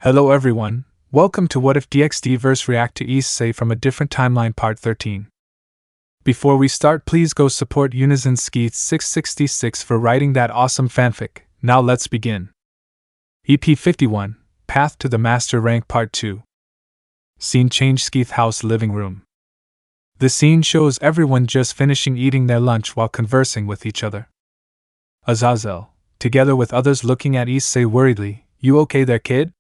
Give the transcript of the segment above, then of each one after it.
Hello everyone, welcome to What If DXD verse react to Issei from a different timeline part 13. Before we start, please go support Unison Skeeth 666 for writing that awesome fanfic. Now let's begin. EP 51, Path to the Master Rank Part 2. Scene change: Skeeth house living room. The scene shows everyone just finishing eating their lunch while conversing with each other. Azazel, together with others, looking at Issei worriedly. You okay there, kid?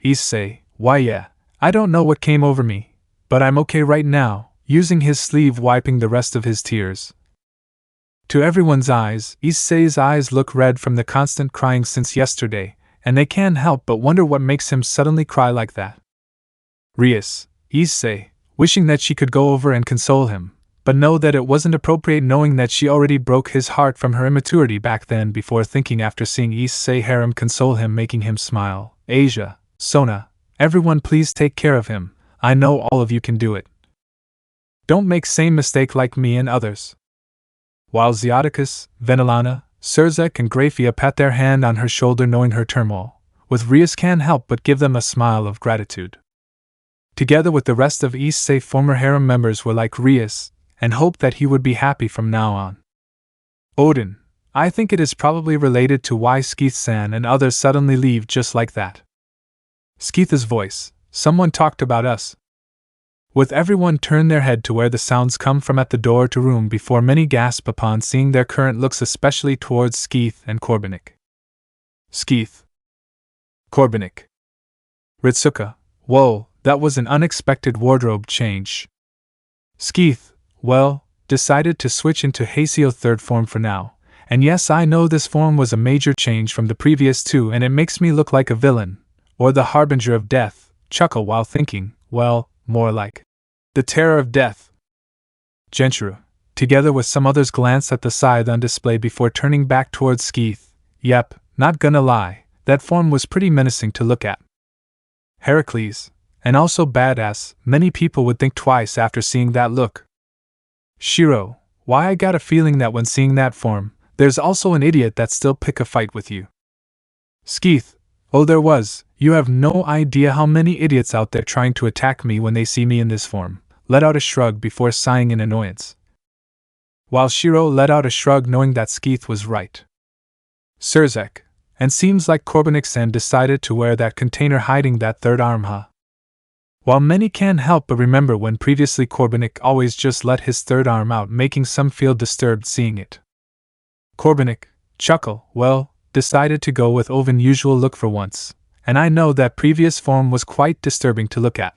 Issei, why yeah, I don't know what came over me, but I'm okay right now, using his sleeve wiping the rest of his tears. To everyone's eyes, Issei's eyes look red from the constant crying since yesterday, and they can't help but wonder what makes him suddenly cry like that. Rias, Issei, wishing that she could go over and console him, but know that it wasn't appropriate, knowing that she already broke his heart from her immaturity back then, before thinking after seeing Issei harem console him, making him smile. Asia, Sona, everyone please take care of him, I know all of you can do it. Don't make same mistake like me and others. While Xiaticus, Venelana, Sirzech and Grayfia pat their hand on her shoulder knowing her turmoil, with Rias can't help but give them a smile of gratitude. Together with the rest of Issei, former harem members were like Rias, and hoped that he would be happy from now on. Odin, I think it is probably related to why Skeeth-san and others suddenly leave just like that. Skeeth's voice, someone talked about us. With everyone turn their head to where the sounds come from at the door to room before many gasp upon seeing their current looks, especially towards Skeeth and Corbenik. Skeeth. Corbenik. Ritsuka, whoa, that was an unexpected wardrobe change. Skeeth, well, decided to switch into Haseo third form for now, and yes, I know this form was a major change from the previous two and it makes me look like a villain, or the harbinger of death, chuckle while thinking, well, more like the terror of death. Gentru, together with some others, glanced at the scythe on display before turning back towards Skeeth. Yep, not gonna lie, that form was pretty menacing to look at. Heracles, and also badass, many people would think twice after seeing that look. Shiro, why I got a feeling that when seeing that form, there's also an idiot that still pick a fight with you. Skeeth, oh there was, you have no idea how many idiots out there trying to attack me when they see me in this form, let out a shrug before sighing in annoyance. While Shiro let out a shrug knowing that Skeeth was right. Sirzech, and seems like Corbenik-san decided to wear that container hiding that third arm, huh? While many can't help but remember when previously Corbenik always just let his third arm out, making some feel disturbed seeing it. Corbenik, chuckle, well, decided to go with Ovin's usual look for once, and I know that previous form was quite disturbing to look at.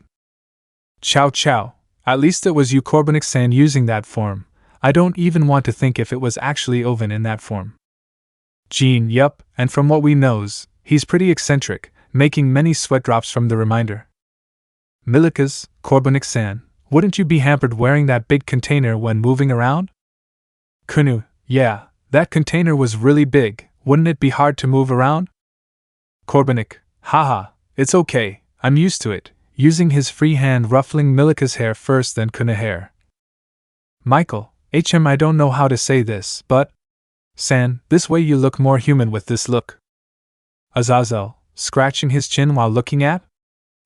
Chow chow, at least it was you Corbenik-san using that form, I don't even want to think if it was actually Ovin in that form. Jean, yup, and from what we knows, he's pretty eccentric, making many sweat drops from the reminder. Milikas, Corbenik-san, wouldn't you be hampered wearing that big container when moving around? Kunu, yeah, that container was really big, wouldn't it be hard to move around? Corbenik, haha, it's okay, I'm used to it, using his free hand ruffling Milika's hair first then Kuna hair. Michael, I don't know how to say this, but San, this way you look more human with this look. Azazel, scratching his chin while looking at?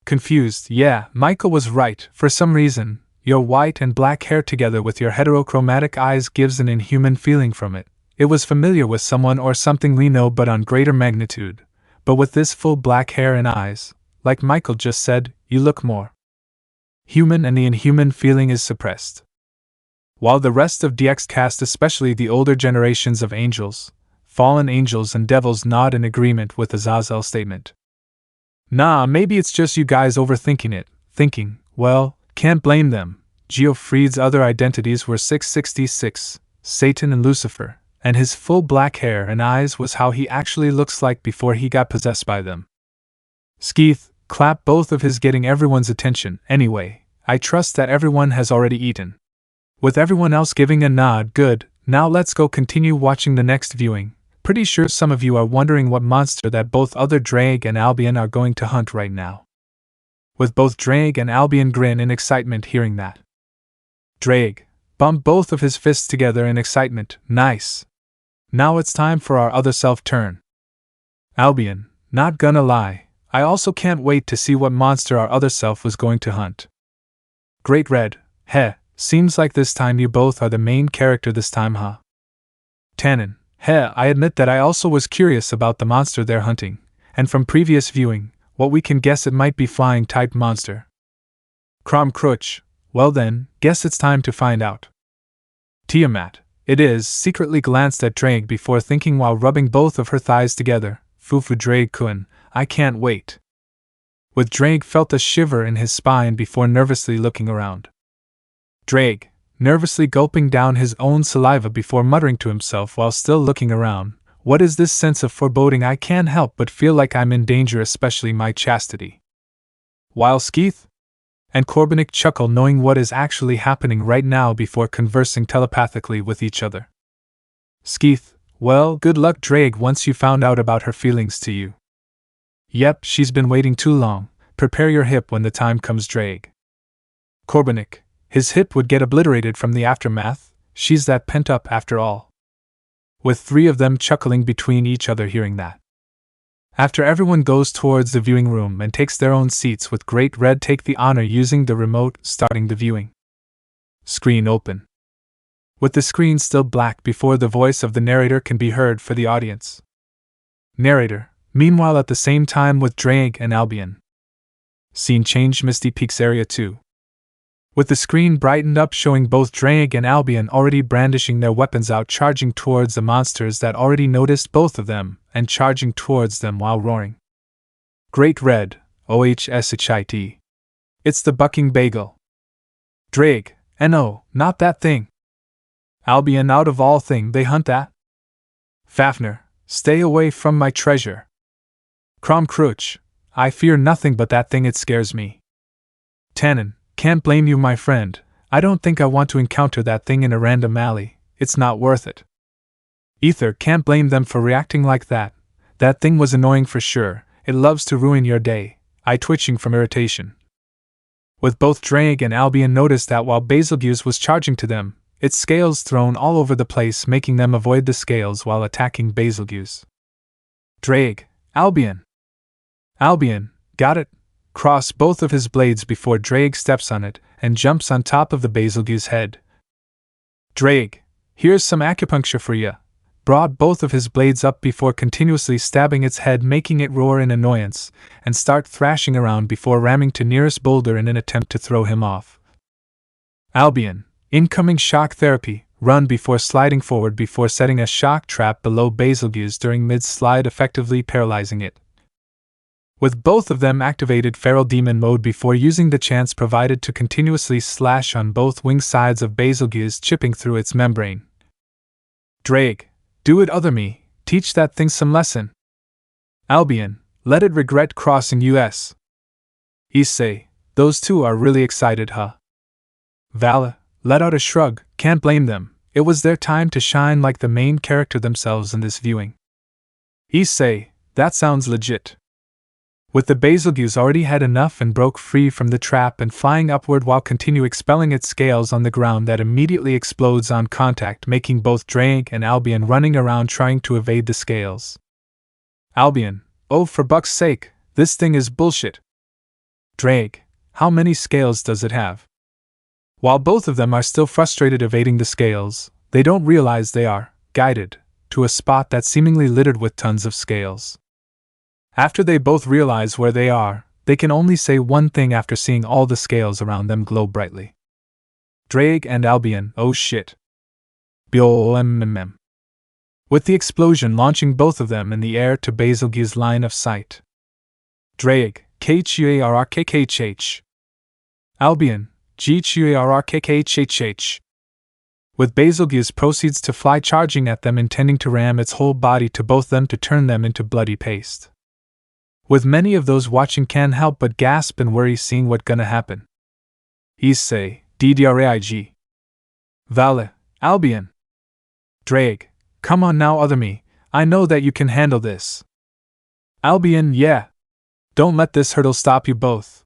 Confused, yeah, Michael was right, for some reason, your white and black hair together with your heterochromatic eyes gives an inhuman feeling from it. It was familiar with someone or something we know but on greater magnitude, but with this full black hair and eyes, like Michael just said, you look more human and the inhuman feeling is suppressed. While the rest of DX cast, especially the older generations of angels, fallen angels and devils, nod in agreement with Azazel's statement. Nah, maybe it's just you guys overthinking it, thinking, well, can't blame them. Geoffried's other identities were 666, Satan and Lucifer, and his full black hair and eyes was how he actually looks like before he got possessed by them. Skeeth, clap both of his, getting everyone's attention. Anyway, I trust that everyone has already eaten. With everyone else giving a nod, good, now let's go continue watching the next viewing. Pretty sure some of you are wondering what monster that both other Drake and Albion are going to hunt right now. With both Drake and Albion grin in excitement hearing that. Drake bumped both of his fists together in excitement. Nice. Now it's time for our other self turn. Albion, not gonna lie, I also can't wait to see what monster our other self was going to hunt. Great Red, heh, seems like this time you both are the main character this time, huh? Tannen, heh, I admit that I also was curious about the monster they're hunting, and from previous viewing, what we can guess it might be flying-type monster. Crom Crutch, well then, guess it's time to find out. Tiamat, it is, secretly glanced at Drake before thinking while rubbing both of her thighs together, Fufu Drake-kun, I can't wait. With Drake felt a shiver in his spine before nervously looking around. Drake, nervously gulping down his own saliva before muttering to himself while still looking around, what is this sense of foreboding? I can't help but feel like I'm in danger, especially my chastity. While Skeeth and Corbenik chuckle knowing what is actually happening right now before conversing telepathically with each other. Skeeth, well, good luck Drake once you found out about her feelings to you. Yep, she's been waiting too long, prepare your hip when the time comes Drake. Corbenik, his hip would get obliterated from the aftermath, she's that pent up after all. With three of them chuckling between each other hearing that. After everyone goes towards the viewing room and takes their own seats with Great Red take the honor using the remote, starting the viewing. Screen open. With the screen still black before the voice of the narrator can be heard for the audience. Narrator, meanwhile at the same time with Drake and Albion. Scene change Misty Peaks Area 2. With the screen brightened up showing both Drake and Albion already brandishing their weapons out charging towards the monsters that already noticed both of them, and charging towards them while roaring. Great Red, OHSHIT. It's the bucking bagel. Drake, no, not that thing. Albion out of all thing they hunt that? Fafnir, stay away from my treasure. Crom Crutch, I fear nothing but that thing, it scares me. Tannen, can't blame you my friend, I don't think I want to encounter that thing in a random alley, it's not worth it. Ether, can't blame them for reacting like that, that thing was annoying for sure, it loves to ruin your day, I twitching from irritation. With both Drake and Albion noticed that while Betelgeuse was charging to them, its scales thrown all over the place making them avoid the scales while attacking Betelgeuse. Drake, Albion, got it? Cross both of his blades before Drake steps on it and jumps on top of the Betelgeuse head. Drake, here's some acupuncture for ya. Brought both of his blades up before continuously stabbing its head making it roar in annoyance and start thrashing around before ramming to nearest boulder in an attempt to throw him off. Albion, incoming shock therapy, run before sliding forward before setting a shock trap below Betelgeuse during mid-slide effectively paralyzing it. With both of them activated feral demon mode before using the chance provided to continuously slash on both wing sides of Betelgeuse chipping through its membrane. Drake, do it other me, teach that thing some lesson. Albion, let it regret crossing us. Issei, those two are really excited, huh? Vala, let out a shrug, can't blame them, it was their time to shine like the main character themselves in this viewing. Issei, that sounds legit. With the Betelgeuse already had enough and broke free from the trap and flying upward while continue expelling its scales on the ground that immediately explodes on contact making both Drake and Albion running around trying to evade the scales. Albion, oh for buck's sake, this thing is bullshit. Drake, how many scales does it have? While both of them are still frustrated evading the scales, they don't realize they are guided to a spot that's seemingly littered with tons of scales. After they both realize where they are, they can only say one thing after seeing all the scales around them glow brightly. Drake and Albion, oh shit. BOMMM. With the explosion launching both of them in the air to Betelgeuse's line of sight. Drake, KHUARRKKHH. Albion, GHUARRKKHH. With Betelgeuse proceeds to fly charging at them intending to ram its whole body to both them to turn them into bloody paste. With many of those watching can't help but gasp and worry seeing what gonna happen. Issei, DDRAIG. Vale, Albion. Drake, come on now other me, I know that you can handle this. Albion, yeah. Don't let this hurdle stop you both.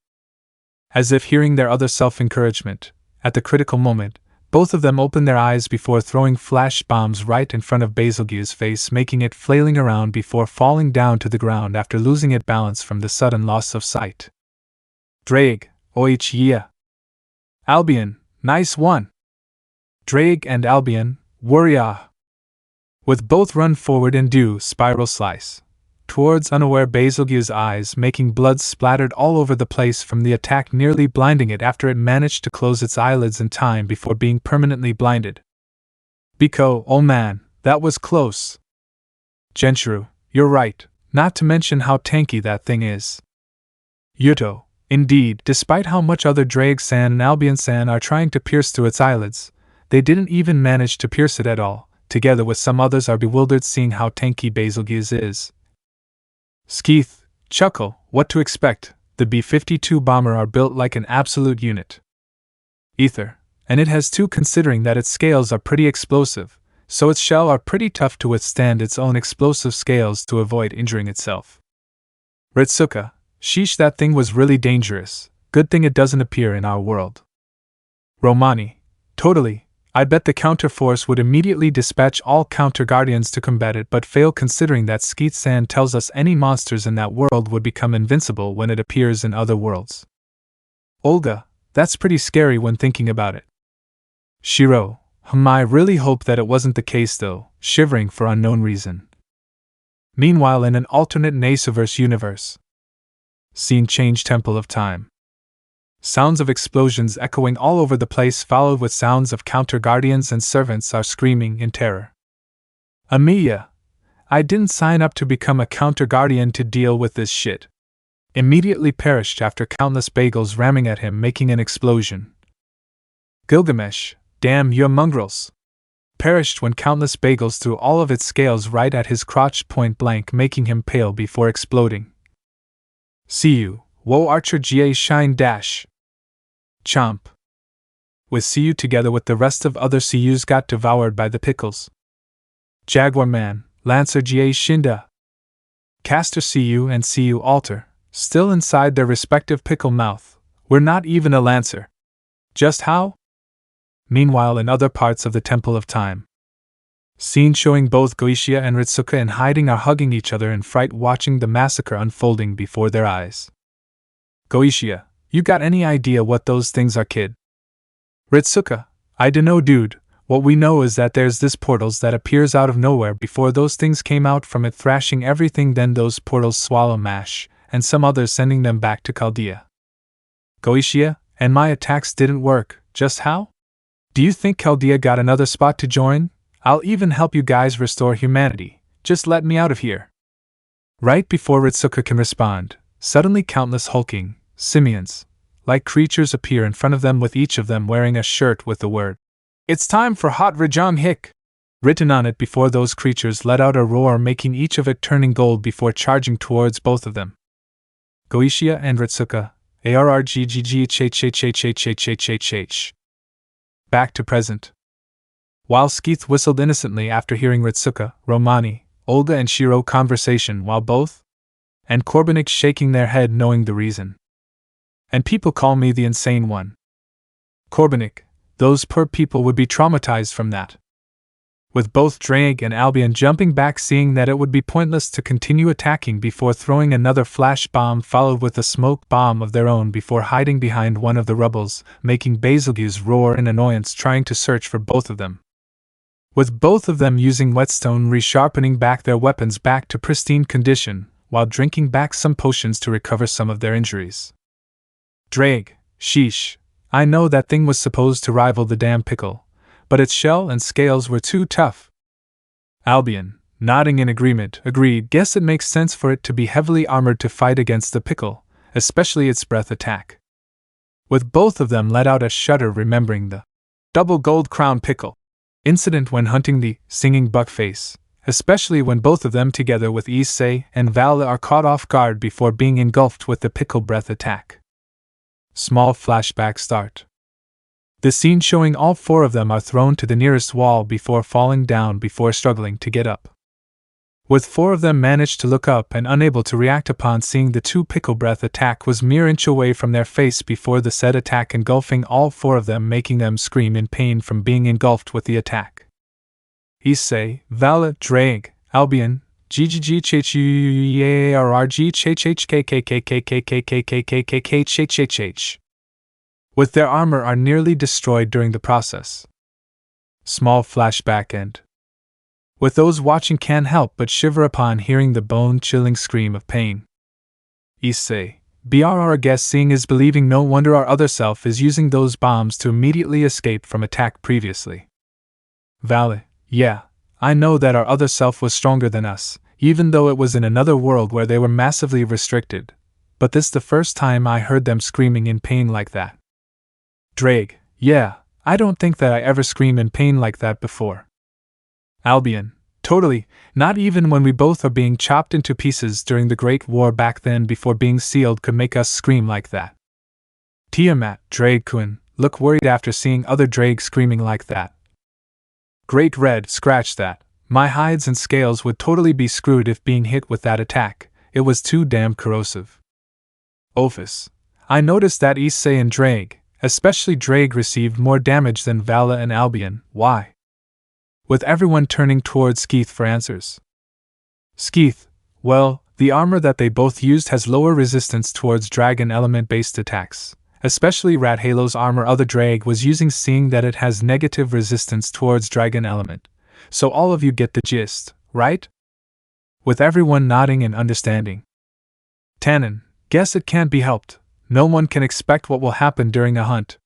As if hearing their other self-encouragement, at the critical moment, Both of them open their eyes before throwing flash bombs right in front of Betelgeuse's face, making it flailing around before falling down to the ground after losing its balance from the sudden loss of sight. Drake, oich yeah. Albion, nice one. Drake and Albion, warrior. With both run forward and do spiral slice towards unaware Betelgeuse's eyes, making blood splattered all over the place from the attack, nearly blinding it after it managed to close its eyelids in time before being permanently blinded. Biko, oh man, that was close. Genshiru, you're right, not to mention how tanky that thing is. Yuto, indeed, despite how much other Drake-san and Albion-san are trying to pierce through its eyelids, they didn't even manage to pierce it at all. Together with some others are bewildered seeing how tanky Betelgeuse is. Skeeth, chuckle, what to expect, the B-52 bomber are built like an absolute unit. Ether, and it has too, considering that its scales are pretty explosive, so its shell are pretty tough to withstand its own explosive scales to avoid injuring itself. Ritsuka, sheesh, that thing was really dangerous, good thing it doesn't appear in our world. Romani, totally. I bet the counter-force would immediately dispatch all counter-guardians to combat it, but fail, considering that Skeeth-san tells us any monsters in that world would become invincible when it appears in other worlds. Olga, that's pretty scary when thinking about it. Shiro, I really hope that it wasn't the case though, shivering for unknown reason. Meanwhile, in an alternate Nasoverse universe. Scene change, Temple of Time. Sounds of explosions echoing all over the place, followed with sounds of counter-guardians and servants are screaming in terror. Amiya, I didn't sign up to become a counter-guardian to deal with this shit. Immediately perished after countless bagels ramming at him, making an explosion. Gilgamesh, damn your mongrels. Perished when countless bagels threw all of its scales right at his crotch point blank, making him pale before exploding. See you, Woe Archer Ga Shine Dash. Chomp. With Siyu together with the rest of other Siyus got devoured by the pickles. Jaguar Man, Lancer Ga Shinda. Caster Siyu and Siyu Alter, still inside their respective pickle mouth, we're not even a Lancer. Just how? Meanwhile, in other parts of the Temple of Time. Scene showing both Goishia and Ritsuka in hiding are hugging each other in fright, watching the massacre unfolding before their eyes. Goishia, you got any idea what those things are, kid? Ritsuka, I dunno, dude. What we know is that there's this portals that appears out of nowhere before those things came out from it, thrashing everything, then those portals swallow Mash, and some others, sending them back to Chaldea. Goishia, and my attacks didn't work, just how? Do you think Chaldea got another spot to join? I'll even help you guys restore humanity, just let me out of here. Right before Ritsuka can respond, suddenly countless hulking simians, like creatures appear in front of them, with each of them wearing a shirt with the word, "It's time for Hot Rajang Hick," written on it before those creatures let out a roar, making each of it turning gold before charging towards both of them. Goishia and Ritsuka, ARRGGGHHHHHHHH. Back to present. While Skeeth whistled innocently after hearing Ritsuka, Romani, Olga and Shiro conversation, while both and Corbenik shaking their head knowing the reason. And people call me the insane one. Corbenik, those poor people would be traumatized from that. With both Drake and Albion jumping back, seeing that it would be pointless to continue attacking before throwing another flash bomb followed with a smoke bomb of their own before hiding behind one of the rubbles, making Betelgeuse roar in annoyance, trying to search for both of them. With both of them using whetstone, resharpening back their weapons back to pristine condition, while drinking back some potions to recover some of their injuries. Drake, sheesh, I know that thing was supposed to rival the damn pickle, but its shell and scales were too tough. Albion, nodding in agreement, agreed, guess it makes sense for it to be heavily armored to fight against the pickle, especially its breath attack. With both of them let out a shudder, remembering the double gold crown pickle incident when hunting the singing buckface, especially when both of them together with Issei and Val are caught off guard before being engulfed with the pickle breath attack. Small flashback start. The scene showing all four of them are thrown to the nearest wall before falling down before struggling to get up. With 4 of them managed to look up and unable to react upon seeing the 2 pickle breath attack was mere inch away from their face before the said attack engulfing all 4 of them, making them scream in pain from being engulfed with the attack. Issei, Vali, Drag, Albion, GGGHUARG with their armor are nearly destroyed during the process. Small flashback end. With those watching can't help but shiver upon hearing the bone-chilling scream of pain. Issei, BRR guess seeing is believing, no wonder our other self is using those bombs to immediately escape from attack previously. Vali, yeah, I know that our other self was stronger than us, even though it was in another world where they were massively restricted, but this the first time I heard them screaming in pain like that. Drag, yeah, I don't think that I ever screamed in pain like that before. Albion, totally, not even when we both are being chopped into pieces during the Great War back then before being sealed could make us scream like that. Tiamat, Drag-kun, look worried after seeing other Drag screaming like that. Great Red, scratch that, my hides and scales would totally be screwed if being hit with that attack, it was too damn corrosive. Ophis, I noticed that Issei and Drag, especially Drag, received more damage than Vali and Albion, why? With everyone turning towards Skeeth for answers. Skeeth, well, the armor that they both used has lower resistance towards dragon element-based attacks, especially Rat Halo's armor other Drag was using, seeing that it has negative resistance towards dragon element. So all of you get the gist, right? With everyone nodding and understanding. Tannen, guess it can't be helped, no one can expect what will happen during a hunt.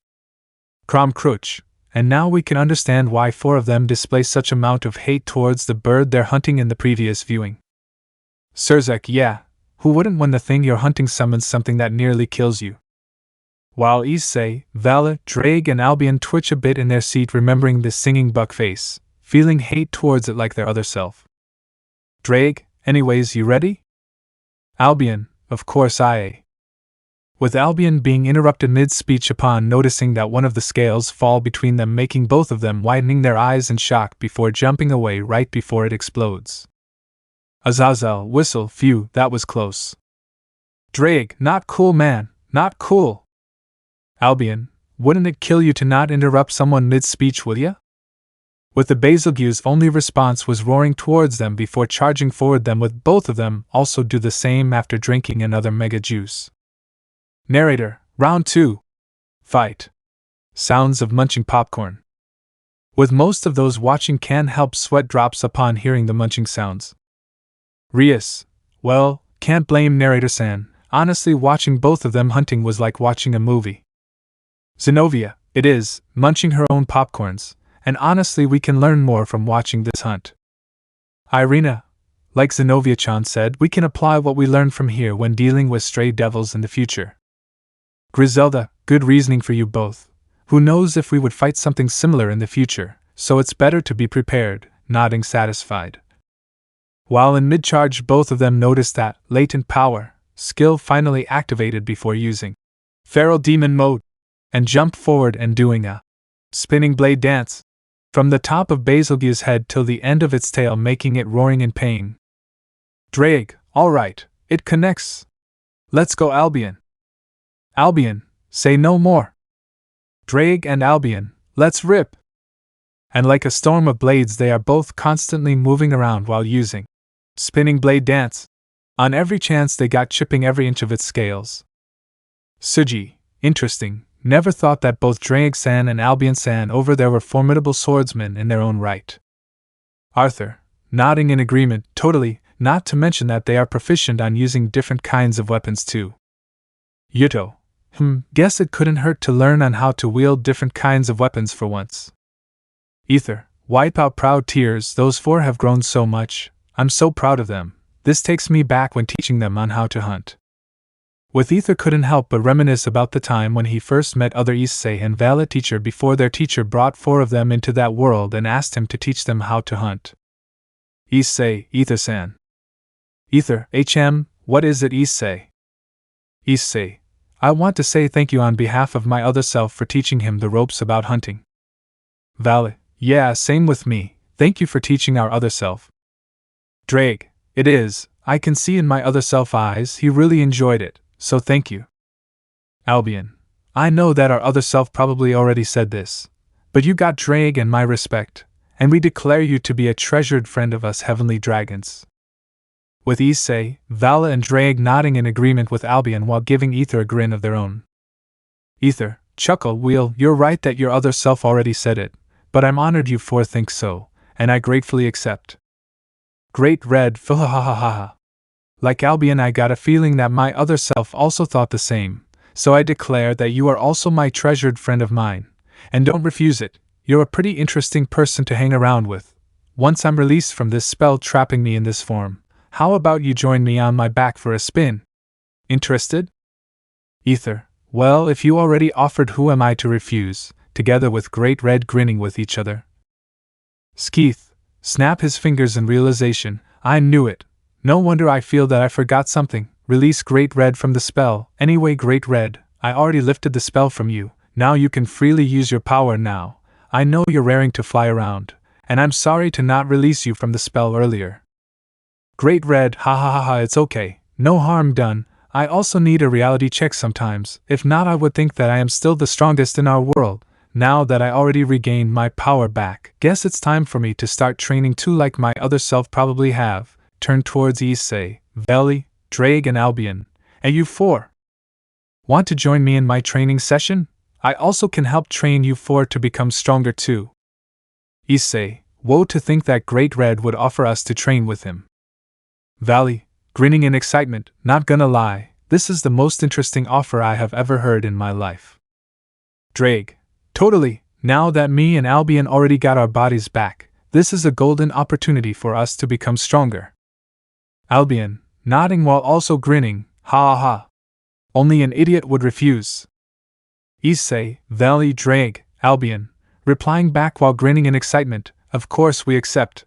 Crom Crutch, and now we can understand why 4 of them display such amount of hate towards the bird they're hunting in the previous viewing. Sirzech, yeah, who wouldn't when the thing you're hunting summons something that nearly kills you? While Issei, Vali, Drag and Albion twitch a bit in their seat remembering this singing buck face, feeling hate towards it like their other self. Drag, anyways, you ready? Albion, of course I. With Albion being interrupted mid-speech upon noticing that one of the scales fall between them, making both of them widening their eyes in shock before jumping away right before it explodes. Azazel, whistle, phew, that was close. Drag, not cool man, not cool. Albion, wouldn't it kill you to not interrupt someone mid-speech, will ya? With the Betelgeuse's only response was roaring towards them before charging forward them, with both of them also do the same after drinking another mega juice. Narrator, round 2. Fight. Sounds of munching popcorn. With most of those watching can't help sweat drops upon hearing the munching sounds. Rias, well, can't blame narrator-san, honestly watching both of them hunting was like watching a movie. Zenobia, it is, munching her own popcorns, and honestly we can learn more from watching this hunt. Irina, like Zenobia-chan said, we can apply what we learned from here when dealing with stray devils in the future. Griselda, good reasoning for you both. Who knows if we would fight something similar in the future, so it's better to be prepared, nodding satisfied. While in mid-charge both of them noticed that latent power, skill finally activated before using Feral Demon mode, and jumped forward and doing a spinning blade dance from the top of Betelgeuse's head till the end of its tail, making it roaring in pain. Drag, alright, it connects. Let's go Albion. Albion, say no more. Drag and Albion, let's rip. And like a storm of blades they are both constantly moving around while using spinning blade dance. On every chance they got chipping every inch of its scales. Suji, interesting, never thought that both Drag-san and Albion-san over there were formidable swordsmen in their own right. Arthur, nodding in agreement, totally, not to mention that they are proficient on using different kinds of weapons too. Yuto, guess it couldn't hurt to learn on how to wield different kinds of weapons for once. Ether, wipe out proud tears, those 4 have grown so much, I'm so proud of them, this takes me back when teaching them on how to hunt. With Ether couldn't help but reminisce about the time when he first met other Issei and Vali teacher before their teacher brought 4 of them into that world and asked him to teach them how to hunt. Issei, Ether-san. Ether, what is it Issei? Issei, I want to say thank you on behalf of my other self for teaching him the ropes about hunting. Vali, yeah, same with me, thank you for teaching our other self. Drag, It is, I can see in my other self eyes he really enjoyed it, so thank you. Albion, I know that our other self probably already said this, but you got Drake and my respect, and we declare you to be a treasured friend of us heavenly dragons. With Issei, Vala and Drake nodding in agreement with Albion while giving Ether a grin of their own. Ether, chuckle, Wheel, you're right that your other self already said it, but I'm honored you four think so, and I gratefully accept. Great Red, ha. Like Albion, I got a feeling that my other self also thought the same, so I declare that you are also my treasured friend of mine, and don't refuse it. You're a pretty interesting person to hang around with. Once I'm released from this spell trapping me in this form, how about you join me on my back for a spin? Interested? Ether, well, if you already offered, who am I to refuse, together with Great Red grinning with each other. Skeeth, snap his fingers in realization, I knew it. No wonder I feel that I forgot something. Release Great Red from the spell. Anyway, Great Red, I already lifted the spell from you. Now you can freely use your power now. I know you're raring to fly around, and I'm sorry to not release you from the spell earlier. Great Red, ha, it's okay. No harm done. I also need a reality check sometimes. If not, I would think that I am still the strongest in our world. Now that I already regained my power back, guess it's time for me to start training too, like my other self probably have. Turn towards Issei, Vali, Drake and Albion. And you four, want to join me in my training session? I also can help train you four to become stronger too. Issei, woe to think that Great Red would offer us to train with him. Vali, grinning in excitement, not gonna lie, this is the most interesting offer I have ever heard in my life. Drake, totally, now that me and Albion already got our bodies back, this is a golden opportunity for us to become stronger. Albion, nodding while also grinning, ha. Only an idiot would refuse. Issei, Vali, Drake, Albion, replying back while grinning in excitement, of course we accept.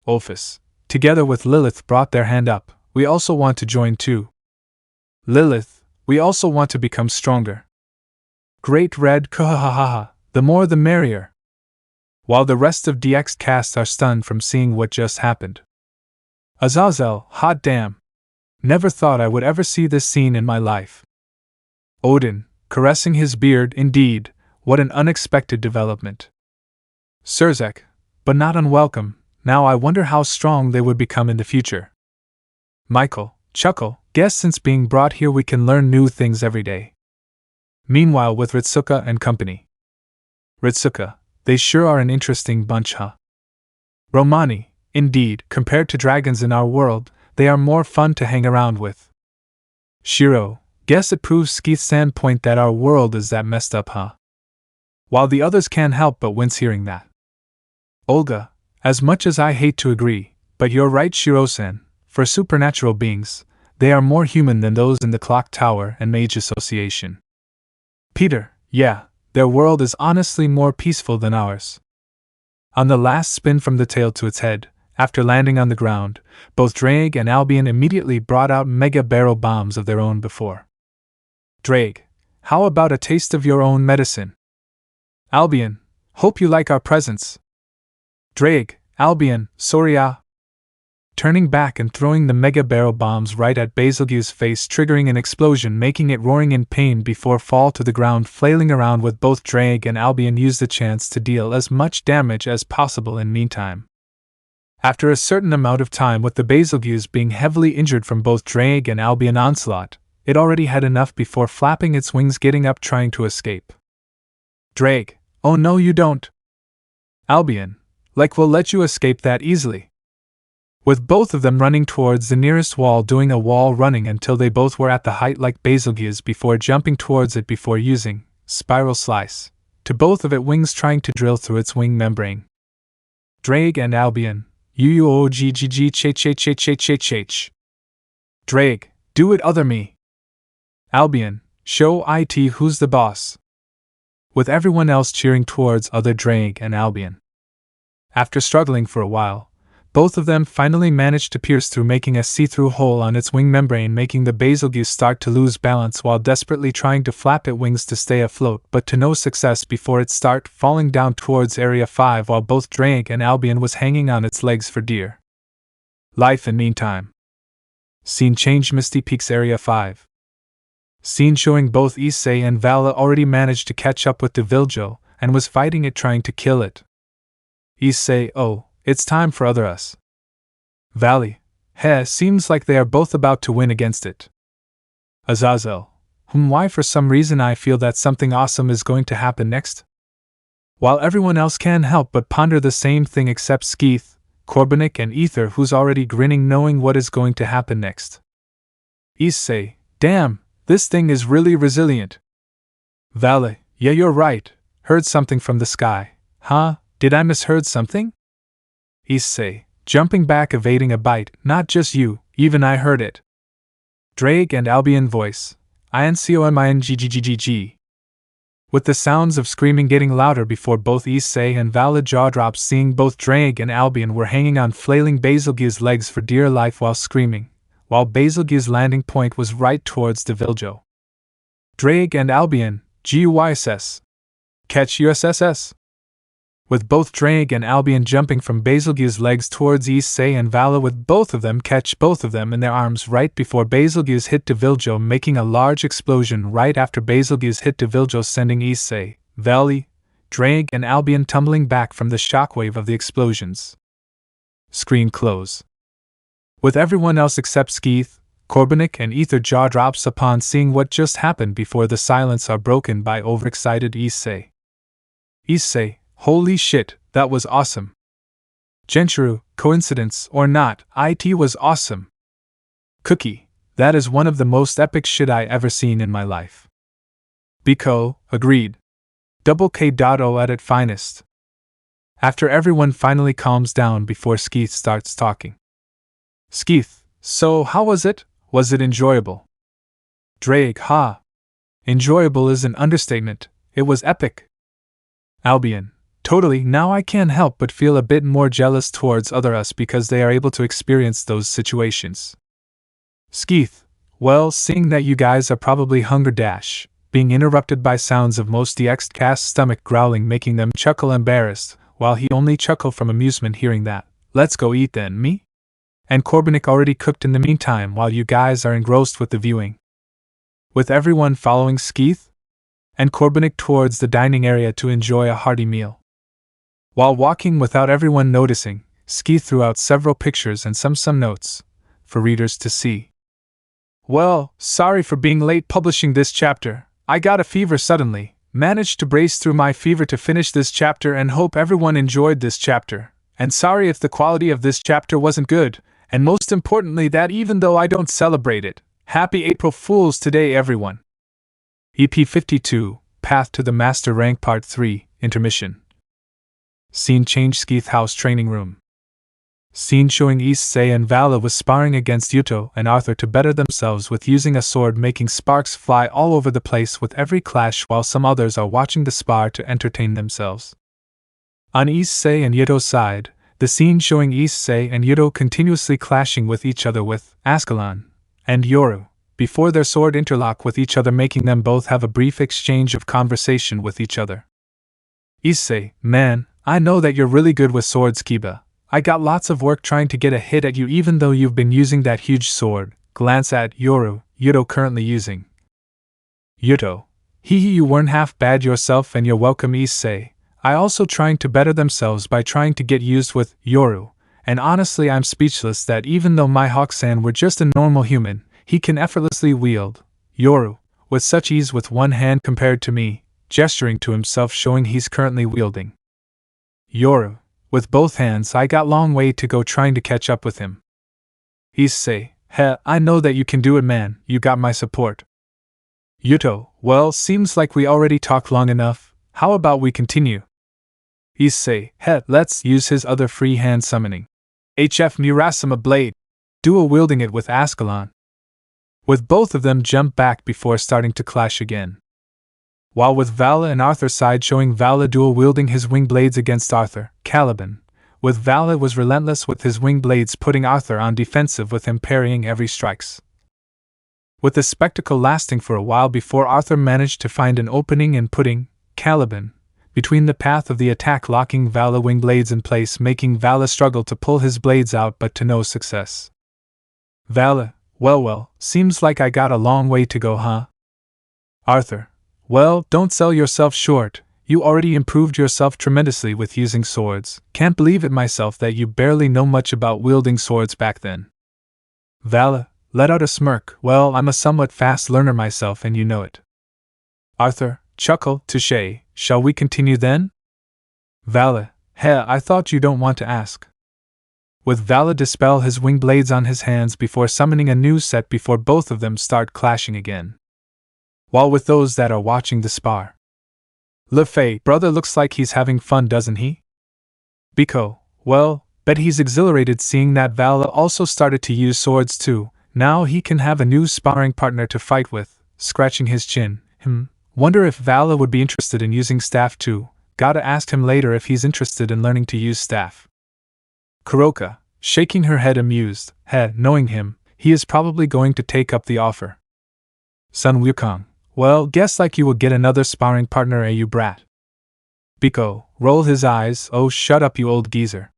Ophis, together with Lilith, brought their hand up, we also want to join too. Lilith, we also want to become stronger. Great Red, ha, the more the merrier. While the rest of DX cast are stunned from seeing what just happened. Azazel, hot damn. Never thought I would ever see this scene in my life. Odin, caressing his beard, indeed, what an unexpected development. Sirzech, but not unwelcome, now I wonder how strong they would become in the future. Michael, chuckle, guess since being brought here we can learn new things every day. Meanwhile with Ritsuka and company. Ritsuka, they sure are an interesting bunch, huh? Romani, indeed, compared to dragons in our world, they are more fun to hang around with. Shiro, guess it proves Skeeth's standpoint that our world is that messed up, huh? While the others can't help but wince hearing that. Olga, as much as I hate to agree, but you're right, Shiro-san, for supernatural beings, they are more human than those in the Clock Tower and Mage Association. Peter, yeah, their world is honestly more peaceful than ours. On the last spin from the tail to its head, after landing on the ground, both Drake and Albion immediately brought out mega barrel bombs of their own before. Drake, how about a taste of your own medicine? Albion, hope you like our presents. Drake, Albion, Soria. Turning back and throwing the mega barrel bombs right at Betelgeuse's face, triggering an explosion, making it roaring in pain before fall to the ground, flailing around with both Drake and Albion used the chance to deal as much damage as possible in meantime. After a certain amount of time with the Betelgeuse being heavily injured from both Drake and Albion onslaught, it already had enough before flapping its wings, getting up trying to escape. Drake, oh no you don't. Albion, like we'll let you escape that easily. With both of them running towards the nearest wall, doing a wall running until they both were at the height like Betelgeuse before jumping towards it before using Spiral Slice to both of its wings, trying to drill through its wing membrane. Drake and Albion, UUOGGG. Drake, do it other me. Albion, show it who's the boss. With everyone else cheering towards other Drake and Albion. After struggling for a while, both of them finally managed to pierce through, making a see-through hole on its wing membrane, making the Betelgeuse start to lose balance while desperately trying to flap its wings to stay afloat, but to no success before it start falling down towards Area 5 while both Drake and Albion was hanging on its legs for dear Life in meantime. Scene change Misty Peaks Area 5. Scene showing both Issei and Vala already managed to catch up with Deviljo and was fighting it, trying to kill it. Issei, oh, it's time for other us. Vali, heh, seems like they are both about to win against it. Azazel, why for some reason I feel that something awesome is going to happen next? While everyone else can't help but ponder the same thing except Skeeth, Corbenik and Ether, who's already grinning knowing what is going to happen next. Issei, damn, this thing is really resilient. Vali, yeah, you're right, heard something from the sky. Huh, did I misheard something? Issei, jumping back, evading a bite, not just you, even I heard it. Drake and Albion voice, INCOMINGGGGG. With the sounds of screaming getting louder before both Issei and Vala jaw dropped, seeing both Drake and Albion were hanging on flailing Basilge's legs for dear life while screaming, while Basilge's landing point was right towards Deviljo. Drake and Albion, GUISS. Catch USSS. With both Drake and Albion jumping from Basilge's legs towards Issei and Vala, with both of them catch both of them in their arms right before Basilge's hit Deviljo, making a large explosion right after Basilge's hit Deviljo, sending Issei, Vali, Drake and Albion tumbling back from the shockwave of the explosions. Screen close. With everyone else except Skeeth, Corbenik and Ether jaw drops upon seeing what just happened before the silence are broken by overexcited Issei. Issei, holy shit, that was awesome. Gentru, coincidence or not, it was awesome. Cookie, that is one of the most epic shit I ever seen in my life. Biko, agreed. Double K.O at its finest. After everyone finally calms down before Skeeth starts talking. Skeeth, so how was it? Was it enjoyable? Drake, ha. Enjoyable is an understatement, it was epic. Albion, totally, now I can't help but feel a bit more jealous towards other us because they are able to experience those situations. Skeeth, well, seeing that you guys are probably hunger dash, being interrupted by sounds of most DXD cast stomach growling making them chuckle embarrassed, while he only chuckled from amusement hearing that. Let's go eat then, me? And Corbenik already cooked in the meantime while you guys are engrossed with the viewing. With everyone following Skeeth and Corbenik towards the dining area to enjoy a hearty meal. While walking without everyone noticing, Skeeth threw out several pictures and some notes for readers to see. Well, sorry for being late publishing this chapter. I got a fever suddenly, managed to brace through my fever to finish this chapter and hope everyone enjoyed this chapter. And sorry if the quality of this chapter wasn't good, and most importantly that even though I don't celebrate it, happy April Fools today everyone. EP 52, Path to the Master Rank Part 3, Intermission. Scene change Skeeth House Training Room. Scene showing Issei and Vala was sparring against Yuto and Arthur to better themselves with using a sword, making sparks fly all over the place with every clash while some others are watching the spar to entertain themselves. On Issei and Yuto's side, the scene showing Issei and Yuto continuously clashing with each other with Ascalon and Yoru, before their sword interlock with each other, making them both have a brief exchange of conversation with each other. Issei, man, I know that you're really good with swords, Kiba. I got lots of work trying to get a hit at you even though you've been using that huge sword. Glance at Yoru, Yuto currently using. Yuto, you weren't half bad yourself and you're welcome. Issei, I also trying to better themselves by trying to get used with Yoru, and honestly I'm speechless that even though my Hawk-san were just a normal human, he can effortlessly wield Yoru with such ease with one hand compared to me, gesturing to himself showing he's currently wielding Yoru with both hands. I got long way to go trying to catch up with him. Issei, I know that you can do it, man, you got my support. Yuto, well, seems like we already talked long enough, how about we continue? Issei, let's use his other free hand summoning. HF Murasama Blade. Dual wielding it with Ascalon. With both of them jump back before starting to clash again. While with Vala and Arthur's side showing Vala dual wielding his wing blades against Arthur, Caliban, with Vala was relentless with his wing blades putting Arthur on defensive with him parrying every strikes. With the spectacle lasting for a while before Arthur managed to find an opening and putting Caliban between the path of the attack, locking Vala wing blades in place, making Vala struggle to pull his blades out but to no success. Vala, well, seems like I got a long way to go, huh? Arthur, well, don't sell yourself short, you already improved yourself tremendously with using swords, can't believe it myself that you barely know much about wielding swords back then. Vala let out a smirk, well, I'm a somewhat fast learner myself and you know it. Arthur, chuckle, touché, shall we continue then? Vala, I thought you don't want to ask. With Vala dispel his wing blades on his hands before summoning a new set before both of them start clashing again. While with those that are watching the spar. Le Fay, brother looks like he's having fun, doesn't he? Biko, well, bet he's exhilarated seeing that Vala also started to use swords too, now he can have a new sparring partner to fight with, scratching his chin, wonder if Vala would be interested in using staff too, gotta ask him later if he's interested in learning to use staff. Kuroka, shaking her head amused, knowing him, he is probably going to take up the offer. Sun Wukong, well, guess like you will get another sparring partner, you brat. Biko, roll his eyes, oh shut up you old geezer.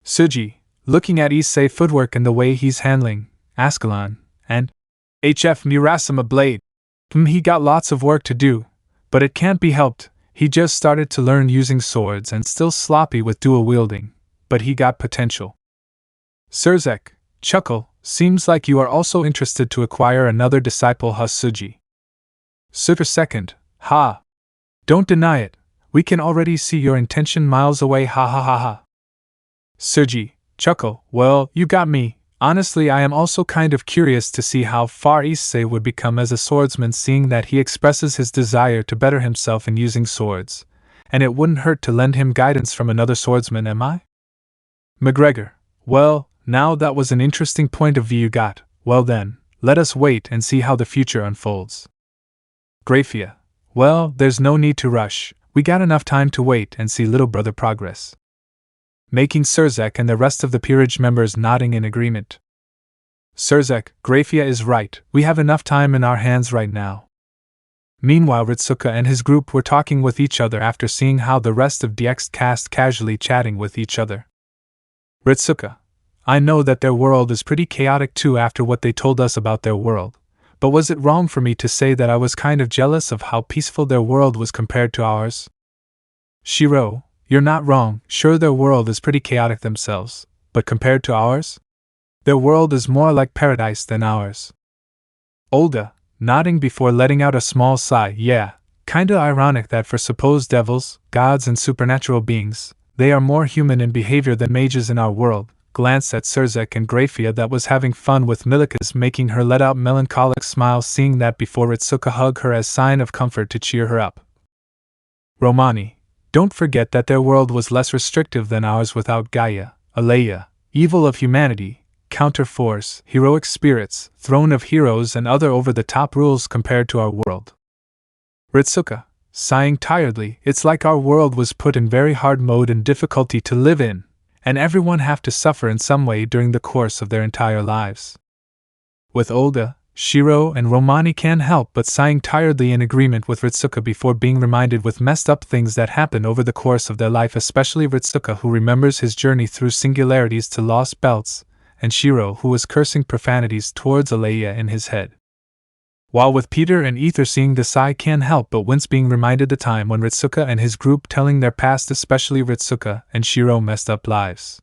Suji, looking at Issei footwork and the way he's handling, Ascalon, and HF Murasama blade. He got lots of work to do, but it can't be helped, he just started to learn using swords and still sloppy with dual wielding, but he got potential. Sirzech, chuckle, seems like you are also interested to acquire another disciple, Suji. Suter second, ha. Don't deny it, we can already see your intention miles away, ha. Suji, chuckle, well, you got me. Honestly, I am also kind of curious to see how far Issei would become as a swordsman, seeing that he expresses his desire to better himself in using swords, and it wouldn't hurt to lend him guidance from another swordsman, am I? McGregor, well, now that was an interesting point of view you got, well then, let us wait and see how the future unfolds. Grayfia, well, there's no need to rush, we got enough time to wait and see little brother progress. Making Sirzech and the rest of the peerage members nodding in agreement. Sirzech, Grayfia is right, we have enough time in our hands right now. Meanwhile, Ritsuka and his group were talking with each other after seeing how the rest of DXD cast casually chatting with each other. Ritsuka, I know that their world is pretty chaotic too after what they told us about their world, but was it wrong for me to say that I was kind of jealous of how peaceful their world was compared to ours? Shiro, you're not wrong, sure their world is pretty chaotic themselves, but compared to ours? Their world is more like paradise than ours. Olga, nodding before letting out a small sigh, yeah, kinda ironic that for supposed devils, gods and supernatural beings, they are more human in behavior than mages in our world, glanced at Sirzech and Grayfia that was having fun with Milikas, making her let out melancholic smiles seeing that before Ritsuka hug her as sign of comfort to cheer her up. Romani, don't forget that their world was less restrictive than ours without Gaia, Aleia, evil of humanity, counter-force, heroic spirits, throne of heroes and other over-the-top rules compared to our world. Ritsuka, sighing tiredly, it's like our world was put in very hard mode and difficulty to live in, and everyone have to suffer in some way during the course of their entire lives. With Olga, Shiro and Romani can't help but sighing tiredly in agreement with Ritsuka before being reminded with messed up things that happen over the course of their life, especially Ritsuka who remembers his journey through singularities to lost belts, and Shiro who was cursing profanities towards Aleia in his head. While with Peter and Ether seeing this, I can't help but wince being reminded the time when Ritsuka and his group telling their past, especially Ritsuka and Shiro messed up lives.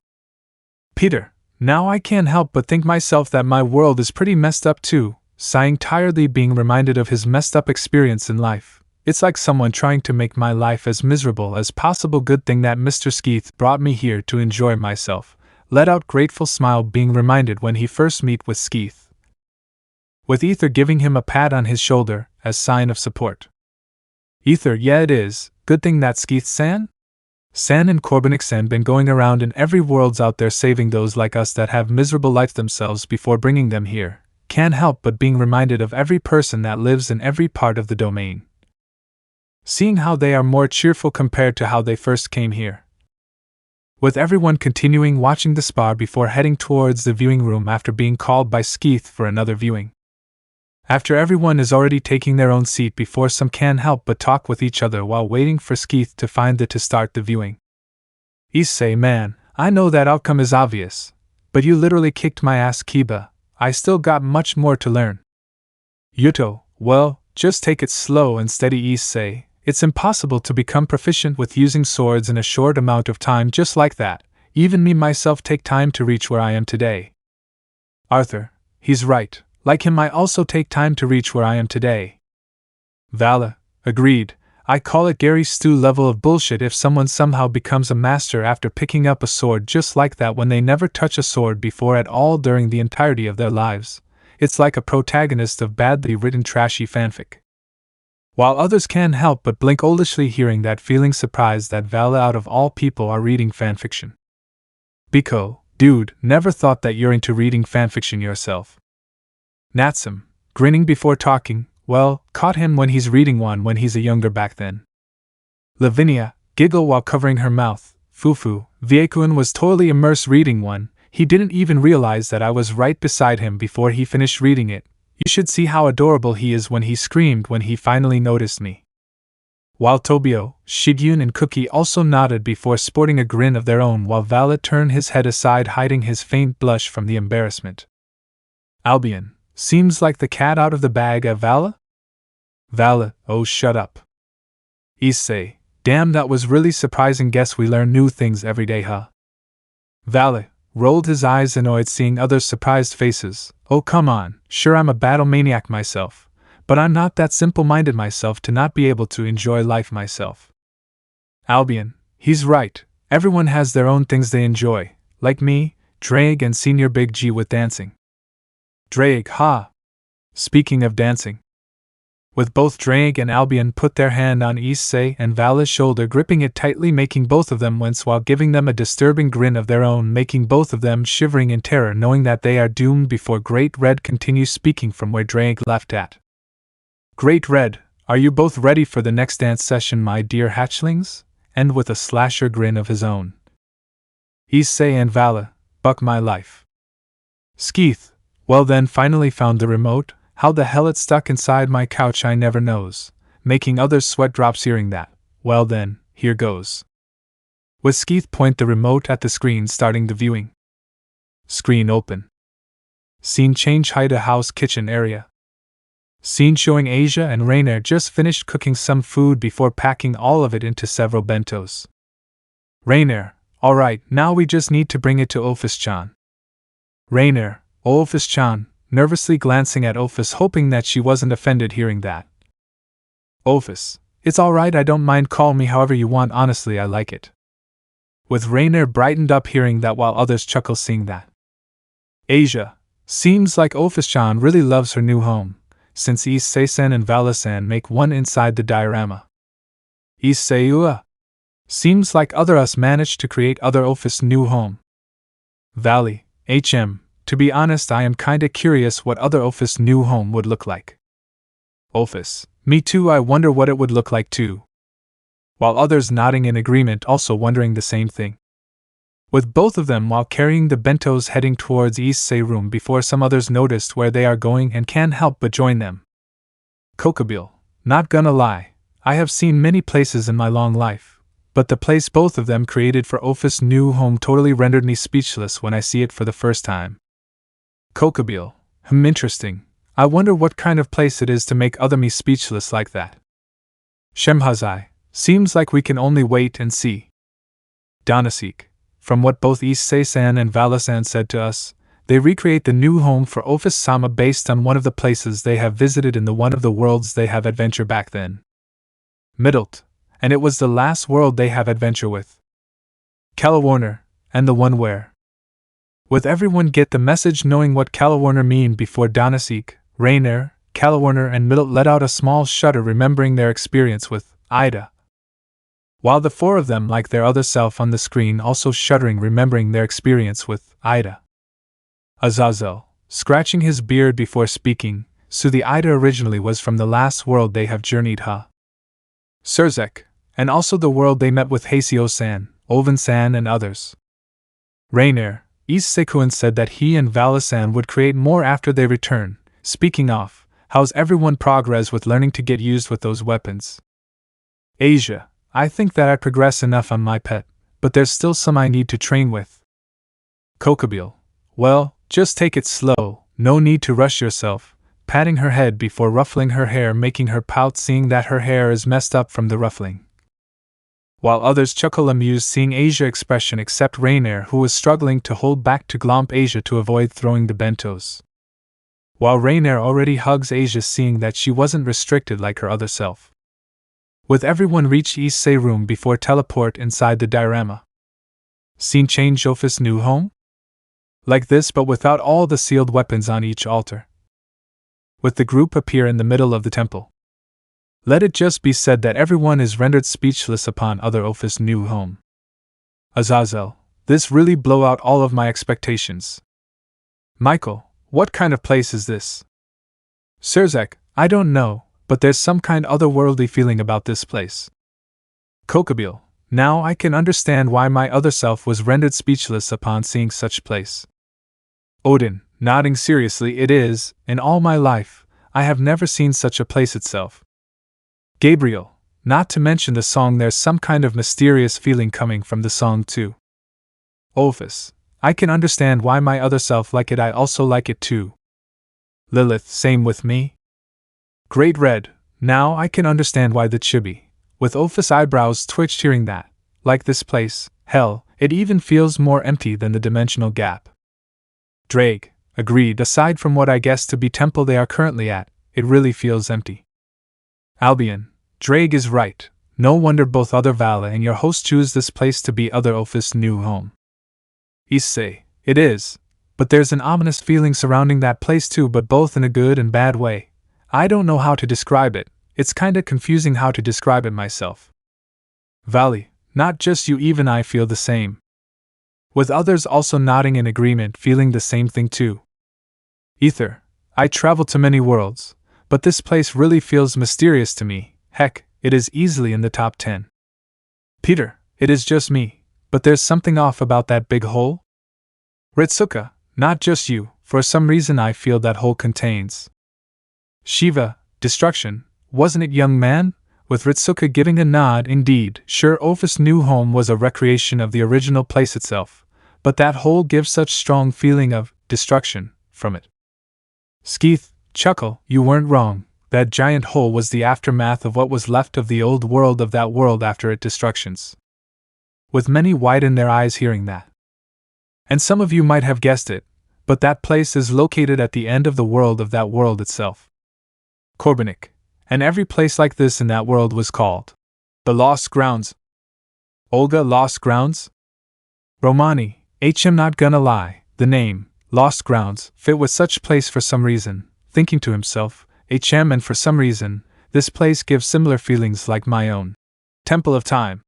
Peter, now I can't help but think myself that my world is pretty messed up too, sighing tiredly being reminded of his messed up experience in life. It's like someone trying to make my life as miserable as possible. Good thing that Mr. Skeeth brought me here to enjoy myself. Let out grateful smile being reminded when he first meet with Skeeth. With Ether giving him a pat on his shoulder as sign of support. Ether, yeah it is, good thing that Skeeth-san? San and Corbenik-san been going around in every worlds out there saving those like us that have miserable life themselves before bringing them here. Can't help but being reminded of every person that lives in every part of the domain. Seeing how they are more cheerful compared to how they first came here. With everyone continuing watching the spar before heading towards the viewing room after being called by Skeeth for another viewing. After everyone is already taking their own seat before some can't help but talk with each other while waiting for Skeeth to find it to start the viewing. Issei, man, I know that outcome is obvious, but you literally kicked my ass, Kiba. I still got much more to learn. Yuto, well, just take it slow and steady, Issei. It's impossible to become proficient with using swords in a short amount of time just like that. Even me myself take time to reach where I am today. Arthur, he's right. Like him, I also take time to reach where I am today. Vala, agreed. I call it Gary Stu level of bullshit if someone somehow becomes a master after picking up a sword just like that when they never touch a sword before at all during the entirety of their lives. It's like a protagonist of badly written trashy fanfic. While others can't help but blink olishly hearing that, feeling surprised that Vala out of all people are reading fanfiction. Biko, dude, never thought that you're into reading fanfiction yourself. Natsum, grinning before talking, well, caught him when he's reading one when he's a younger back then. Lavinia, giggle while covering her mouth. Fufu, Viekuin was totally immersed reading one, he didn't even realize that I was right beside him before he finished reading it. You should see how adorable he is when he screamed when he finally noticed me. While Tobio, Shigyun and Cookie also nodded before sporting a grin of their own while Vala turned his head aside hiding his faint blush from the embarrassment. Albion, seems like the cat out of the bag at Vala? Vala, oh shut up. Issei, damn that was really surprising, guess we learn new things every day, huh? Vala, rolled his eyes annoyed seeing others' surprised faces. Oh come on, sure I'm a battle maniac myself, but I'm not that simple-minded myself to not be able to enjoy life myself. Albion, he's right, everyone has their own things they enjoy, like me, Drake and Senior Big G with dancing. Drake, ha! Speaking of dancing. With both Drake and Albion put their hand on Issei and Vala's shoulder, gripping it tightly, making both of them wince while giving them a disturbing grin of their own, making both of them shivering in terror knowing that they are doomed before Great Red continues speaking from where Drake left at. Great Red, are you both ready for the next dance session, my dear hatchlings? And with a slasher grin of his own. Issei and Vala, buck my life. Skeeth, well then, finally found the remote. How the hell it stuck inside my couch I never knows, making others sweat drops hearing that. Well then, here goes. With Skeeth point the remote at the screen starting the viewing. Screen open. Scene change, Haida house kitchen area. Scene showing Asia and Rainer just finished cooking some food before packing all of it into several bentos. Rainer, alright, now we just need to bring it to Ophis-chan. Rainer, Ophis-chan, nervously glancing at Ophis hoping that she wasn't offended hearing that. Ophis, it's alright, I don't mind, call me however you want, honestly I like it. With Rainer brightened up hearing that while others chuckle seeing that. Asia, seems like Ophis-chan really loves her new home, since Issei-san and Vala-san make one inside the diorama. Issei-ua, seems like other us managed to create other Ophis new home. Valley, HM, to be honest I am kinda curious what other Ophis new home would look like. Ophis, me too, I wonder what it would look like too. While others nodding in agreement also wondering the same thing. With both of them while carrying the bentos heading towards Issei room before some others noticed where they are going and can't help but join them. Kokabille, not gonna lie, I have seen many places in my long life, but the place both of them created for Ophis new home totally rendered me speechless when I see it for the first time. Kokabille, interesting. I wonder what kind of place it is to make other me speechless like that. Shemhazai, seems like we can only wait and see. Donasik, from what both Issei-san and Vala-san said to us, they recreate the new home for Ophis-sama based on one of the places they have visited in the one of the worlds they have adventure back then. Middlet, and it was the last world they have adventure with. Calawarner, and the one where. With everyone get the message knowing what Calawarner mean before Donasik, Rainer, Calawarner and Middlet let out a small shudder remembering their experience with Ida. While the four of them like their other self on the screen also shuddering remembering their experience with Ida. Azazel, scratching his beard before speaking, so the Ida originally was from the last world they have journeyed, huh? Sirzech, and also the world they met with Haseo-san, Oven-san and others. Rainer, Issei-kun said that he and Vala-san would create more after they return. Speaking of, How's everyone progress with learning to get used with those weapons? Asia, I think that I progress enough on my pet, but there's still some I need to train with. Kokabeel, well, just take it slow, no need to rush yourself, patting her head before ruffling her hair, making her pout seeing that her hair is messed up from the ruffling. While others chuckle amused seeing Asia's expression except Rainier, who was struggling to hold back to glomp Asia to avoid throwing the bentos. While Rainier already hugs Asia seeing that she wasn't restricted like her other self. With everyone reach Issei room before teleport inside the diorama. Scene change. Ophis new home? Like this but without all the sealed weapons on each altar. With the group appear in the middle of the temple. Let it just be said that everyone is rendered speechless upon other Ophis new home. Azazel, this really blow out all of my expectations. Michael, what kind of place is this? Sirzech, I don't know, but there's some kind otherworldly feeling about this place. Kokabeel, now I can understand why my other self was rendered speechless upon seeing such place. Odin, nodding seriously, it is, in all my life, I have never seen such a place itself. Gabriel, not to mention the song, there's some kind of mysterious feeling coming from the song too. Ophis, I can understand why my other self like it, I also like it too. Lilith, same with me. Great Red, now I can understand why the chibi, with Ophis eyebrows twitched hearing that, like this place, hell, it even feels more empty than the dimensional gap. Drake, agreed, aside from what I guess to be temple they are currently at, it really feels empty. Albion, Drake is right, no wonder both other Vala and your host choose this place to be other Ophis' new home. Issei, it is, but there's an ominous feeling surrounding that place too, but both in a good and bad way. I don't know how to describe it, it's kinda confusing how to describe it myself. Vali, not just you, even I feel the same. With others also nodding in agreement, feeling the same thing too. Ether, I travel to many worlds, but this place really feels mysterious to me, heck, it is easily in the top 10. Peter, it is just me, but there's something off about that big hole? Ritsuka, not just you, for some reason I feel that hole contains. Shiva, destruction, wasn't it, young man? With Ritsuka giving a nod, indeed, sure, Ophis' new home was a recreation of the original place itself, but that hole gives such strong feeling of destruction from it. Skeeth, chuckle, you weren't wrong, that giant hole was the aftermath of what was left of the old world of that world after its destructions. With many widen their eyes hearing that. And some of you might have guessed it, but that place is located at the end of the world of that world itself. Corbenik, and every place like this in that world was called the Lost Grounds. Olga, Lost Grounds? Romani, I'm not gonna lie, the name, Lost Grounds, fit with such place for some reason, thinking to himself, and for some reason, this place gives similar feelings like my own. Temple of Time.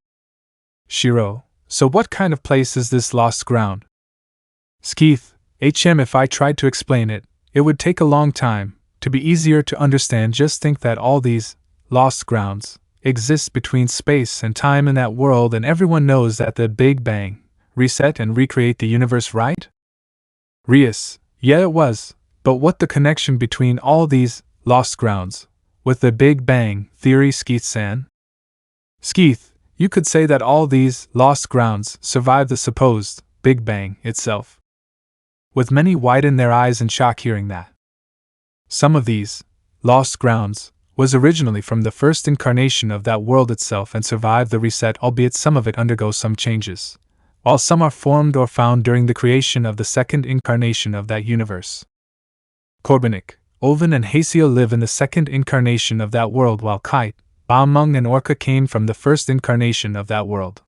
Shiro, so what kind of place is this Lost Ground? Skeeth, if I tried to explain it, it would take a long time. To be easier to understand, just think that all these lost grounds exist between space and time in that world, and everyone knows that the Big Bang reset and recreate the universe, right? Rias, yeah, it was, but what the connection between all these lost grounds with the Big Bang theory, Skeeth-san? Skeeth, you could say that all these lost grounds survived the supposed Big Bang itself. With many widen their eyes in shock hearing that. Some of these lost grounds was originally from the first incarnation of that world itself and survived the reset, albeit some of it undergoes some changes, while some are formed or found during the creation of the second incarnation of that universe. Corbenik, Oven and Haseo live in the second incarnation of that world, while Kite, Bamung and Orca came from the first incarnation of that world.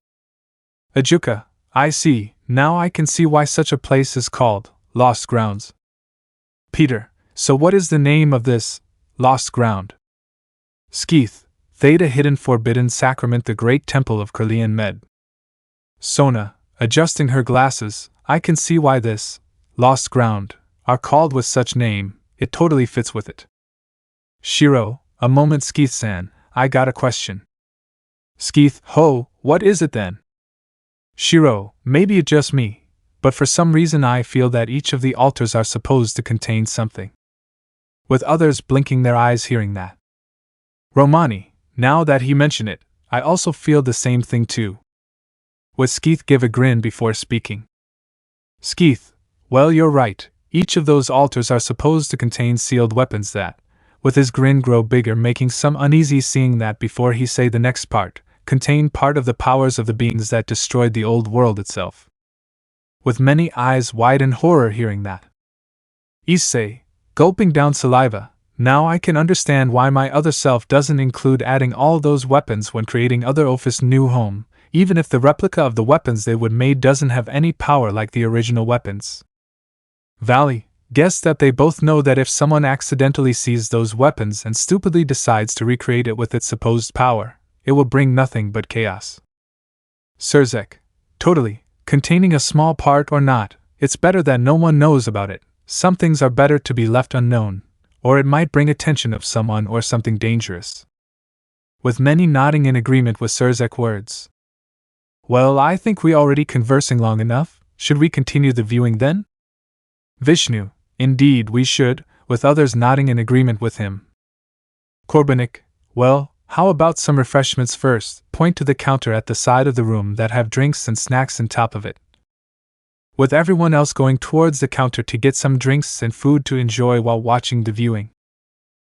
Ajuka, I see, now I can see why such a place is called Lost Grounds. Peter, so what is the name of this lost ground? Skeeth, Theta Hidden Forbidden Sacrament, the Great Temple of Kurlian Med. Sona, adjusting her glasses, I can see why this lost ground are called with such name, it totally fits with it. Shiro, a moment, Skeeth-san, I got a question. Skeeth, ho, what is it then? Shiro, maybe it's just me, but for some reason I feel that each of the altars are supposed to contain something. with others blinking their eyes hearing that. Romani, now that he mentioned it, I also feel the same thing too. With Skeeth give a grin before speaking. Skeeth, well you're right, each of those altars are supposed to contain sealed weapons that, with his grin grow bigger making some uneasy seeing that before he say the next part, contain part of the powers of the beings that destroyed the old world itself. With many eyes wide in horror hearing that. Issei, gulping down saliva, now I can understand why my other self doesn't include adding all those weapons when creating other Ophis' new home, even if the replica of the weapons they would made doesn't have any power like the original weapons. Vali, guess that they both know that if someone accidentally sees those weapons and stupidly decides to recreate it with its supposed power, it will bring nothing but chaos. Sirzech, totally, containing a small part or not, it's better that no one knows about it. Some things are better to be left unknown, or it might bring attention of someone or something dangerous. With many nodding in agreement with Sirzech's words. Well, I think we already conversing long enough, should we continue the viewing then? Vishnu, indeed we should, with others nodding in agreement with him. Corbenik, well, how about some refreshments first, point to the counter at the side of the room that have drinks and snacks on top of it. With everyone else going towards the counter to get some drinks and food to enjoy while watching the viewing.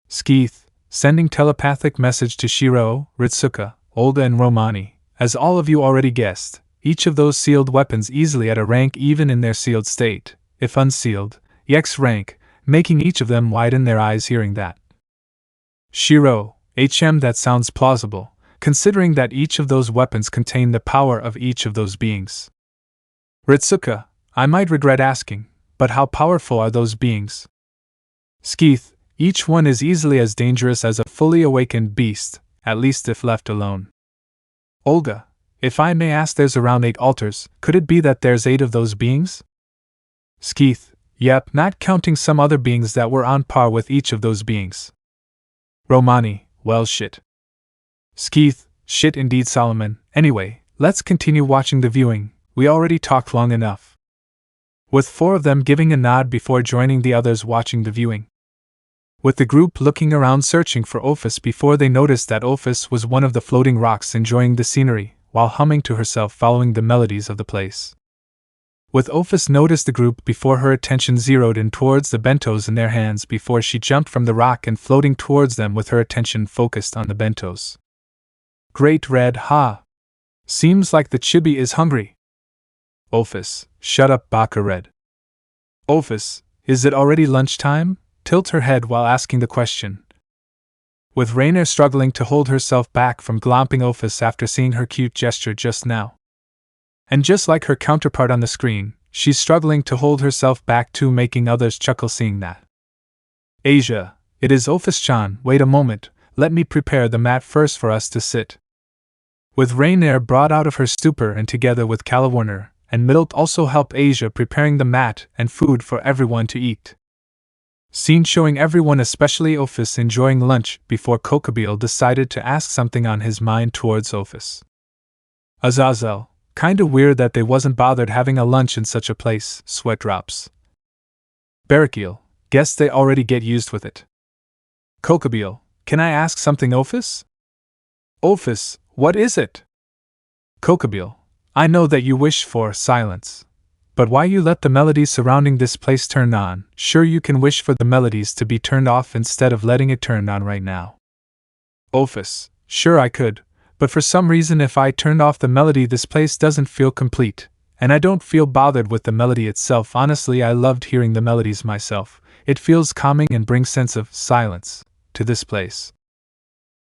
Skeeth, sending telepathic message to Shiro, Ritsuka, Olga and Romani, as all of you already guessed, each of those sealed weapons easily at a rank even in their sealed state, if unsealed, EX rank, making each of them widen their eyes hearing that. Shiro, that sounds plausible, considering that each of those weapons contain the power of each of those beings. Ritsuka, I might regret asking, but how powerful are those beings? Skeeth, each one is easily as dangerous as a fully awakened beast, at least if left alone. Olga, if I may ask, there's around 8 altars, could it be that there's 8 of those beings? Skeeth, yep, not counting some other beings that were on par with each of those beings. Romani, well shit. Skeeth, shit indeed Solomon, anyway, let's continue watching the viewing. We already talked long enough. With 4 of them giving a nod before joining the others watching the viewing. With the group looking around searching for Ophis before they noticed that Ophis was one of the floating rocks enjoying the scenery, while humming to herself following the melodies of the place. With Ophis noticed the group before her attention zeroed in towards the bentos in their hands before she jumped from the rock and floating towards them with her attention focused on the bentos. Great red ha! Seems like the chibi is hungry. Ophis, shut up Baka Red. Ophis, is it already lunchtime? Tilt her head while asking the question. With Rainer struggling to hold herself back from glomping Ophis after seeing her cute gesture just now. And just like her counterpart on the screen, she's struggling to hold herself back too, making others chuckle seeing that. Asia, it is Ophis-chan, wait a moment, let me prepare the mat first for us to sit. With Rainer brought out of her stupor and together with Calawarner and Middlet also help Asia preparing the mat and food for everyone to eat. Scene showing everyone, especially Ophis, enjoying lunch before Kokobeel decided to ask something on his mind towards Ophis. Azazel, kinda weird that they wasn't bothered having a lunch in such a place, sweat drops. Barakeel, guess they already get used with it. Kokobeel, can I ask something Ophis? Ophis, what is it? Kokobeel, I know that you wish for silence. But why you let the melodies surrounding this place turn on? Sure, you can wish for the melodies to be turned off instead of letting it turn on right now. Ophis, sure I could, but for some reason if I turned off the melody this place doesn't feel complete, and I don't feel bothered with the melody itself. Honestly, I loved hearing the melodies myself. It feels calming and brings sense of silence to this place.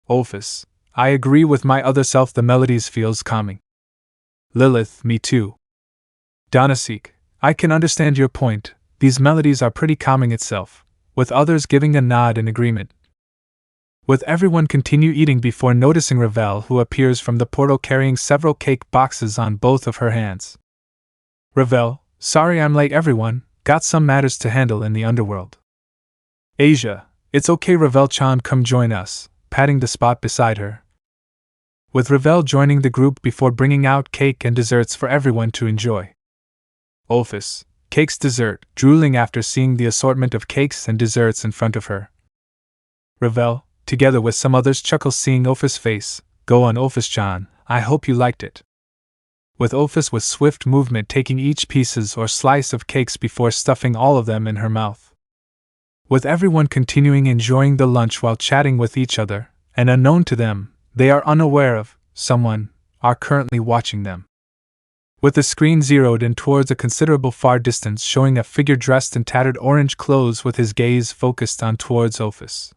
Ophis, I agree with my other self, the melodies feels calming. Lilith, me too. Donasik, I can understand your point, these melodies are pretty calming itself, with others giving a nod in agreement. With everyone continue eating before noticing Ravel, who appears from the portal carrying several cake boxes on both of her hands. Ravel, sorry I'm late everyone, got some matters to handle in the underworld. Asia, it's okay Ravel-chan, come join us, patting the spot beside her. With Ravel joining the group before bringing out cake and desserts for everyone to enjoy. Ophis, cakes dessert, drooling after seeing the assortment of cakes and desserts in front of her, Ravel, together with some others, chuckles seeing Ophis' face. Go on, Ophis-chan, I hope you liked it. With Ophis with swift movement taking each pieces or slice of cakes before stuffing all of them in her mouth. With everyone continuing enjoying the lunch while chatting with each other, and unknown to them, they are unaware of someone are currently watching them. With the screen zeroed in towards a considerable far distance, showing a figure dressed in tattered orange clothes with his gaze focused on towards Ophis.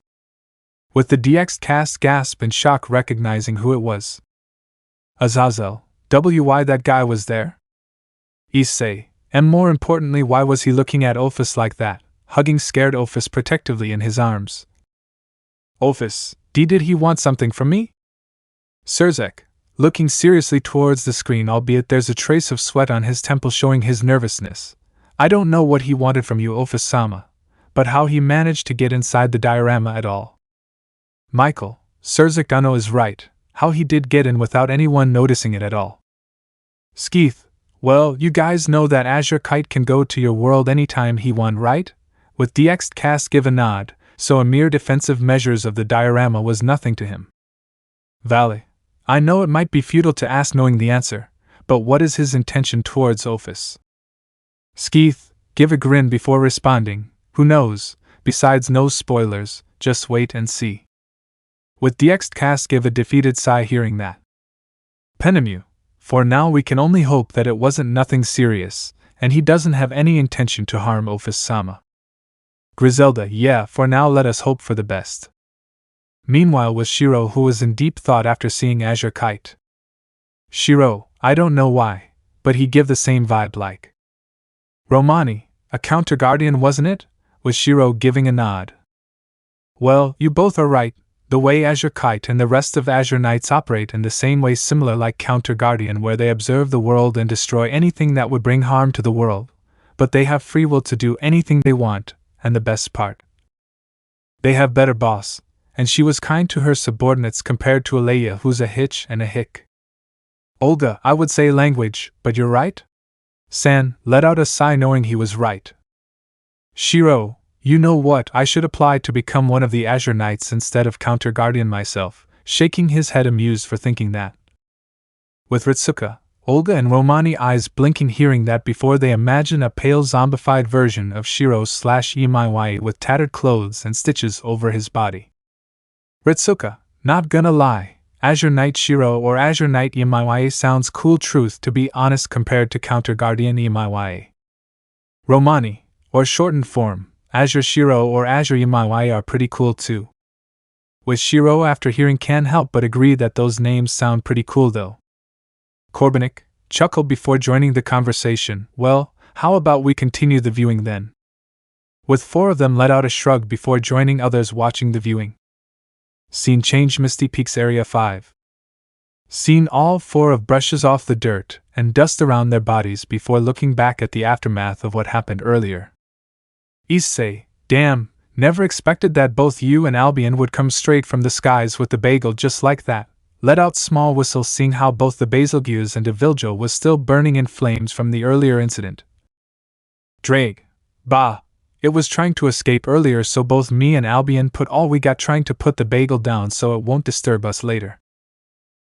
With the DXD cast gasp in shock recognizing who it was. Azazel, why that guy was there? Issei, and more importantly why was he looking at Ophis like that, hugging scared Ophis protectively in his arms? Ophis, did he want something from me? Sirzech, looking seriously towards the screen, albeit there's a trace of sweat on his temple showing his nervousness. I don't know what he wanted from you, Ophis-sama, but how he managed to get inside the diorama at all. Michael, Sirzech Gano is right, how he did get in without anyone noticing it at all. Skeeth, well, you guys know that Azure Kite can go to your world anytime he want, right? With DXD cast give a nod, so a mere defensive measures of the diorama was nothing to him. Vali, I know it might be futile to ask knowing the answer, but what is his intention towards Ophis? Skeeth, give a grin before responding, who knows, besides no spoilers, just wait and see. With DXD cast give a defeated sigh hearing that. Penemu, for now we can only hope that it wasn't nothing serious, and he doesn't have any intention to harm Ophis-sama. Griselda, yeah, for now let us hope for the best. Meanwhile was Shiro, who was in deep thought after seeing Azure Kite. Shiro, I don't know why, but he give the same vibe like. Romani, a counter guardian wasn't it? Was Shiro giving a nod. Well, you both are right, the way Azure Kite and the rest of Azure Knights operate in the same way, similar like counter guardian, where they observe the world and destroy anything that would bring harm to the world, but they have free will to do anything they want, and the best part. They have better boss. And she was kind to her subordinates compared to Alea, who's a hitch and a hick. Olga, I would say language, but you're right? San let out a sigh knowing he was right. Shiro, you know what, I should apply to become one of the Azure Knights instead of Counter Guardian myself, shaking his head amused for thinking that. With Ritsuka, Olga and Romani eyes blinking hearing that before they imagine a pale zombified version of Shiro/Imaiwai with tattered clothes and stitches over his body. Ritsuka, not gonna lie, Azure Knight Shiro or Azure Knight Imaiwai sounds cool, truth to be honest, compared to Counter Guardian Imaiwai. Romani, or shortened form, Azure Shiro or Azure Imaiwai are pretty cool too. With Shiro after hearing can't help but agree that those names sound pretty cool though. Corbenik chuckled before joining the conversation. Well, how about we continue the viewing then? With four of them let out a shrug before joining others watching the viewing. Scene change Misty Peaks Area 5. Scene all four of brushes off the dirt and dust around their bodies before looking back at the aftermath of what happened earlier. Issei, damn, never expected that both you and Albion would come straight from the skies with the bagel just like that. Let out small whistle seeing how both the Basilgeuse and Deviljo was still burning in flames from the earlier incident. Drake, bah. It was trying to escape earlier, so both me and Albion put all we got trying to put the bagel down so it won't disturb us later.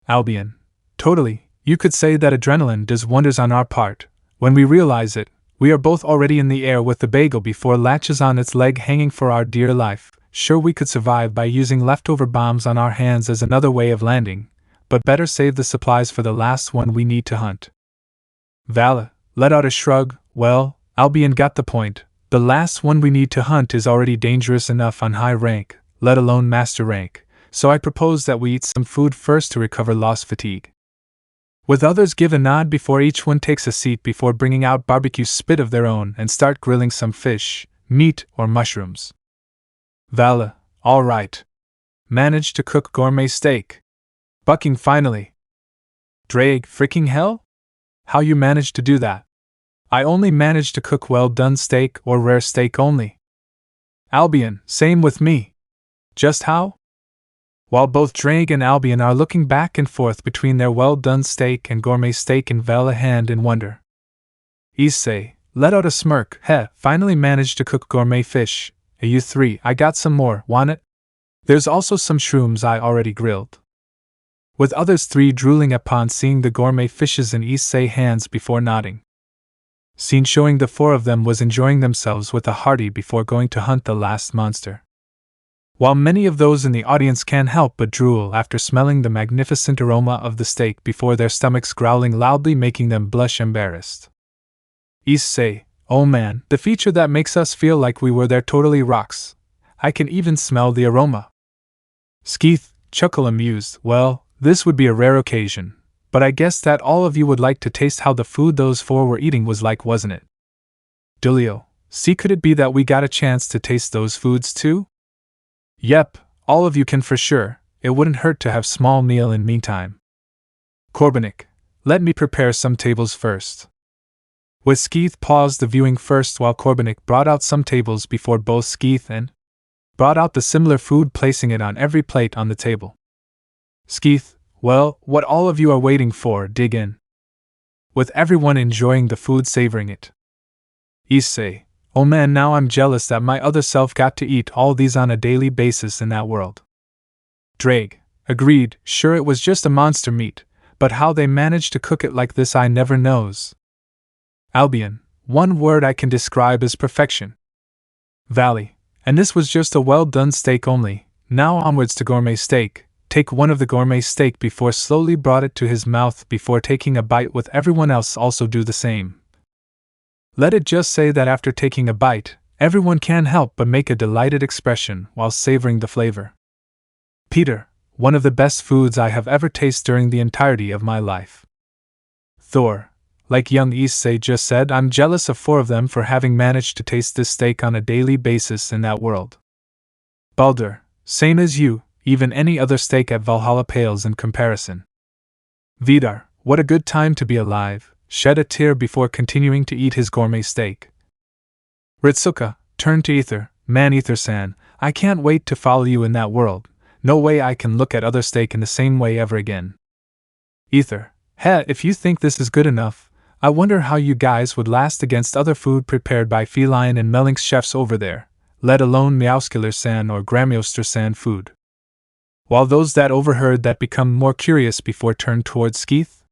Albion, totally, you could say that adrenaline does wonders on our part. When we realize it, we are both already in the air with the bagel before latches on its leg hanging for our dear life. Sure, we could survive by using leftover bombs on our hands as another way of landing, but better save the supplies for the last one we need to hunt. Vala let out a shrug. Well, Albion got the point. The last one we need to hunt is already dangerous enough on high rank, let alone master rank, so I propose that we eat some food first to recover lost fatigue. With others give a nod before each one takes a seat before bringing out barbecue spit of their own and start grilling some fish, meat, or mushrooms. Vala, all right. Managed to cook gourmet steak. Bucking finally. Drake, freaking hell? How you managed to do that? I only managed to cook well-done steak or rare steak only. Albion, same with me. Just how? While both Drake and Albion are looking back and forth between their well-done steak and gourmet steak in Vala hand in wonder. Issei let out a smirk. Finally managed to cook gourmet fish. You three, I got some more, want it? There's also some shrooms I already grilled. With others three drooling upon seeing the gourmet fishes in Issei hands before nodding. Scene showing the four of them was enjoying themselves with a hearty before going to hunt the last monster. While many of those in the audience can't help but drool after smelling the magnificent aroma of the steak before their stomachs growling loudly making them blush embarrassed. Issei, oh man, the feature that makes us feel like we were there totally rocks. I can even smell the aroma. Skeeth, chuckle amused, well, this would be a rare occasion, but I guess that all of you would like to taste how the food those four were eating was like, wasn't it? Dulio, see, could it be that we got a chance to taste those foods too? Yep, all of you can for sure, it wouldn't hurt to have small meal in meantime. Corbenik, let me prepare some tables first. With Skeeth paused the viewing first while Corbenik brought out some tables before both Skeeth and brought out the similar food placing it on every plate on the table. Skeeth, well, what all of you are waiting for, dig in. With everyone enjoying the food savoring it. Issei, oh man, now I'm jealous that my other self got to eat all these on a daily basis in that world. Drake, agreed, sure it was just a monster meat, but how they managed to cook it like this I never knows. Albion, one word I can describe as perfection. Vali, and this was just a well-done steak only, now onwards to gourmet steak. Take one of the gourmet steak before slowly brought it to his mouth before taking a bite with everyone else also do the same. Let it just say that after taking a bite, everyone can't help but make a delighted expression while savoring the flavor. Peter, one of the best foods I have ever tasted during the entirety of my life. Thor, like young Issei just said, I'm jealous of four of them for having managed to taste this steak on a daily basis in that world. Baldur, same as you, even any other steak at Valhalla pales in comparison. Vidar, what a good time to be alive, shed a tear before continuing to eat his gourmet steak. Ritsuka, turned to Ether, man Ether-san, I can't wait to follow you in that world, no way I can look at other steak in the same way ever again. Ether, heh, if you think this is good enough, I wonder how you guys would last against other food prepared by Feline and Melinx chefs over there, let alone Meowskular-san or Gramioster-san food. While those that overheard that become more curious before turned towards Skeeth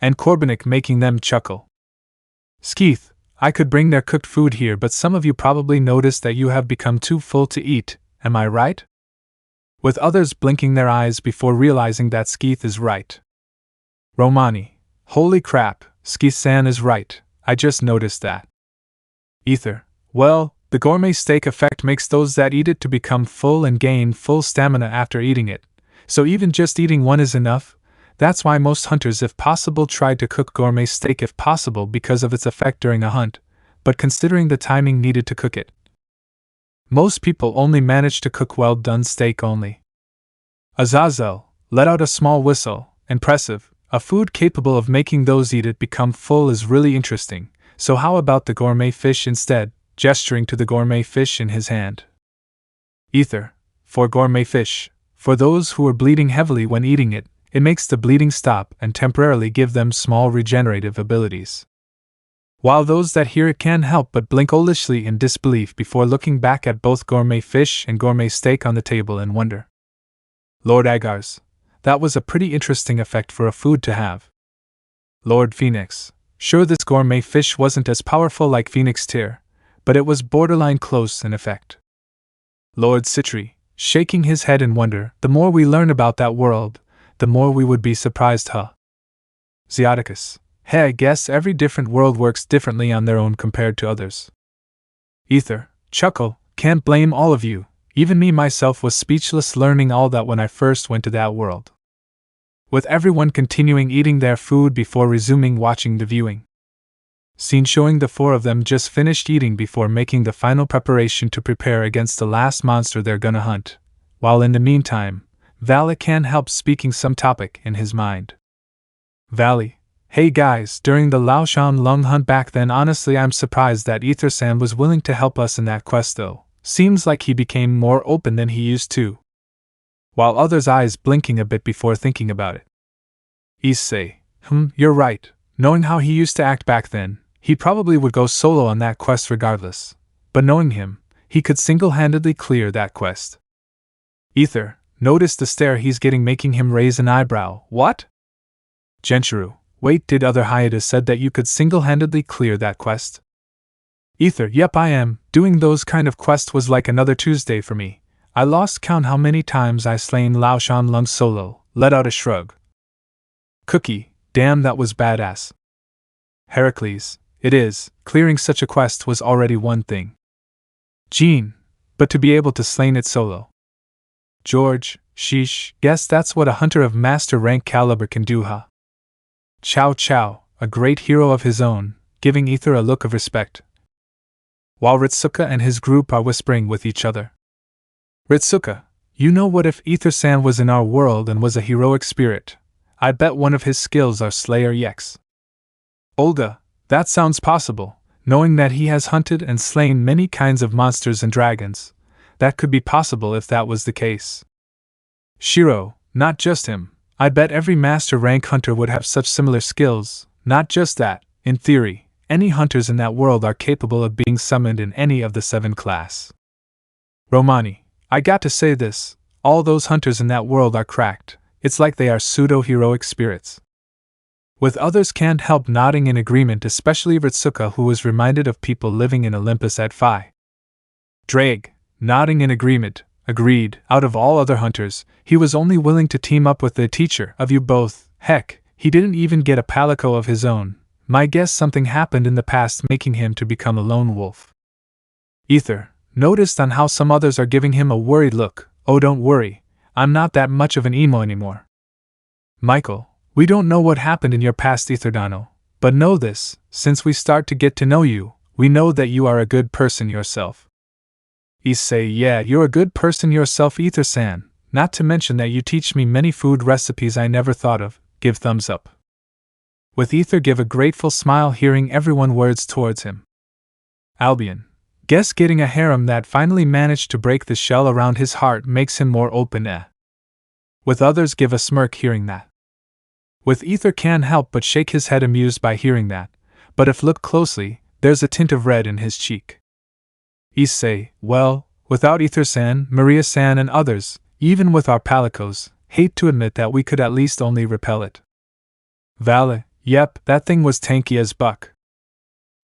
and Corbenik making them chuckle. Skeeth, I could bring their cooked food here, but some of you probably noticed that you have become too full to eat, am I right? With others blinking their eyes before realizing that Skeeth is right. Romani, holy crap, Skeeth-san is right, I just noticed that. Ether, well, the gourmet steak effect makes those that eat it to become full and gain full stamina after eating it, so even just eating one is enough. That's why most hunters if possible try to cook gourmet steak if possible because of its effect during a hunt, but considering the timing needed to cook it, most people only manage to cook well-done steak only. Azazel let out a small whistle, impressive, a food capable of making those eat it become full is really interesting, so how about the gourmet fish instead? Gesturing to the gourmet fish in his hand. Ether, for gourmet fish, for those who are bleeding heavily when eating it, it makes the bleeding stop and temporarily give them small regenerative abilities. While those that hear it can't help but blink olishly in disbelief before looking back at both gourmet fish and gourmet steak on the table and wonder. Lord Agars, that was a pretty interesting effect for a food to have. Lord Phoenix, sure this gourmet fish wasn't as powerful like Phoenix Tear, but it was borderline close in effect. Lord Citri, shaking his head in wonder, the more we learn about that world, the more we would be surprised, huh? Zeoticus, hey, I guess every different world works differently on their own compared to others. Ether, chuckle, can't blame all of you, even me myself was speechless learning all that when I first went to that world. With everyone continuing eating their food before resuming watching the viewing. Scene showing the four of them just finished eating before making the final preparation to prepare against the last monster they're gonna hunt, while in the meantime, Vali can't help speaking some topic in his mind. Vali, hey guys, during the Laoshan Lung hunt back then honestly I'm surprised that Ether-san was willing to help us in that quest though, seems like he became more open than he used to. While others' eyes blinking a bit before thinking about it. Issei, you're right, knowing how he used to act back then, he probably would go solo on that quest regardless, but knowing him, he could single-handedly clear that quest. Ether, notice the stare he's getting making him raise an eyebrow. What? Genturu, wait, did other hiatus said that you could single-handedly clear that quest? Ether, yep, I am. Doing those kind of quests was like another Tuesday for me. I lost count how many times I slain Lao Shan Lung solo, let out a shrug. Cookie, damn, that was badass. Heracles, it is, clearing such a quest was already one thing. Jean, but to be able to slain it solo. George, sheesh, guess that's what a hunter of master rank caliber can do, huh? Chow Chow, a great hero of his own, giving Ether a look of respect. While Ritsuka and his group are whispering with each other. Ritsuka, you know what if Ether-san was in our world and was a heroic spirit? I bet one of his skills are Slayer Yex. Olga, that sounds possible, knowing that he has hunted and slain many kinds of monsters and dragons. That could be possible if that was the case. Shiro, not just him. I bet every master rank hunter would have such similar skills. Not just that, in theory, any hunters in that world are capable of being summoned in any of the 7 class. Romani, I got to say this, all those hunters in that world are cracked. It's like they are pseudo-heroic spirits. With others can't help nodding in agreement, especially Ritsuka, who was reminded of people living in Olympus at Phi. Drake, nodding in agreement, agreed. Out of all other hunters, he was only willing to team up with the teacher of you both. Heck, he didn't even get a palico of his own. My guess something happened in the past making him to become a lone wolf. Ether, noticed on how some others are giving him a worried look. Oh, don't worry, I'm not that much of an emo anymore. Michael, we don't know what happened in your past, Etherdano, but know this, since we start to get to know you, we know that you are a good person yourself. Issei, yeah, you're a good person yourself, Ether-san, not to mention that you teach me many food recipes I never thought of. Give thumbs up. With Ether give a grateful smile hearing everyone words towards him. Albion, guess getting a harem that finally managed to break the shell around his heart makes him more open, eh? With others give a smirk hearing that. With Ether can't help but shake his head amused by hearing that, but if looked closely, there's a tint of red in his cheek. Issei, well, without Ether-san, Maria-san and others, even with our palicos, hate to admit that we could at least only repel it. Vale, yep, that thing was tanky as buck.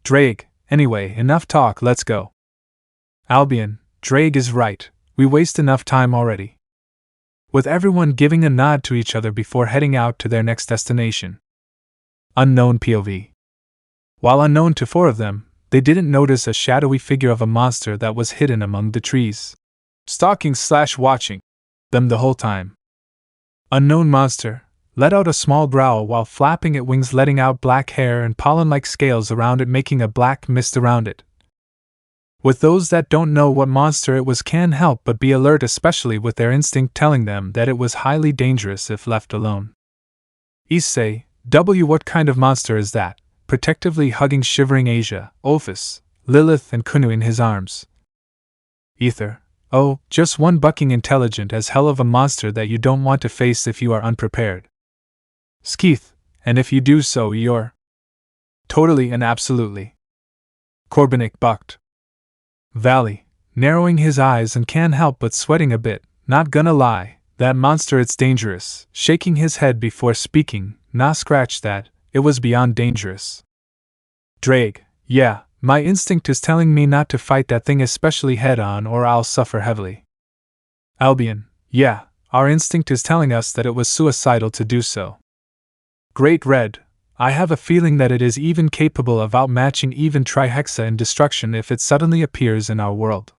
Drake, anyway, enough talk, let's go. Albion, Drake is right, we waste enough time already. With everyone giving a nod to each other before heading out to their next destination. Unknown POV. While unknown to 4 of them, they didn't notice a shadowy figure of a monster that was hidden among the trees, stalking/watching them the whole time. Unknown monster let out a small growl while flapping its wings, letting out black hair and pollen-like scales around it, making a black mist around it. With those that don't know what monster it was can't help but be alert, especially with their instinct telling them that it was highly dangerous if left alone. Issei, what kind of monster is that? Protectively hugging shivering Asia, Ophis, Lilith and Kunu in his arms. Ether, oh, just one bucking intelligent as hell of a monster that you don't want to face if you are unprepared. Skeeth, and if you do so you're totally and absolutely. Corbenik bucked. Valley, narrowing his eyes and can't help but sweating a bit, not gonna lie, that monster it's dangerous, shaking his head before speaking, nah scratch that, it was beyond dangerous. Drake, yeah, my instinct is telling me not to fight that thing, especially head-on, or I'll suffer heavily. Albion, yeah, our instinct is telling us that it was suicidal to do so. Great Red, I have a feeling that it is even capable of outmatching even Trihexa in destruction if it suddenly appears in our world.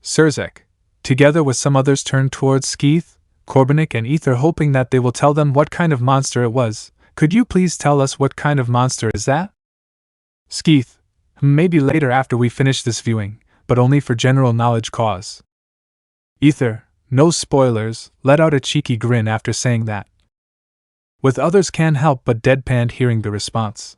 Sirzech, together with some others, turned towards Skeeth, Corbenik and Ether, hoping that they will tell them what kind of monster it was. Could you please tell us what kind of monster is that? Skeeth, maybe later after we finish this viewing, but only for general knowledge cause. Ether, no spoilers, let out a cheeky grin after saying that. With others can't help but deadpanned hearing the response.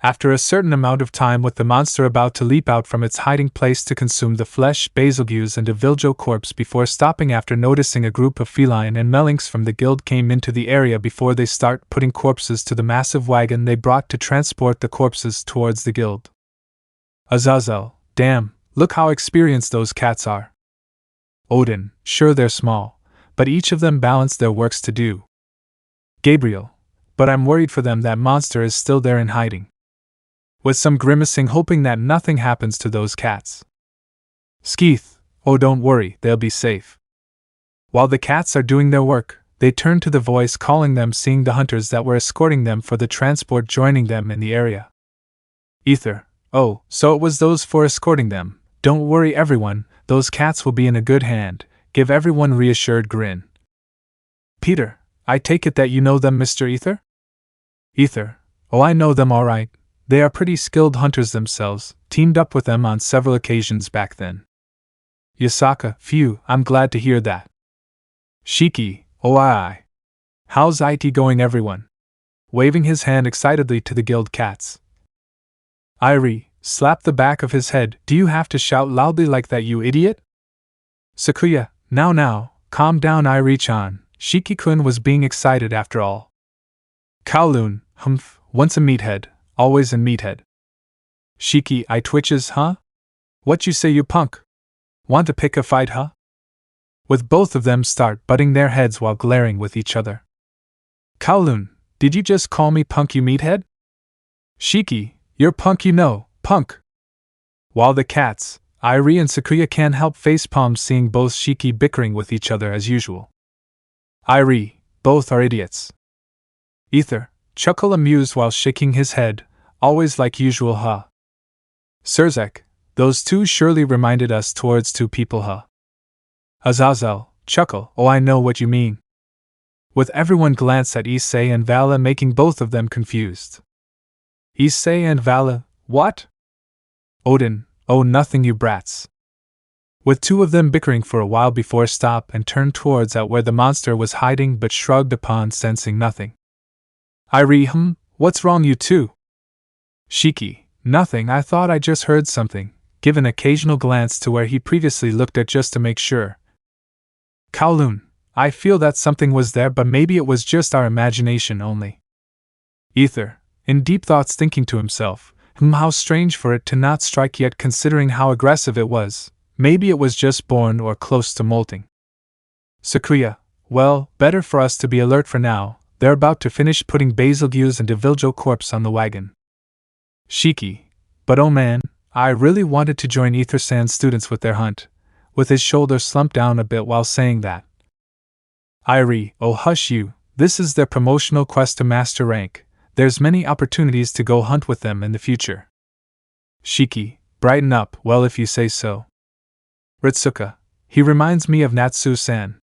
After a certain amount of time, with the monster about to leap out from its hiding place to consume the flesh, Betelgeuse and a Viljo corpse before stopping after noticing a group of feline and melinx from the guild came into the area before they start putting corpses to the massive wagon they brought to transport the corpses towards the guild. Azazel, damn, look how experienced those cats are. Odin, sure they're small, but each of them balance their works to do. Gabriel, but I'm worried for them, that monster is still there in hiding. With some grimacing, hoping that nothing happens to those cats. Skeeth, oh don't worry, they'll be safe. While the cats are doing their work, they turn to the voice calling them, seeing the hunters that were escorting them for the transport joining them in the area. Ether, oh, so it was those for escorting them. Don't worry everyone, those cats will be in a good hand, give everyone reassured grin. Peter, I take it that you know them, Mr. Ether? Ether, oh I know them all right, they are pretty skilled hunters themselves, teamed up with them on several occasions back then. Yasaka, phew, I'm glad to hear that. Shiki, oh aye. How's IT going everyone? Waving his hand excitedly to the guild cats. Irie, slapped the back of his head, do you have to shout loudly like that, you idiot? Sakuya, now, calm down Irie-chan, Shiki-kun was being excited after all. Kowloon, humph, once a meathead, always a meathead. Shiki, I twitches, huh? What you say, you punk? Want to pick a fight, huh? With both of them start butting their heads while glaring with each other. Kowloon, did you just call me punk, you meathead? Shiki, you're punk, you know, punk. While the cats, Irie and Sakuya, can't help facepalm seeing both Shiki bickering with each other as usual. Irie, both are idiots. Ether, chuckle amused while shaking his head, always like usual, huh? Sirzech, those two surely reminded us towards two people, huh? Azazel, chuckle, oh I know what you mean. With everyone glance at Issei and Vala, making both of them confused. Issei and Vala, what? Odin, oh nothing you brats. With two of them bickering for a while before stop and turned towards out where the monster was hiding, but shrugged upon sensing nothing. Irie, what's wrong you two? Shiki, nothing, I thought I just heard something, give an occasional glance to where he previously looked at just to make sure. Kowloon, I feel that something was there, but maybe it was just our imagination only. Ether, in deep thoughts, thinking to himself, how strange for it to not strike yet, considering how aggressive it was. Maybe it was just born or close to molting. Sakuya, well, better for us to be alert for now, they're about to finish putting Betelgeuse and Deviljo corpse on the wagon. Shiki, but oh man, I really wanted to join Ether-san's students with their hunt, with his shoulders slumped down a bit while saying that. Irie, oh hush you, this is their promotional quest to master rank, there's many opportunities to go hunt with them in the future. Shiki, brighten up, well if you say so. Ritsuka, he reminds me of Natsu-san.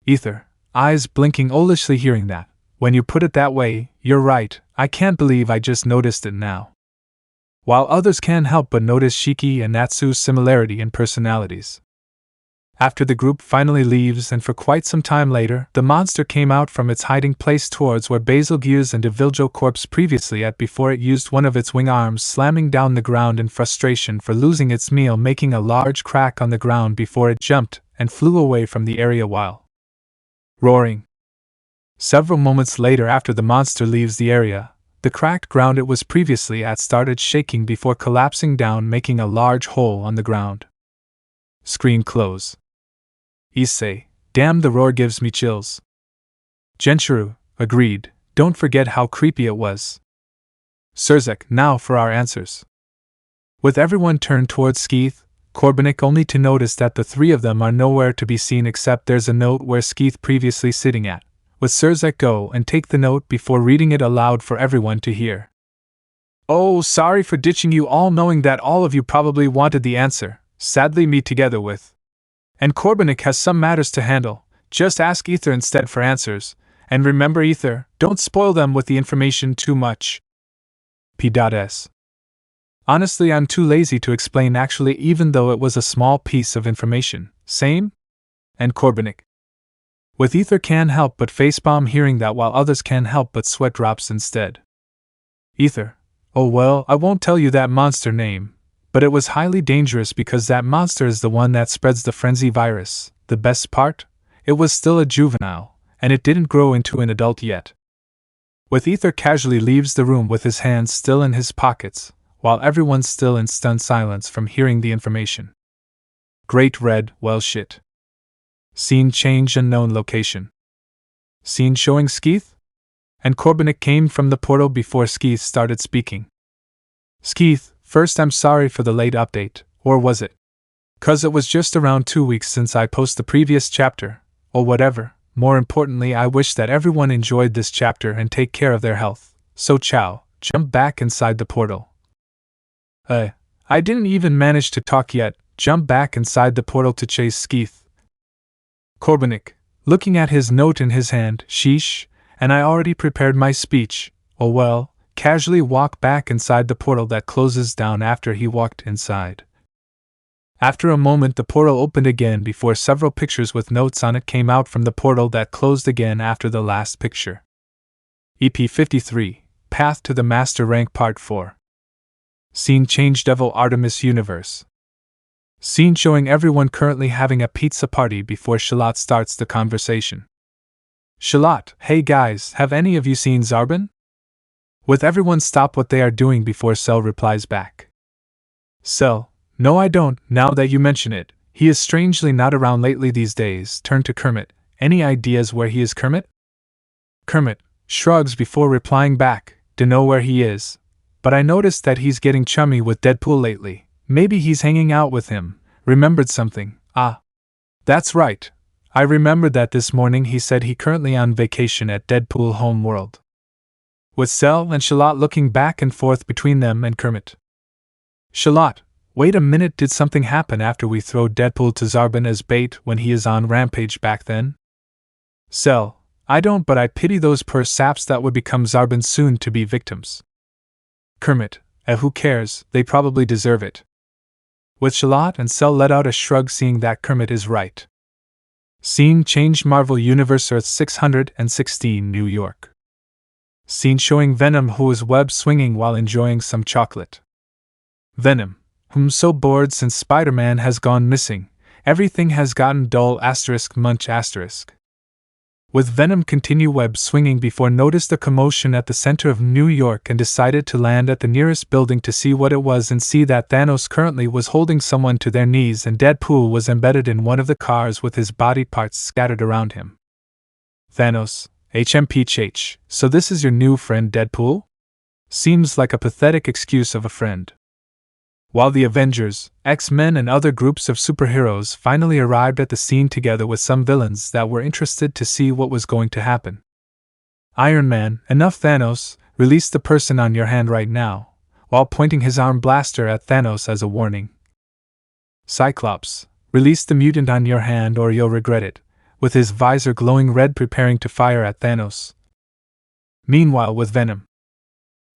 Ether, eyes blinking olishly hearing that, when you put it that way, you're right, I can't believe I just noticed it now. While others can't help but notice Shiki and Natsu's similarity in personalities. After the group finally leaves and for quite some time later, the monster came out from its hiding place towards where Betelgeuse and Deviljo corpse previously at before it used one of its wing arms, slamming down the ground in frustration for losing its meal, making a large crack on the ground before it jumped and flew away from the area while roaring. Several moments later, after the monster leaves the area, the cracked ground it was previously at started shaking before collapsing down, making a large hole on the ground. Screen close. Issei, damn, the roar gives me chills. Genshiro, agreed, don't forget how creepy it was. Sirzech, now for our answers. With everyone turned towards Skeeth, Corbenik, only to notice that the three of them are nowhere to be seen except there's a note where Skeeth previously sitting at. With Sirzech, go and take the note before reading it aloud for everyone to hear. Oh, sorry for ditching you all, knowing that all of you probably wanted the answer, sadly me together with. And Corbenik has some matters to handle, just ask Ether instead for answers, and remember Ether, don't spoil them with the information too much. P.S. Honestly, I'm too lazy to explain actually, even though it was a small piece of information, same? And Corbenik. With Ether can't help but facepalm hearing that, while others can't help but sweat drops instead. Ether, oh well, I won't tell you that monster name, but it was highly dangerous because that monster is the one that spreads the frenzy virus. The best part? It was still a juvenile, and it didn't grow into an adult yet. With Ether casually leaves the room with his hands still in his pockets, while everyone's still in stunned silence from hearing the information. Great Red, well shit. Scene change, unknown location. Scene showing Skeeth? And Corbenik came from the portal before Skeeth started speaking. Skeeth, first I'm sorry for the late update, or was it? 'Cause it was just around 2 weeks since I posted the previous chapter, or whatever. More importantly, I wish that everyone enjoyed this chapter and take care of their health. So ciao, jump back inside the portal. I didn't even manage to talk yet, jump back inside the portal to chase Skeeth. Corbenik, looking at his note in his hand, sheesh, and I already prepared my speech, oh well, casually walk back inside the portal that closes down after he walked inside. After a moment the portal opened again before several pictures with notes on it came out from the portal that closed again after the last picture. EP 53, Path to the Master Rank Part 4. Scene change, Devil Artemis Universe. Scene showing everyone currently having a pizza party before Shalot starts the conversation. Shalot, hey guys, have any of you seen Zarbin? With everyone stop what they are doing before Cell replies back. Cell, no I don't, now that you mention it, he is strangely not around lately these days. Turn to Kermit, any ideas where he is Kermit? Kermit shrugs before replying back, dunno where he is, but I noticed that he's getting chummy with Deadpool lately, maybe he's hanging out with him, remembered something, that's right, I remembered that this morning he said he currently on vacation at Deadpool home world. With Cell and Shalot looking back and forth between them and Kermit. Shalot, wait a minute, did something happen after we throw Deadpool to Zarbin as bait when he is on rampage back then? Cell, I don't, but I pity those poor saps that would become Zarbin's soon-to-be victims. Kermit, who cares, they probably deserve it. With Shalot and Cell let out a shrug seeing that Kermit is right. Scene change, Marvel Universe, Earth 616, New York. Scene showing Venom who is web swinging while enjoying some chocolate. Venom, whom so bored since Spider-Man has gone missing, everything has gotten dull *munch*. With Venom continue web swinging before noticed a commotion at the center of New York and decided to land at the nearest building to see what it was and see that Thanos currently was holding someone to their knees and Deadpool was embedded in one of the cars with his body parts scattered around him. Thanos, HMPH, so this is your new friend Deadpool? Seems like a pathetic excuse of a friend. While the Avengers, X-Men and other groups of superheroes finally arrived at the scene together with some villains that were interested to see what was going to happen. Iron Man, enough Thanos, release the person on your hand right now, while pointing his arm blaster at Thanos as a warning. Cyclops, release the mutant on your hand or you'll regret it, with his visor glowing red preparing to fire at Thanos. Meanwhile with Venom.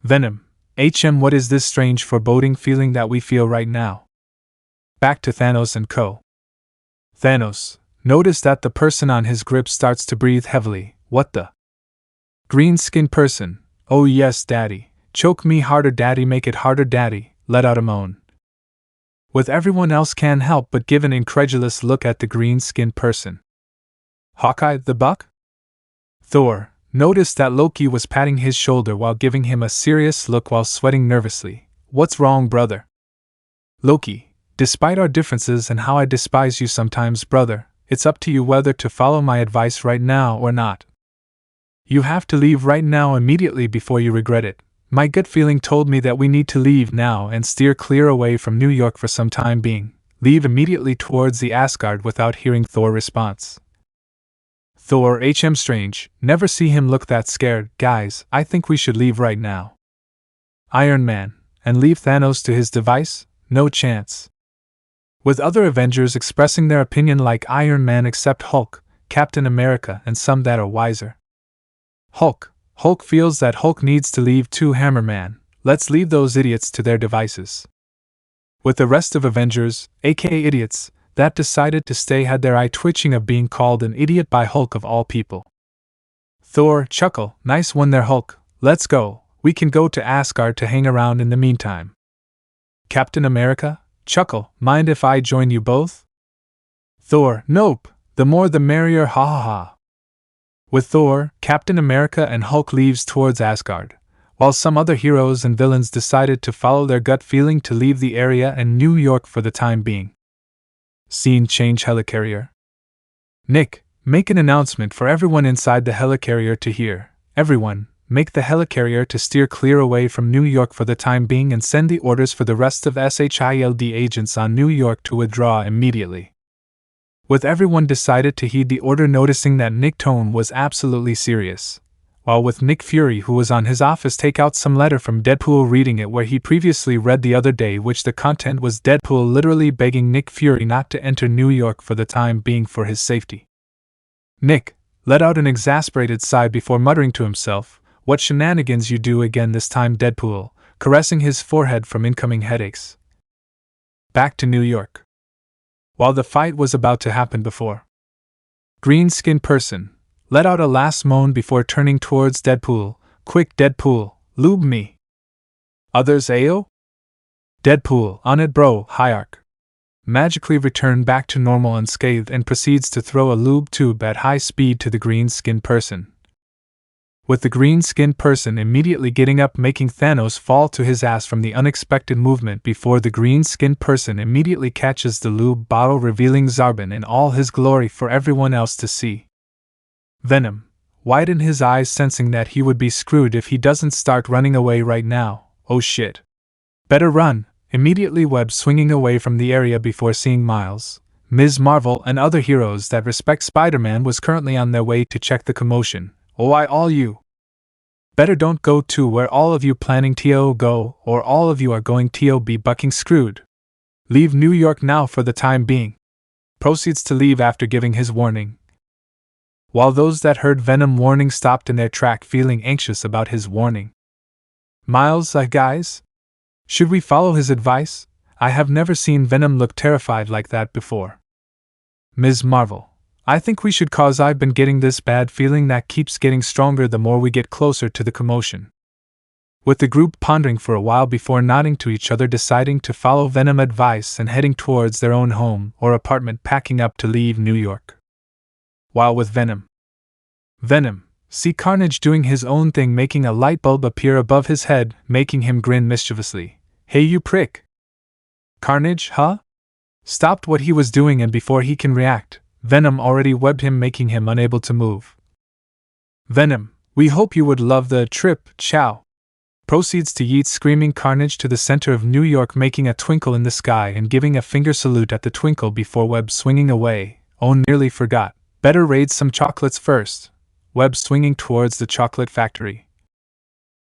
Venom, what is this strange foreboding feeling that we feel right now? Back to Thanos and co. Thanos, notice that the person on his grip starts to breathe heavily, what the? Green-skinned person, oh yes daddy, choke me harder daddy, make it harder daddy, let out a moan. With everyone else can't help but give an incredulous look at the green-skinned person. Hawkeye the Buck? Thor, noticed that Loki was patting his shoulder while giving him a serious look while sweating nervously. What's wrong, brother? Loki, despite our differences and how I despise you sometimes, brother, it's up to you whether to follow my advice right now or not. You have to leave right now immediately before you regret it. My gut feeling told me that we need to leave now and steer clear away from New York for some time being. Leave immediately towards the Asgard without hearing Thor's response. Thor, strange, never see him look that scared. Guys, I think we should leave right now. Iron Man, and leave Thanos to his device? No chance. With other Avengers expressing their opinion like Iron Man except Hulk, Captain America and some that are wiser. Hulk feels that Hulk needs to leave too. Hammerman, let's leave those idiots to their devices. With the rest of Avengers, aka idiots, that decided to stay had their eye twitching of being called an idiot by Hulk of all people. Thor, chuckle, nice one there Hulk, let's go, we can go to Asgard to hang around in the meantime. Captain America, chuckle, mind if I join you both? Thor, nope, the more the merrier, ha ha ha. With Thor, Captain America and Hulk leaves towards Asgard, while some other heroes and villains decided to follow their gut feeling to leave the area and New York for the time being. Scene change, helicarrier. Nick, make an announcement for everyone inside the helicarrier to hear. Everyone, make the helicarrier to steer clear away from New York for the time being and send the orders for the rest of SHIELD agents on New York to withdraw immediately. With everyone decided to heed the order, noticing that Nick's tone was absolutely serious. While with Nick Fury, who was on his office, take out some letter from Deadpool, reading it where he previously read the other day, which the content was Deadpool literally begging Nick Fury not to enter New York for the time being for his safety. Nick let out an exasperated sigh before muttering to himself, "What shenanigans you do again this time, Deadpool," caressing his forehead from incoming headaches. Back to New York. While the fight was about to happen before, green-skinned person let out a last moan before turning towards Deadpool. "Quick, Deadpool, lube me." Others AO? Deadpool, on it bro, hierarch. Magically returned back to normal unscathed and proceeds to throw a lube tube at high speed to the green-skinned person. With the green-skinned person immediately getting up, making Thanos fall to his ass from the unexpected movement before the green-skinned person immediately catches the lube bottle, revealing Zarbon in all his glory for everyone else to see. Venom widened his eyes, sensing that he would be screwed if he doesn't start running away right now. Oh shit. Better run. Immediately web swinging away from the area before seeing Miles, Ms. Marvel and other heroes that respect Spider-Man was currently on their way to check the commotion. "Oh, all you. Better don't go too, where all of you planning to go, or all of you are going to be bucking screwed. Leave New York now for the time being." Proceeds to leave after giving his warning. While those that heard Venom warning stopped in their track, feeling anxious about his warning. Miles, guys? Should we follow his advice? I have never seen Venom look terrified like that before. Ms. Marvel, I think we should, cause I've been getting this bad feeling that keeps getting stronger the more we get closer to the commotion. With the group pondering for a while before nodding to each other, deciding to follow Venom advice and heading towards their own home or apartment, packing up to leave New York. While with Venom, see Carnage doing his own thing, making a light bulb appear above his head, making him grin mischievously. "Hey you prick." Carnage, huh? Stopped what he was doing, and before he can react, Venom already webbed him, making him unable to move. Venom, we hope you would love the trip, ciao. Proceeds to yeet screaming Carnage to the center of New York, making a twinkle in the sky and giving a finger salute at the twinkle before web swinging away. Oh, nearly forgot. Better raid some chocolates first. Web swinging towards the chocolate factory.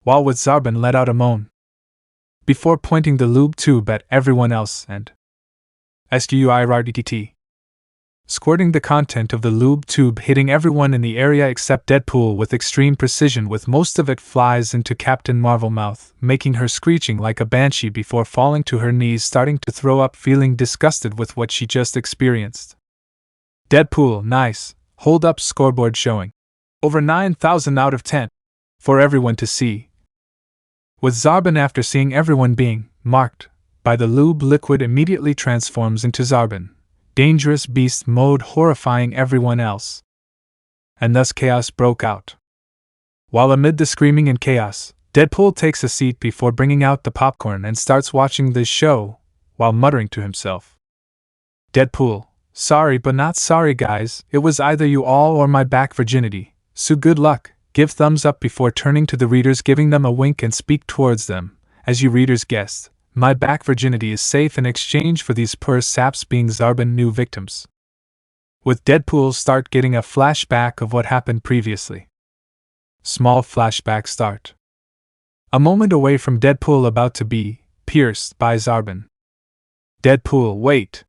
While with Zarbon let out a moan before pointing the lube tube at everyone else and SQIRDTT, squirting the content of the lube tube, hitting everyone in the area except Deadpool with extreme precision, with most of it flies into Captain Marvel mouth, making her screeching like a banshee before falling to her knees, starting to throw up, feeling disgusted with what she just experienced. Deadpool, nice. Hold up, scoreboard showing over 9,000 out of 10 for everyone to see. With Zarbon, after seeing everyone being marked by the lube liquid, immediately transforms into Zarbon, dangerous beast mode, horrifying everyone else. And thus chaos broke out. While amid the screaming and chaos, Deadpool takes a seat before bringing out the popcorn and starts watching the show while muttering to himself. Deadpool, sorry but not sorry guys, it was either you all or my back virginity, so good luck. Give thumbs up before turning to the readers, giving them a wink and speak towards them. As you readers guessed, my back virginity is safe in exchange for these poor saps being Zarbon new victims. With Deadpool start getting a flashback of what happened previously. Small flashback start. A moment away from Deadpool about to be pierced by Zarbon. Deadpool, wait.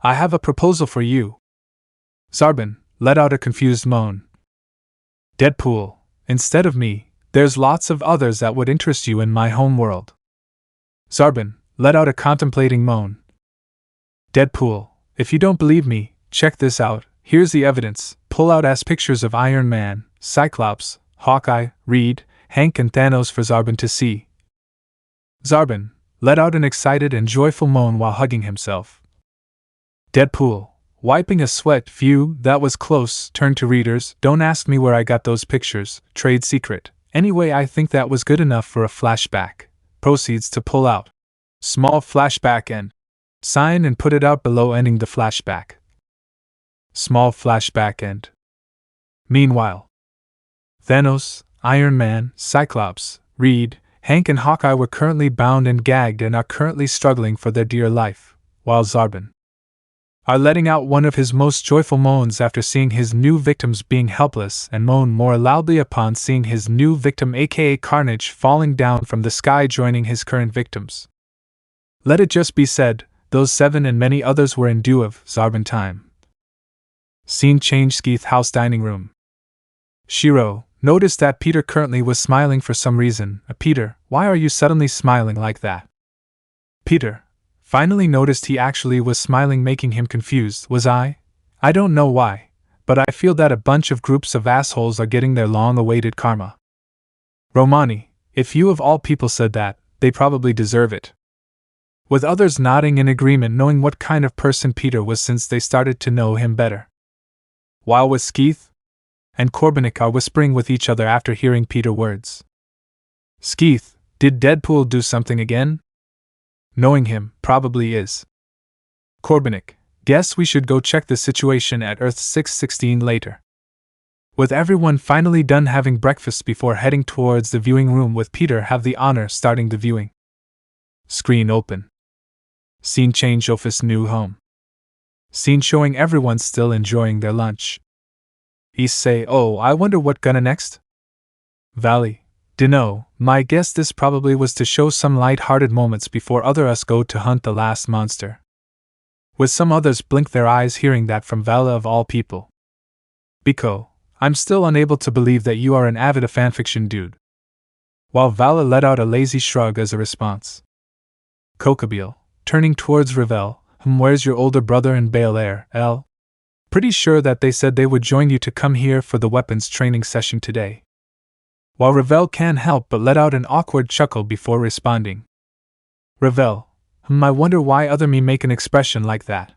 I have a proposal for you. Zarbon let out a confused moan. Deadpool, instead of me, there's lots of others that would interest you in my home world. Zarbon let out a contemplating moan. Deadpool, if you don't believe me, check this out. Here's the evidence. Pull out ass pictures of Iron Man, Cyclops, Hawkeye, Reed, Hank and Thanos for Zarbon to see. Zarbon let out an excited and joyful moan while hugging himself. Deadpool, wiping a sweat, phew, that was close, turned to readers. Don't ask me where I got those pictures, trade secret. Anyway, I think that was good enough for a flashback. Proceeds to pull out small flashback and sign and put it out below, ending the flashback. Small flashback end. Meanwhile, Thanos, Iron Man, Cyclops, Reed, Hank and Hawkeye were currently bound and gagged and are currently struggling for their dear life, while Zarbon are letting out one of his most joyful moans after seeing his new victims being helpless and moan more loudly upon seeing his new victim aka Carnage falling down from the sky joining his current victims. Let it just be said, those 7 and many others were in due of Zarbon time. Scene change. Skeeth house dining room. Shiro noticed that Peter currently was smiling for some reason. Peter, why are you suddenly smiling like that? Peter finally noticed he actually was smiling, making him confused. Was I? I don't know why, but I feel that a bunch of groups of assholes are getting their long-awaited karma. Romani, if you of all people said that, they probably deserve it. With others nodding in agreement, knowing what kind of person Peter was since they started to know him better. While with Skeeth and Corbenik are whispering with each other after hearing Peter's words. Skeeth, did Deadpool do something again? Knowing him, probably is. Corbenik, guess we should go check the situation at Earth 616 later. With everyone finally done having breakfast before heading towards the viewing room, with Peter have the honor starting the viewing. Screen open. Scene change. Ophis new home. Scene showing everyone still enjoying their lunch. Issei, oh, I wonder what gonna next? Vali, dunno, my guess this probably was to show some light-hearted moments before other us go to hunt the last monster. With some others blink their eyes hearing that from Vala of all people. Biko, I'm still unable to believe that you are an avid fanfiction dude. While Vala let out a lazy shrug as a response. Kokabeel, turning towards Ravel, where's your older brother and Bel Air, L? Pretty sure that they said they would join you to come here for the weapons training session today. While Ravel can't help but let out an awkward chuckle before responding. Ravel, I wonder why other me make an expression like that.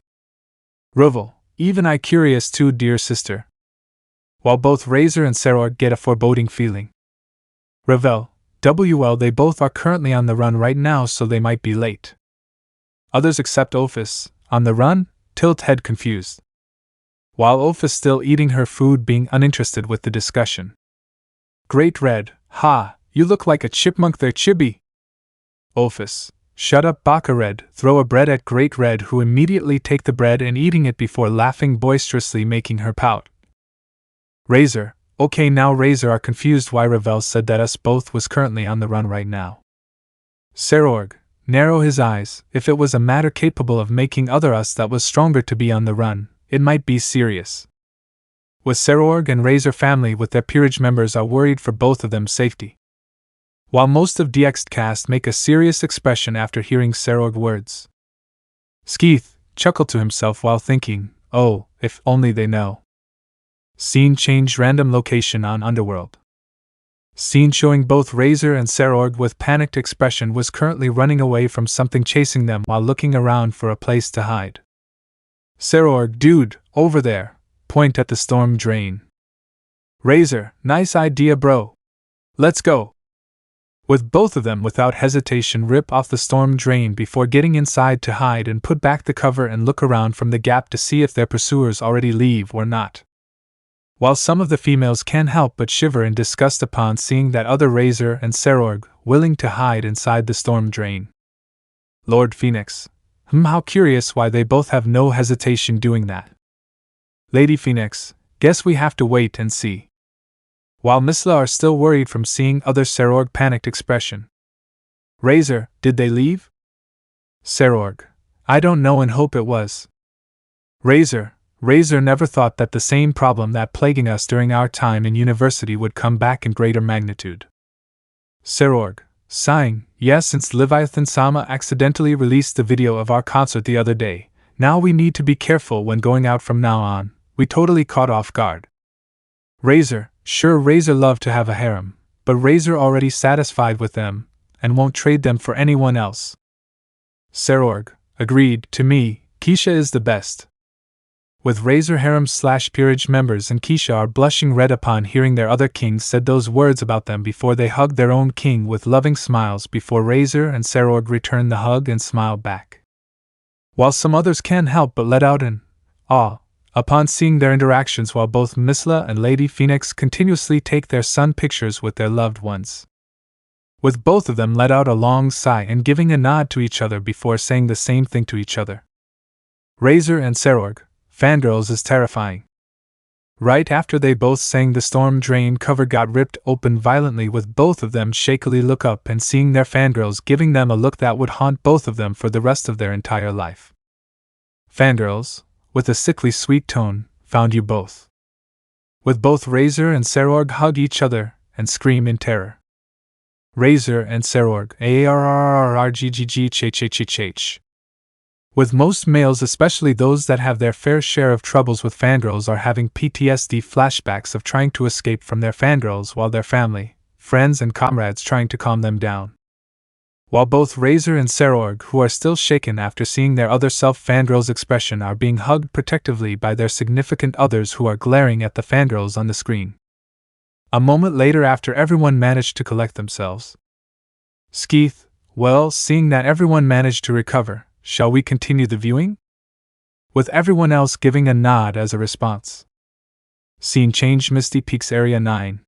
Ravel, even I curious too, dear sister. While both Razor and Saror get a foreboding feeling. Ravel, WL, they both are currently on the run right now, so they might be late. Others except Ophis, on the run, tilt head confused. While Ophis still eating her food, being uninterested with the discussion. Great Red, ha, you look like a chipmunk there, Chibi. Ophis, shut up, Baka Red, throw a bread at Great Red, who immediately take the bread and eating it before laughing boisterously, making her pout. Razor, okay, now Razor are confused why Ravel said that us both was currently on the run right now. Sarorg, narrow his eyes, if it was a matter capable of making other us that was stronger to be on the run, it might be serious. With Sarorg and Razor family with their peerage members are worried for both of them safety. While most of DXD cast make a serious expression after hearing Sarorg words. Skeeth chuckled to himself while thinking, oh, if only they know. Scene change. Random location on Underworld. Scene showing both Razor and Sarorg with panicked expression was currently running away from something chasing them while looking around for a place to hide. Sarorg, dude, over there, point at the storm drain. Razor, nice idea, bro. Let's go. With both of them without hesitation rip off the storm drain before getting inside to hide and put back the cover and look around from the gap to see if their pursuers already leave or not. While some of the females can't help but shiver in disgust upon seeing that other Razor and Sarorg willing to hide inside the storm drain. Lord Phoenix, how curious why they both have no hesitation doing that. Lady Phoenix, guess we have to wait and see. While Misla are still worried from seeing other Sarorg panicked expression. Razor, did they leave? Sarorg, I don't know and hope it was. Razor never thought that the same problem that plaguing us during our time in university would come back in greater magnitude. Sarorg, sighing, yes, since Leviathan-sama accidentally released the video of our concert the other day, now we need to be careful when going out from now on, we totally caught off guard. Razor, sure, Razor loved to have a harem, but Razor already satisfied with them, and won't trade them for anyone else. Sarorg, agreed, to me, Keisha is the best. With Razor harem/peerage members and Keisha are blushing red upon hearing their other kings said those words about them before they hugged their own king with loving smiles before Razor and Sarorg returned the hug and smile back. While some others can't help but let out an "ah" Upon seeing their interactions while both Misla and Lady Phoenix continuously take their sun pictures with their loved ones. With both of them let out a long sigh and giving a nod to each other before saying the same thing to each other. Razor and Serorg, fangirls is terrifying. Right after they both sang, the storm drain cover got ripped open violently, with both of them shakily look up and seeing their fangirls giving them a look that would haunt both of them for the rest of their entire life. Fangirls, with a sickly sweet tone, found you both. With both Razor and Serorg hug each other and scream in terror. Razor and Serorg, ARRRRGGGCHHHH. With most males, especially those that have their fair share of troubles with fangirls, are having PTSD flashbacks of trying to escape from their fangirls while their family, friends and comrades trying to calm them down. While both Razor and Serorg, who are still shaken after seeing their other self fangirls' expression, are being hugged protectively by their significant others who are glaring at the fangirls on the screen. A moment later, after everyone managed to collect themselves. Skeeth, well, seeing that everyone managed to recover, shall we continue the viewing? With everyone else giving a nod as a response. Scene change. Misty Peaks Area 9.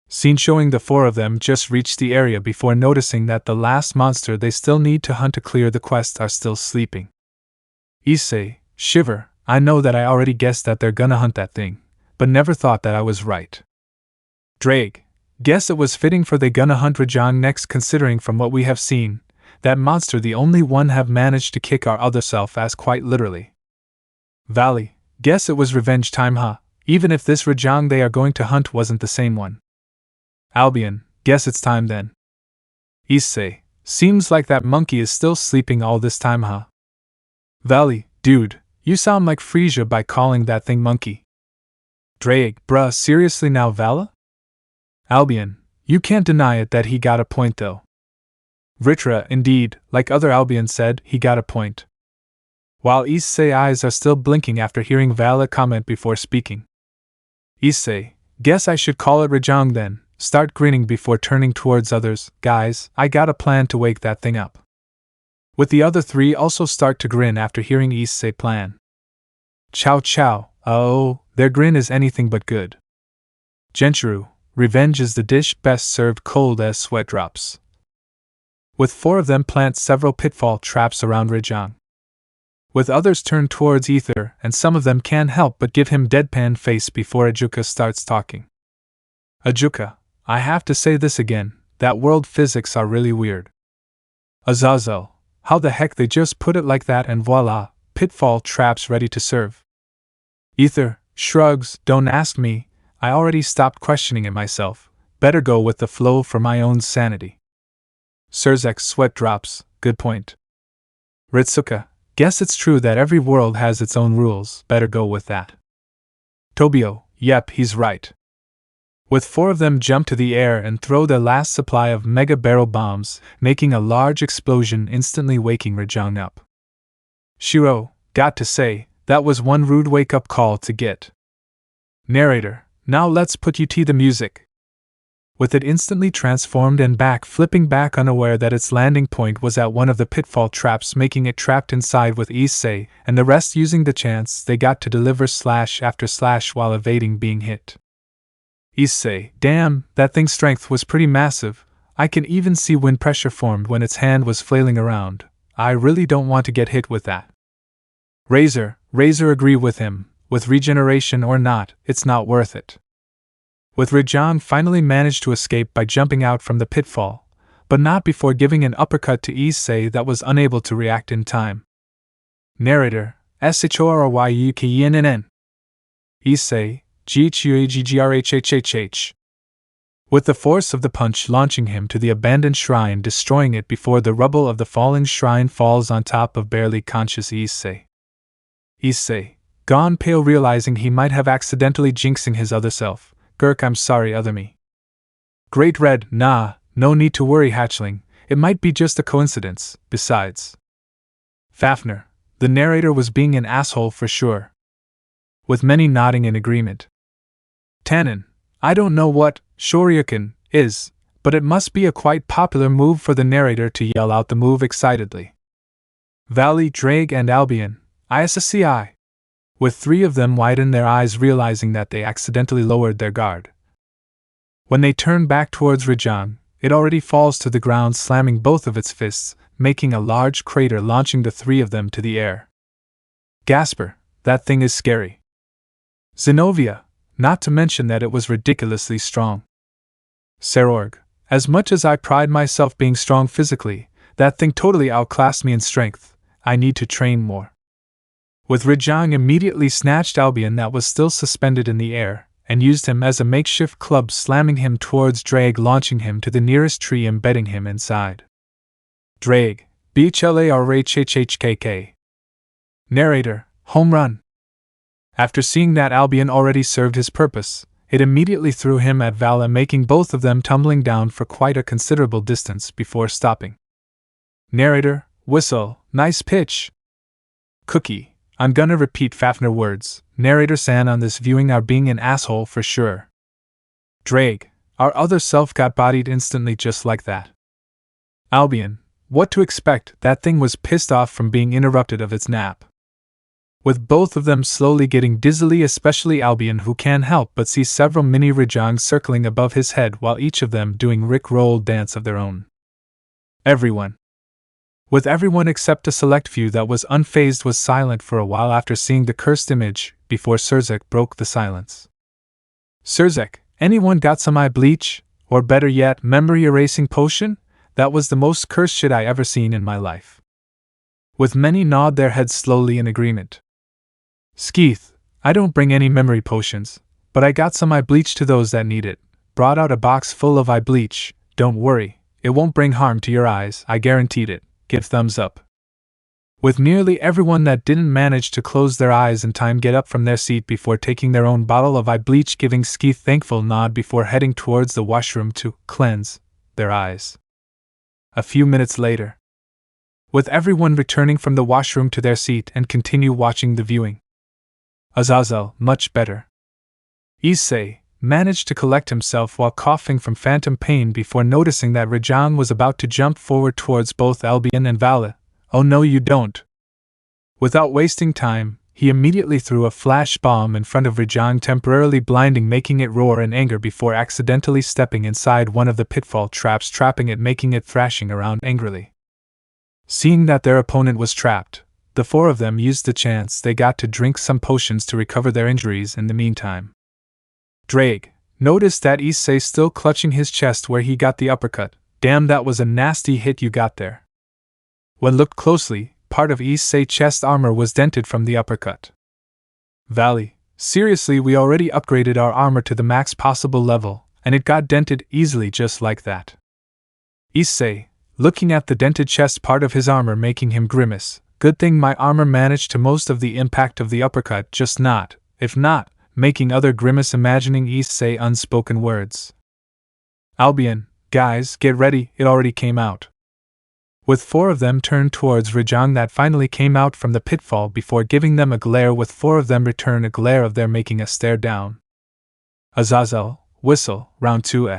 Scene showing the four of them just reached the area before noticing that the last monster they still need to hunt to clear the quest are still sleeping. Issei, shiver, I know that I already guessed that they're gonna hunt that thing, but never thought that I was right. Drake, guess it was fitting for they gonna hunt Rajang next, considering from what we have seen, that monster the only one have managed to kick our other self ass quite literally. Vali, guess it was revenge time, huh, even if this Rajang they are going to hunt wasn't the same one. Albion, guess it's time then. Issei, seems like that monkey is still sleeping all this time, huh? Vali, dude, you sound like Frisia by calling that thing monkey. Drake, bruh, seriously now, Vala? Albion, you can't deny it that he got a point though. Vritra, indeed, like other Albion said, he got a point. While Issei's eyes are still blinking after hearing Vala comment before speaking. Issei, guess I should call it Rajang then, start grinning before turning towards others. Guys, I got a plan to wake that thing up. With the other three also start to grin after hearing Issei's plan. Chow chow, oh, their grin is anything but good. Gentru, revenge is the dish best served cold as sweat drops. With four of them plant several pitfall traps around Rajang. With others turn towards Ether, and some of them can't help but give him deadpan face before Ajuka starts talking. Ajuka, I have to say this again, that world physics are really weird. Azazel, how the heck they just put it like that and voila, pitfall traps ready to serve. Ether, shrugs, don't ask me, I already stopped questioning it myself, better go with the flow for my own sanity. Sirzech sweat drops, good point. Ritsuka, guess it's true that every world has its own rules, better go with that. Tobio, yep, he's right. With four of them jump to the air and throw their last supply of mega barrel bombs, making a large explosion, instantly waking Rajang up. Shiro, got to say, that was one rude wake-up call to get. Narrator, now let's put you to the music. With it instantly transformed and back flipping back, unaware that its landing point was at one of the pitfall traps, making it trapped inside with Issei, and the rest using the chance they got to deliver slash after slash while evading being hit. Issei, damn, that thing's strength was pretty massive, I can even see wind pressure formed when its hand was flailing around, I really don't want to get hit with that. Razor agree with him, with regeneration or not, it's not worth it. With Rajang finally managed to escape by jumping out from the pitfall, but not before giving an uppercut to Issei that was unable to react in time. Narrator, SHORYUKINNN. Issei, GHUAGGRHHHH. With the force of the punch launching him to the abandoned shrine, destroying it before the rubble of the falling shrine falls on top of barely conscious Issei. Issei, gone pale, realizing he might have accidentally jinxing his other self. Gurk, I'm sorry, other me. Great Red, nah, no need to worry, hatchling, it might be just a coincidence, besides. Fafnir, the narrator was being an asshole for sure. With many nodding in agreement. Tannen, I don't know what Shoryuken is, but it must be a quite popular move for the narrator to yell out the move excitedly. Valley, Drake, and Albion, ISSCI. with 3 of them widen their eyes, realizing that they accidentally lowered their guard. When they turn back towards Rajang, it already falls to the ground, slamming both of its fists, making a large crater, launching the 3 of them to the air. Gasper, that thing is scary. Zenobia, not to mention that it was ridiculously strong. Serorg, as much as I pride myself being strong physically, that thing totally outclassed me in strength. I need to train more. With Rajang immediately snatched Albion that was still suspended in the air, and used him as a makeshift club, slamming him towards Drag, launching him to the nearest tree, embedding him inside. Drag, BHLARHHHKK. Narrator, home run. After seeing that Albion already served his purpose, it immediately threw him at Vala, making both of them tumbling down for quite a considerable distance before stopping. Narrator, whistle, nice pitch. Cookie, I'm gonna repeat Fafner words. Narrator San on this viewing are being an asshole for sure. Drag, our other self got bodied instantly just like that. Albion, what to expect, that thing was pissed off from being interrupted of its nap. With both of them slowly getting dizzily, especially Albion, who can't help but see several mini Rajangs circling above his head, while each of them doing Rick-roll dance of their own. Everyone. With everyone except a select few that was unfazed was silent for a while after seeing the cursed image, before Sirzech broke the silence. Sirzech, anyone got some eye bleach? Or better yet, memory erasing potion? That was the most cursed shit I ever seen in my life. With many nod their heads slowly in agreement. Skeeth, I don't bring any memory potions, but I got some eye bleach to those that need it. Brought out a box full of eye bleach. Don't worry, it won't bring harm to your eyes, I guaranteed it. Give thumbs up. With nearly everyone that didn't manage to close their eyes in time get up from their seat before taking their own bottle of eye bleach, giving Skeeth thankful nod before heading towards the washroom to cleanse their eyes. A few minutes later, with everyone returning from the washroom to their seat and continue watching the viewing. Azazel, much better. Issei managed to collect himself while coughing from phantom pain before noticing that Rajang was about to jump forward towards both Albion and Vala. Oh no, you don't. Without wasting time, he immediately threw a flash bomb in front of Rajang, temporarily blinding, making it roar in anger before accidentally stepping inside one of the pitfall traps, trapping it, making it thrashing around angrily. Seeing that their opponent was trapped, the 4 of them used the chance they got to drink some potions to recover their injuries in the meantime. Drag noticed that Issei still clutching his chest where he got the uppercut. Damn, that was a nasty hit you got there. When looked closely, part of Issei's chest armor was dented from the uppercut. Vali, seriously, we already upgraded our armor to the max possible level, and it got dented easily just like that. Issei, looking at the dented chest part of his armor, making him grimace. Good thing my armor managed to most of the impact of the uppercut, just not, if not, making other grimace, imagining Issei unspoken words. Albion, guys, get ready, it already came out. With 4 of them turned towards Rajang that finally came out from the pitfall before giving them a glare, with 4 of them return a glare of their, making a stare down. Azazel, whistle, round 2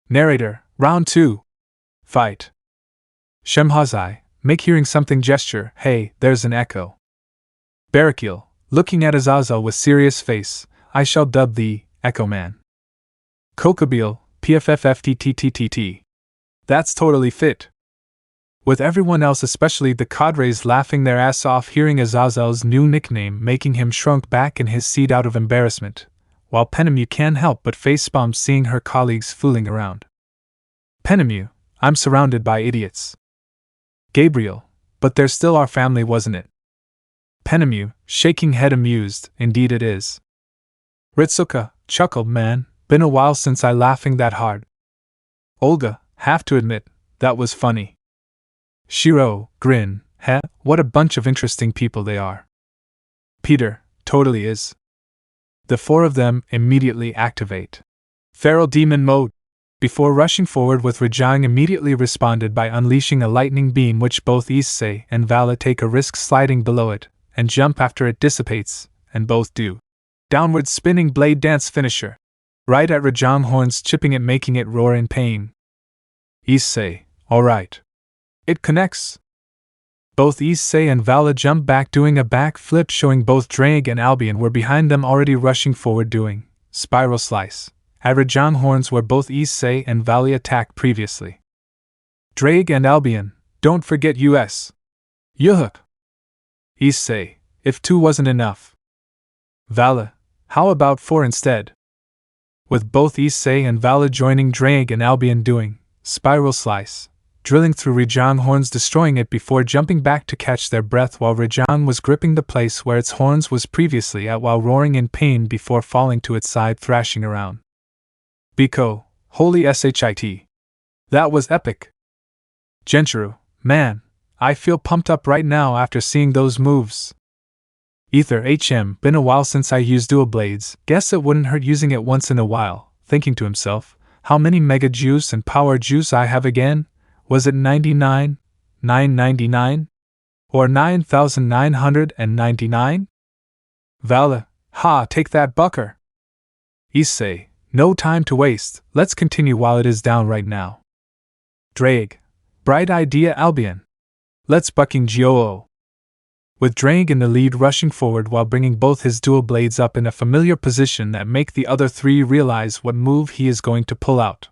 Narrator, round 2. Fight. Shemhazai, make hearing something gesture, hey, there's an echo. Barakil, looking at Azazel with serious face, I shall dub thee, Echo Man. Kokabil, PFFFTTTTT. That's totally fit. With everyone else, especially the cadres, laughing their ass off hearing Azazel's new nickname, making him shrunk back in his seat out of embarrassment, while Penemu can't help but facepalm seeing her colleagues fooling around. Penemu, I'm surrounded by idiots. Gabriel, but they're still our family, wasn't it? Penemu, shaking head amused, indeed it is. Ritsuka, chuckled, man, been a while since I laughing that hard. Olga, have to admit, that was funny. Shiro, grin, heh, what a bunch of interesting people they are. Peter, totally is. The 4 of them immediately activate Feral Demon Mode. Before rushing forward, with Rajang immediately responded by unleashing a lightning beam, which both Issei and Vala take a risk sliding below it, and jump after it dissipates, and both do. Downward spinning blade dance finisher. Right at Rajang horns, chipping it, making it roar in pain. Issei, alright. It connects. Both Issei and Vali jumped back doing a back flip, showing both Drake and Albion were behind them already rushing forward doing spiral slice at Rajang horns where both Issei and Vali attacked previously. Drake and Albion, don't forget US. Yuhuk. Issei, if 2 wasn't enough. Vali, how about 4 instead? With both Issei and Vali joining Drake and Albion doing spiral slice, drilling through Rajang horns, destroying it before jumping back to catch their breath while Rajang was gripping the place where its horns was previously at while roaring in pain before falling to its side, thrashing around. Biko, holy shit. That was epic. Gentru, man, I feel pumped up right now after seeing those moves. Ether been a while since I used dual blades, guess it wouldn't hurt using it once in a while, thinking to himself, how many mega juice and power juice I have again? Was it 99, 999? Or 9,999? Vali, ha, take that bucker. Issei, no time to waste, let's continue while it is down right now. Drake, bright idea Albion. Let's bucking Gyo. With Drake in the lead rushing forward while bringing both his dual blades up in a familiar position that make the other 3 realize what move he is going to pull out.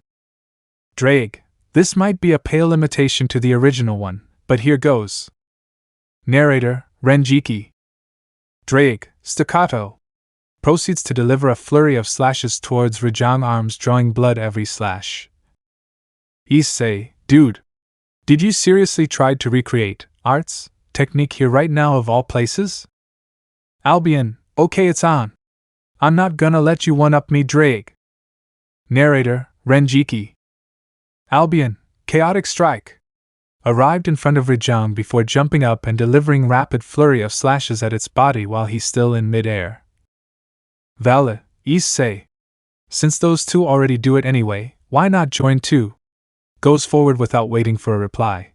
Drake, this might be a pale imitation to the original one, but here goes. Narrator, Renjiki. Drake, staccato. Proceeds to deliver a flurry of slashes towards Rajang arms, drawing blood every slash. Issei, dude. Did you seriously try to recreate arts technique here right now of all places? Albion, okay, it's on. I'm not gonna let you one-up me, Drake. Narrator, Renjiki. Albion, chaotic strike. Arrived in front of Rajang before jumping up and delivering rapid flurry of slashes at its body while he's still in mid-air. Vali, Issei. Since those 2 already do it anyway, why not join too? Goes forward without waiting for a reply.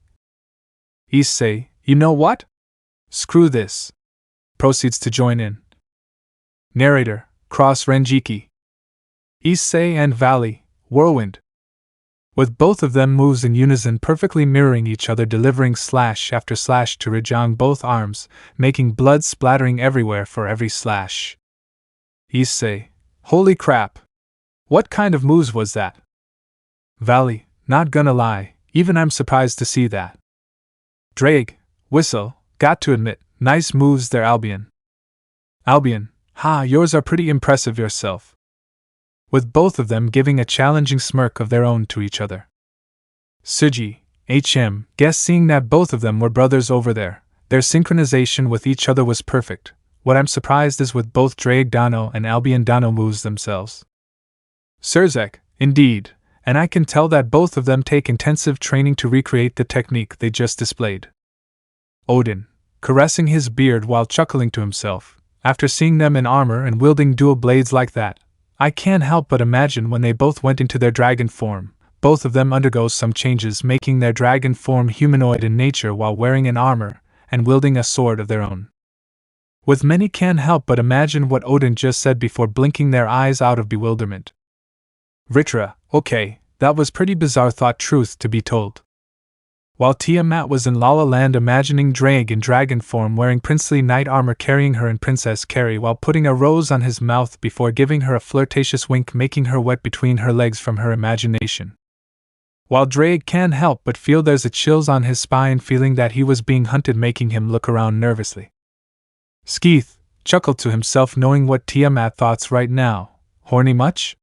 Issei, you know what? Screw this. Proceeds to join in. Narrator, Cross Renjiki. Issei and Vali, Whirlwind. With both of them moves in unison perfectly mirroring each other, delivering slash after slash to Rajang both arms, making blood splattering everywhere for every slash. Issei, holy crap. What kind of moves was that? Vali, not gonna lie, even I'm surprised to see that. Drake, whistle, got to admit, nice moves there Albion. Albion, ha, yours are pretty impressive yourself. With both of them giving a challenging smirk of their own to each other. Suji, guess seeing that both of them were brothers over there, their synchronization with each other was perfect. What I'm surprised is with both Drake Dano and Albion Dano moves themselves. Sirzech, indeed, and I can tell that both of them take intensive training to recreate the technique they just displayed. Odin, caressing his beard while chuckling to himself, after seeing them in armor and wielding dual blades like that, I can't help but imagine when they both went into their dragon form, both of them undergo some changes making their dragon form humanoid in nature while wearing an armor and wielding a sword of their own. With many can't help but imagine what Odin just said before blinking their eyes out of bewilderment. Vritra, okay, that was pretty bizarre thought, truth to be told. While Tiamat was in La La Land imagining Drake in dragon form wearing princely knight armor carrying her in Princess Carrie while putting a rose on his mouth before giving her a flirtatious wink making her wet between her legs from her imagination. While Drake can't help but feel there's a chills on his spine feeling that he was being hunted making him look around nervously. Skeeth chuckled to himself knowing what Tiamat thoughts right now. Horny much?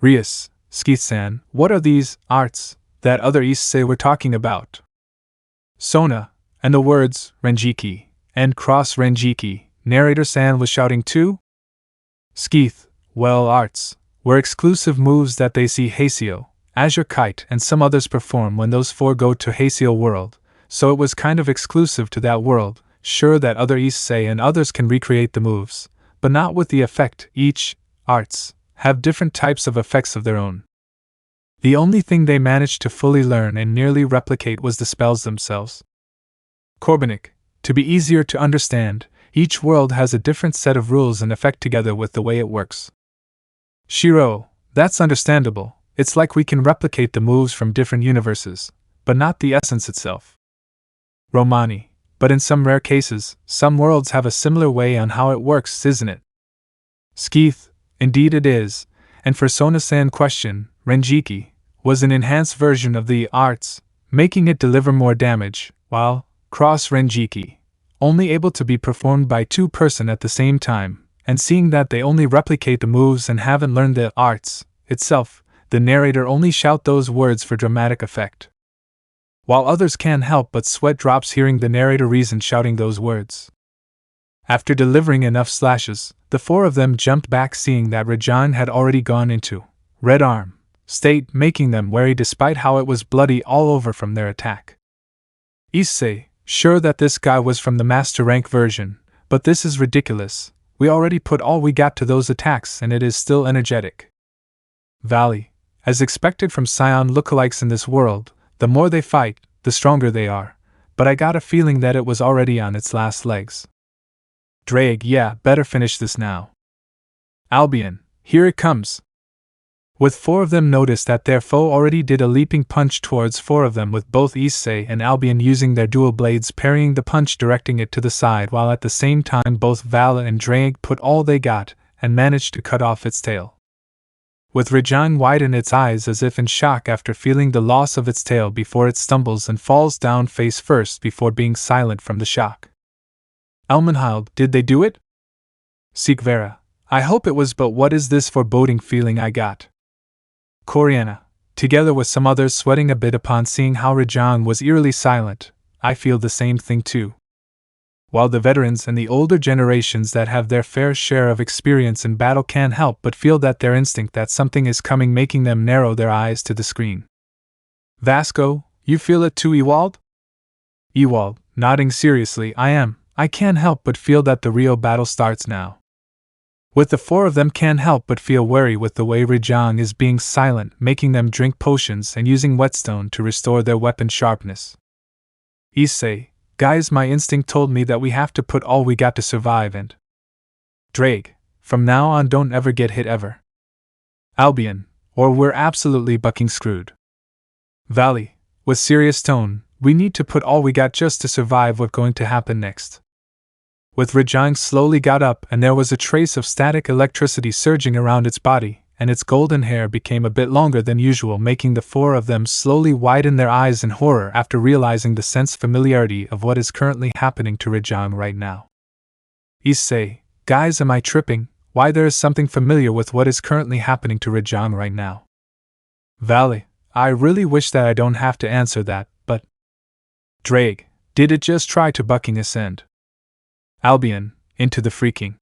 Rias, Skeeth-san, what are these arts that other Issei were talking about? Sona, and the words Renjiki and Cross Renjiki, narrator-san was shouting too? Skeeth, well, arts were exclusive moves that they see Haseo, Azure Kite, and some others perform when those 4 go to Haseo world, so it was kind of exclusive to that world. Sure that other Issei and others can recreate the moves, but not with the effect. Each arts have different types of effects of their own. The only thing they managed to fully learn and nearly replicate was the spells themselves. Corbenik, to be easier to understand, each world has a different set of rules and effect together with the way it works. Shiro, that's understandable, it's like we can replicate the moves from different universes, but not the essence itself. Romani, but in some rare cases, some worlds have a similar way on how it works, isn't it? Skeeth, indeed it is, and for Sonase in question, Renjiki, was an enhanced version of the arts, making it deliver more damage, while Cross Renjiki, only able to be performed by two person at the same time, and seeing that they only replicate the moves and haven't learned the arts itself, the narrator only shout those words for dramatic effect. While others can't help but sweat drops hearing the narrator reason shouting those words. After delivering enough slashes, the four of them jumped back seeing that Rajan had already gone into red arm state, making them wary despite how it was bloody all over from their attack. Issei, sure that this guy was from the master rank version, but this is ridiculous. We already put all we got to those attacks and it is still energetic. Vali, as expected from Scion lookalikes in this world, the more they fight, the stronger they are, but I got a feeling that it was already on its last legs. Drake, yeah, better finish this now. Albion, here it comes. With four of them noticed that their foe already did a leaping punch towards four of them with both Issei and Albion using their dual blades parrying the punch directing it to the side while at the same time both Vala and Drake put all they got and managed to cut off its tail. With Rajan widen its eyes as if in shock after feeling the loss of its tail before it stumbles and falls down face first before being silent from the shock. Elmenhild, did they do it? Sikvera, I hope it was, but what is this foreboding feeling I got? Coriana, together with some others sweating a bit upon seeing how Rajan was eerily silent, I feel the same thing too. While the veterans and the older generations that have their fair share of experience in battle can't help but feel that their instinct that something is coming making them narrow their eyes to the screen. Vasco, you feel it too, Ewald? Ewald, nodding seriously, I can't help but feel that the real battle starts now. With the four of them can't help but feel wary with the way Rajan is being silent, making them drink potions and using whetstone to restore their weapon sharpness. Issei, guys, my instinct told me that we have to put all we got to survive and Drake, from now on don't ever get hit ever. Albion, or we're absolutely bucking screwed. Vali, with serious tone, we need to put all we got just to survive what's going to happen next. With Rajan slowly got up and there was a trace of static electricity surging around its body, and its golden hair became a bit longer than usual, making the four of them slowly widen their eyes in horror after realizing the sense familiarity of what is currently happening to Rajan right now. Issei, guys, am I tripping? Why there is something familiar with what is currently happening to Rajan right now. Vali, I really wish that I don't have to answer that, but Drake, did it just try to bucking ascend? Albion, into the freaking.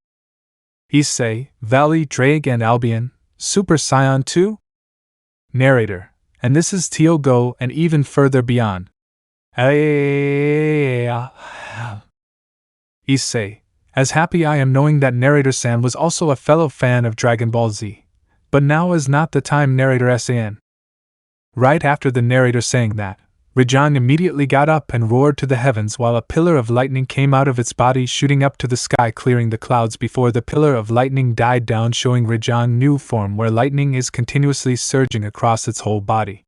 Issei, Vali, Drake and Albion, Super Scion 2? Narrator, and this is Tiogo and even further beyond. Issei, as happy I am knowing that Narrator Sam was also a fellow fan of Dragon Ball Z, but now is not the time, Narrator San. Right after the narrator saying that, Rajan immediately got up and roared to the heavens while a pillar of lightning came out of its body shooting up to the sky clearing the clouds before the pillar of lightning died down showing Rajan new form where lightning is continuously surging across its whole body.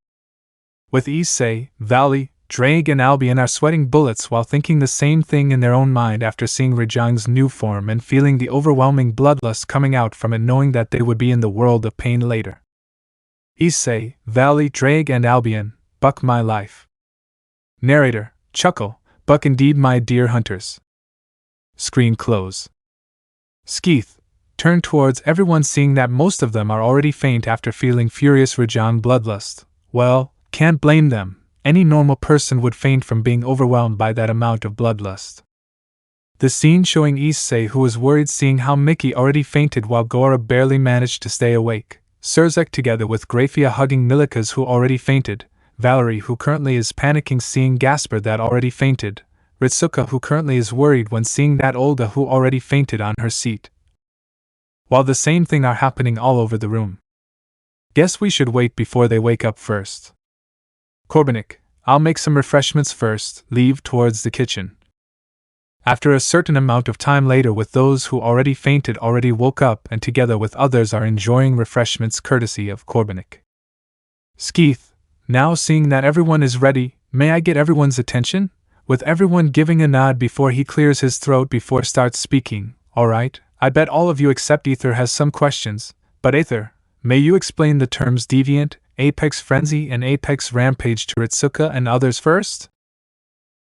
With Issei, Vali, Drake and Albion are sweating bullets while thinking the same thing in their own mind after seeing Rajan's new form and feeling the overwhelming bloodlust coming out from it knowing that they would be in the world of pain later. Issei, Vali, Drake and Albion, buck my life. Narrator, chuckle, buck indeed my dear hunters. Screen close. Skeeth, turn towards everyone seeing that most of them are already faint after feeling furious Rajan bloodlust. Well, can't blame them, any normal person would faint from being overwhelmed by that amount of bloodlust. The scene showing Issei who was worried seeing how Mickey already fainted while Gora barely managed to stay awake, Sirzech together with Grayfia hugging Milikas who already fainted, Valerie who currently is panicking seeing Gasper that already fainted, Ritsuka who currently is worried when seeing that Olga who already fainted on her seat. While the same thing are happening all over the room. Guess we should wait before they wake up first. Corbenik, I'll make some refreshments first, leave towards the kitchen. After a certain amount of time later with those who already fainted already woke up and together with others are enjoying refreshments courtesy of Corbenik. Skeeth, now seeing that everyone is ready, may I get everyone's attention? with everyone giving a nod before he clears his throat before starts speaking. Alright, I bet all of you except Ether has some questions, but Ether, may you explain the terms deviant, apex frenzy and apex rampage to Ritsuka and others first?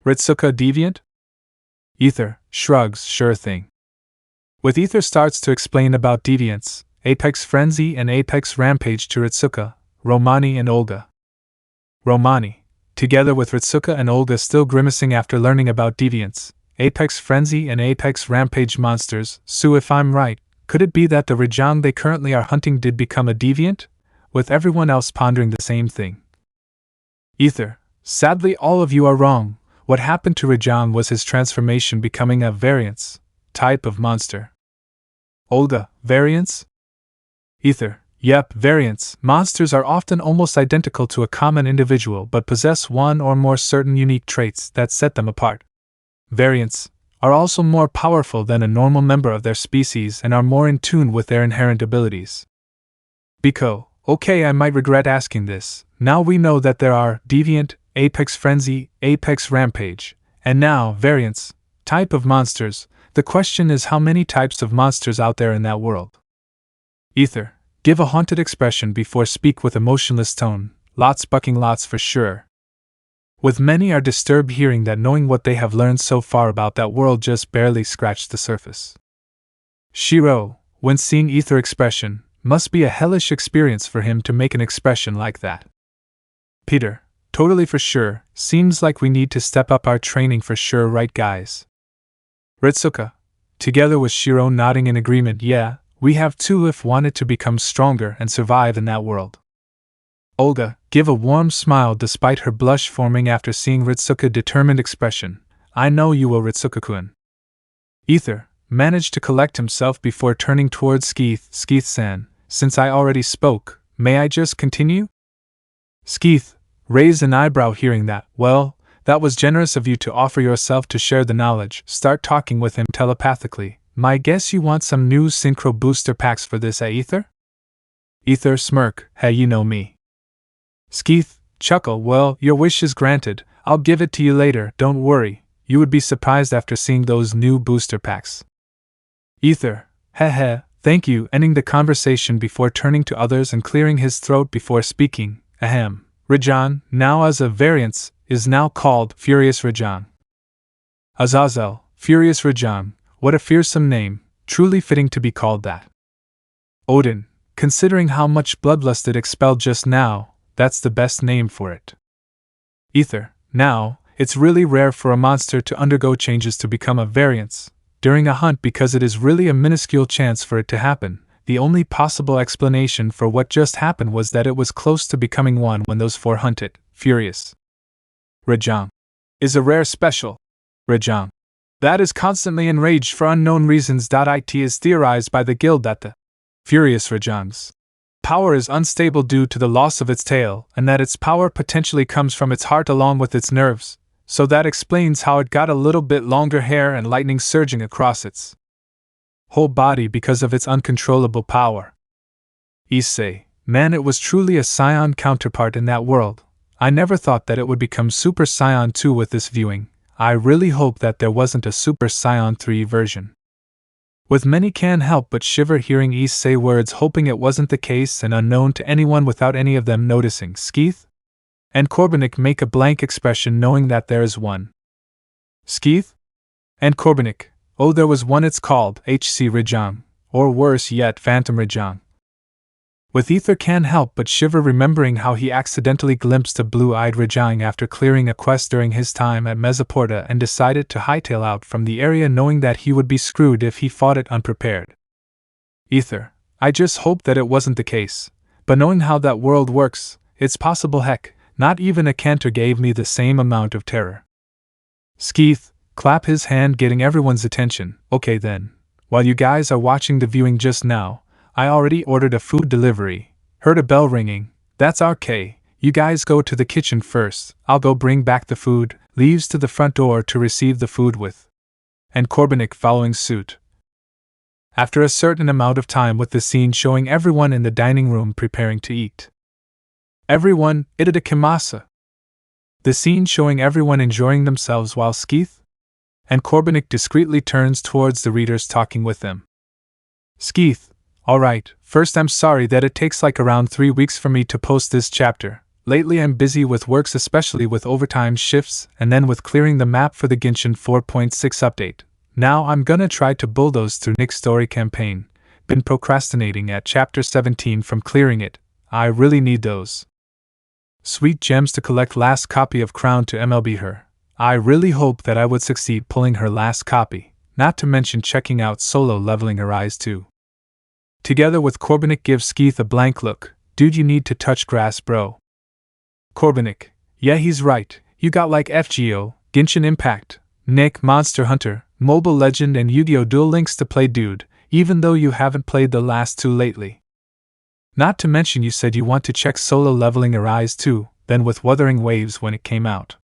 Ritsuka deviant? Ether shrugs, sure thing. With Ether starts to explain about deviance, apex frenzy and apex rampage to Ritsuka, Romani and Olga. Romani, together with Ritsuka and Olga still grimacing after learning about deviance, apex frenzy and apex rampage monsters. So if I'm right, could it be that the Rajang they currently are hunting did become a deviant? With everyone else pondering the same thing. Ether, sadly all of you are wrong. What happened to Rajang was his transformation becoming a variance type of monster. Olga, variance? Ether, yep, variants. Monsters are often almost identical to a common individual but possess one or more certain unique traits that set them apart. Variants are also more powerful than a normal member of their species and are more in tune with their inherent abilities. Biko, okay, I might regret asking this. Now we know that there are deviant, apex frenzy, apex rampage, and now variants, type of monsters. The question is how many types of monsters out there in that world? Ether, give a haunted expression before speak with emotionless tone. Lots bucking lots for sure. With many are disturbed hearing that knowing what they have learned so far about that world just barely scratched the surface. Shiro, when seeing Ether expression, must be a hellish experience for him to make an expression like that. Peter, totally for sure, seems like we need to step up our training for sure, right guys? Ritsuka, together with Shiro nodding in agreement, yeah, we have to if wanted to become stronger and survive in that world. Olga, give a warm smile despite her blush forming after seeing Ritsuka's determined expression. I know you will, Ritsuka-kun. Ether, managed to collect himself before turning towards Skeeth. Skeeth-san, since I already spoke, may I just continue? Skeeth raised an eyebrow hearing that. Well, that was generous of you to offer yourself to share the knowledge. Start talking with him telepathically. My guess you want some new synchro booster packs for this, Ether? Ether smirk, hey, you know me. Skeeth chuckle, well, your wish is granted. I'll give it to you later, don't worry. You would be surprised after seeing those new booster packs. Ether, heh, thank you, ending the conversation before turning to others and clearing his throat before speaking. Ahem. Rajan, now as a variance, is now called Furious Rajan. Azazel, Furious Rajan, what a fearsome name, truly fitting to be called that. Odin, considering how much bloodlust it expelled just now, that's the best name for it. Ether, now, it's really rare for a monster to undergo changes to become a variance during a hunt because it is really a minuscule chance for it to happen. The only possible explanation for what just happened was that it was close to becoming one when those four hunted. Furious Rajang is a rare special. Rajang that is constantly enraged for unknown reasons. It is theorized by the guild that the Furious Rajang's power is unstable due to the loss of its tail, and that its power potentially comes from its heart along with its nerves, so that explains how it got a little bit longer hair and lightning surging across its whole body because of its uncontrollable power. Issei, man, it was truly a Scion counterpart in that world. I never thought that it would become Super Scion 2 with this viewing. I really hope that there wasn't a Super Scion 3 version. With many can't help but shiver hearing Issei words, hoping it wasn't the case and unknown to anyone without any of them noticing. Skeeth and Corbenik make a blank expression knowing that there is one. Skeeth and Corbenik, oh, there was one, it's called HC Rajang, or worse yet, Phantom Rajang. With Ether can't help but shiver remembering how he accidentally glimpsed a blue-eyed Rajang after clearing a quest during his time at Mesoporta and decided to hightail out from the area knowing that he would be screwed if he fought it unprepared. Ether, I just hope that it wasn't the case, but knowing how that world works, it's possible. Heck, not even a canter gave me the same amount of terror. Skeeth, clap his hand getting everyone's attention. Okay then, while you guys are watching the viewing just now, I already ordered a food delivery. Heard a bell ringing. That's RK. You guys go to the kitchen first. I'll go bring back the food. Leaves to the front door to receive the food with. And Corbenik following suit. After a certain amount of time with the scene showing everyone in the dining room preparing to eat. Everyone, itadakimasu. The scene showing everyone enjoying themselves while Skeeth and Corbenik discreetly turns towards the readers talking with them. Skeeth, alright, first I'm sorry that it takes like around 3 weeks for me to post this chapter. Lately I'm busy with works, especially with overtime shifts and then with clearing the map for the Genshin 4.6 update. Now I'm gonna try to bulldoze through Nick's story campaign. Been procrastinating at chapter 17 from clearing it. I really need those sweet gems to collect last copy of Crown to MLB her. I really hope that I would succeed pulling her last copy, not to mention checking out solo leveling her eyes too. Together with Corbenik gives Skeeth a blank look. Dude, you need to touch grass, bro. Corbenik, yeah, he's right. You got like FGO, Genshin Impact, Nick, Monster Hunter, Mobile Legend and Yu-Gi-Oh! Duel Links to play, dude, even though you haven't played the last two lately. Not to mention you said you want to check solo leveling Arise too, then with Wuthering Waves when it came out.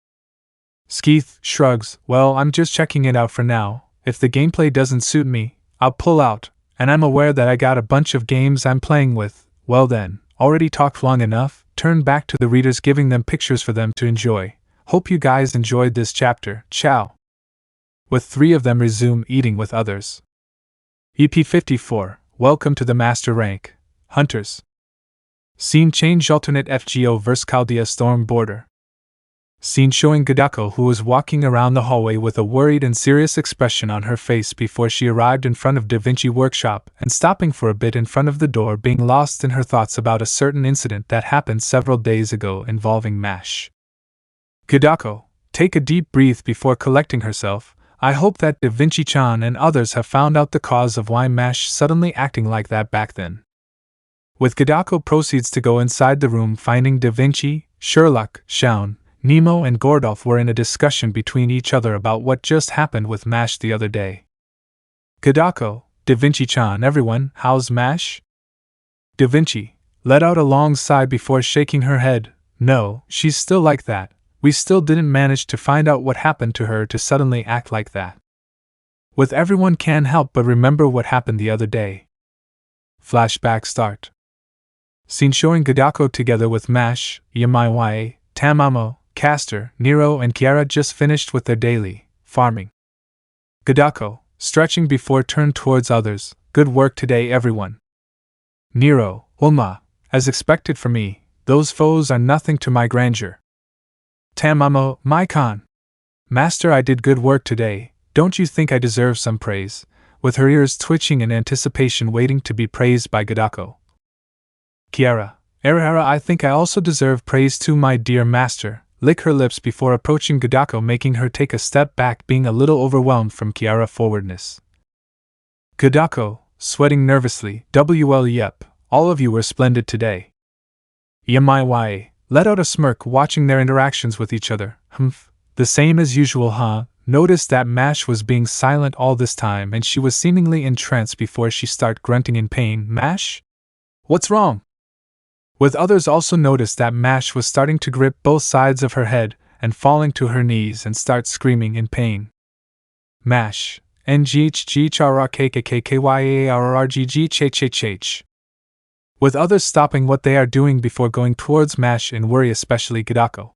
Skeeth shrugs, well, I'm just checking it out for now. If the gameplay doesn't suit me, I'll pull out, and I'm aware that I got a bunch of games I'm playing with. Well then, already talked long enough, turn back to the readers giving them pictures for them to enjoy. Hope you guys enjoyed this chapter, ciao. With 3 of them resume eating with others. EP 54, welcome to the Master Rank. Hunters. Scene change alternate FGO vs Chaldea Storm Border. Scene showing Gadako, who was walking around the hallway with a worried and serious expression on her face before she arrived in front of Da Vinci Workshop and stopping for a bit in front of the door, being lost in her thoughts about a certain incident that happened several days ago involving MASH. Gadako, take a deep breath before collecting herself. I hope that Da Vinci-chan and others have found out the cause of why MASH suddenly acting like that back then. With Gadako proceeds to go inside the room, finding Da Vinci, Sherlock, Shaun, Nemo and Gordolf were in a discussion between each other about what just happened with MASH the other day. Gadako, Da Vinci-chan, everyone, how's MASH? Da Vinci let out a long sigh before shaking her head. No, she's still like that. We still didn't manage to find out what happened to her to suddenly act like that. With everyone can't help but remember what happened the other day. Flashback start. Scene showing Gadako together with MASH, Yamaiwae, Tamamo, Castor, Nero and Kiara just finished with their daily farming. Gadako, stretching before turn towards others. Good work today, everyone. Nero, Ulma, as expected for me, those foes are nothing to my grandeur. Tamamo, Maikon. Master, I did good work today. Don't you think I deserve some praise? With her ears twitching in anticipation, waiting to be praised by Gadako. Kiara, Erihara, I think I also deserve praise too, my dear master. Lick her lips before approaching Gadako, making her take a step back, being a little overwhelmed from Kiara forwardness. Gadako, sweating nervously, WL, yep, all of you were splendid today. Yamaiwae let out a smirk, watching their interactions with each other. Humph, the same as usual, huh? Noticed that MASH was being silent all this time and she was seemingly entranced before she started grunting in pain. MASH? What's wrong? With others also noticed that MASH was starting to grip both sides of her head and falling to her knees and start screaming in pain. MASH, NGHGHRRKKKKYARRGGHHH. With others stopping what they are doing before going towards MASH in worry, especially Gadako.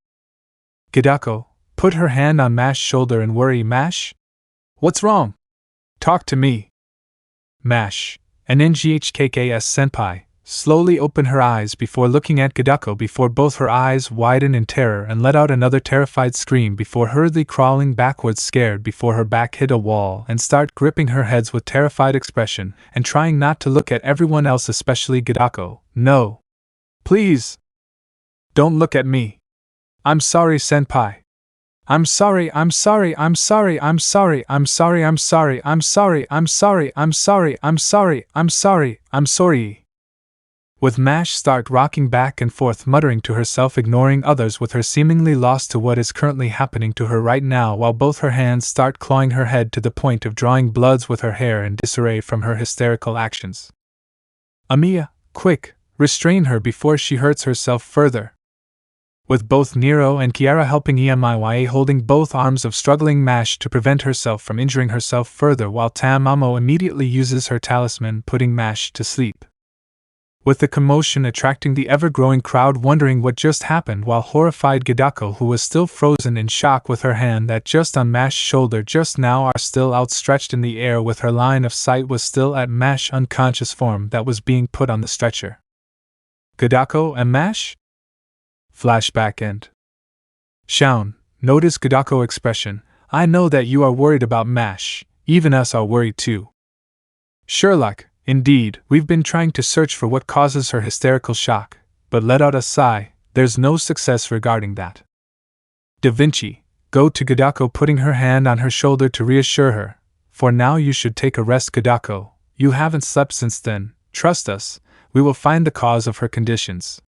Gadako put her hand on MASH's shoulder in worry. MASH? What's wrong? Talk to me. MASH, and NGHKKS senpai, slowly opened her eyes before looking at Gadako before both her eyes widened in terror and let out another terrified scream before hurriedly crawling backwards, scared before her back hit a wall and start gripping her heads with terrified expression and trying not to look at everyone else, especially Gadako. No. Please. Don't look at me. I'm sorry, senpai. I'm sorry, I'm sorry, I'm sorry, I'm sorry, I'm sorry, I'm sorry, I'm sorry, I'm sorry, I'm sorry, I'm sorry, I'm sorry, I'm sorry. With MASH start rocking back and forth, muttering to herself, ignoring others, with her seemingly lost to what is currently happening to her right now, while both her hands start clawing her head to the point of drawing bloods with her hair in disarray from her hysterical actions. Amiya, quick, restrain her before she hurts herself further. With both Nero and Kiara helping Yamaiwae, holding both arms of struggling MASH to prevent herself from injuring herself further, while Tamamo immediately uses her talisman, putting MASH to sleep. with the commotion attracting the ever-growing crowd wondering what just happened, while horrified Gadako, who was still frozen in shock with her hand that just on Mash's shoulder just now are still outstretched in the air with her line of sight was still at Mash's unconscious form that was being put on the stretcher. Gadako and Mash? Flashback end. Shaun, notice Gadako expression. I know that you are worried about Mash, even us are worried too. Sherlock, indeed, we've been trying to search for what causes her hysterical shock, but let out a sigh, there's no success regarding that. Da Vinci, go to Gadako, putting her hand on her shoulder to reassure her. For now you should take a rest, Gadako. You haven't slept since then, trust us, we will find the cause of her conditions.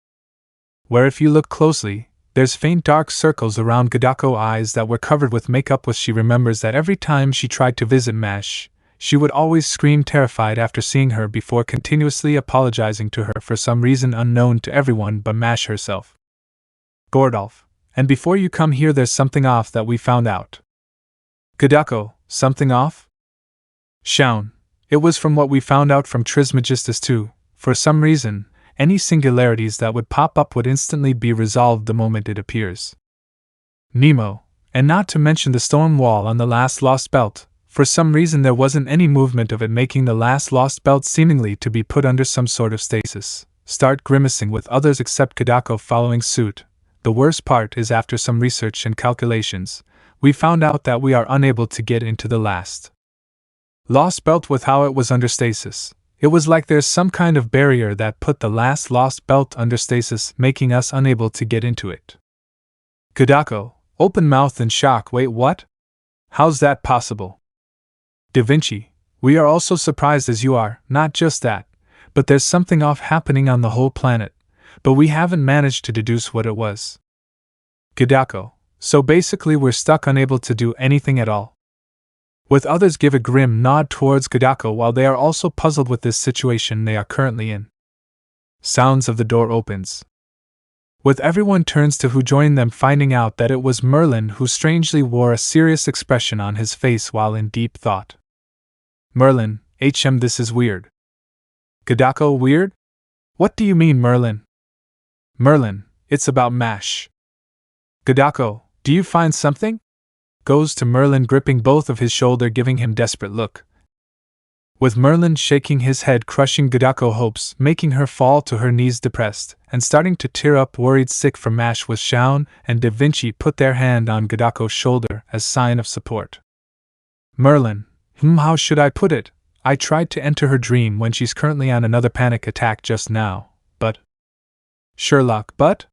Where if you look closely, there's faint dark circles around Gadako's eyes that were covered with makeup. With she remembers that every time she tried to visit Mash, she would always scream terrified after seeing her before continuously apologizing to her for some reason unknown to everyone but Mash herself. Gordolf, and before you come here there's something off that we found out. Gadako, something off? Shaun, it was from what we found out from Trismegistus too. For some reason, any singularities that would pop up would instantly be resolved the moment it appears. Nemo, and not to mention the stone wall on the last lost belt, for some reason there wasn't any movement of it, making the last lost belt seemingly to be put under some sort of stasis. Start grimacing with others except Gadako following suit. The worst part is after some research and calculations, we found out that we are unable to get into the last lost belt with how it was under stasis. It was like there's some kind of barrier that put the last lost belt under stasis, making us unable to get into it. Gadako, open mouth in shock. Wait, what? How's that possible? Da Vinci, we are also surprised as you are, not just that, but there's something off happening on the whole planet, but we haven't managed to deduce what it was. Gadako, so basically we're stuck, unable to do anything at all. With others give a grim nod towards Gadako while they are also puzzled with this situation they are currently in. Sounds of the door opens. With everyone turns to who joined them, finding out that it was Merlin, who strangely wore a serious expression on his face while in deep thought. Merlin, this is weird. Gadako, weird? What do you mean, Merlin? Merlin, it's about Mash. Gadako, do you find something? Goes to Merlin, gripping both of his shoulder, giving him desperate look. With Merlin shaking his head, crushing Gadako's hopes, making her fall to her knees depressed, and starting to tear up, worried sick for Mash. With Shaun and Da Vinci put their hand on Gadako's shoulder as sign of support. Merlin, how should I put it? I tried to enter her dream when she's currently on another panic attack just now, but... Sherlock, but?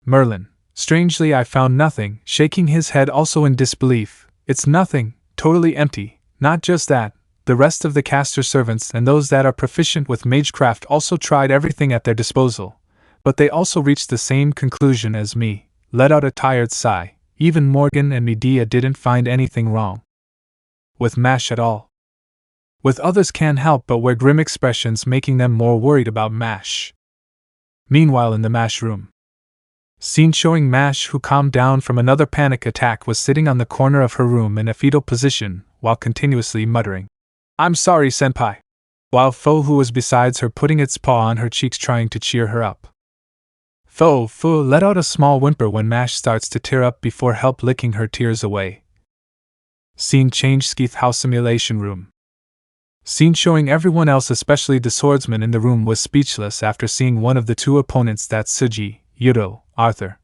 Merlin, strangely I found nothing, shaking his head also in disbelief. It's nothing, totally empty. Not just that, the rest of the caster servants and those that are proficient with magecraft also tried everything at their disposal, but they also reached the same conclusion as me. Let out a tired sigh. Even Morgan and Medea didn't find anything wrong with Mash at all. With others can't help but wear grim expressions, making them more worried about Mash. Meanwhile, in the Mash room, scene showing Mash, who calmed down from another panic attack, was sitting on the corner of her room in a fetal position while continuously muttering, "I'm sorry, senpai," while Fo, who was besides her, putting its paw on her cheeks trying to cheer her up. Fo let out a small whimper when Mash starts to tear up before help licking her tears away. Scene change, Skeeth House simulation room. Scene showing everyone else, especially the swordsman in the room, was speechless after seeing one of the two opponents, that Tsuji, Yudo, Arthur.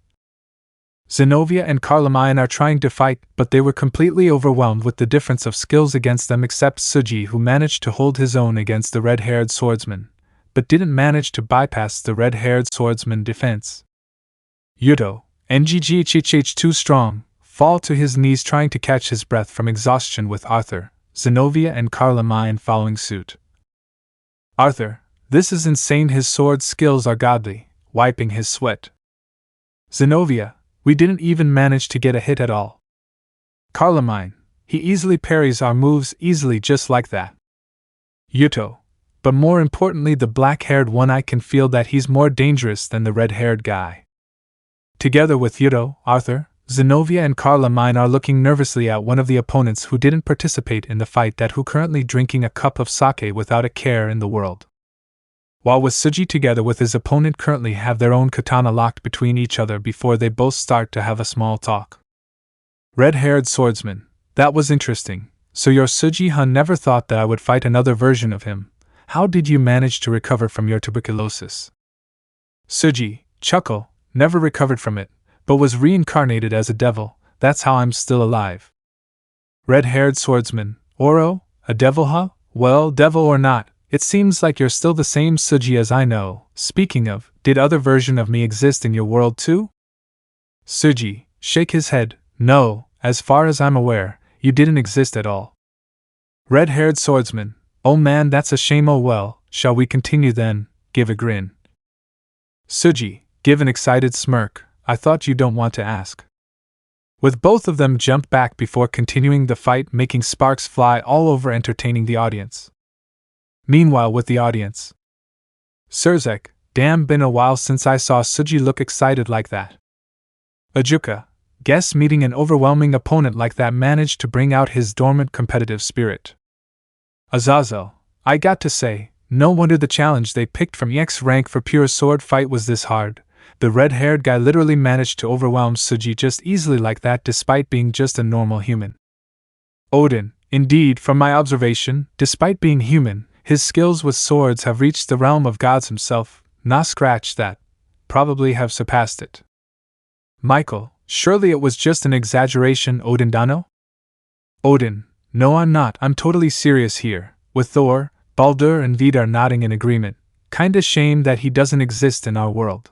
Zenobia and Carlomagnon are trying to fight, but they were completely overwhelmed with the difference of skills against them, except Tsuji, who managed to hold his own against the red-haired swordsman, but didn't manage to bypass the red-haired swordsman's defense. Yudo, NGGHH too strong, fall to his knees trying to catch his breath from exhaustion, with Arthur, Zenobia and Carlomagnon following suit. Arthur, this is insane, his sword skills are godly, wiping his sweat. Zenobia, we didn't even manage to get a hit at all. Carlomagnon, he easily parries our moves easily just like that. Yuto, but more importantly the black-haired one, I can feel that he's more dangerous than the red-haired guy. Together with Yuto, Arthur, Zenobia and Carlomagnon are looking nervously at one of the opponents who didn't participate in the fight, that who currently drinking a cup of sake without a care in the world. while with Suji together with his opponent currently have their own katana locked between each other before they both start to have a small talk. Red-haired swordsman, that was interesting. So your Suji-hun never thought that I would fight another version of him. How did you manage to recover from your tuberculosis? Suji, chuckle, never recovered from it, but was reincarnated as a devil. That's how I'm still alive. Red-haired swordsman, Oro, a devil huh? Well, devil or not, it seems like you're still the same Suji as I know. Speaking of, did other version of me exist in your world too? Suji, shake his head, no, as far as I'm aware, you didn't exist at all. Red-haired swordsman, oh man that's a shame oh well, shall we continue then, give a grin. Suji, give an excited smirk, I thought you don't want to ask. With both of them jump back before continuing the fight making sparks fly all over entertaining the audience. Meanwhile with the audience. Sirzech, damn been a while since I saw Suji look excited like that. Ajuka, guess meeting an overwhelming opponent like that managed to bring out his dormant competitive spirit. Azazel, I got to say, no wonder the challenge they picked from EX rank for pure sword fight was this hard. The red-haired guy literally managed to overwhelm Suji just easily like that despite being just a normal human. Odin, indeed, from my observation, despite being human, his skills with swords have reached the realm of gods himself, nah scratch that, probably have surpassed it. Michael, surely it was just an exaggeration Odin Dano? Odin, no I'm not, I'm totally serious here, with Thor, Baldur and Vidar nodding in agreement, kinda shame that he doesn't exist in our world.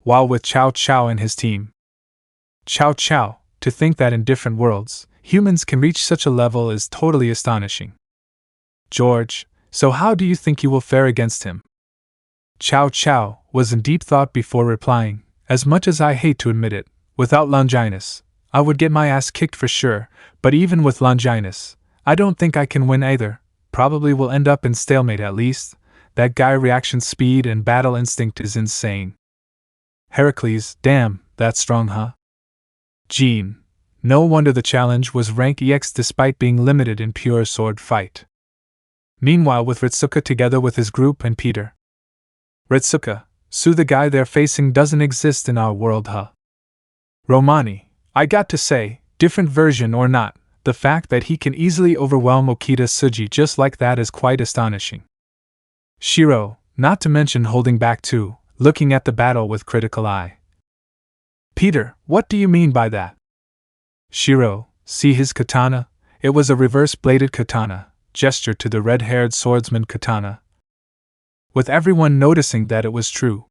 While with Chow Chow and his team. Chow Chow, to think that in different worlds, humans can reach such a level is totally astonishing. George, so how do you think you will fare against him? Chow Chow was in deep thought before replying, as much as I hate to admit it, without Longinus, I would get my ass kicked for sure, but even with Longinus, I don't think I can win either, probably will end up in stalemate at least, that guy reaction speed and battle instinct is insane. Heracles, damn, that's strong huh? Jean, no wonder the challenge was rank EX despite being limited in pure sword fight. Meanwhile with Ritsuka together with his group and Peter. Ritsuka, Sue the guy they're facing doesn't exist in our world huh? Romani, I got to say, different version or not, the fact that he can easily overwhelm Okita Suji just like that is quite astonishing. Shiro, not to mention holding back too, looking at the battle with critical eye. Peter, what do you mean by that? Shiro, see his katana? It was a reverse-bladed katana, gesture to the red-haired swordsman katana. With everyone noticing that it was true.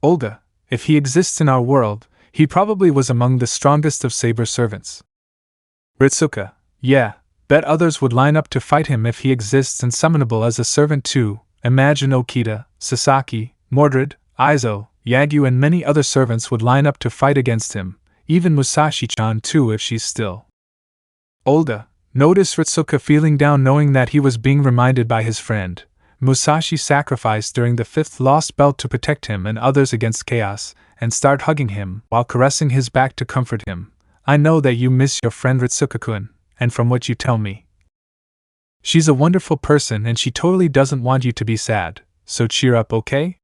Olga, if he exists in our world, he probably was among the strongest of saber servants. Ritsuka, yeah, bet others would line up to fight him if he exists and summonable as a servant too. Imagine Okita, Sasaki, Mordred, Izo, Yagyu and many other servants would line up to fight against him, even Musashi-chan too if she's still. Olga, notice Ritsuka feeling down knowing that he was being reminded by his friend. Musashi sacrificed during the 5th lost belt to protect him and others against chaos, and start hugging him while caressing his back to comfort him. I know that you miss your friend Ritsuka-kun, and from what you tell me, she's a wonderful person and she totally doesn't want you to be sad, so cheer up okay?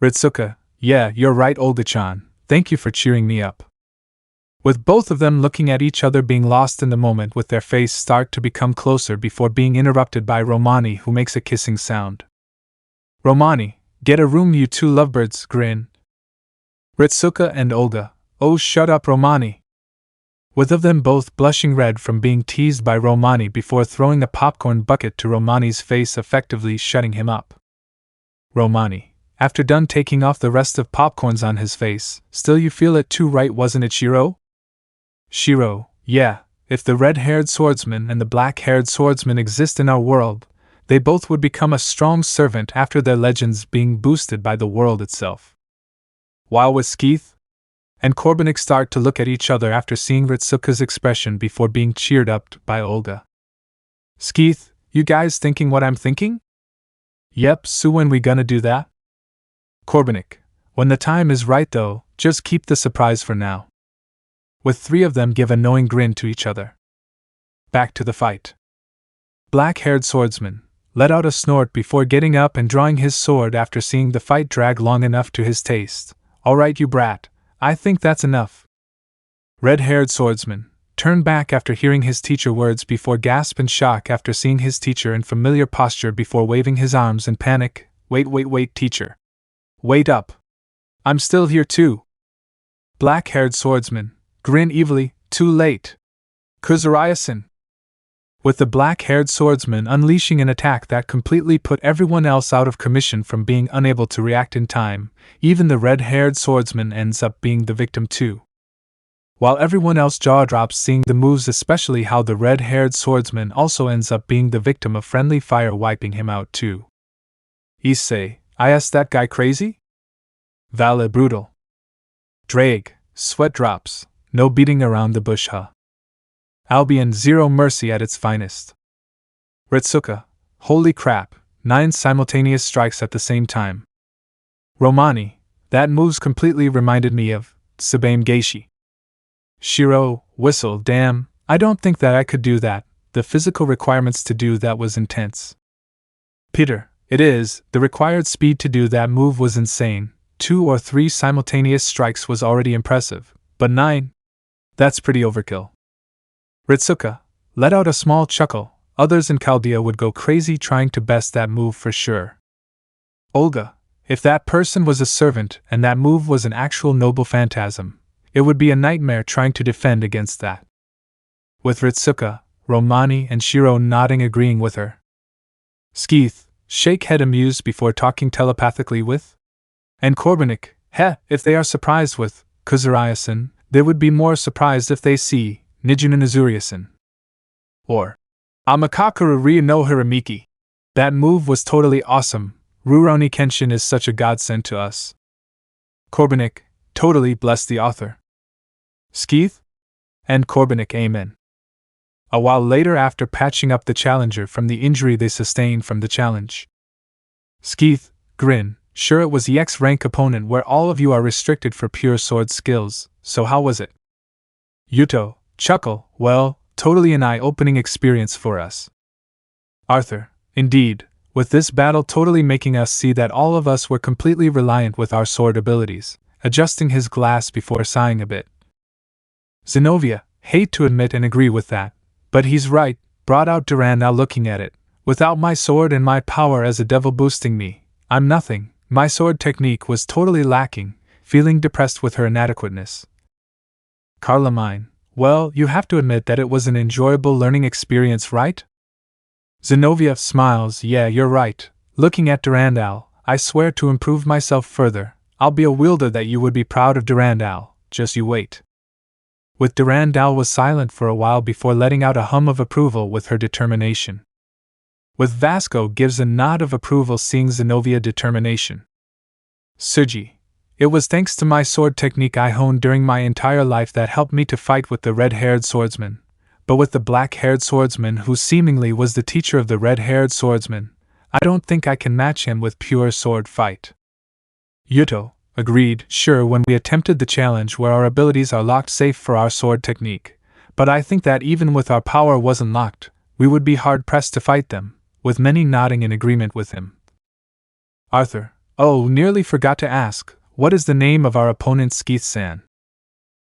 Ritsuka, yeah, you're right Olga-chan, thank you for cheering me up. With both of them looking at each other being lost in the moment with their face start to become closer before being interrupted by Romani who makes a kissing sound. Romani, get a room you two lovebirds, grin. Ritsuka and Olga, oh shut up Romani. With of them both blushing red from being teased by Romani before throwing a popcorn bucket to Romani's face effectively shutting him up. Romani, after done taking off the rest of popcorns on his face, still you feel it too right wasn't it Shiro? Shiro, yeah, if the red-haired swordsman and the black-haired swordsman exist in our world, they both would become a strong servant after their legends being boosted by the world itself. While with Skeeth and Corbenik start to look at each other after seeing Ritsuka's expression before being cheered up by Olga. Skeeth, you guys thinking what I'm thinking? Yep, so when we gonna do that? Corbenik, when the time is right though, just keep the surprise for now. With 3 of them give a knowing grin to each other. Back to the fight. Black-haired swordsman, let out a snort before getting up and drawing his sword after seeing the fight drag long enough to his taste. All right, you brat, I think that's enough. Red-haired swordsman turned back after hearing his teacher words before gasp in shock after seeing his teacher in familiar posture before waving his arms in panic. Wait, teacher. Wait up. I'm still here too. Black-haired swordsman grinned evilly. Too late. Rias. With the black-haired swordsman unleashing an attack that completely put everyone else out of commission from being unable to react in time, even the red-haired swordsman ends up being the victim too. While everyone else jaw drops seeing the moves, especially how the red-haired swordsman also ends up being the victim of friendly fire wiping him out too. Issei, is that guy crazy? Vale brutal. Drag, sweat drops, no beating around the bush huh. Albion zero mercy at its finest. Ritsuka, holy crap, 9 simultaneous strikes at the same time. Romani, that moves completely reminded me of Tsubame Geishi. Shiro, whistle, damn, I don't think that I could do that, the physical requirements to do that was intense. Peter, it is, the required speed to do that move was insane, 2 or 3 simultaneous strikes was already impressive, but 9? That's pretty overkill. Ritsuka let out a small chuckle, others in Chaldea would go crazy trying to best that move for sure. Olga, if that person was a servant and that move was an actual noble phantasm, it would be a nightmare trying to defend against that. With Ritsuka, Romani and Shiro nodding agreeing with her. Skeeth, shake head amused before talking telepathically with? And Corbenik, if they are surprised with Kuzuriasen, they would be more surprised if they see Nijuna Nizuriasen. Or Amakakuru Ria no Hiramiki. That move was totally awesome, Rurouni Kenshin is such a godsend to us. Corbenik, totally bless the author. Skeeth? And Corbenik amen. A while later after patching up the challenger from the injury they sustained from the challenge. Skeeth, grin, sure it was EX rank opponent where all of you are restricted for pure sword skills, so how was it? Yuto, chuckle, well, totally an eye-opening experience for us. Arthur, indeed, with this battle totally making us see that all of us were completely reliant with our sword abilities, adjusting his glass before sighing a bit. Zenobia, hate to admit and agree with that, but he's right, brought out Duran now looking at it. Without my sword and my power as a devil boosting me, I'm nothing. My sword technique was totally lacking, feeling depressed with her inadequateness. Carlamine, well, you have to admit that it was an enjoyable learning experience, right? Zenobia smiles, yeah, you're right. Looking at Durandal, I swear to improve myself further. I'll be a wielder that you would be proud of Durandal, just you wait. With Durandal was silent for a while before letting out a hum of approval with her determination. With Vasco gives a nod of approval seeing Zenobia determination. Suji, it was thanks to my sword technique I honed during my entire life that helped me to fight with the red-haired swordsman, but with the black-haired swordsman who seemingly was the teacher of the red-haired swordsman, I don't think I can match him with pure sword fight. Yuto, agreed, sure when we attempted the challenge where our abilities are locked safe for our sword technique, but I think that even with our power wasn't locked, we would be hard-pressed to fight them, with many nodding in agreement with him. Arthur, oh, nearly forgot to ask, what is the name of our opponent Skeeth-san?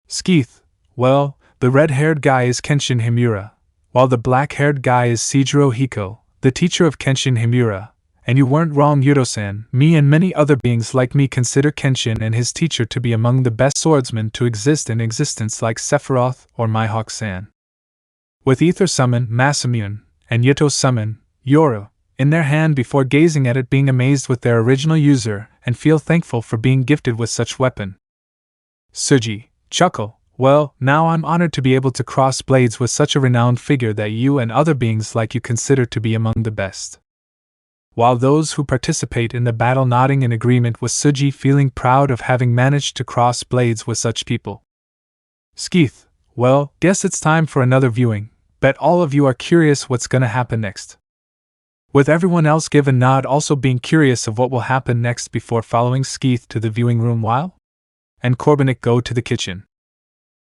Skeeth, well, the red-haired guy is Kenshin Himura, while the black-haired guy is Seijiro Hiko, the teacher of Kenshin Himura, and you weren't wrong Yuto-san, me and many other beings like me consider Kenshin and his teacher to be among the best swordsmen to exist in existence like Sephiroth or Mihawk-san. With Ether Summon, Masamune, and Yuto Summon, Yoru, in their hand before gazing at it being amazed with their original user and feel thankful for being gifted with such weapon. Suji, chuckle, well, now I'm honored to be able to cross blades with such a renowned figure that you and other beings like you consider to be among the best. While those who participate in the battle nodding in agreement with Suji feeling proud of having managed to cross blades with such people. Skeeth, well, guess it's time for another viewing, bet all of you are curious what's gonna happen next. With everyone else give a nod also being curious of what will happen next before following Skeeth to the viewing room while? And Corbenik go to the kitchen.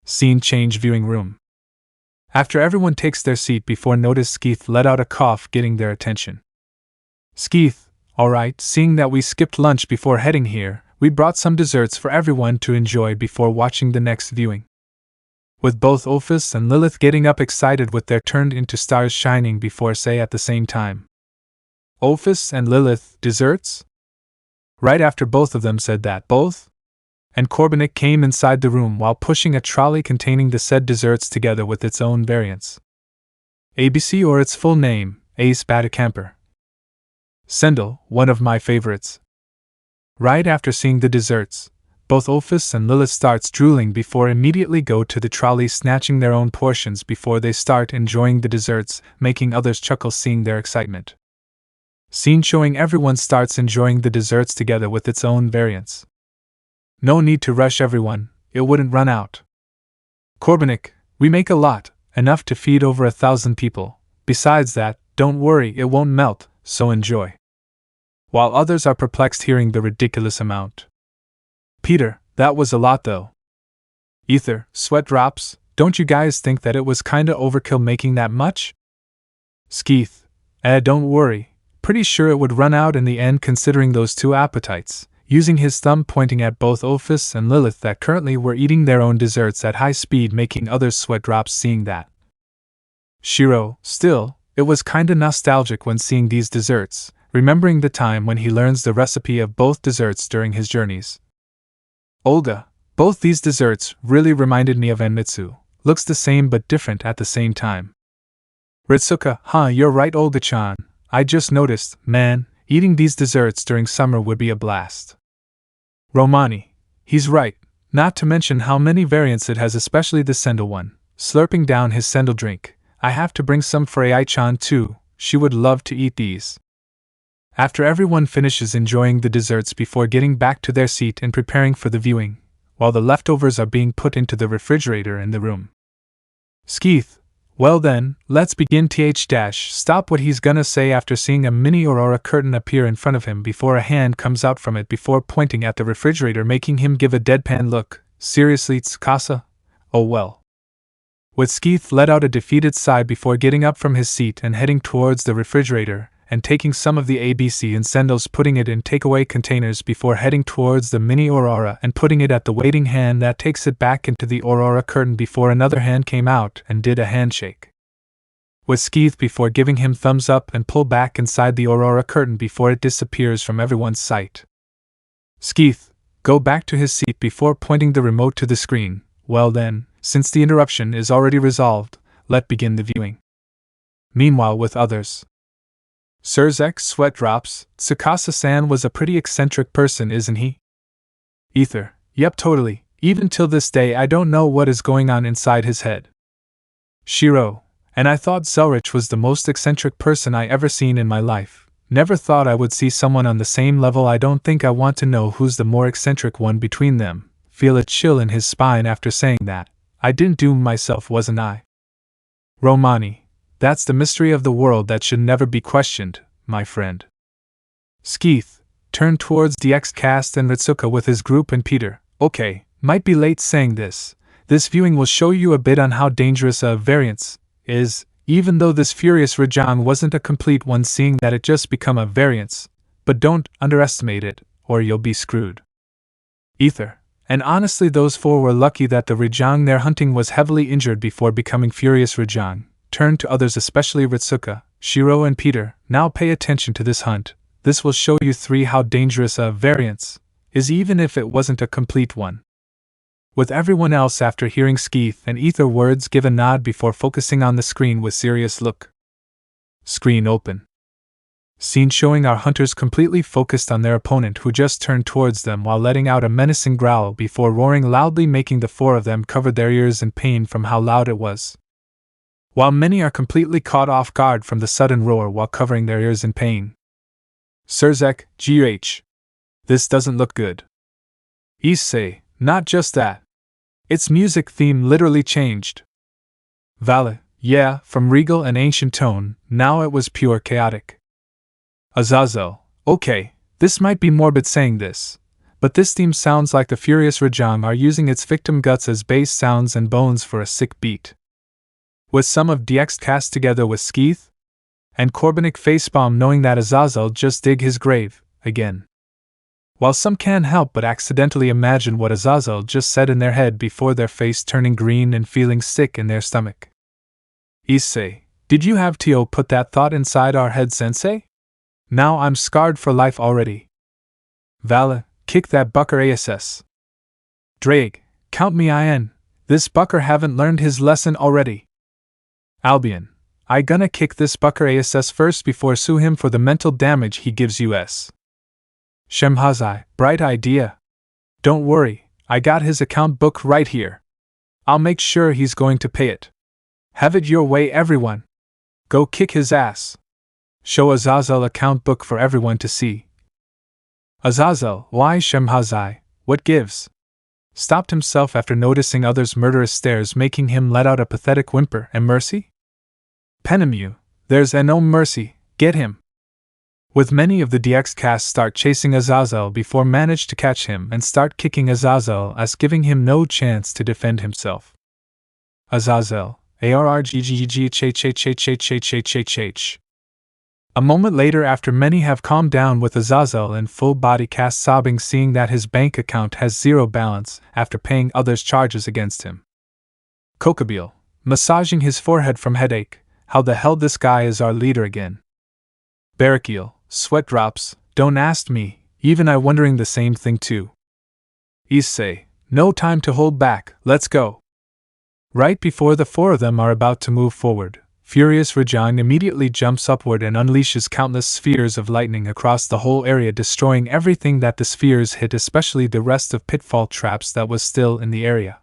Scene change viewing room. After everyone takes their seat before notice Skeeth let out a cough getting their attention. Skeeth, alright, seeing that we skipped lunch before heading here, we brought some desserts for everyone to enjoy before watching the next viewing. With both Ophis and Lilith getting up excited with their turned into stars shining before Issei at the same time. Ophis and Lilith, desserts? Right after both of them said that, both? And Corbenik came inside the room while pushing a trolley containing the said desserts together with its own variants. ABC, or its full name, Ace Batacamper. Sendel, one of my favorites. Right after seeing the desserts, both Ophis and Lilith starts drooling before immediately go to the trolley snatching their own portions before they start enjoying the desserts, making others chuckle seeing their excitement. Scene showing everyone starts enjoying the desserts together with its own variants. No need to rush everyone, it wouldn't run out. Corbenik, we make a lot, enough to feed over 1,000 people. Besides that, don't worry, it won't melt, so enjoy. While others are perplexed hearing the ridiculous amount. Peter, that was a lot though. Ether, sweat drops, don't you guys think that it was kinda overkill making that much? Skeeth, don't worry, pretty sure it would run out in the end considering those two appetites, using his thumb pointing at both Ophis and Lilith that currently were eating their own desserts at high speed making others sweat drops seeing that. Shiro, still, it was kinda nostalgic when seeing these desserts, remembering the time when he learns the recipe of both desserts during his journeys. Olga, both these desserts really reminded me of Enmitsu, looks the same but different at the same time. Ritsuka, you're right Olga-chan, I just noticed, man, eating these desserts during summer would be a blast. Romani, he's right, not to mention how many variants it has, especially the Sendel one. Slurping down his Sendel drink, I have to bring some for Ai-chan too, she would love to eat these. After everyone finishes enjoying the desserts before getting back to their seat and preparing for the viewing, while the leftovers are being put into the refrigerator in the room. Skeeth, well then, let's begin. Stop what he's gonna say after seeing a mini aurora curtain appear in front of him before a hand comes out from it before pointing at the refrigerator making him give a deadpan look. Seriously, Tsukasa? Oh well. With Skeeth let out a defeated sigh before getting up from his seat and heading towards the refrigerator, and taking some of the ABC and Sendels putting it in takeaway containers before heading towards the mini aurora and putting it at the waiting hand that takes it back into the aurora curtain before another hand came out and did a handshake. With Skeeth before giving him thumbs up and pull back inside the aurora curtain before it disappears from everyone's sight. Skeeth, go back to his seat before pointing the remote to the screen. Well then, since the interruption is already resolved, let begin the viewing. Meanwhile with others. Sirzech sweat drops, Tsukasa-san was a pretty eccentric person, isn't he? Ether, yep totally, even till this day I don't know what is going on inside his head. Shiro, and I thought Zelrich was the most eccentric person I ever seen in my life, never thought I would see someone on the same level. I don't think I want to know who's the more eccentric one between them, feel a chill in his spine after saying that, I didn't doom myself wasn't I? Romani, that's the mystery of the world that should never be questioned, my friend. Skeeth turned towards DX Cast and Ritsuka with his group and Peter. Okay, might be late saying this. This viewing will show you a bit on how dangerous a variance is, even though this furious Rajang wasn't a complete one, seeing that it just become a variance, but don't underestimate it, or you'll be screwed. Ether, and honestly those four were lucky that the Rajang they're hunting was heavily injured before becoming furious Rajang. Turned to others, especially Ritsuka, Shiro and Peter. Now pay attention to this hunt. This will show you three how dangerous a variance is even if it wasn't a complete one. With everyone else after hearing Skeeth and Ether words give a nod before focusing on the screen with serious look. Screen open. Scene showing our hunters completely focused on their opponent who just turned towards them while letting out a menacing growl before roaring loudly making the four of them cover their ears in pain from how loud it was. While many are completely caught off guard from the sudden roar while covering their ears in pain. Sirzech, GH. This doesn't look good. Issei, not just that. Its music theme literally changed. Vali, yeah, from regal and ancient tone, now it was pure chaotic. Azazel, okay, this might be morbid saying this, but this theme sounds like the furious Rajang are using its victim guts as bass sounds and bones for a sick beat. Was some of DX cast together with Skeeth? And Corbenik facepalmed knowing that Azazel just dig his grave, again. While some can't help but accidentally imagine what Azazel just said in their head before their face turning green and feeling sick in their stomach. Issei, did you have Tio put that thought inside our head, sensei? Now I'm scarred for life already. Vali, kick that bucker ass. Drake, count me in. This bucker haven't learned his lesson already. Albion, I gonna kick this bucker ass first before sue him for the mental damage he gives us. Shemhazai, bright idea. Don't worry, I got his account book right here. I'll make sure he's going to pay it. Have it your way, everyone. Go kick his ass. Show Azazel account book for everyone to see. Azazel, why Shemhazai, what gives? Stopped himself after noticing others' murderous stares, making him let out a pathetic whimper. And mercy? Penemu, there's no mercy, get him. With many of the DX cast start chasing Azazel before manage to catch him and start kicking Azazel as giving him no chance to defend himself. Azazel, ARRGGGH. A moment later, after many have calmed down with Azazel in full body cast sobbing, seeing that his bank account has zero balance after paying others' charges against him. Kokabeel, massaging his forehead from headache, how the hell this guy is our leader again. Barakeel, sweat drops, don't ask me, even I wondering the same thing too. Issei, no time to hold back, let's go. Right before the four of them are about to move forward, furious Rajang immediately jumps upward and unleashes countless spheres of lightning across the whole area, destroying everything that the spheres hit, especially the rest of pitfall traps that was still in the area.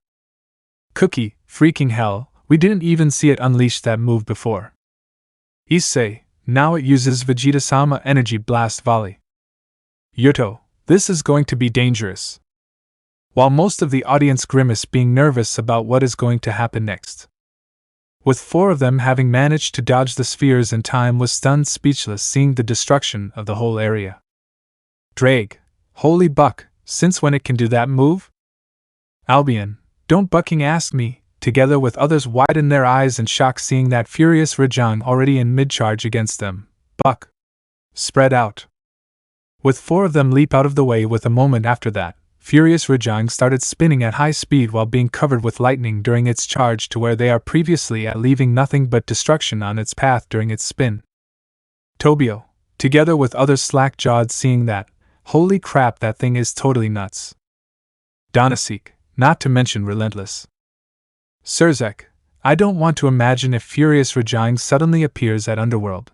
Cookie, freaking hell, we didn't even see it unleash that move before. Issei, now it uses Vegeta-sama Energy Blast Volley. Yuto, this is going to be dangerous. While most of the audience grimace, being nervous about what is going to happen next. With four of them having managed to dodge the spheres in time, was stunned speechless seeing the destruction of the whole area. Drake, holy buck, since when it can do that move? Albion, don't bucking ask me, together with others widen their eyes in shock seeing that furious Rajang already in mid-charge against them. Buck. Spread out. With four of them leap out of the way with a moment after that. Furious Rajang started spinning at high speed while being covered with lightning during its charge to where they are previously at, leaving nothing but destruction on its path during its spin. Tobio, together with others slack-jawed seeing that, holy crap, that thing is totally nuts. Donasek, not to mention relentless. Sirzech, I don't want to imagine if Furious Rajang suddenly appears at Underworld.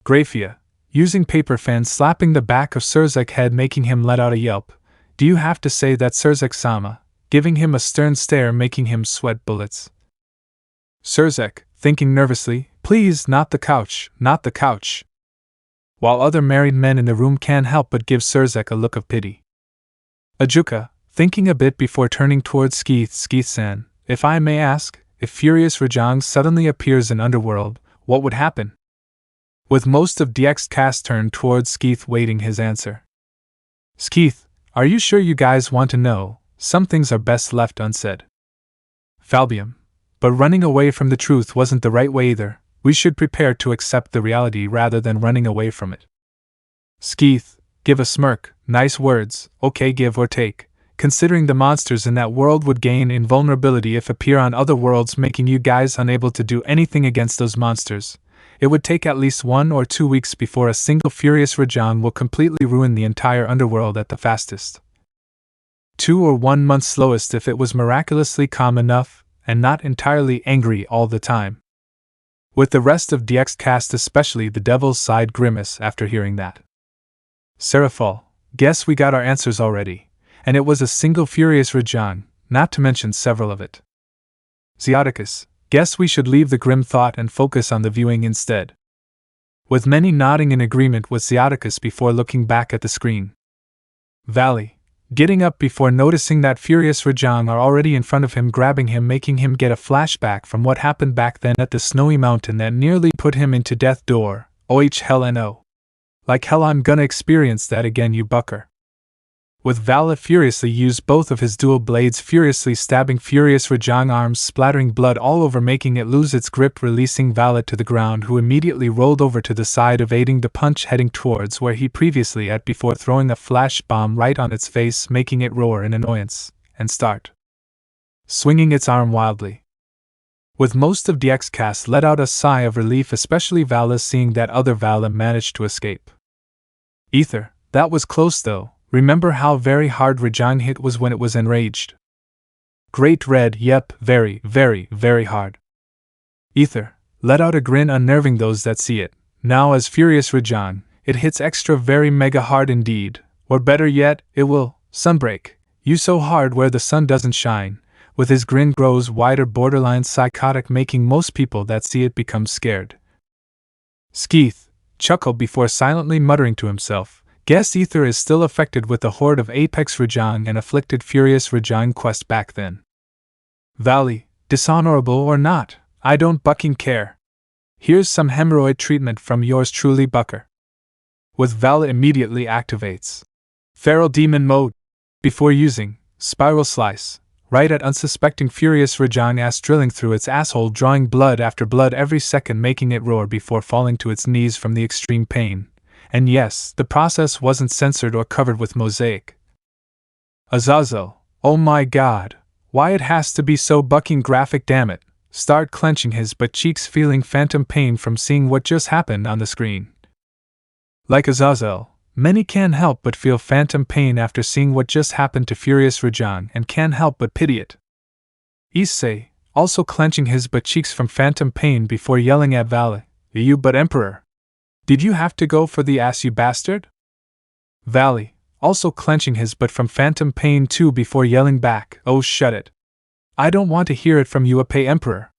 Grayfia, using paper fan slapping the back of Sirzech's head making him let out a yelp. Do you have to say that, Sirzech-sama, giving him a stern stare making him sweat bullets. Sirzech, thinking nervously, please, not the couch, not the couch. While other married men in the room can't help but give Sirzech a look of pity. Ajuka, thinking a bit before turning towards Skeeth-san, if I may ask, if Furious Rajang suddenly appears in Underworld, what would happen? With most of DX cast turned towards Skeeth waiting his answer. Skeeth, are you sure you guys want to know? Some things are best left unsaid. Falbium, but running away from the truth wasn't the right way either. We should prepare to accept the reality rather than running away from it. Skeeth, give a smirk, nice words, okay, give or take. Considering the monsters in that world would gain invulnerability if appear on other worlds, making you guys unable to do anything against those monsters. It would take at least 1 or 2 weeks before a single Furious Rajang will completely ruin the entire Underworld at the fastest. 2 or 1 month slowest if it was miraculously calm enough, and not entirely angry all the time. With the rest of DX cast, especially the Devil's Side grimace after hearing that. Seraphol, guess we got our answers already, and it was a single Furious Rajang, not to mention several of it. Zeoticus, guess we should leave the grim thought and focus on the viewing instead. With many nodding in agreement with Zeoticus before looking back at the screen. Vali, getting up before noticing that Furious Rajang are already in front of him, grabbing him, making him get a flashback from what happened back then at the snowy mountain that nearly put him into death door. Oh hell no. Like hell I'm gonna experience that again, you bucker. with Vala furiously used both of his dual blades furiously stabbing Furious Rajang, arms splattering blood all over, making it lose its grip, releasing Vala to the ground, who immediately rolled over to the side, evading the punch, heading towards where he previously at before throwing a flash bomb right on its face, making it roar in annoyance and start swinging its arm wildly. With most of DX cast let out a sigh of relief, especially Vala, seeing that other Vala managed to escape. Ether, that was close though. Remember how very hard Rajang hit was when it was enraged? Great Red, yep, very, very, very hard. Ether let out a grin, unnerving those that see it. Now as Furious Rajang, it hits extra very mega hard indeed, or better yet, it will sunbreak you so hard where the sun doesn't shine. With his grin grows wider, borderline psychotic, making most people that see it become scared. Skeeth chuckled before silently muttering to himself, "Guess Ether is still affected with the horde of Apex Rajang and afflicted Furious Rajang quest back then. Valley, dishonorable or not, I don't bucking care. Here's some hemorrhoid treatment from yours truly, Bucker." With Vala immediately activates Feral Demon mode before using Spiral Slice right at unsuspecting Furious Rajang, ass drilling through its asshole, drawing blood after blood every second, making it roar before falling to its knees from the extreme pain. And yes, the process wasn't censored or covered with mosaic. Azazel, oh my god, why it has to be so bucking graphic, damn it, start clenching his butt cheeks, feeling phantom pain from seeing what just happened on the screen. Like Azazel, many can't help but feel phantom pain after seeing what just happened to Furious Rajang and can't help but pity it. Issei, also clenching his butt cheeks from phantom pain before yelling at Vala, "You but Emperor! Did you have to go for the ass, you bastard?" Valley, also clenching his butt from phantom pain too before yelling back, "Oh shut it. I don't want to hear it from you, pay Emperor.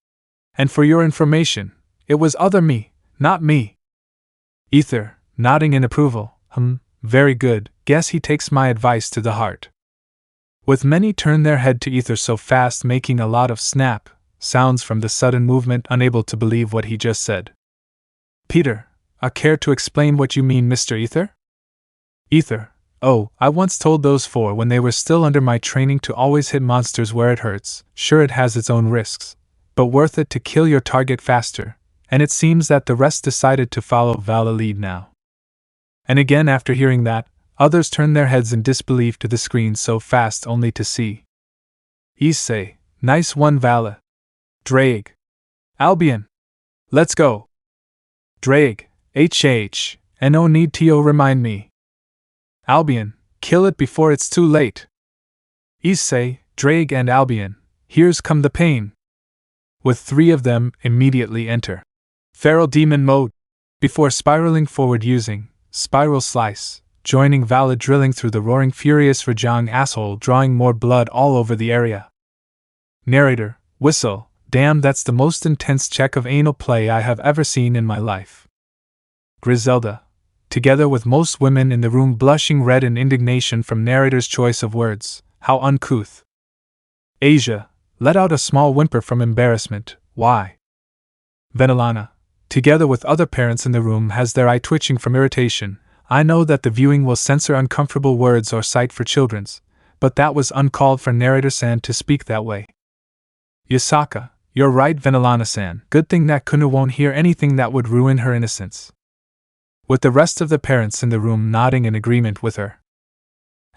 And for your information, it was other me, not me." Ether, nodding in approval, very good, guess he takes my advice to the heart. With many turn their head to Ether so fast, making a lot of snap sounds from the sudden movement, unable to believe what he just said. Peter, care to explain what you mean, Mr. Ether? Ether, oh, I once told those four when they were still under my training to always hit monsters where it hurts. Sure, it has its own risks, but worth it to kill your target faster, and it seems that the rest decided to follow Vala lead now. And again after hearing that, others turned their heads in disbelief to the screen so fast only to see Issei, nice one Vala. Drake. Albion. Let's go. Drake, HH, no need to remind me. Albion, kill it before it's too late. Issei, Drake and Albion, here's come the pain. With three of them immediately enter Feral Demon mode, before spiraling forward using Spiral Slice, joining Vala, drilling through the roaring Furious Rajang asshole, drawing more blood all over the area. Narrator, whistle, damn, that's the most intense check of anal play I have ever seen in my life. Griselda, together with most women in the room, blushing red in indignation from narrator's choice of words, how uncouth. Asia, let out a small whimper from embarrassment, why? Venelana, together with other parents in the room, has their eye twitching from irritation. I know that the viewing will censor uncomfortable words or sight for children's, but that was uncalled for narrator-san to speak that way. Yasaka, you're right Venelana-san, good thing that Kunu won't hear anything that would ruin her innocence. With the rest of the parents in the room nodding in agreement with her.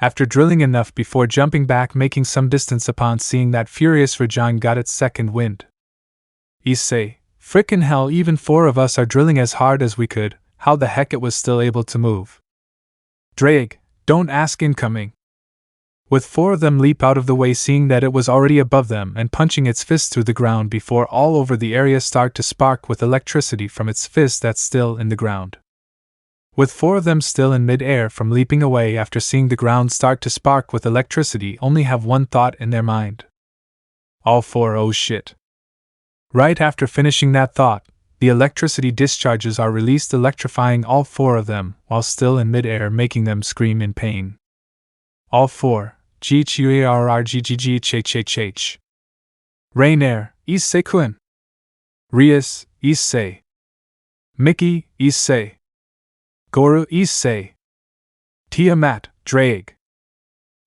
After drilling enough before jumping back, making some distance upon seeing that Furious Rajang got its second wind. Issei, frickin' hell, even four of us are drilling as hard as we could, how the heck it was still able to move? Drake, don't ask, incoming. With four of them leap out of the way, seeing that it was already above them and punching its fist through the ground before all over the area start to spark with electricity from its fist that's still in the ground. With four of them still in mid-air from leaping away after seeing the ground start to spark with electricity, only have one thought in their mind. All four, oh shit. Right after finishing that thought, the electricity discharges are released, electrifying all four of them while still in mid-air, making them scream in pain. All four. GHUARRGGGHHH. Rainair, Issei-kun. Rias, Issei. Mickey, Issei. Goru, Issei. Tiamat, Drake.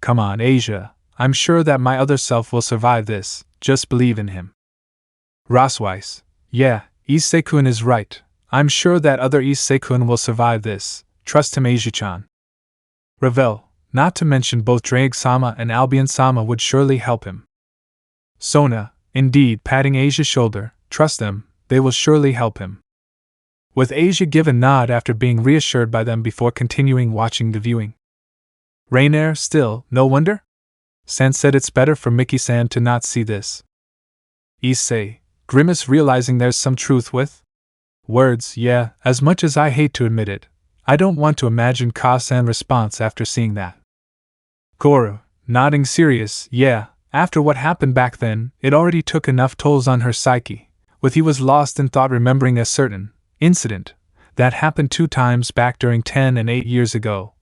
come on, Asia, I'm sure that my other self will survive this, just believe in him. Rossweisse, yeah, Issei-kun is right, I'm sure that other Issei-kun will survive this, trust him Asia-chan. Ravel, not to mention both Trihexa-sama and Albion-sama would surely help him. Sona, indeed, patting Asia's shoulder, trust them, they will surely help him. With Asia give a nod after being reassured by them before continuing watching the viewing. Rainier, still, no wonder? San said it's better for Mickey-san to not see this. Issei, grimace realizing there's some truth with words, yeah, as much as I hate to admit it, I don't want to imagine Ka-san's response after seeing that. Goro, nodding serious, yeah, after what happened back then, it already took enough tolls on her psyche, with he was lost in thought remembering a certain incident that happened 2 times back during 10 and 8 years ago.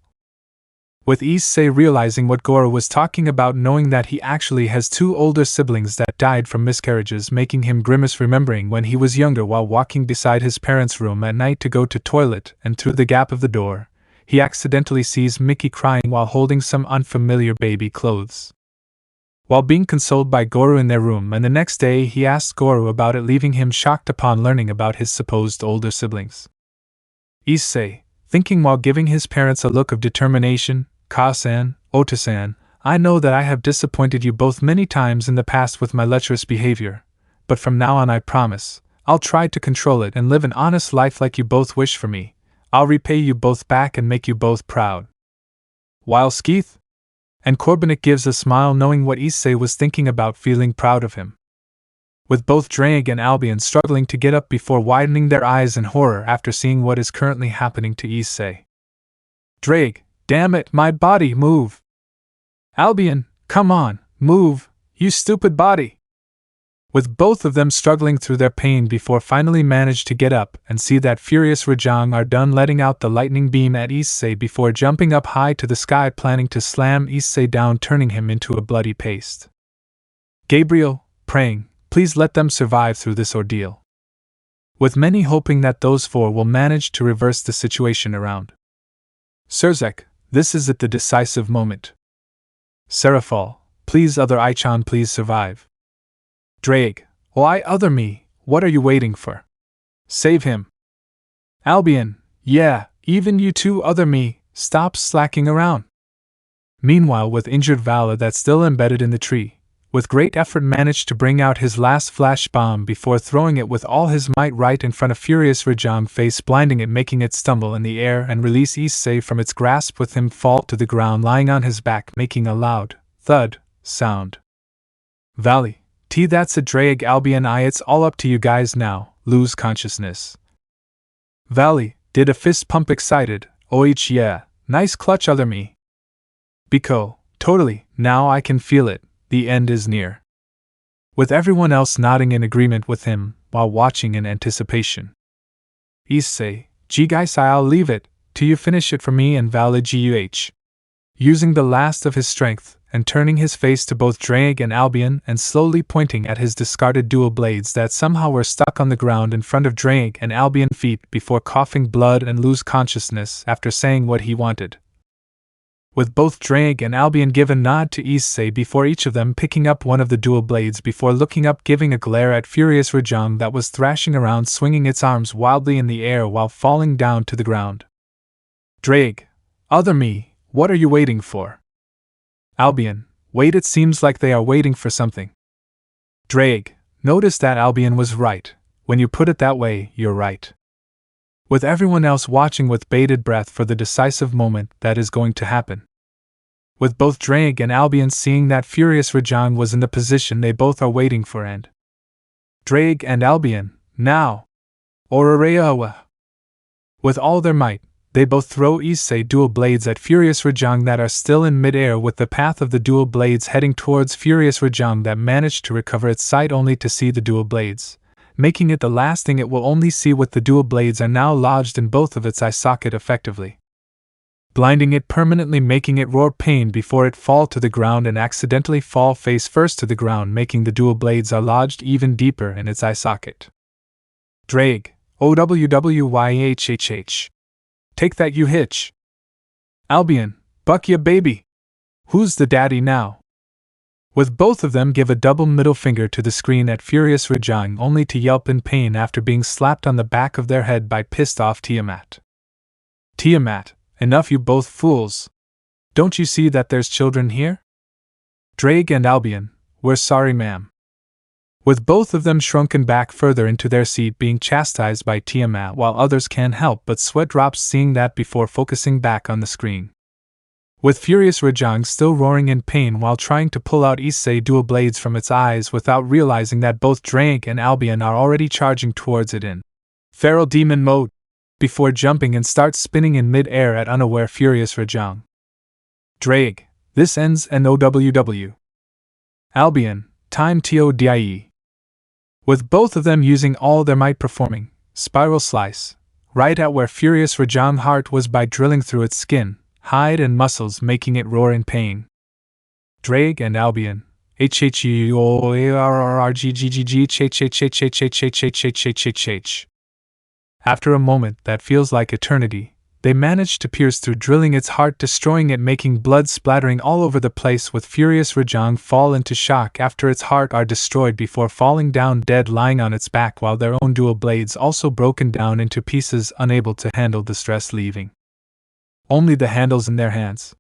With Issei realizing what Goro was talking about, knowing that he actually has 2 older siblings that died from miscarriages, making him grimace remembering when he was younger while walking beside his parents' room at night to go to toilet, and through the gap of the door, he accidentally sees Mickey crying while holding some unfamiliar baby clothes. While being consoled by Goro in their room, and the next day he asked Goro about it, leaving him shocked upon learning about his supposed older siblings. Issei, thinking while giving his parents a look of determination, Ka-san, Ota-san, I know that I have disappointed you both many times in the past with my lecherous behavior, but from now on I promise, I'll try to control it and live an honest life like you both wish for me. I'll repay you both back and make you both proud. While Skeeth? And Corbenik gives a smile knowing what Issei was thinking about, feeling proud of him. With both Drake and Albion struggling to get up before widening their eyes in horror after seeing what is currently happening to Issei. Drake, damn it, my body, move! Albion, come on, move, you stupid body! With both of them struggling through their pain before finally manage to get up and see that furious Rajang are done letting out the lightning beam at Issei before jumping up high to the sky planning to slam Issei down, turning him into a bloody paste. Gabriel, praying, please let them survive through this ordeal. With many hoping that those 4 will manage to reverse the situation around. Sirzech, this is it, the decisive moment. Seraphal, please other Ai-chan, please survive. Drake, why other me, what are you waiting for? Save him. Albion, yeah, even you 2 other me, stop slacking around. Meanwhile, with injured Vala that's still embedded in the tree, with great effort managed to bring out his last flash bomb before throwing it with all his might right in front of furious Rajang face, blinding it, making it stumble in the air and release Issei from its grasp, with him fall to the ground lying on his back, making a loud thud sound. Valley, that's a drag. Albion, it's all up to you guys now, lose consciousness. Valley, did a fist pump excited, oich, yeah, nice clutch other me. Biko, totally, now I can feel it, the end is near. With everyone else nodding in agreement with him, while watching in anticipation. Issei, guys, I'll leave it, till you finish it for me, and Valley guh. Using the last of his strength, and turning his face to both Drake and Albion and slowly pointing at his discarded dual blades that somehow were stuck on the ground in front of Drake and Albion's feet before coughing blood and lose consciousness after saying what he wanted. With both Drake and Albion give a nod to Issei before each of them picking up one of the dual blades before looking up, giving a glare at furious Rajang that was thrashing around, swinging its arms wildly in the air while falling down to the ground. Drake, other me, what are you waiting for? Albion, wait, it seems like they are waiting for something. Drake, notice that Albion was right. When you put it that way, you're right. With everyone else watching with bated breath for the decisive moment that is going to happen. With both Drake and Albion seeing that furious Rajang was in the position they both are waiting for, and Drake and Albion, now! Orareawa! With all their might, they both throw Issei dual blades at furious Rajang that are still in midair, with the path of the dual blades heading towards furious Rajang that managed to recover its sight only to see the dual blades, making it the last thing it will only see, with the dual blades are now lodged in both of its eye socket effectively, blinding it permanently, making it roar pain before it fall to the ground and accidentally fall face first to the ground, making the dual blades are lodged even deeper in its eye socket. Drake, OWWYHHH. Take that, you hitch. Albion, buck ya baby. Who's the daddy now? With both of them give a double middle finger to the screen at furious Rajang only to yelp in pain after being slapped on the back of their head by pissed off Tiamat. Tiamat, enough you both fools! Don't you see that there's children here? Drake and Albion, we're sorry ma'am. With both of them shrunken back further into their seat being chastised by Tiamat while others can't help but sweat drops seeing that before focusing back on the screen. With furious Rajang still roaring in pain while trying to pull out Issei dual blades from its eyes without realizing that both Drake and Albion are already charging towards it in feral demon mode, before jumping and start spinning in mid-air at unaware furious Rajang. Drake, this ends an OWW. Albion, time TODIE. With both of them using all their might performing spiral slice, right at where furious Rajang's heart was by drilling through its skin, hide and muscles making it roar in pain. Drake and Albion, HHUOARRGGGGH. After a moment that feels like eternity, they manage to pierce through drilling its heart, destroying it, making blood splattering all over the place. With furious Rajang fall into shock after its heart are destroyed before falling down dead lying on its back while their own dual blades also broken down into pieces, unable to handle the stress, leaving only the handles in their hands.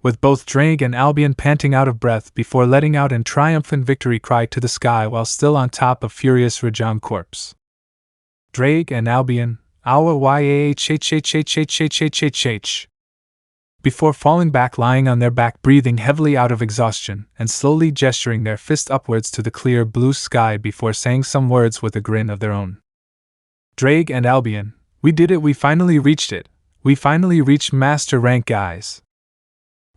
With both Drake and Albion panting out of breath before letting out a triumphant victory cry to the sky while still on top of furious Rajang corpse. Drake and Albion, our YAHHHHHHHH. Before falling back lying on their back breathing heavily out of exhaustion and slowly gesturing their fist upwards to the clear blue sky before saying some words with a grin of their own. Drake and Albion, we did it, we finally reached it. We finally reached master rank, guys.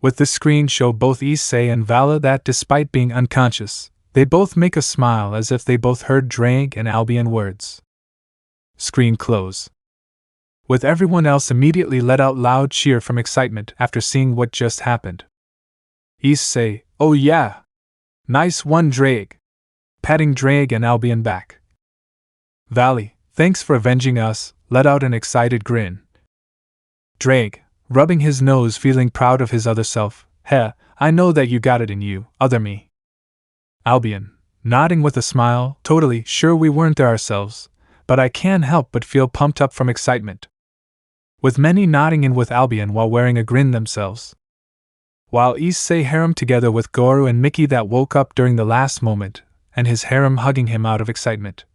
With the screen show both Issei and Vala that despite being unconscious, they both make a smile as if they both heard Drake and Albion words. Screen close. With everyone else immediately let out loud cheer from excitement after seeing what just happened. Issei, oh yeah! Nice one, Drake! Patting Drake and Albion back. Vali, thanks for avenging us, let out an excited grin. Drake, rubbing his nose feeling proud of his other self, heh, I know that you got it in you, other me. Albion, nodding with a smile, totally sure we weren't there ourselves, but I can't help but feel pumped up from excitement. With many nodding in with Albion while wearing a grin themselves. While Issei harem together with Goro and Mickey that woke up during the last moment, and his harem hugging him out of excitement.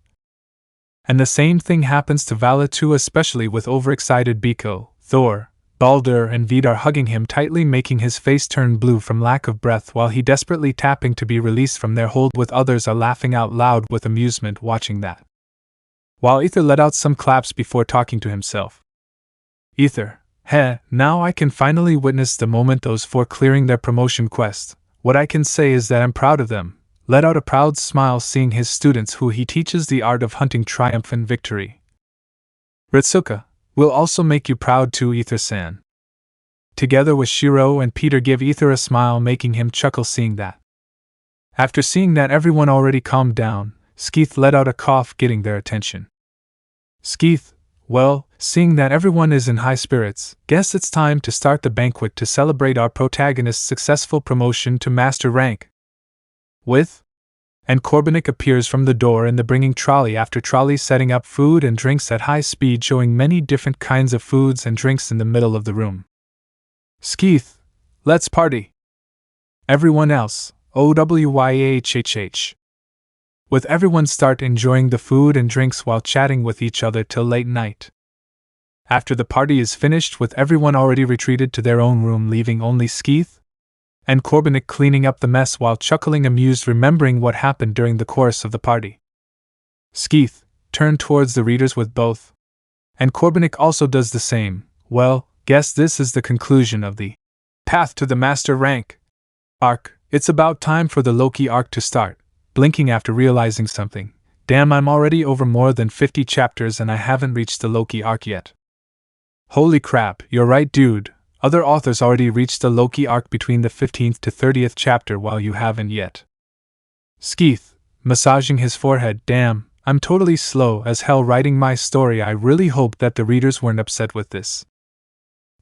And the same thing happens to Vala too, especially with overexcited Biko, Thor, Baldur and Vidar hugging him tightly, making his face turn blue from lack of breath while he desperately tapping to be released from their hold, with others are laughing out loud with amusement watching that. While Ether let out some claps before talking to himself. Ether, heh, now I can finally witness the moment those four clearing their promotion quest. What I can say is that I'm proud of them. Let out a proud smile seeing his students who he teaches the art of hunting triumphant victory. Ritsuka, will also make you proud too, Ether-san. Together with Shiro and Peter give Ether a smile, making him chuckle seeing that. After seeing that everyone already calmed down, Skeeth let out a cough, getting their attention. Skeeth, well, seeing that everyone is in high spirits, guess it's time to start the banquet to celebrate our protagonist's successful promotion to master rank. With? And Corbenik appears from the door in the bringing trolley after trolley setting up food and drinks at high speed, showing many different kinds of foods and drinks in the middle of the room. Skeeth, let's party. Everyone else, OWYAHHH. With everyone start enjoying the food and drinks while chatting with each other till late night. After the party is finished with everyone already retreated to their own room, leaving only Skeeth and Corbenik cleaning up the mess while chuckling amused, remembering what happened during the course of the party. Skeeth turned towards the readers with both, and Corbenik also does the same. Well, guess this is the conclusion of the Path to the Master Rank arc. It's about time for the Loki arc to start. Blinking after realizing something. Damn, I'm already over more than 50 chapters and I haven't reached the Loki arc yet. Holy crap, you're right, dude. Other authors already reached the Loki arc between the 15th to 30th chapter while you haven't yet. Skeeth, massaging his forehead, damn, I'm totally slow as hell writing my story. I really hope that the readers weren't upset with this.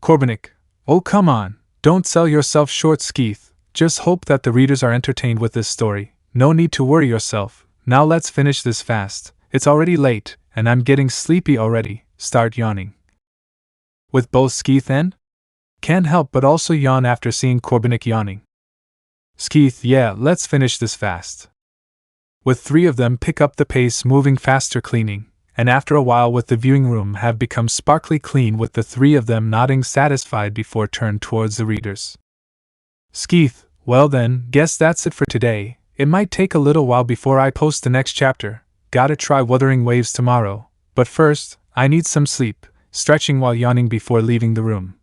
Corbenik, oh come on, Don't sell yourself short, Skeeth. Just hope that the readers are entertained with this story. No need to worry yourself. Now let's finish this fast. It's already late, and I'm getting sleepy already. Start yawning. With both Skeeth and? Can't help but also yawn after seeing Corbenik yawning. Skeeth, yeah, let's finish this fast. With three of them pick up the pace, moving faster, cleaning, and after a while with the viewing room have become sparkly clean, with the three of them nodding satisfied before turned towards the readers. Skeeth, well then, guess that's it for today. It might take a little while before I post the next chapter. Gotta try Wuthering Waves tomorrow, but first, I need some sleep, stretching while yawning before leaving the room.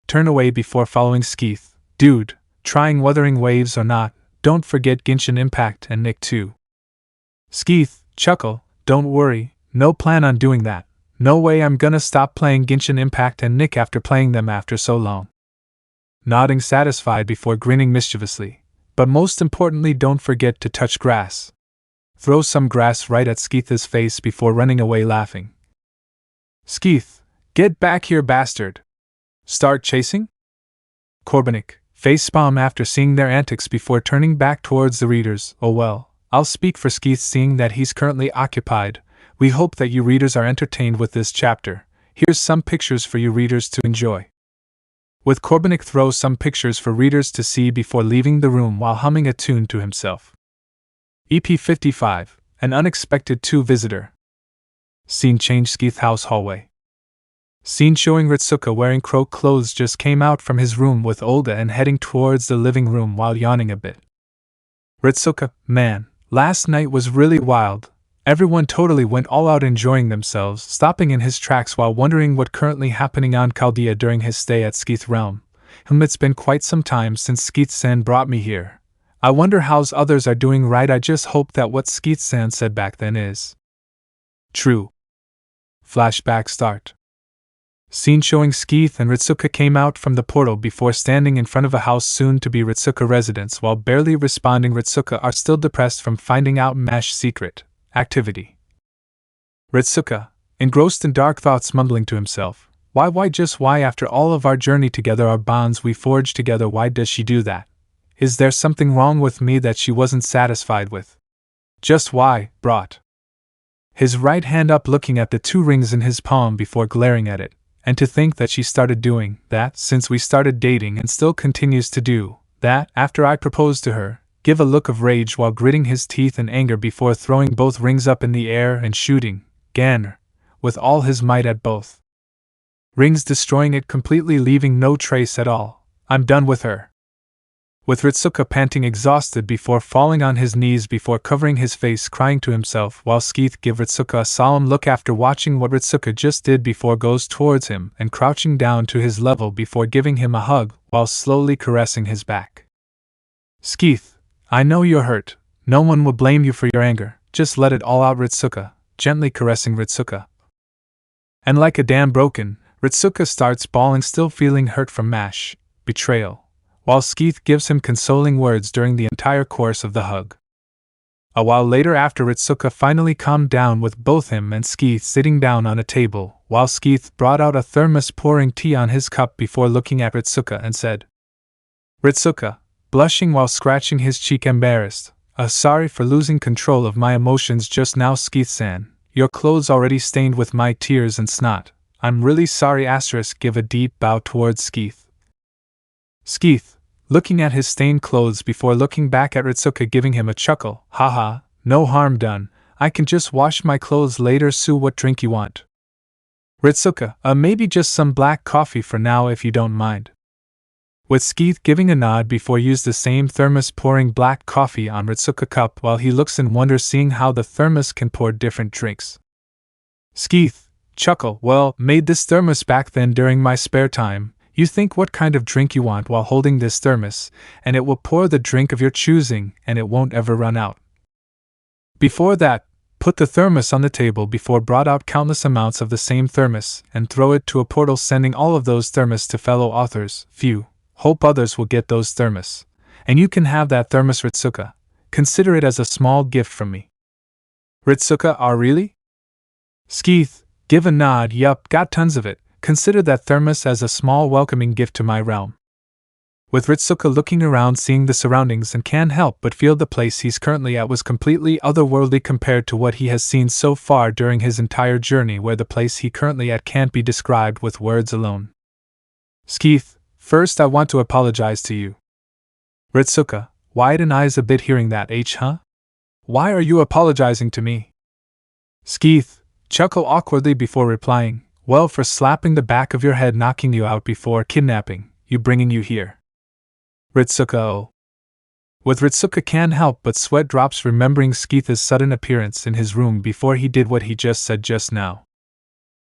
Turn away before following Skeeth. Dude, trying Wuthering Waves or not, don't forget Genshin Impact and Nick too. Skeeth, chuckle, don't worry, no plan on doing that. No way I'm gonna stop playing Genshin Impact and Nick after playing them after so long. Nodding satisfied before grinning mischievously. But most importantly, don't forget to touch grass. Throw some grass right at Skeeth's face before running away laughing. Skeeth, get back here, bastard! Start chasing? Corbenik, facepalm after seeing their antics before turning back towards the readers. Oh well, I'll speak for Skeeth seeing that he's currently occupied. We hope that you readers are entertained with this chapter. Here's some pictures for you readers to enjoy. With Corbenik throw some pictures for readers to see before leaving the room while humming a tune to himself. EP 55, An Unexpected 2 Visitor. Scene change, Skeeth house hallway. Scene showing Ritsuka wearing crow clothes just came out from his room with Olga and heading towards the living room while yawning a bit. Ritsuka, man, last night was really wild. Everyone totally went all out enjoying themselves, stopping in his tracks while wondering what currently happening on Chaldea during his stay at Skeeth Realm. It's been quite some time since Skeeth-san brought me here. I wonder how's others are doing right. I just hope that what Skeeth-san said back then is true. Flashback start. Scene showing Skeeth and Ritsuka came out from the portal before standing in front of a house soon to be Ritsuka residence while barely responding. Ritsuka are still depressed from finding out Mash's secret activity. Ritsuka, engrossed in dark thoughts, mumbling to himself, why just why after all of our journey together, our bonds we forged together, why does she do that? Is there something wrong with me that she wasn't satisfied with? Just why? Brought his right hand up looking at the 2 rings in his palm before glaring at it, and to think that she started doing that since we started dating and still continues to do that after I proposed to her. Give a look of rage while gritting his teeth in anger before throwing both rings up in the air and shooting, Ganner, with all his might at both rings, destroying it completely, leaving no trace at all. I'm done with her. With Ritsuka panting exhausted before falling on his knees before covering his face, crying to himself while Skeeth give Ritsuka a solemn look after watching what Ritsuka just did before goes towards him and crouching down to his level before giving him a hug while slowly caressing his back. Skeeth, I know you're hurt. No one will blame you for your anger. Just let it all out, Ritsuka, gently caressing Ritsuka. And like a dam broken, Ritsuka starts bawling, still feeling hurt from Mash, betrayal, while Skeeth gives him consoling words during the entire course of the hug. A while later, after Ritsuka finally calmed down with both him and Skeeth sitting down on a table, while Skeeth brought out a thermos pouring tea on his cup before looking at Ritsuka and said, Ritsuka, blushing while scratching his cheek, embarrassed, sorry for losing control of my emotions just now, Skeeth-san. Your clothes already stained with my tears and snot. I'm really sorry. Give a deep bow towards Skeeth. Skeeth, looking at his stained clothes before looking back at Ritsuka, giving him a chuckle. Haha, no harm done. I can just wash my clothes later. Sue, what drink you want? Ritsuka, maybe just some black coffee for now if you don't mind. With Skeeth giving a nod before use the same thermos pouring black coffee on Ritsuka cup while he looks in wonder seeing how the thermos can pour different drinks. Skeeth, chuckle, well, made this thermos back then during my spare time. You think what kind of drink you want while holding this thermos, and it will pour the drink of your choosing and it won't ever run out. Before that, put the thermos on the table before brought out countless amounts of the same thermos and throw it to a portal sending all of those thermos to fellow authors. Phew. Hope others will get those thermos. And you can have that thermos, Ritsuka. Consider it as a small gift from me. Ritsuka, really? Skeeth, give a nod. Yup, got tons of it. Consider that thermos as a small welcoming gift to my realm. With Ritsuka looking around seeing the surroundings and can't help but feel the place he's currently at was completely otherworldly compared to what he has seen so far during his entire journey, where the place he currently at can't be described with words alone. Skeeth, first I want to apologize to you. Ritsuka, widen eyes a bit hearing that, huh? Why are you apologizing to me? Skeeth, chuckle awkwardly before replying, well, for slapping the back of your head, knocking you out before kidnapping you, bringing you here. Ritsuka, oh. With Ritsuka can't help but sweat drops remembering Skeeth's sudden appearance in his room before he did what he just said just now.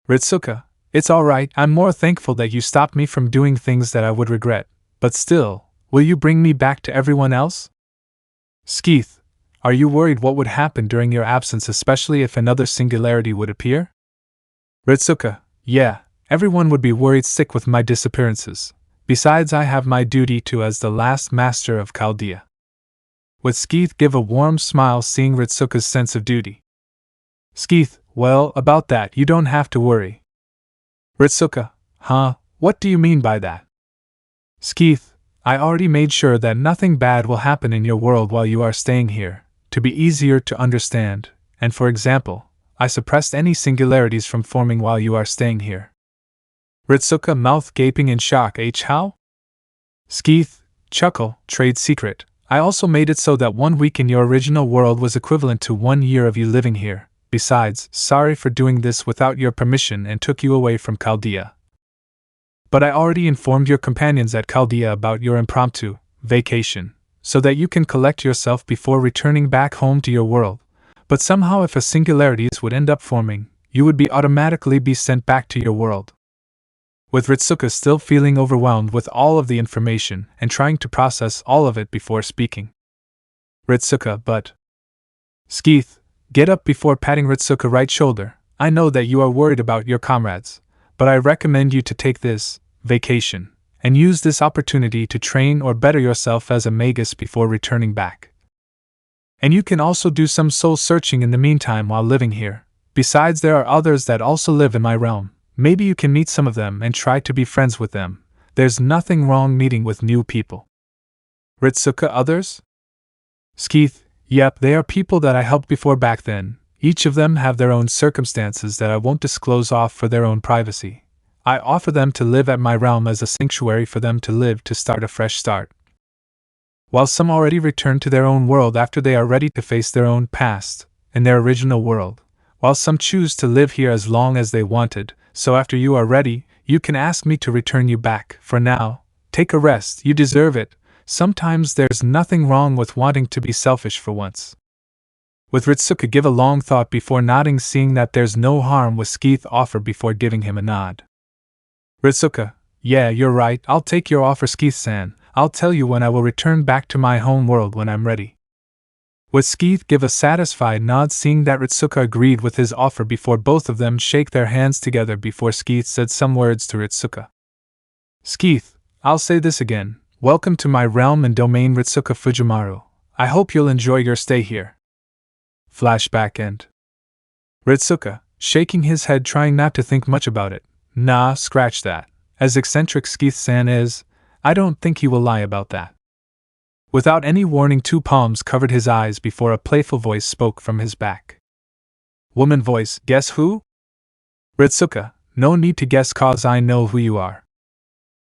Ritsuka, it's alright, I'm more thankful that you stopped me from doing things that I would regret, but still, will you bring me back to everyone else? Skeeth, are you worried what would happen during your absence, especially if another singularity would appear? Ritsuka, yeah, everyone would be worried sick with my disappearances. Besides, I have my duty to as the last master of Chaldea. With Skeeth give a warm smile seeing Ritsuka's sense of duty. Skeeth, well, about that you don't have to worry. Ritsuka, huh, what do you mean by that? Skeeth, I already made sure that nothing bad will happen in your world while you are staying here, to be easier to understand, and for example, I suppressed any singularities from forming while you are staying here. Ritsuka, mouth gaping in shock, how? Skeeth, chuckle, trade secret. I also made it so that 1 week in your original world was equivalent to 1 year of you living here. Besides, sorry for doing this without your permission and took you away from Chaldea. But I already informed your companions at Chaldea about your impromptu vacation, so that you can collect yourself before returning back home to your world. But somehow if a singularities would end up forming, you would be automatically be sent back to your world. With Ritsuka still feeling overwhelmed with all of the information and trying to process all of it before speaking. Ritsuka, but... Skeeth, get up before patting Ritsuka's right shoulder. I know that you are worried about your comrades, but I recommend you to take this vacation and use this opportunity to train or better yourself as a magus before returning back. And you can also do some soul searching in the meantime while living here. Besides, there are others that also live in my realm. Maybe you can meet some of them and try to be friends with them. There's nothing wrong meeting with new people. Ritsuka, others? Skeeth, yep, they are people that I helped before back then. Each of them have their own circumstances that I won't disclose off for their own privacy. I offer them to live at my realm as a sanctuary for them to live to start a fresh start. While some already return to their own world after they are ready to face their own past, in their original world, while some choose to live here as long as they wanted. So after you are ready, you can ask me to return you back. For now, take a rest, you deserve it. Sometimes there's nothing wrong with wanting to be selfish for once. With Ritsuka give a long thought before nodding, seeing that there's no harm with Skeeth offer before giving him a nod. Ritsuka, yeah, you're right, I'll take your offer, Skeeth-san. I'll tell you when I will return back to my home world when I'm ready. With Skeeth give a satisfied nod seeing that Ritsuka agreed with his offer before both of them shake their hands together before Skeeth said some words to Ritsuka. Skeeth, I'll say this again, welcome to my realm and domain, Ritsuka Fujimaru. I hope you'll enjoy your stay here. Flashback end. Ritsuka, shaking his head trying not to think much about it. Nah, scratch that. As eccentric Skeeth-san is, I don't think he will lie about that. Without any warning, 2 palms covered his eyes before a playful voice spoke from his back. Woman voice, guess who? Ritsuka, no need to guess cause I know who you are.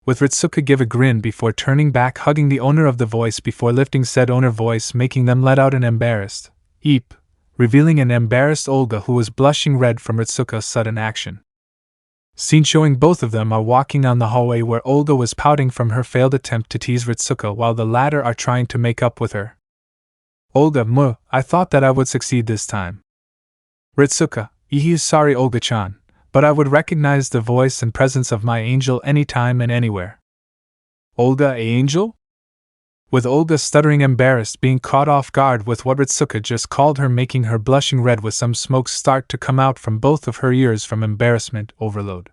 With Ritsuka give a grin before turning back, hugging the owner of the voice before lifting said owner voice, making them let out an embarrassed eep, revealing an embarrassed Olga who was blushing red from Ritsuka's sudden action. Scene showing both of them are walking down the hallway where Olga was pouting from her failed attempt to tease Ritsuka while the latter are trying to make up with her. Olga, I thought that I would succeed this time. Ritsuka, he is sorry Olga-chan, but I would recognize the voice and presence of my angel anytime and anywhere. Olga, a angel? With Olga stuttering, embarrassed, being caught off guard with what Ritsuka just called her, making her blushing red with some smoke start to come out from both of her ears from embarrassment overload.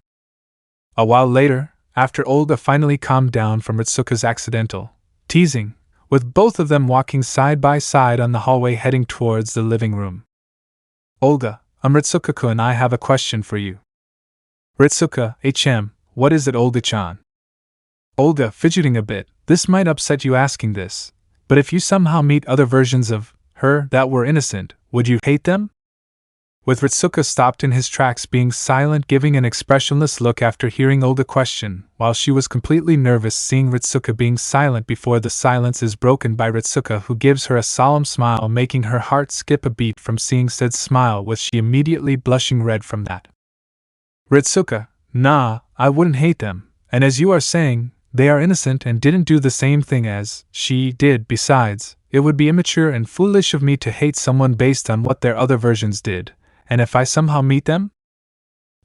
A while later, after Olga finally calmed down from Ritsuka's accidental teasing, with both of them walking side by side on the hallway heading towards the living room. Olga, Ritsuka-kun, I have a question for you. Ritsuka, what is it, Olga-chan? Olga, fidgeting a bit, this might upset you asking this, but if you somehow meet other versions of her that were innocent, would you hate them? With Ritsuka stopped in his tracks, being silent, giving an expressionless look after hearing Olga question, while she was completely nervous seeing Ritsuka being silent before the silence is broken by Ritsuka, who gives her a solemn smile, making her heart skip a beat from seeing said smile, with she immediately blushing red from that. Ritsuka, nah, I wouldn't hate them, and as you are saying, they are innocent and didn't do the same thing as she did. Besides, it would be immature and foolish of me to hate someone based on what their other versions did. And if I somehow meet them,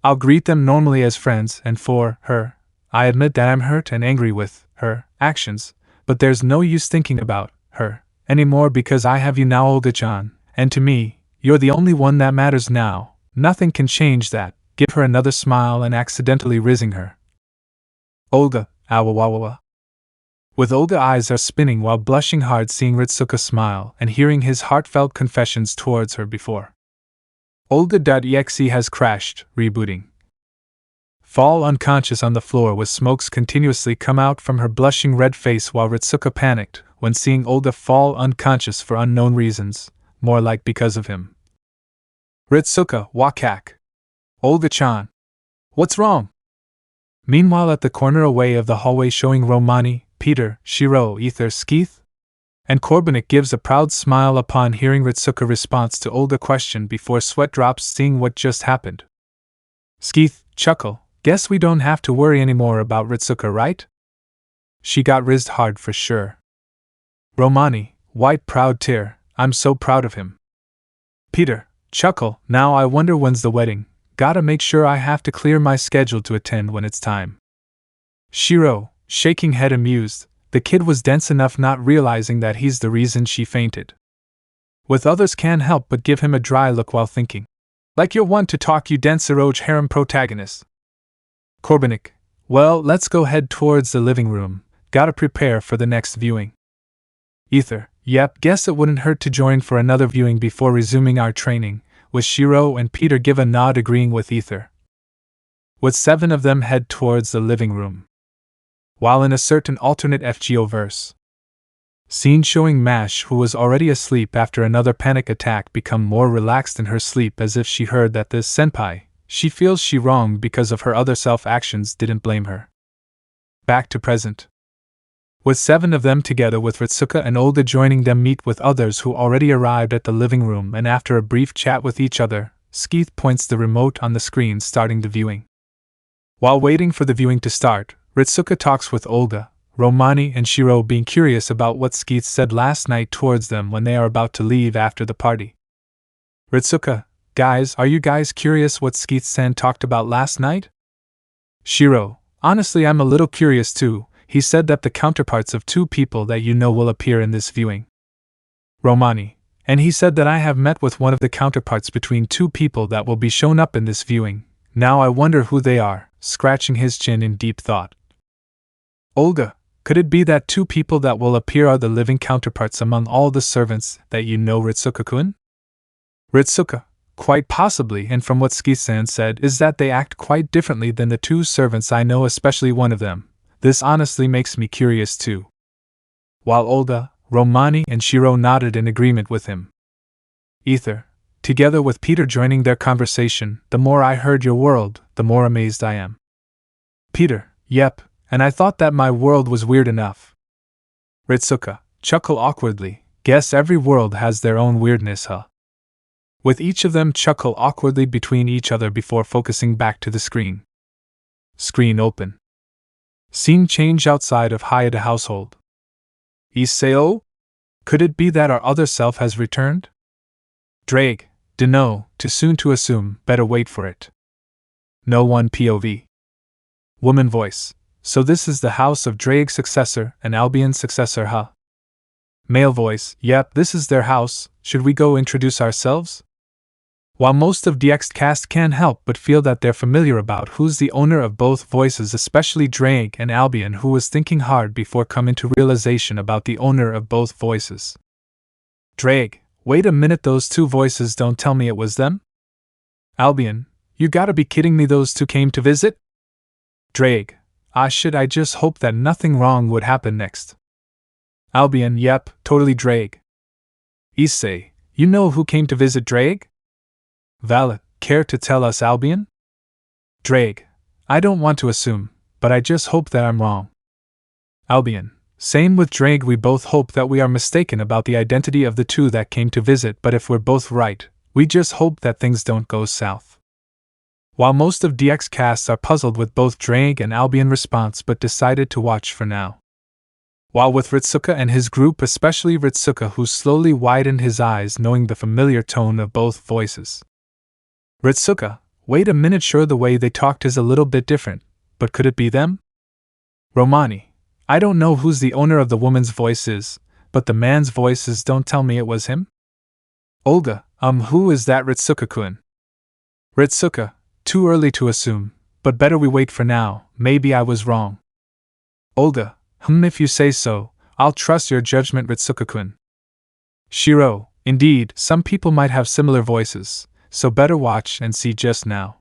I'll greet them normally as friends, and for her, I admit that I'm hurt and angry with her actions, but there's no use thinking about her anymore because I have you now, Olga-chan, and to me, you're the only one that matters now. Nothing can change that. Give her another smile and accidentally rizzing her. Olga, awawawawa. With Olga, eyes are spinning while blushing hard seeing Ritsuka smile and hearing his heartfelt confessions towards her before. Olga.exe has crashed, rebooting. Fall unconscious on the floor with smokes continuously come out from her blushing red face while Ritsuka panicked when seeing Olga fall unconscious for unknown reasons, more like because of him. Ritsuka, wakak. Olga-chan. What's wrong? Meanwhile at the corner away of the hallway showing Romani, Peter, Shiro, Ether, Skeeth, and Corbenik gives a proud smile upon hearing Ritsuka response to Olga question before sweat drops seeing what just happened. Skeeth, chuckle, guess we don't have to worry anymore about Ritsuka, right? She got rizzed hard for sure. Romani, white proud tear, I'm so proud of him. Peter, chuckle, now I wonder when's the wedding, gotta make sure I have to clear my schedule to attend when it's time. Shiro, shaking head amused, the kid was dense enough not realizing that he's the reason she fainted. With others can't help but give him a dry look while thinking. Like you're one to talk, you dense Sirzech harem protagonist. Corbenik, well, let's go head towards the living room, gotta prepare for the next viewing. Ether, yep, guess it wouldn't hurt to join for another viewing before resuming our training, with Shiro and Peter give a nod agreeing with Ether. With 7 of them head towards the living room. While in a certain alternate FGO verse, scene showing Mash, who was already asleep after another panic attack, become more relaxed in her sleep as if she heard that this senpai, she feels she wronged because of her other self-actions, didn't blame her. Back to present. With 7 of them together with Ritsuka and Olga joining them meet with others who already arrived at the living room, and after a brief chat with each other, Skeeth points the remote on the screen starting the viewing. While waiting for the viewing to start, Ritsuka talks with Olga, Romani and Shiro, being curious about what Skeeth said last night towards them when they are about to leave after the party. Ritsuka, guys, are you guys curious what Skeeth-san talked about last night? Shiro, honestly I'm a little curious too. He said that the counterparts of 2 people that you know will appear in this viewing. Romani, and he said that I have met with one of the counterparts between 2 people that will be shown up in this viewing. Now I wonder who they are, scratching his chin in deep thought. Olga, could it be that 2 people that will appear are the living counterparts among all the servants that you know, Ritsuka-kun? Ritsuka, quite possibly, and from what Skeeth-san said is that they act quite differently than the 2 servants I know, especially one of them. This honestly makes me curious too. While Olga, Romani and Shiro nodded in agreement with him. Ether, together with Peter joining their conversation, the more I heard your world, the more amazed I am. Peter, yep, and I thought that my world was weird enough. Ritsuka, chuckle awkwardly, guess every world has their own weirdness, huh? With each of them chuckle awkwardly between each other before focusing back to the screen. Screen open. Scene change outside of Hayata household. Issei? Could it be that our other self has returned? Drake, dunno, too soon to assume, better wait for it. No one POV. Woman voice, so this is the house of Drake's successor and Albion's successor, huh? Male voice, yep, this is their house, should we go introduce ourselves? While most of DXD cast can't help but feel that they're familiar about who's the owner of both voices, especially Drake and Albion, who was thinking hard before coming to realization about the owner of both voices. Drake, wait a minute, those 2 voices, don't tell me it was them? Albion, you gotta be kidding me, those 2 came to visit? Drake, I just hope that nothing wrong would happen next. Albion, yep, totally Drake. Issei, you know who came to visit Drake? Val, care to tell us, Albion? Drake, I don't want to assume, but I just hope that I'm wrong. Albion, same with Drake, we both hope that we are mistaken about the identity of the two that came to visit, but if we're both right, we just hope that things don't go south. While most of DX casts are puzzled with both Drake and Albion response but decided to watch for now. While with Ritsuka and his group, especially Ritsuka, who slowly widened his eyes knowing the familiar tone of both voices. Ritsuka, wait a minute, sure the way they talked is a little bit different, but could it be them? Romani, I don't know who's the owner of the woman's voice is, but the man's voices don't tell me it was him. Olga, who is that Ritsuka-kun? Ritsuka, too early to assume, but better we wait for now, maybe I was wrong. Olga, if you say so, I'll trust your judgment, Ritsuka-kun. Shiro, indeed, some people might have similar voices, so better watch and see just now.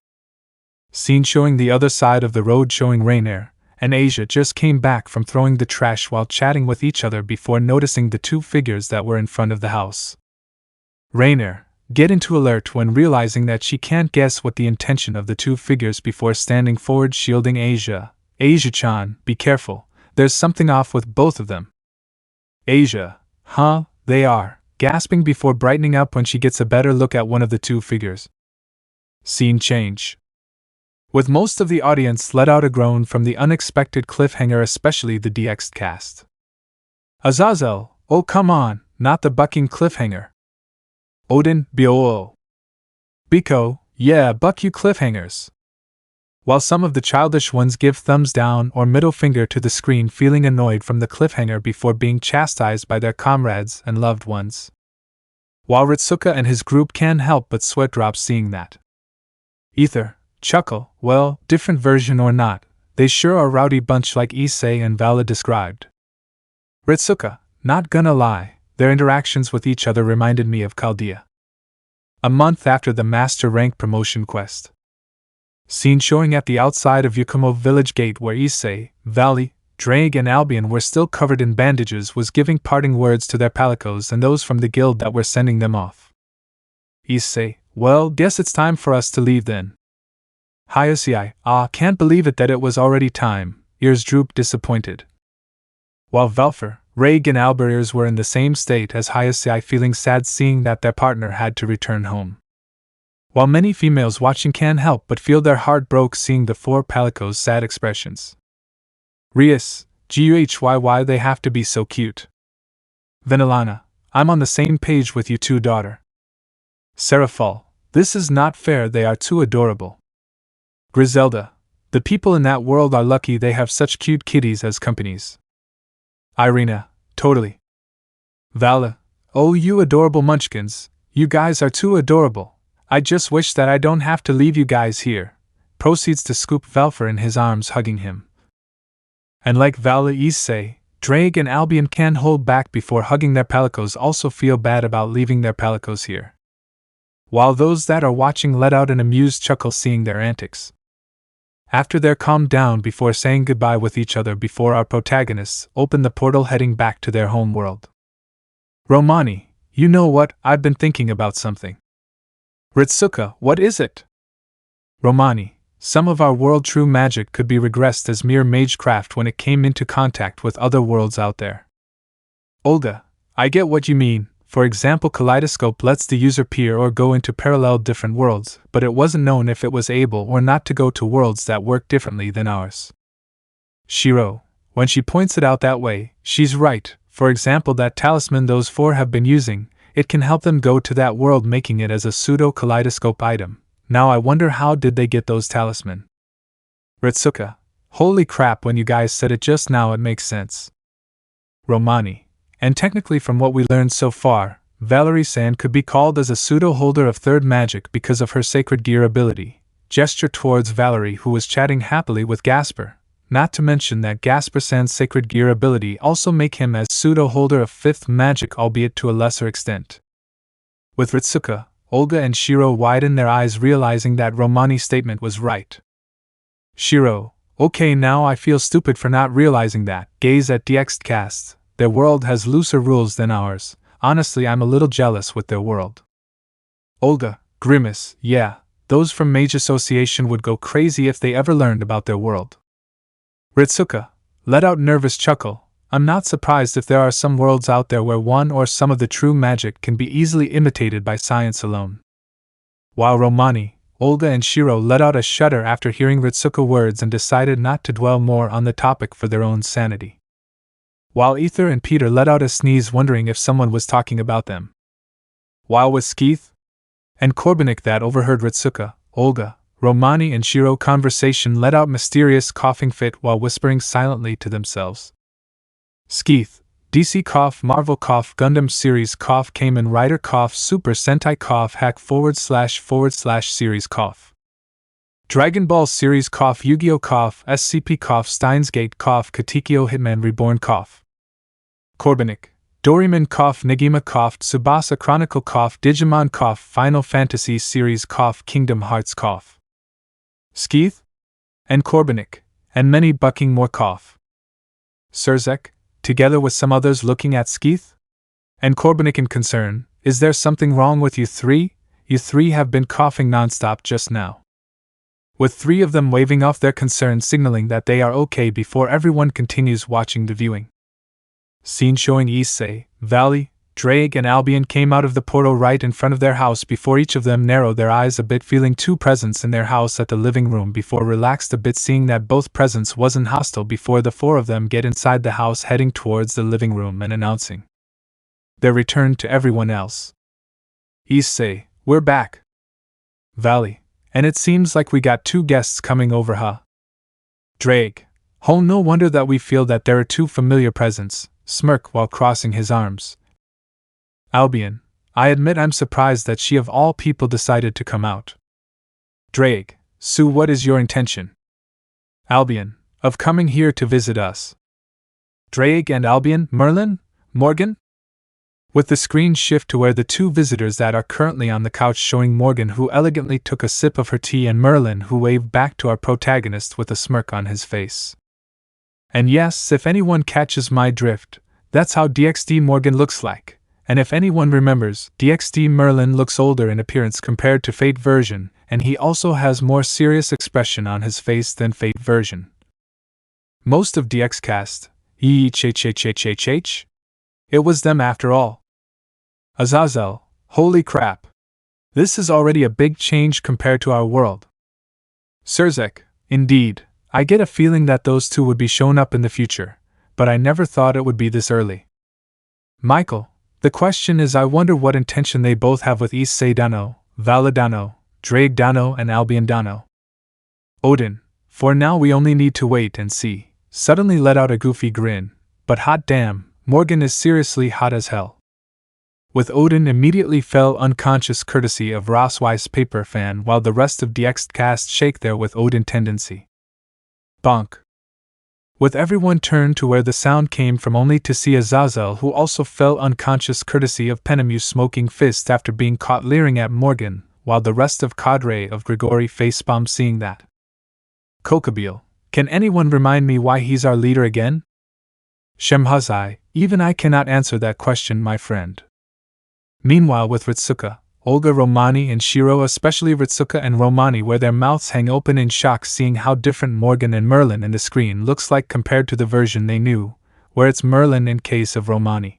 Scene showing the other side of the road, showing Rainier and Asia just came back from throwing the trash while chatting with each other before noticing the two figures that were in front of the house. Rainier, get into alert when realizing that she can't guess what the intention of the two figures before standing forward shielding Asia. Asia-chan, be careful, there's something off with both of them. Asia, they are, gasping before brightening up when she gets a better look at one of the two figures. Scene change. With most of the audience let out a groan from the unexpected cliffhanger, especially the DX cast. Azazel, oh come on, not the bucking cliffhanger. Odin, Boo. Biko, yeah, buck you cliffhangers. While some of the childish ones give thumbs down or middle finger to the screen, feeling annoyed from the cliffhanger before being chastised by their comrades and loved ones. While Ritsuka and his group can't help but sweat drops seeing that. Ether, chuckle, well, different version or not, they sure are a rowdy bunch like Issei and Vala described. Ritsuka, not gonna lie, their interactions with each other reminded me of Chaldea. A month after the Master Rank promotion quest. Scene showing at the outside of Yakumo village gate where Issei, Vali, Drake and Albion were still covered in bandages was giving parting words to their palicos and those from the guild that were sending them off. Issei, well, guess it's time for us to leave then. Issei, can't believe it that it was already time, ears droop disappointed. While Valfer, Reg and Albert were in the same state as Issei, feeling sad seeing that their partner had to return home. While many females watching can't help but feel their heart broke seeing the four palicos' sad expressions. Rias, why they have to be so cute. Vanillana, I'm on the same page with you too, daughter. Seraphal, this is not fair, they are too adorable. Griselda, the people in that world are lucky they have such cute kitties as companies. Irina, totally. Vala, oh you adorable munchkins, you guys are too adorable. I just wish that I don't have to leave you guys here. Proceeds to scoop Valfer in his arms, hugging him. And like Vala, Issei, Drake and Albion can't hold back before hugging their palicos, also feel bad about leaving their palicos here. While those that are watching let out an amused chuckle seeing their antics. After they're calmed down before saying goodbye with each other before our protagonists open the portal heading back to their home world. Romani, you know what, I've been thinking about something. Ritsuka, what is it? Romani, some of our world true magic could be regressed as mere magecraft when it came into contact with other worlds out there. Olga, I get what you mean. For example, Kaleidoscope lets the user peer or go into parallel different worlds, but it wasn't known if it was able or not to go to worlds that work differently than ours. Shiro, when she points it out that way, she's right. For example, that talisman those four have been using, it can help them go to that world, making it as a pseudo-kaleidoscope item. Now I wonder how did they get those talisman? Ritsuka, holy crap, when you guys said it just now it makes sense. Romani, and technically from what we learned so far, Valerie-san could be called as a pseudo-holder of third magic because of her sacred gear ability. Gesture towards Valerie, who was chatting happily with Gasper. Not to mention that Gasper-san's sacred gear ability also make him as pseudo-holder of fifth magic, albeit to a lesser extent. With Ritsuka, Olga and Shiro widen their eyes realizing that Romani's statement was right. Shiro, Okay, now I feel stupid for not realizing that. Gaze at DXD casts. Their world has looser rules than ours. Honestly, I'm a little jealous with their world. Olga, grimace, yeah, those from Mage Association would go crazy if they ever learned about their world. Ritsuka, let out nervous chuckle. I'm not surprised if there are some worlds out there where one or some of the true magic can be easily imitated by science alone. While Romani, Olga and Shiro let out a shudder after hearing Ritsuka words and decided not to dwell more on the topic for their own sanity. While Ether and Peter let out a sneeze wondering if someone was talking about them. While with Skeeth and Corbenik that overheard Ritsuka, Olga, Romani and Shiro conversation let out mysterious coughing fit while whispering silently to themselves. Skeeth, DC cough, Marvel cough, Gundam series cough, Kamen Rider cough, Super Sentai cough, hack / series cough. Dragon Ball series cough, Yu-Gi-Oh cough, SCP cough, Steins Gate cough, Katekyo Hitman Reborn cough. Corbenik, Doraemon cough, Negima cough, Tsubasa Chronicle cough, Digimon cough, Final Fantasy series cough, Kingdom Hearts cough. Skeeth and Corbenik, and many bucking more cough. Sirzech, together with some others looking at Skeeth and Corbenik in concern, is there something wrong with you three? You three have been coughing nonstop just now. With three of them waving off their concern, signaling that they are okay before everyone continues watching the viewing. Scene showing Issei, Vali, Drake and Albion came out of the portal right in front of their house before each of them narrowed their eyes a bit, feeling two presents in their house at the living room before relaxed a bit, seeing that both presents wasn't hostile before the four of them get inside the house heading towards the living room and announcing their return to everyone else. Issei, we're back. Vali, and it seems like we got two guests coming over, huh? Drake, oh, no wonder that we feel that there are two familiar presents, smirk while crossing his arms. Albion, I admit I'm surprised that she of all people decided to come out. Drake, Sue, what is your intention? Albion, of coming here to visit us. Drake and Albion, Merlin? Morgan? With the screen shift to where the two visitors that are currently on the couch, showing Morgan, who elegantly took a sip of her tea, and Merlin, who waved back to our protagonist with a smirk on his face. And yes, if anyone catches my drift, that's how DXD Morgan looks like. And if anyone remembers, DXD Merlin looks older in appearance compared to Fate version, and he also has more serious expression on his face than Fate version. Most of DX cast, it was them after all. Azazel, holy crap. This is already a big change compared to our world. Sirzech, indeed, I get a feeling that those two would be shown up in the future, but I never thought it would be this early. Michael, the question is, I wonder what intention they both have with Issei Dano, Vala Dano, Drake Dano and Albion Dano. Odin, for now we only need to wait and see, suddenly let out a goofy grin, but hot damn, Morgan is seriously hot as hell. With Odin immediately fell unconscious courtesy of Rossweisse paper fan, while the rest of DX cast shake there with Odin tendency. Bonk. With everyone turned to where the sound came from, only to see Azazel, who also fell unconscious courtesy of Penemu's smoking fist after being caught leering at Morgan, while the rest of cadre of Grigori facepalm seeing that. Kokabeel, can anyone remind me why he's our leader again? Shemhazai, even I cannot answer that question, my friend. Meanwhile with Ritsuka, Olga, Romani and Shiro, especially Ritsuka and Romani, where their mouths hang open in shock seeing how different Morgan and Merlin in the screen looks like compared to the version they knew, where it's Merlin in case of Romani.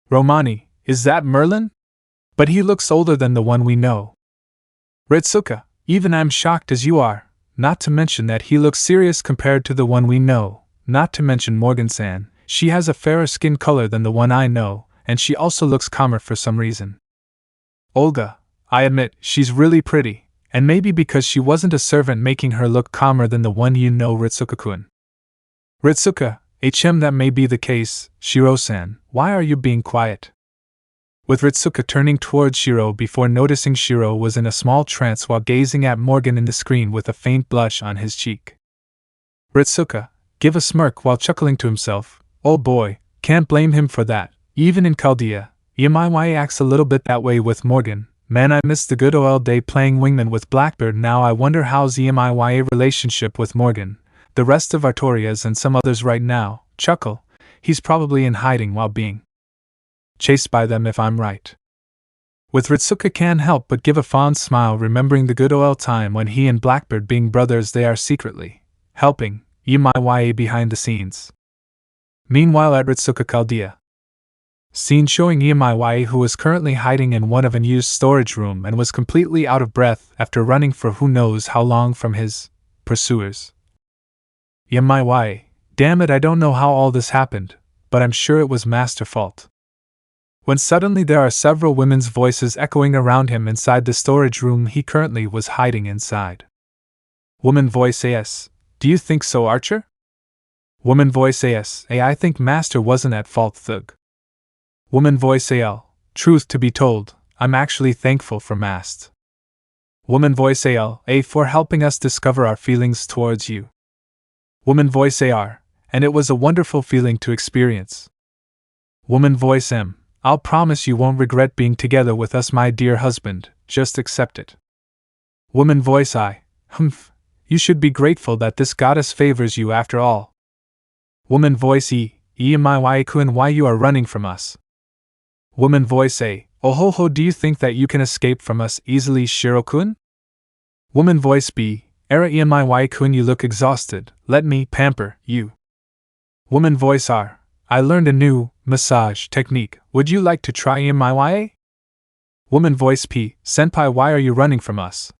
Romani, is that Merlin? But he looks older than the one we know. Ritsuka, even I'm shocked as you are, not to mention that he looks serious compared to the one we know, not to mention Morgan-san, she has a fairer skin color than the one I know, and she also looks calmer for some reason. Olga, I admit, she's really pretty, and maybe because she wasn't a servant making her look calmer than the one you know, Ritsuka-kun. Ritsuka, that may be the case. Shiro-san, why are you being quiet? With Ritsuka turning towards Shiro before noticing Shiro was in a small trance while gazing at Morgan in the screen with a faint blush on his cheek. Ritsuka, give a smirk while chuckling to himself, oh boy, can't blame him for that, even in Chaldea. EMIY acts a little bit that way with Morgan. Man, I missed the good old day playing wingman with Blackbird. Now I wonder how's EMIYA relationship with Morgan. the rest of Artorias and some others right now, chuckle, he's probably in hiding while being chased by them if I'm right. With Ritsuka can't help but give a fond smile remembering the good old time when he and Blackbird being brothers they are secretly helping Issei behind the scenes. Meanwhile at Ritsuka Chaldea. Scene showing Issei who was currently hiding in one of unused storage room and was completely out of breath after running for who knows how long from his pursuers. Issei, damn it, I don't know how all this happened, but I'm sure it was Master's fault. When suddenly there are several women's voices echoing around him inside the storage room he currently was hiding inside. Woman voice AS, do you think so, Archer? Woman voice AS, I think Master wasn't at fault, Thug. Woman voice AL, truth to be told, I'm actually thankful for Mast. Woman voice AL, for helping us discover our feelings towards you. Woman voice AR, and it was a wonderful feeling to experience. Woman voice M, I'll promise you won't regret being together with us, my dear husband, just accept it. Woman voice I, you should be grateful that this goddess favors you after all. Woman voice Issei-kun, why you are running from us? Woman voice A, oh ho ho, do you think that you can escape from us easily, Shiro-kun? Woman voice B, Era Issei-kun, you look exhausted, let me pamper you. Woman voice R, I learned a new massage technique, would you like to try Issei? Woman voice P, Senpai, why are you running from us?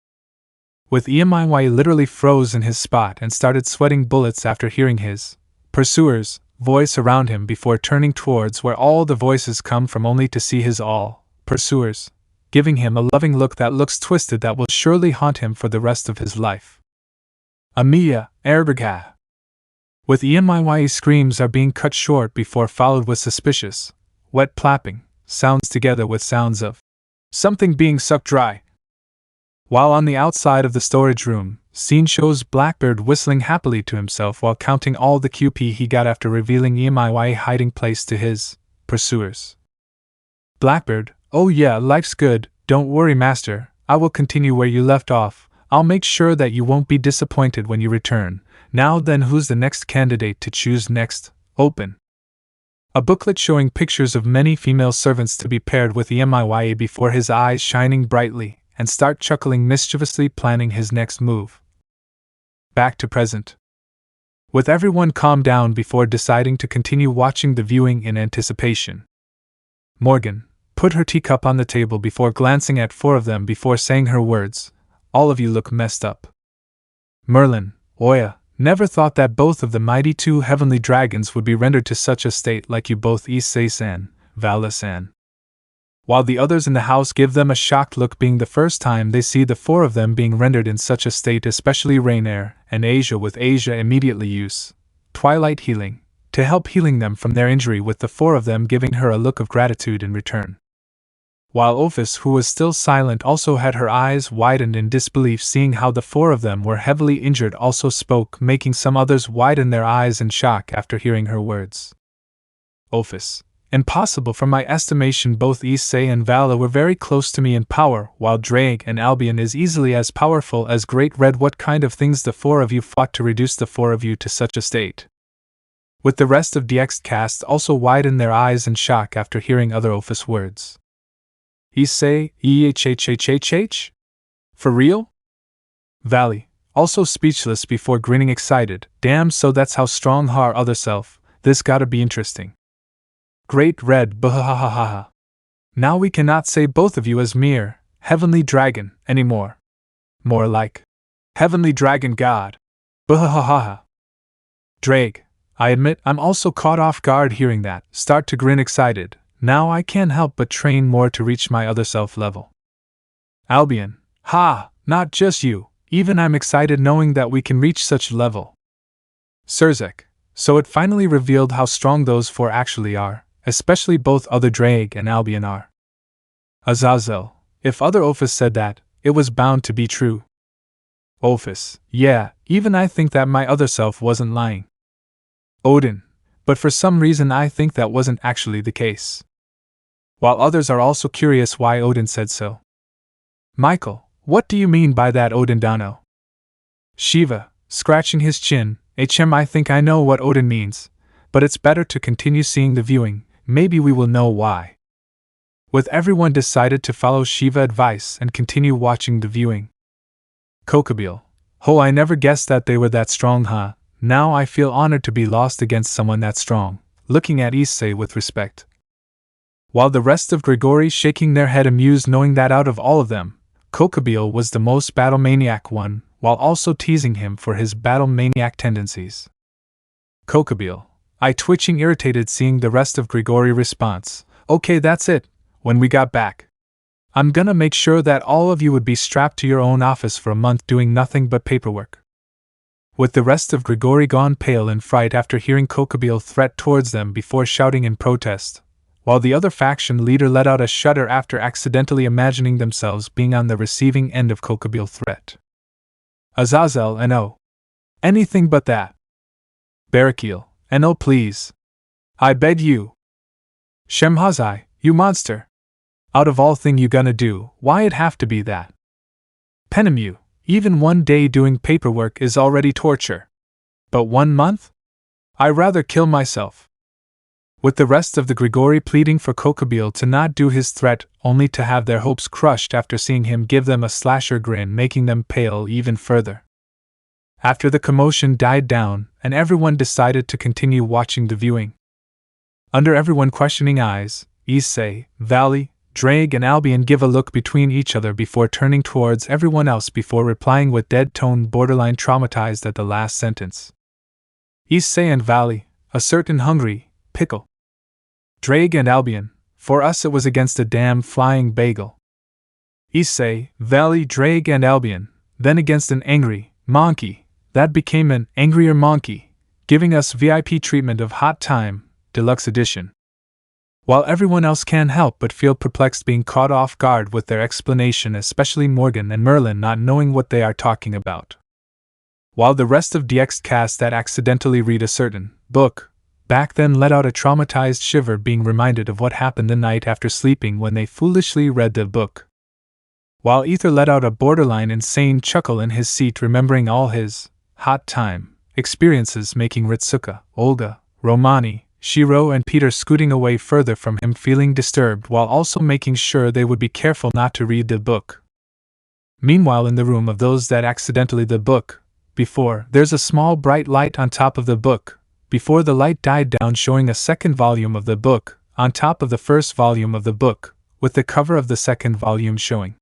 With Issei literally froze in his spot and started sweating bullets after hearing his pursuer's voice around him before turning towards where all the voices come from only to see his all pursuers, giving him a loving look that looks twisted that will surely haunt him for the rest of his life. Amiya, Erberga. With Issei's screams are being cut short before followed with suspicious, wet plapping, sounds together with sounds of something being sucked dry. While on the outside of the storage room, scene shows Blackbird whistling happily to himself while counting all the QP he got after revealing Issei's hiding place to his pursuers. Blackbird, oh yeah, life's good, don't worry Master, I will continue where you left off, I'll make sure that you won't be disappointed when you return. Now then, who's the next candidate to choose next? Open. A booklet showing pictures of many female servants to be paired with Issei before his eyes shining brightly and start chuckling mischievously, planning his next move. Back to present. With everyone calmed down before deciding to continue watching the viewing in anticipation. Morgan put her teacup on the table before glancing at four of them before saying her words, all of you look messed up. Merlin, Oya, never thought that both of the mighty two heavenly dragons would be rendered to such a state like you both, Issei-san, Vala-san. While the others in the house give them a shocked look, being the first time they see the four of them being rendered in such a state, especially Rainier and Asia, with Asia immediately use Twilight Healing to help healing them from their injury, with the four of them giving her a look of gratitude in return. While Ophis, who was still silent, also had her eyes widened in disbelief seeing how the four of them were heavily injured, also spoke, making some others widen their eyes in shock after hearing her words. Ophis, impossible. From my estimation, both Issei and Vala were very close to me in power, while Drake and Albion is easily as powerful as Great Red. What kind of things the four of you fought to reduce the four of you to such a state? With the rest of DXD cast also widened their eyes in shock after hearing other Ophis words. Issei, EHHHHH? For real? Valley, also speechless before grinning excited, damn, so that's how strong our other self, this gotta be interesting. Great Red, bahahahaha. Now we cannot say both of you as mere heavenly dragon anymore. More like heavenly dragon god. Bahahahaha. Drake, I admit I'm also caught off guard hearing that, start to grin excited. Now I can't help but train more to reach my other self level. Albion, ha, not just you, even I'm excited knowing that we can reach such level. Sirzech, so it finally revealed how strong those four actually are, especially both other Drake and Albion are. Azazel, if other Ophis said that, it was bound to be true. Ophis, yeah, even I think that my other self wasn't lying. Odin, but for some reason I think that wasn't actually the case. While others are also curious why Odin said so. Michael, what do you mean by that, Odin Dano? Shiva, scratching his chin, I think I know what Odin means, but it's better to continue seeing the viewing, maybe we will know why. With everyone decided to follow Shiva advice and continue watching the viewing. Kokabeel. Oh, I never guessed that they were that strong, huh? Now I feel honored to be lost against someone that strong, looking at Issei with respect. While the rest of Grigori shaking their head amused knowing that out of all of them, Kokabeel was the most battle maniac one, while also teasing him for his battle maniac tendencies. Kokabeel. I twitching irritated seeing the rest of Grigori response. Okay, that's it. When we got back, I'm gonna make sure that all of you would be strapped to your own office for a month doing nothing but paperwork. With the rest of Grigori gone pale in fright after hearing Kokabeel threat towards them before shouting in protest, while the other faction leader let out a shudder after accidentally imagining themselves being on the receiving end of Kokabeel threat. Azazel, no. Anything but that. Barakil, no please. I beg you. Shemhazai, you monster. Out of all thing you gonna do, why it have to be that? Penemu, even 1 day doing paperwork is already torture. But 1 month? I rather kill myself. With the rest of the Grigori pleading for Kokabeel to not do his threat, only to have their hopes crushed after seeing him give them a slasher grin, making them pale even further. After the commotion died down, and everyone decided to continue watching the viewing. Under everyone questioning eyes, Issei, Vali, Drake and Albion give a look between each other before turning towards everyone else before replying with dead tone, borderline traumatized at the last sentence. Issei and Vali, a certain hungry pickle. Drake and Albion, for us it was against a damn flying bagel. Issei, Vali, Drake and Albion, then against an angry monkey, that became an angrier monkey, giving us VIP treatment of Hot Time, Deluxe Edition. While everyone else can't help but feel perplexed being caught off guard with their explanation, especially Morgan and Merlin not knowing what they are talking about. While the rest of DXD cast that accidentally read a certain book back then let out a traumatized shiver being reminded of what happened the night after sleeping when they foolishly read the book. While Ether let out a borderline insane chuckle in his seat remembering all his Hot Time experiences, making Ritsuka, Olga, Romani, Shiro and Peter scooting away further from him feeling disturbed while also making sure they would be careful not to read the book. Meanwhile in the room of those that accidentally the book, before, there's a small bright light on top of the book, before the light died down showing a second volume of the book, on top of the first volume of the book, with the cover of the second volume showing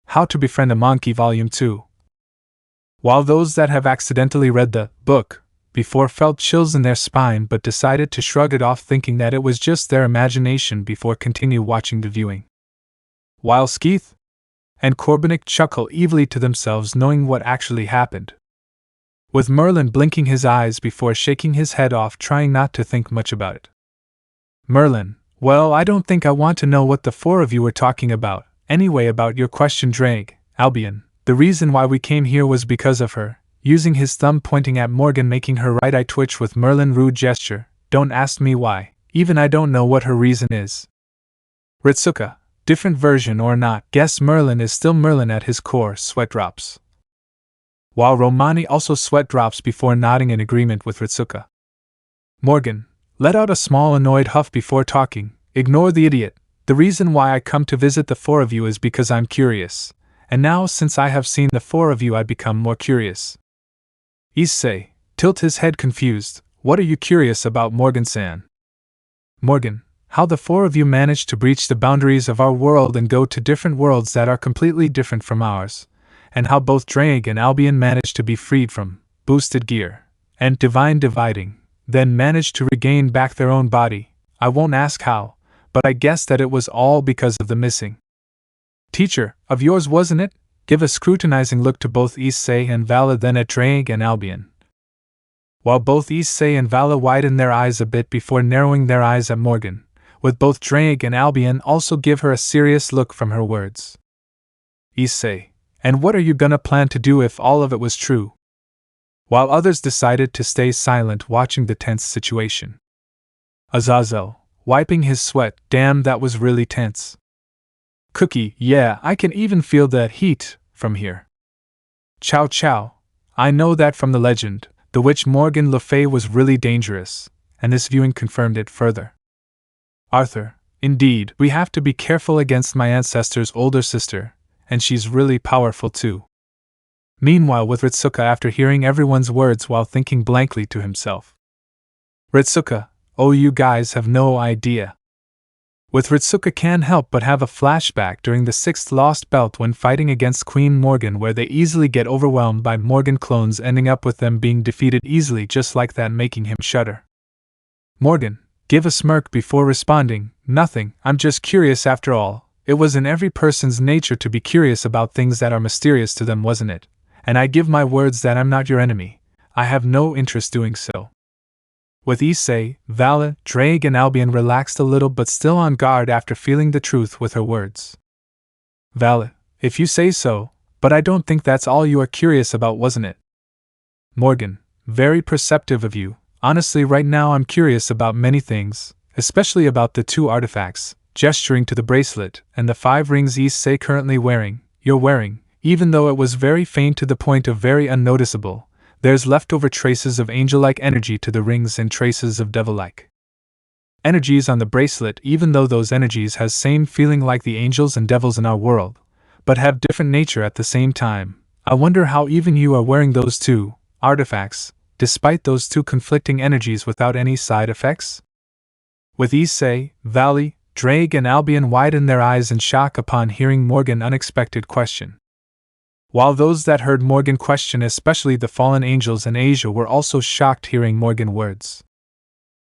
How to Befriend a Monkey Volume 2. While those that have accidentally read the book before felt chills in their spine but decided to shrug it off thinking that it was just their imagination before continue watching the viewing. While Skeeth and Corbenik chuckle evilly to themselves knowing what actually happened. With Merlin blinking his eyes before shaking his head off trying not to think much about it. Merlin, well, I don't think I want to know what the four of you were talking about. Anyway, about your question, Drake, Albion, the reason why we came here was because of her. Using his thumb pointing at Morgan making her right eye twitch with Merlin rude gesture. Don't ask me why, even I don't know what her reason is. Ritsuka, different version or not, guess Merlin is still Merlin at his core, sweat drops. While Romani also sweat drops before nodding in agreement with Ritsuka. Morgan, let out a small annoyed huff before talking, ignore the idiot, the reason why I come to visit the four of you is because I'm curious, and now since I have seen the four of you I become more curious. Issei, tilt his head confused, what are you curious about, Morgan-san? Morgan, how the four of you managed to breach the boundaries of our world and go to different worlds that are completely different from ours, and how both Drake and Albion managed to be freed from boosted gear and divine dividing, then managed to regain back their own body. I won't ask how, but I guess that it was all because of the missing teacher of yours, wasn't it? Give a scrutinizing look to both Issei and Vala, then at Drake and Albion. While both Issei and Vala widen their eyes a bit before narrowing their eyes at Morgan, with both Drake and Albion also give her a serious look from her words. Issei, and what are you gonna plan to do if all of it was true? While others decided to stay silent watching the tense situation. Azazel, wiping his sweat, damn that was really tense. Cookie, yeah, I can even feel the heat from here. Chow chow, I know that from the legend, the witch Morgan Le Fay was really dangerous, and this viewing confirmed it further. Arthur, indeed, we have to be careful against my ancestor's older sister, and she's really powerful too. Meanwhile, with Ritsuka, after hearing everyone's words while thinking blankly to himself. Ritsuka, oh, you guys have no idea. With Ritsuka can't help but have a flashback during the 6th Lost Belt when fighting against Queen Morgan, where they easily get overwhelmed by Morgan clones, ending up with them being defeated easily just like that, making him shudder. Morgan, give a smirk before responding. Nothing, I'm just curious after all. It was in every person's nature to be curious about things that are mysterious to them, wasn't it? And I give my words that I'm not your enemy. I have no interest doing so. With Issei, Vali, Drake and Albion relaxed a little but still on guard after feeling the truth with her words. Vali, if you say so, but I don't think that's all you are curious about, wasn't it? Morgan, very perceptive of you. Honestly, right now I'm curious about many things, especially about the 2 artifacts, gesturing to the bracelet, and the 5 rings Issei currently you're wearing, even though it was very faint to the point of very unnoticeable. There's leftover traces of angel-like energy to the rings and traces of devil-like energies on the bracelet, even though those energies has same feeling like the angels and devils in our world, but have different nature at the same time. I wonder how even you are wearing those 2 artifacts, despite those 2 conflicting energies without any side effects? With Issei, Vali, Drake and Albion widened their eyes in shock upon hearing Morgan's unexpected question. While those that heard Morgan question, especially the fallen angels and Asia, were also shocked hearing Morgan words.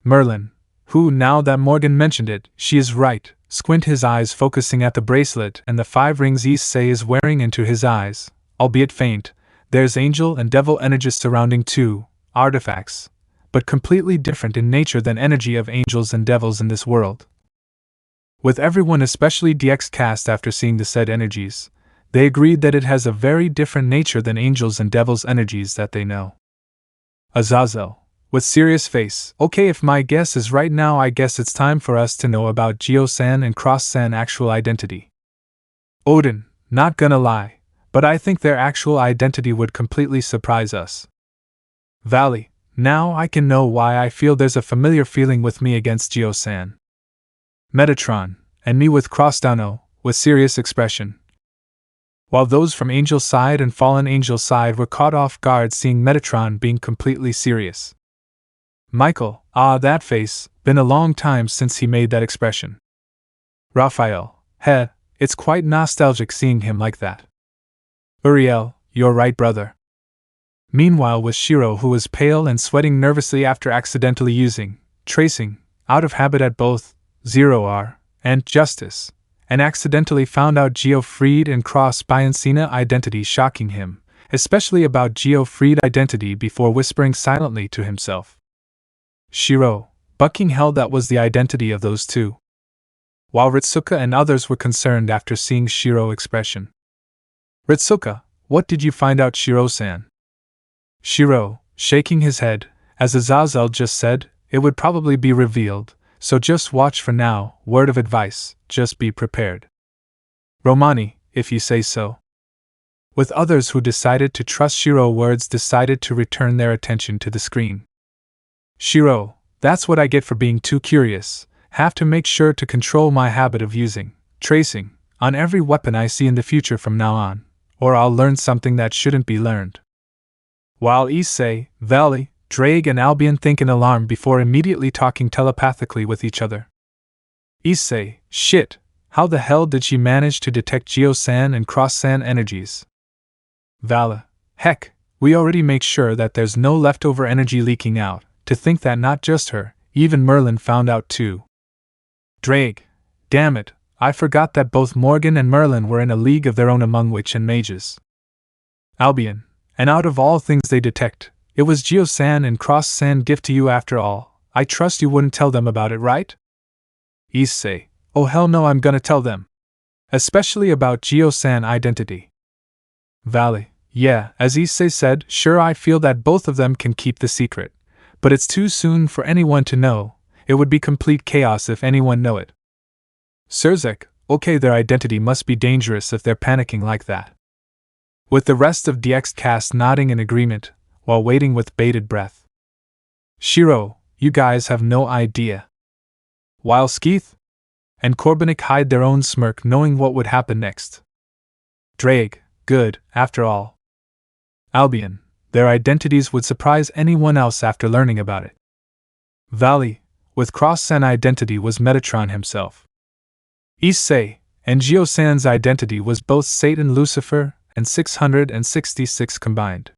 Merlin, who, now that Morgan mentioned it, she is right, squint his eyes focusing at the bracelet and the 5 rings Issei is wearing into his eyes, albeit faint. There's angel and devil energies surrounding 2 artifacts, but completely different in nature than energy of angels and devils in this world. With everyone, especially DX cast, after seeing the said energies, they agreed that it has a very different nature than angels and devils' energies that they know. Azazel, with serious face, okay, if my guess is right now, I guess it's time for us to know about Geo-san and Cross-san actual identity. Odin, not gonna lie, but I think their actual identity would completely surprise us. Vali, now I can know why I feel there's a familiar feeling with me against Geo-san. Metatron, and me with Crossdano, with serious expression. While those from Angel side and Fallen Angel side were caught off guard seeing Metatron being completely serious. Michael, that face, been a long time since he made that expression. Raphael, it's quite nostalgic seeing him like that. Uriel, you're right, brother. Meanwhile, with Shiro, who was pale and sweating nervously after accidentally using tracing, out of habit at both 0R and Justice, and accidentally found out Geo-Freed and Cross-Biancina identity, shocking him, especially about Geo-Freed identity, before whispering silently to himself. Shiro, bucking hell, that was the identity of those 2. While Ritsuka and others were concerned after seeing Shiro expression. Ritsuka, what did you find out, Shiro-san? Shiro, shaking his head, as Azazel just said, it would probably be revealed, so just watch for now. Word of advice, just be prepared. Romani, if you say so. With others who decided to trust Shiro's words decided to return their attention to the screen. Shiro, that's what I get for being too curious. Have to make sure to control my habit of using tracing on every weapon I see in the future from now on, or I'll learn something that shouldn't be learned. While Issei, Vali, Drake and Albion think in alarm before immediately talking telepathically with each other. Issei, shit, how the hell did she manage to detect Geo-san and Cross-san energies? Vali, heck, we already make sure that there's no leftover energy leaking out. To think that not just her, even Merlin found out too. Drake, damn it, I forgot that both Morgan and Merlin were in a league of their own among witch and mages. Albion, and out of all things they detect, it was Geo-san and Cross-san gift to you after all. I trust you wouldn't tell them about it, right? Issei, oh hell no, I'm gonna tell them. Especially about Geo-san identity. Vali, yeah, as Issei said, sure, I feel that both of them can keep the secret. But it's too soon for anyone to know. It would be complete chaos if anyone know it. Sirzech, okay, their identity must be dangerous if they're panicking like that. With the rest of DX cast nodding in agreement, while waiting with bated breath. Shiro, you guys have no idea. While Skeeth and Corbenik hide their own smirk knowing what would happen next. Drake, good, after all. Albion, their identities would surprise anyone else after learning about it. Vali, with Cross-San identity was Metatron himself. Issei and Geo-San's identity was both Satan Lucifer and 666 combined.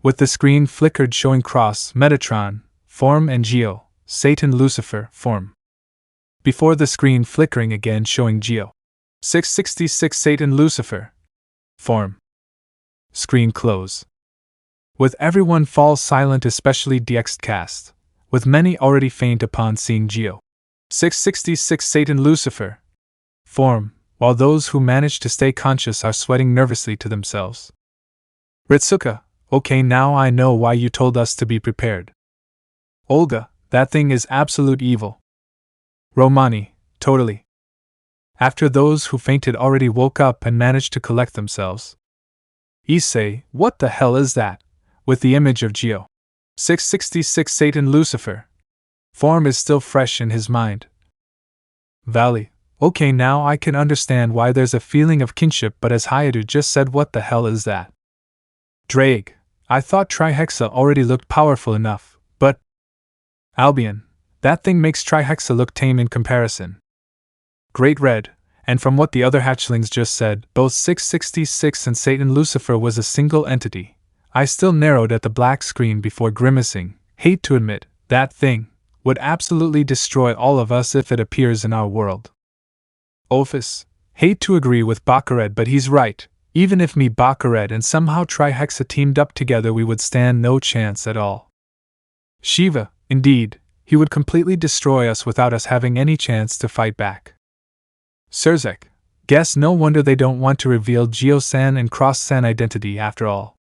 With the screen flickered showing Cross, Metatron, form and Geo, Satan Lucifer, form. Before the screen flickering again showing Geo, 666 Satan Lucifer, form. Screen close. With everyone fall silent, especially DXD cast, with many already faint upon seeing Geo, 666 Satan Lucifer, form, while those who manage to stay conscious are sweating nervously to themselves. Ritsuka, okay, now I know why you told us to be prepared. Olga, that thing is absolute evil. Romani, totally. After those who fainted already woke up and managed to collect themselves. Issei, what the hell is that? With the image of Geo, 666 Satan Lucifer, form is still fresh in his mind. Vali, okay, now I can understand why there's a feeling of kinship, but as Hayadu just said, what the hell is that? Drake, I thought Trihexa already looked powerful enough, but Albion, that thing makes Trihexa look tame in comparison. Great Red, and from what the other hatchlings just said, both 666 and Satan Lucifer was a single entity. I still narrowed at the black screen before grimacing. Hate to admit, that thing would absolutely destroy all of us if it appears in our world. Ophis, hate to agree with Baccared, but he's right. Even if me, Baccared, and somehow Trihexa teamed up together, we would stand no chance at all. Shiva, indeed, he would completely destroy us without us having any chance to fight back. Sirzech, guess no wonder they don't want to reveal Geo-san and Cross-san identity after all.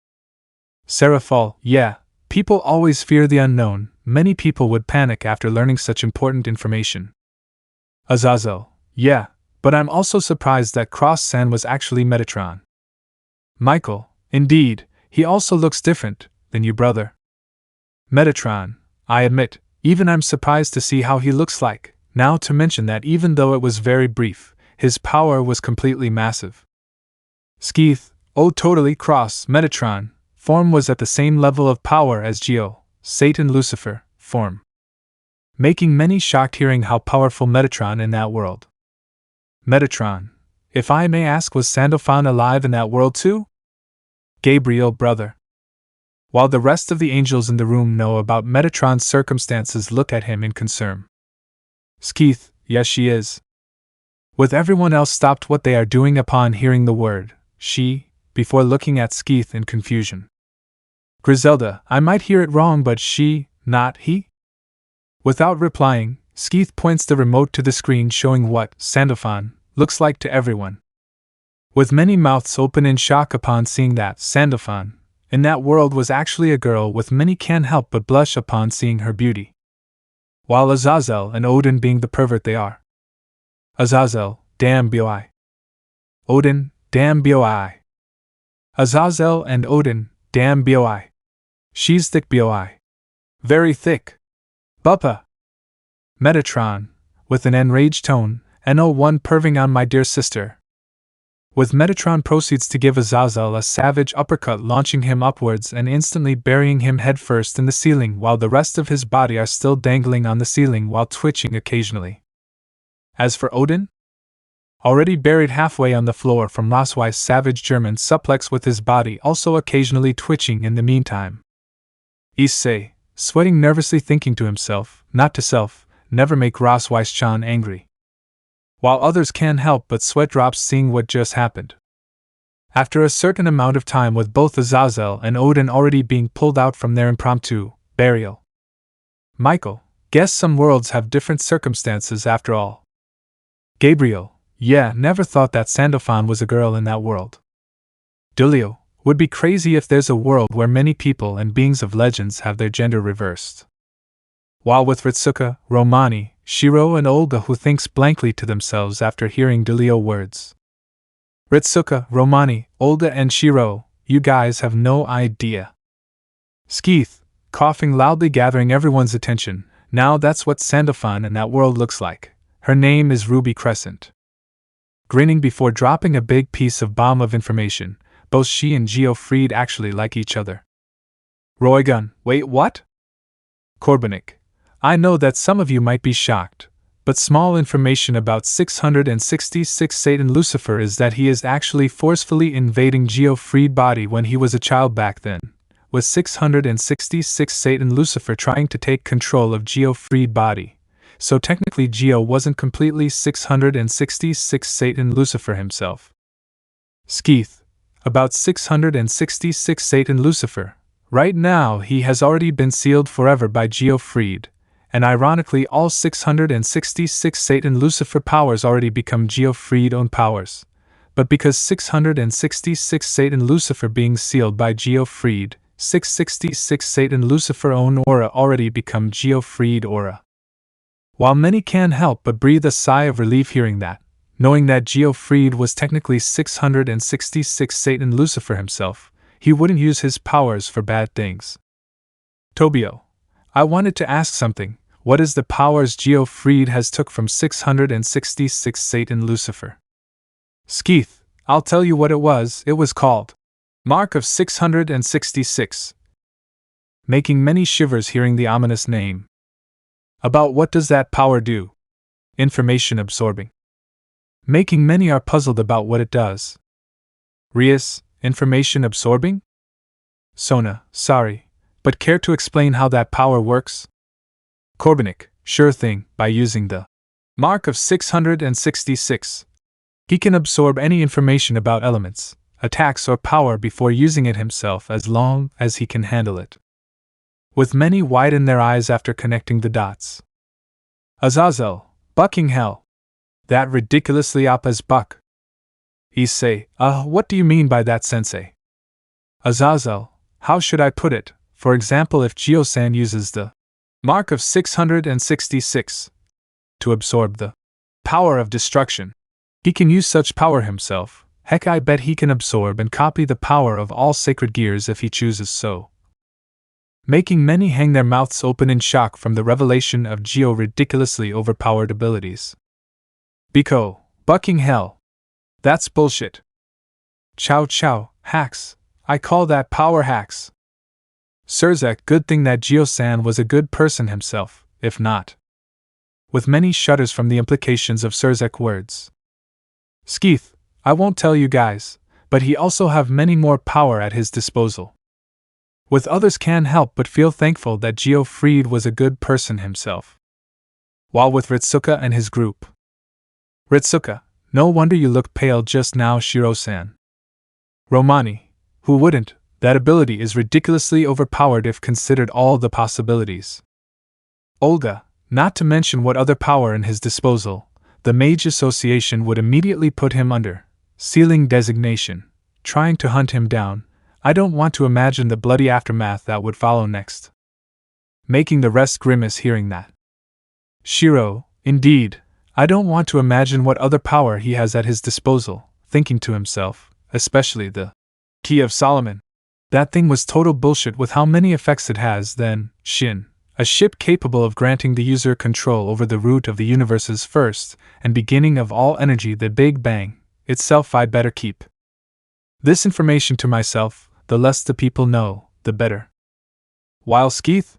Seraphal, yeah, people always fear the unknown. Many people would panic after learning such important information. Azazel, yeah, but I'm also surprised that Cross-san was actually Metatron. Michael, indeed, he also looks different than you, brother. Metatron, I admit, even I'm surprised to see how he looks like, now to mention that even though it was very brief, his power was completely massive. Skeeth, oh totally, Cross, Metatron, form was at the same level of power as Geo, Satan Lucifer, form. Making many shocked hearing how powerful Metatron in that world. Metatron, if I may ask, was Sandalphon alive in that world too? Gabriel, brother. While the rest of the angels in the room know about Metatron's circumstances, look at him in concern. Skeeth, yes, she is. With everyone else stopped what they are doing upon hearing the word she, before looking at Skeeth in confusion. Griselda, I might hear it wrong, but she, not he? Without replying, Skeeth points the remote to the screen showing what Sandalphon looks like to everyone. With many mouths open in shock upon seeing that Sandalphon in that world was actually a girl, with many can't help but blush upon seeing her beauty. While Azazel and Odin being the pervert they are. Azazel, damn boi. Odin, damn boi. Azazel and Odin, damn boi. She's thick boi. Very thick. Buppa. Metatron, with an enraged tone, NO1 perving on my dear sister. With Metatron proceeds to give Azazel a savage uppercut, launching him upwards and instantly burying him headfirst in the ceiling, while the rest of his body are still dangling on the ceiling while twitching occasionally. As for Odin, already buried halfway on the floor from Rossweisse savage German suplex, with his body also occasionally twitching in the meantime. Issei, sweating nervously, thinking to himself, not to self, never make Rossweisse-chan angry. While others can't help but sweat drops seeing what just happened. After a certain amount of time, with both Azazel and Odin already being pulled out from their impromptu burial. Michael, guess some worlds have different circumstances after all. Gabriel, yeah, never thought that Sandalphon was a girl in that world. Dulio, would be crazy if there's a world where many people and beings of legends have their gender reversed. While with Ritsuka, Romani, Shiro and Olga, who thinks blankly to themselves after hearing Dulio words. Ritsuka, Romani, Olga and Shiro, you guys have no idea. Skeeth, coughing loudly, gathering everyone's attention. Now that's what Sandalphon in that world looks like. Her name is Ruby Crescent. Grinning before dropping a big piece of bomb of information, both she and Geofried actually like each other. Roygun, wait, what? Corbenik, I know that some of you might be shocked, but small information about 666 Satan Lucifer is that he is actually forcefully invading Geofried body when he was a child back then, with 666 Satan Lucifer trying to take control of Geofried body. So technically Geo wasn't completely 666 Satan Lucifer himself. Skeeth, about 666 Satan Lucifer. Right now he has already been sealed forever by Geofried, and ironically all 666 Satan Lucifer powers already become Geofried own powers. But because 666 Satan Lucifer being sealed by Geofried, 666 Satan Lucifer own aura already become Geofried aura. While many can't help but breathe a sigh of relief hearing that, knowing that Geofried was technically 666 Satan Lucifer himself, he wouldn't use his powers for bad things. Tobio, I wanted to ask something. What is the powers Geofried has took from 666 Satan Lucifer? Skeeth, I'll tell you what it was called Mark of 666. Making many shivers hearing the ominous name. About what does that power do? Information absorbing. Making many are puzzled about what it does. Rias, information absorbing? Sona, sorry, but care to explain how that power works? Corbenik, sure thing, by using the Mark of 666. He can absorb any information about elements, attacks or power before using it himself as long as he can handle it. With many widen their eyes after connecting the dots. Azazel, bucking hell. That ridiculously up as buck. Issei, what do you mean by that, sensei? Azazel, how should I put it? For example, if Geo-san uses the Mark of 666 to absorb the power of destruction, he can use such power himself. Heck, I bet he can absorb and copy the power of all sacred gears if he chooses so. Making many hang their mouths open in shock from the revelation of Geo ridiculously overpowered abilities. Biko, bucking hell. That's bullshit. Chow chow, hacks. I call that power hacks. Sirzech, good thing that Geo-san was a good person himself, if not. With many shudders from the implications of Sirzech words. Skeeth, I won't tell you guys, but he also have many more power at his disposal. With others can't help but feel thankful that Geofried was a good person himself. While with Ritsuka and his group. Ritsuka, no wonder you looked pale just now, Shiro-san. Romani, who wouldn't? That ability is ridiculously overpowered if considered all the possibilities. Olga, not to mention what other power in his disposal, the Mage Association would immediately put him under sealing designation, trying to hunt him down. I don't want to imagine the bloody aftermath that would follow next. Making the rest grimace hearing that. Shiro, indeed, I don't want to imagine what other power he has at his disposal, thinking to himself, especially the Key of Solomon. That thing was total bullshit with how many effects it has. Then, Shin, a ship capable of granting the user control over the root of the universe's first and beginning of all energy, the Big Bang, itself I'd better keep. This information to myself, the less the people know, the better. While Skeeth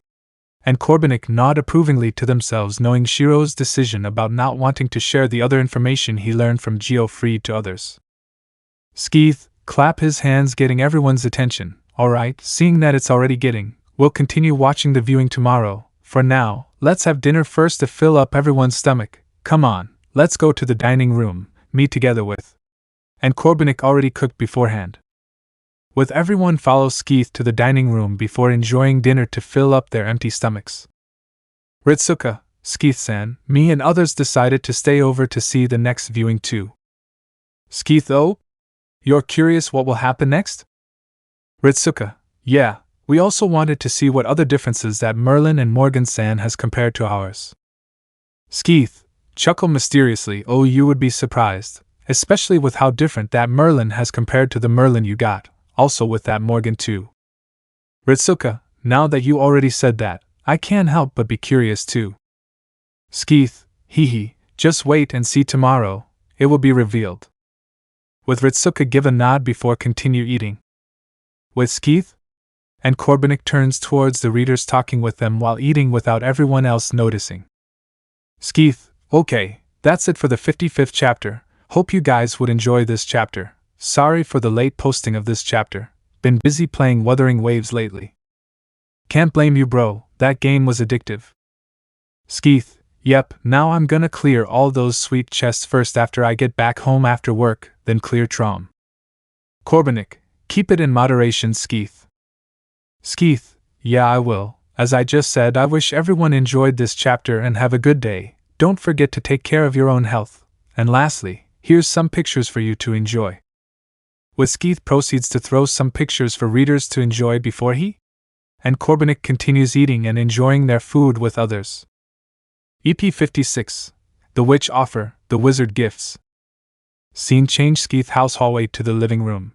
and Corbenik nod approvingly to themselves, knowing Shiro's decision about not wanting to share the other information he learned from Geofried to others. Skeeth, clap his hands, getting everyone's attention. Alright, seeing that it's already getting, we'll continue watching the viewing tomorrow. For now, let's have dinner first to fill up everyone's stomach. Come on, let's go to the dining room, meet together with. And Corbenik already cooked beforehand. With everyone follow Skeeth to the dining room before enjoying dinner to fill up their empty stomachs. Ritsuka, Skeeth-san, me and others decided to stay over to see the next viewing too. Skeeth, oh? You're curious what will happen next? Ritsuka, yeah, we also wanted to see what other differences that Merlin and Morgan-san has compared to ours. Skeeth, chuckle mysteriously, oh, you would be surprised, especially with how different that Merlin has compared to the Merlin you got, also with that Morgan too. Ritsuka, now that you already said that, I can't help but be curious too. Skeeth, hee, just wait and see tomorrow, it will be revealed. With Ritsuka give a nod before continue eating. With Skeeth? And Corbenik turns towards the readers talking with them while eating without everyone else noticing. Skeeth, okay, that's it for the 55th chapter, hope you guys would enjoy this chapter, sorry for the late posting of this chapter, been busy playing Wuthering Waves lately. Can't blame you bro, that game was addictive. Skeeth, yep, now I'm gonna clear all those sweet chests first after I get back home after work, then clear Trom. Corbenik, keep it in moderation Skeeth. Skeeth, yeah I will, as I just said I wish everyone enjoyed this chapter and have a good day, don't forget to take care of your own health, and lastly, here's some pictures for you to enjoy. With Skeeth proceeds to throw some pictures for readers to enjoy before he? And Corbenik continues eating and enjoying their food with others. EP 56, The Witch Offer, The Wizard Gifts. Scene change Skeeth house hallway to the living room.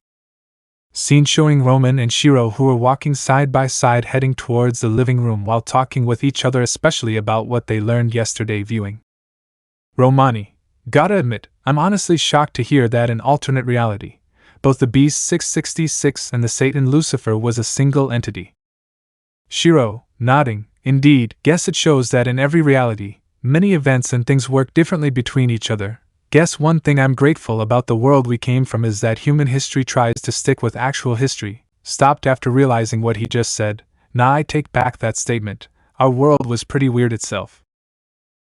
Scene showing Roman and Shiro who were walking side by side heading towards the living room while talking with each other especially about what they learned yesterday viewing. Romani, gotta admit, I'm honestly shocked to hear that in alternate reality, both the Beast 666 and the Satan Lucifer was a single entity. Shiro, nodding, indeed, guess it shows that in every reality, many events and things work differently between each other. Guess one thing I'm grateful about the world we came from is that human history tries to stick with actual history. Stopped after realizing what he just said. Nah, I take back that statement. Our world was pretty weird itself.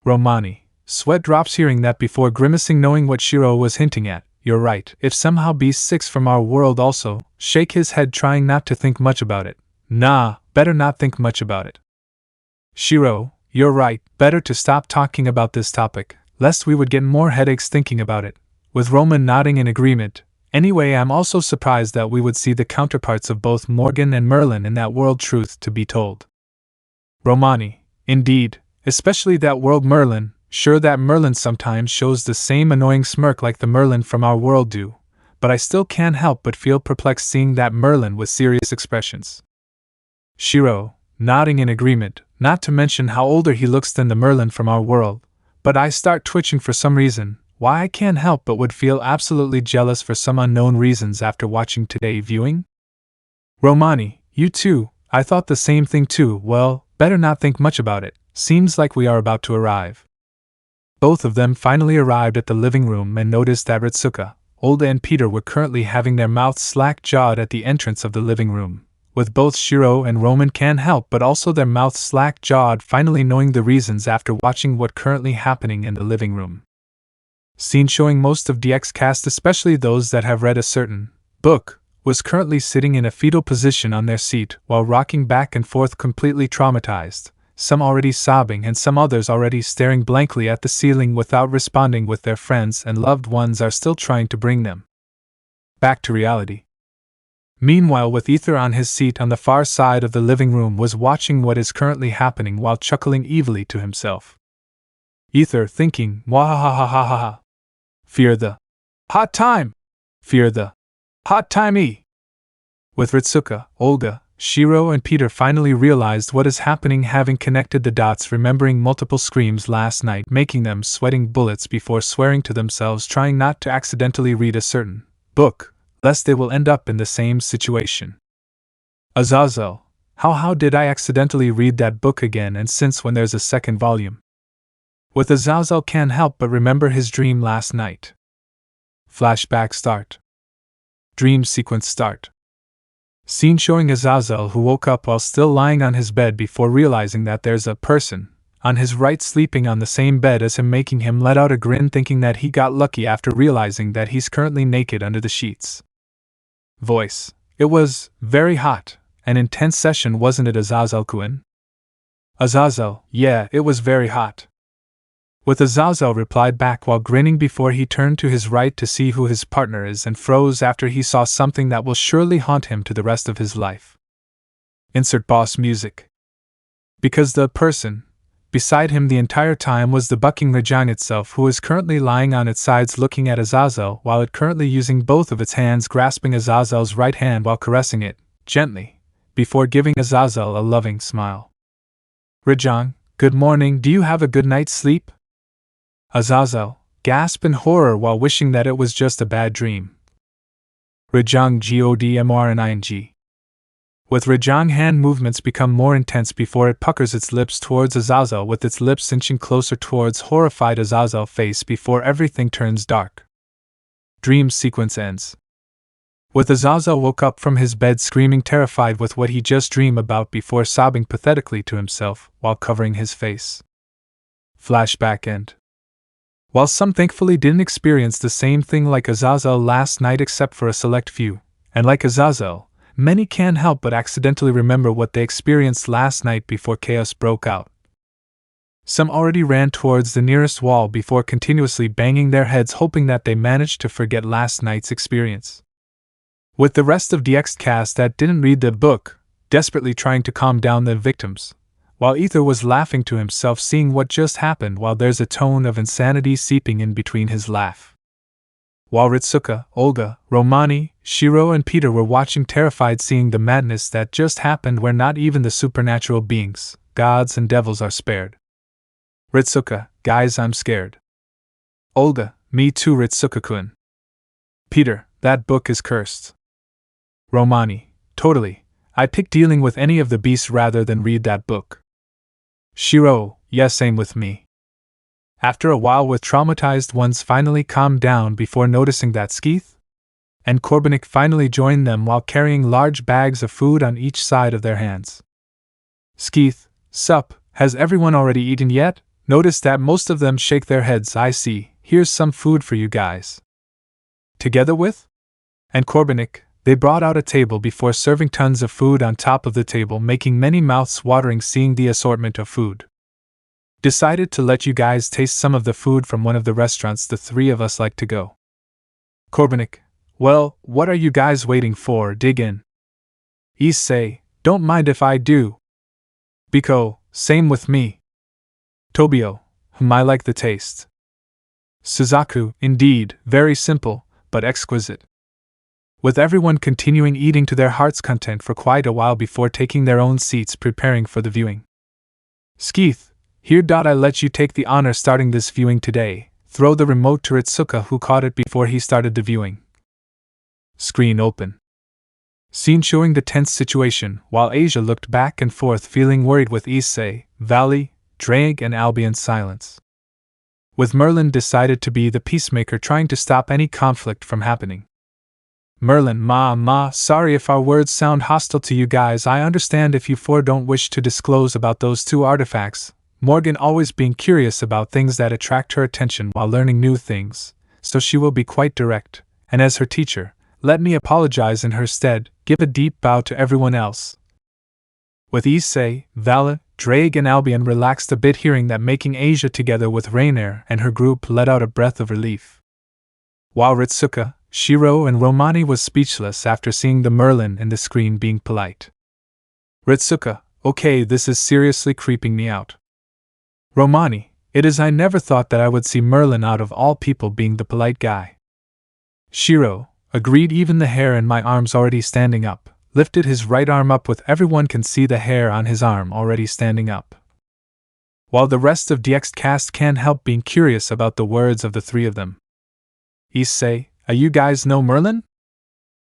Romani, sweat drops hearing that before grimacing knowing what Shiro was hinting at. You're right, if somehow Beast 6 from our world also, shake his head trying not to think much about it. Nah, better not think much about it. Shiro, you're right, better to stop talking about this topic, lest we would get more headaches thinking about it. With Roman nodding in agreement, anyway I'm also surprised that we would see the counterparts of both Morgan and Merlin in that world truth to be told. Romani, indeed, especially that world Merlin, sure that Merlin sometimes shows the same annoying smirk like the Merlin from our world do, but I still can't help but feel perplexed seeing that Merlin with serious expressions. Shiro, nodding in agreement, not to mention how older he looks than the Merlin from our world, but I start twitching for some reason, why I can't help but would feel absolutely jealous for some unknown reasons after watching today viewing? Romani, you too, I thought the same thing too, well, better not think much about it, seems like we are about to arrive. Both of them finally arrived at the living room and noticed that Ritsuka, Olda and Peter were currently having their mouths slack-jawed at the entrance of the living room. With both Shiro and Roman can't help but also their mouths slack-jawed finally knowing the reasons after watching what currently happening in the living room. Scene showing most of DX cast especially those that have read a certain book, was currently sitting in a fetal position on their seat while rocking back and forth completely traumatized, some already sobbing and some others already staring blankly at the ceiling without responding with their friends and loved ones are still trying to bring them back to reality. Meanwhile, with Ether on his seat on the far side of the living room was watching what is currently happening while chuckling evilly to himself. Ether thinking, wahahahahaha. Fear the hot time! Fear the hot time-y! With Ritsuka, Olga, Shiro and Peter finally realized what is happening having connected the dots remembering multiple screams last night making them sweating bullets before swearing to themselves trying not to accidentally read a certain book, lest they will end up in the same situation. Azazel, how did I accidentally read that book again and since when there's a second volume? With Azazel can't help but remember his dream last night. Flashback start. Dream sequence start. Scene showing Azazel who woke up while still lying on his bed before realizing that there's a person on his right sleeping on the same bed as him making him let out a grin thinking that he got lucky after realizing that he's currently naked under the sheets. Voice. It was very hot, an intense session wasn't it Azazel-kun? Azazel, yeah, it was very hot. With Azazel replied back while grinning before he turned to his right to see who his partner is and froze after he saw something that will surely haunt him to the rest of his life. Insert boss music. Because the person beside him the entire time was the bucking Rajang itself who is currently lying on its sides looking at Azazel while it currently using both of its hands grasping Azazel's right hand while caressing it, gently, before giving Azazel a loving smile. Rajang, good morning, do you have a good night's sleep? Azazel gasped in horror while wishing that it was just a bad dream. Rajang Godmorning. With Rajang, hand movements become more intense before it puckers its lips towards Azazel, with its lips inching closer towards horrified Azazel's face before everything turns dark. Dream sequence ends. With Azazel woke up from his bed screaming, terrified with what he just dreamed about, before sobbing pathetically to himself while covering his face. Flashback end. While some thankfully didn't experience the same thing like Azazel last night except for a select few, and like Azazel, many can't help but accidentally remember what they experienced last night before chaos broke out. Some already ran towards the nearest wall before continuously banging their heads, hoping that they managed to forget last night's experience. With the rest of DXD cast that didn't read the book, desperately trying to calm down the victims, while Ether was laughing to himself seeing what just happened, while there's a tone of insanity seeping in between his laugh. While Ritsuka, Olga, Romani, Shiro and Peter were watching terrified, seeing the madness that just happened where not even the supernatural beings, gods and devils are spared. Ritsuka, guys, I'm scared. Olga, me too, Ritsuka-kun. Peter, that book is cursed. Romani, totally. I'd pick dealing with any of the beasts rather than read that book. Shiro, yes, same with me. After a while, with traumatized ones finally calmed down before noticing that Skeeth and Corbenik finally joined them while carrying large bags of food on each side of their hands. Skeeth, sup, has everyone already eaten yet? Notice that most of them shake their heads. I see, here's some food for you guys. Together with? And Corbenik, they brought out a table before serving tons of food on top of the table, making many mouths watering seeing the assortment of food. Decided to let you guys taste some of the food from one of the restaurants the three of us like to go. Corbenik, well, what are you guys waiting for? Dig in. Issei, don't mind if I do. Biko, same with me. Tobio, I like the taste. Suzaku, indeed, very simple, but exquisite. With everyone continuing eating to their heart's content for quite a while before taking their own seats preparing for the viewing. Skeeth, here. I let you take the honor starting this viewing today. Throw the remote to Ritsuka, who caught it before he started the viewing. Screen open. Scene showing the tense situation, while Asia looked back and forth feeling worried with Issei, Vali, Drake and Albion's silence. With Merlin decided to be the peacemaker, trying to stop any conflict from happening. Merlin, sorry if our words sound hostile to you guys. I understand if you four don't wish to disclose about those two artifacts. Morgan always being curious about things that attract her attention while learning new things, so she will be quite direct, and as her teacher, let me apologize in her stead. Give a deep bow to everyone else. With Issei, Vala, Drake and Albion relaxed a bit, hearing that, making Asia together with Rainier and her group let out a breath of relief. While Ritsuka, Shiro and Romani was speechless after seeing the Merlin in the screen being polite. Ritsuka, okay, this is seriously creeping me out. Romani, it is. I never thought that I would see Merlin out of all people being the polite guy. Shiro, agreed, even the hair in my arms already standing up, lifted his right arm up with everyone can see the hair on his arm already standing up. While the rest of DXD cast can't help being curious about the words of the three of them. Issei, you guys know Merlin?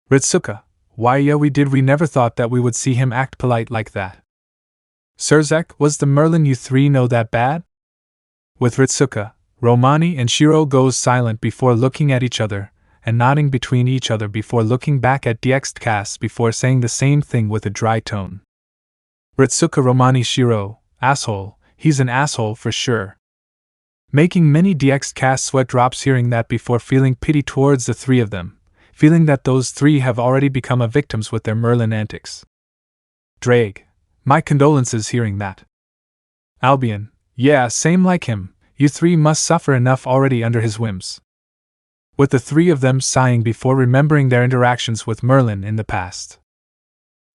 Ritsuka, why yeah we did, we never thought that we would see him act polite like that. Sirzech, was the Merlin you three know that bad? With Ritsuka, Romani and Shiro goes silent before looking at each other, and nodding between each other before looking back at DXD cast before saying the same thing with a dry tone. Ritsuka, Romani, Shiro, asshole, he's an asshole for sure. Making many DXD cast sweat drops hearing that before feeling pity towards the three of them, feeling that those three have already become a victims with their Merlin antics. Drake, my condolences hearing that. Albion, yeah, same like him, you three must suffer enough already under his whims. With the three of them sighing before remembering their interactions with Merlin in the past.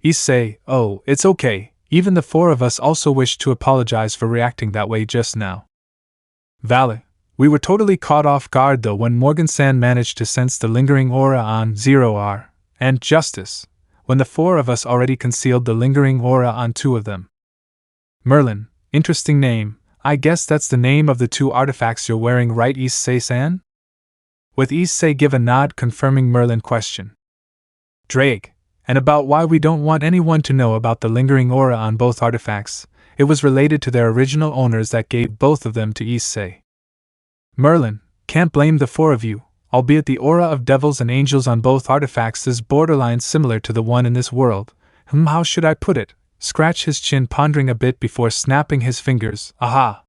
Issei, oh, it's okay, even the four of us also wish to apologize for reacting that way just now. Vale, we were totally caught off guard though when Morgan-san managed to sense the lingering aura on 0R, and Justice, when the four of us already concealed the lingering aura on two of them. Merlin, interesting name, I guess that's the name of the two artifacts you're wearing, right, Issei-san? With Issei give a nod confirming Merlin question. Drake, and about why we don't want anyone to know about the lingering aura on both artifacts, it was related to their original owners that gave both of them to Issei. Merlin, can't blame the four of you, albeit the aura of devils and angels on both artifacts is borderline similar to the one in this world. How should I put it? Scratch his chin, pondering a bit before snapping his fingers. Aha!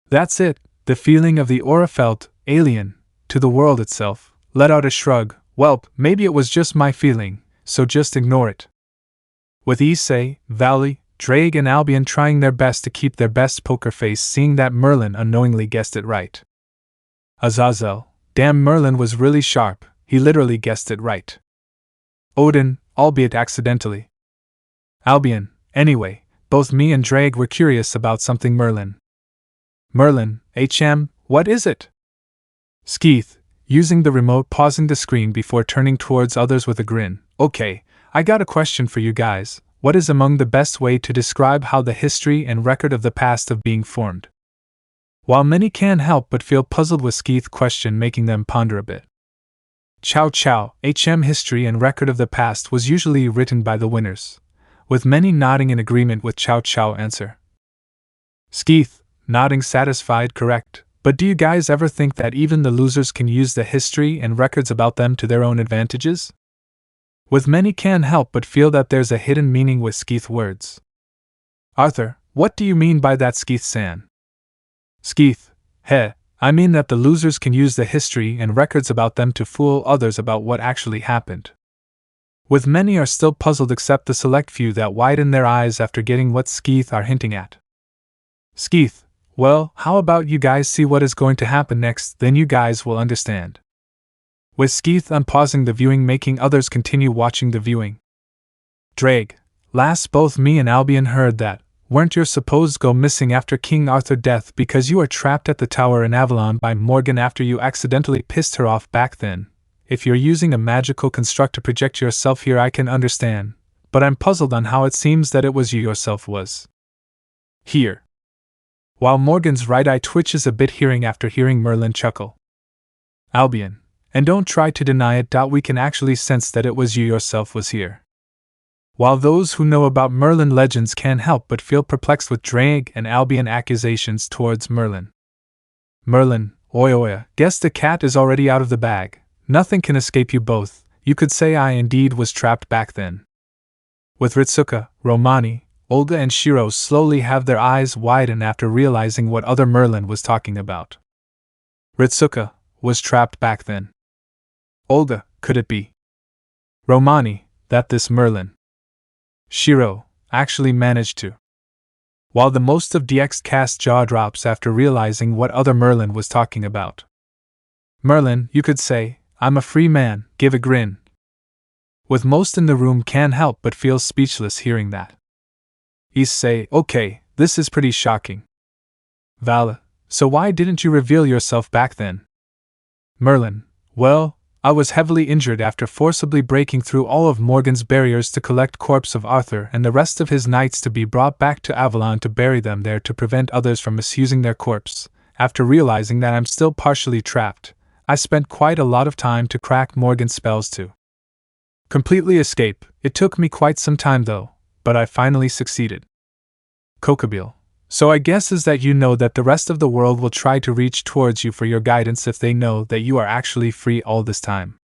That's it, the feeling of the aura felt alien to the world itself. Let out a shrug. Welp, maybe it was just my feeling, so just ignore it. With Issei, Vali, Drake and Albion trying their best to keep their best poker face, seeing that Merlin unknowingly guessed it right. Azazel, damn, Merlin was really sharp, he literally guessed it right. Odin, albeit accidentally. Albion, anyway, both me and Drake were curious about something. Merlin, what is it? Skeeth, using the remote, pausing the screen before turning towards others with a grin. Okay, I got a question for you guys. What is among the best way to describe how the history and record of the past of being formed? While many can't help but feel puzzled with Skeeth's question, making them ponder a bit. Chow, history and record of the past was usually written by the winners, with many nodding in agreement with Chow answer. Skeeth, nodding satisfied, correct, but do you guys ever think that even the losers can use the history and records about them to their own advantages? With many can't help but feel that there's a hidden meaning with Skeeth's words. Arthur, what do you mean by that, Skeeth-san? Skeeth, I mean that the losers can use the history and records about them to fool others about what actually happened. With many are still puzzled except the select few that widen their eyes after getting what Skeeth are hinting at. Skeeth, well, how about you guys see what is going to happen next, then you guys will understand. With Skeeth unpausing the viewing, making others continue watching the viewing. Drake, last both me and Albion heard that, weren't your supposed go missing after King Arthur's death because you were trapped at the tower in Avalon by Morgan after you accidentally pissed her off back then. If you're using a magical construct to project yourself here I can understand, but I'm puzzled on how it seems that it was you yourself was here. While Morgan's right eye twitches a bit after hearing Merlin chuckle. Albion, and don't try to deny it, we can actually sense that it was you yourself was here. While those who know about Merlin legends can't help but feel perplexed with Drake and Albion accusations towards Merlin. Merlin, oya, guess the cat is already out of the bag. Nothing can escape you both. You could say I indeed was trapped back then. With Ritsuka, Romani, Olga and Shiro slowly have their eyes widen after realizing what other Merlin was talking about. Ritsuka was trapped back then. Olga, could it be? Romani, that this Merlin. Shiro, actually managed to. While the most of DX cast jaw drops after realizing what other Merlin was talking about. Merlin, you could say, I'm a free man, give a grin. With most in the room can't help but feel speechless hearing that. Issei, okay, this is pretty shocking. Vala, so why didn't you reveal yourself back then? Merlin, well, I was heavily injured after forcibly breaking through all of Morgan's barriers to collect corpse of Arthur and the rest of his knights to be brought back to Avalon to bury them there to prevent others from misusing their corpse. After realizing that I'm still partially trapped, I spent quite a lot of time to crack Morgan's spells to completely escape. It took me quite some time though, but I finally succeeded. Kokabile, so I guess is that you know that the rest of the world will try to reach towards you for your guidance if they know that you are actually free all this time.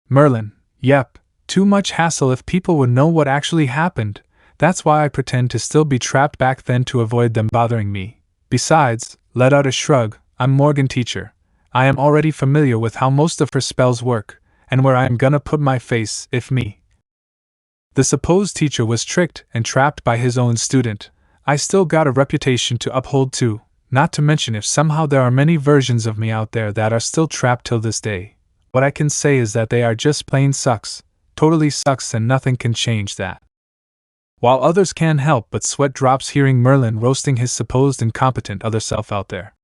Merlin, yep, too much hassle if people would know what actually happened. That's why I pretend to still be trapped back then to avoid them bothering me. Besides, let out a shrug, I'm Morgan teacher. I am already familiar with how most of her spells work, and where I am gonna put my face if me. The supposed teacher was tricked and trapped by his own student. I still got a reputation to uphold too, not to mention if somehow there are many versions of me out there that are still trapped till this day. What I can say is that they are just plain sucks, totally sucks, and nothing can change that. While others can't help but sweat drops hearing Merlin roasting his supposed incompetent other self out there.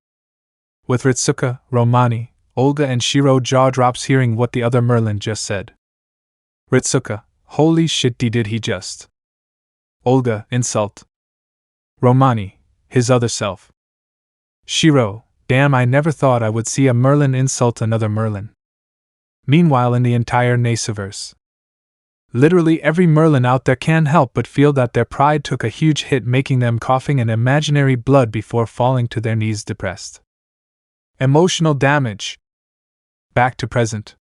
With Ritsuka, Romani, Olga and Shiro jaw drops hearing what the other Merlin just said. Ritsuka, Holy shit, did he just? Olga, insult. Romani, his other self. Shiro, damn, I never thought I would see a Merlin insult another Merlin. Meanwhile, in the entire Naceverse, literally every Merlin out there can't help but feel that their pride took a huge hit, making them coughing an imaginary blood before falling to their knees depressed. Emotional damage. Back to present.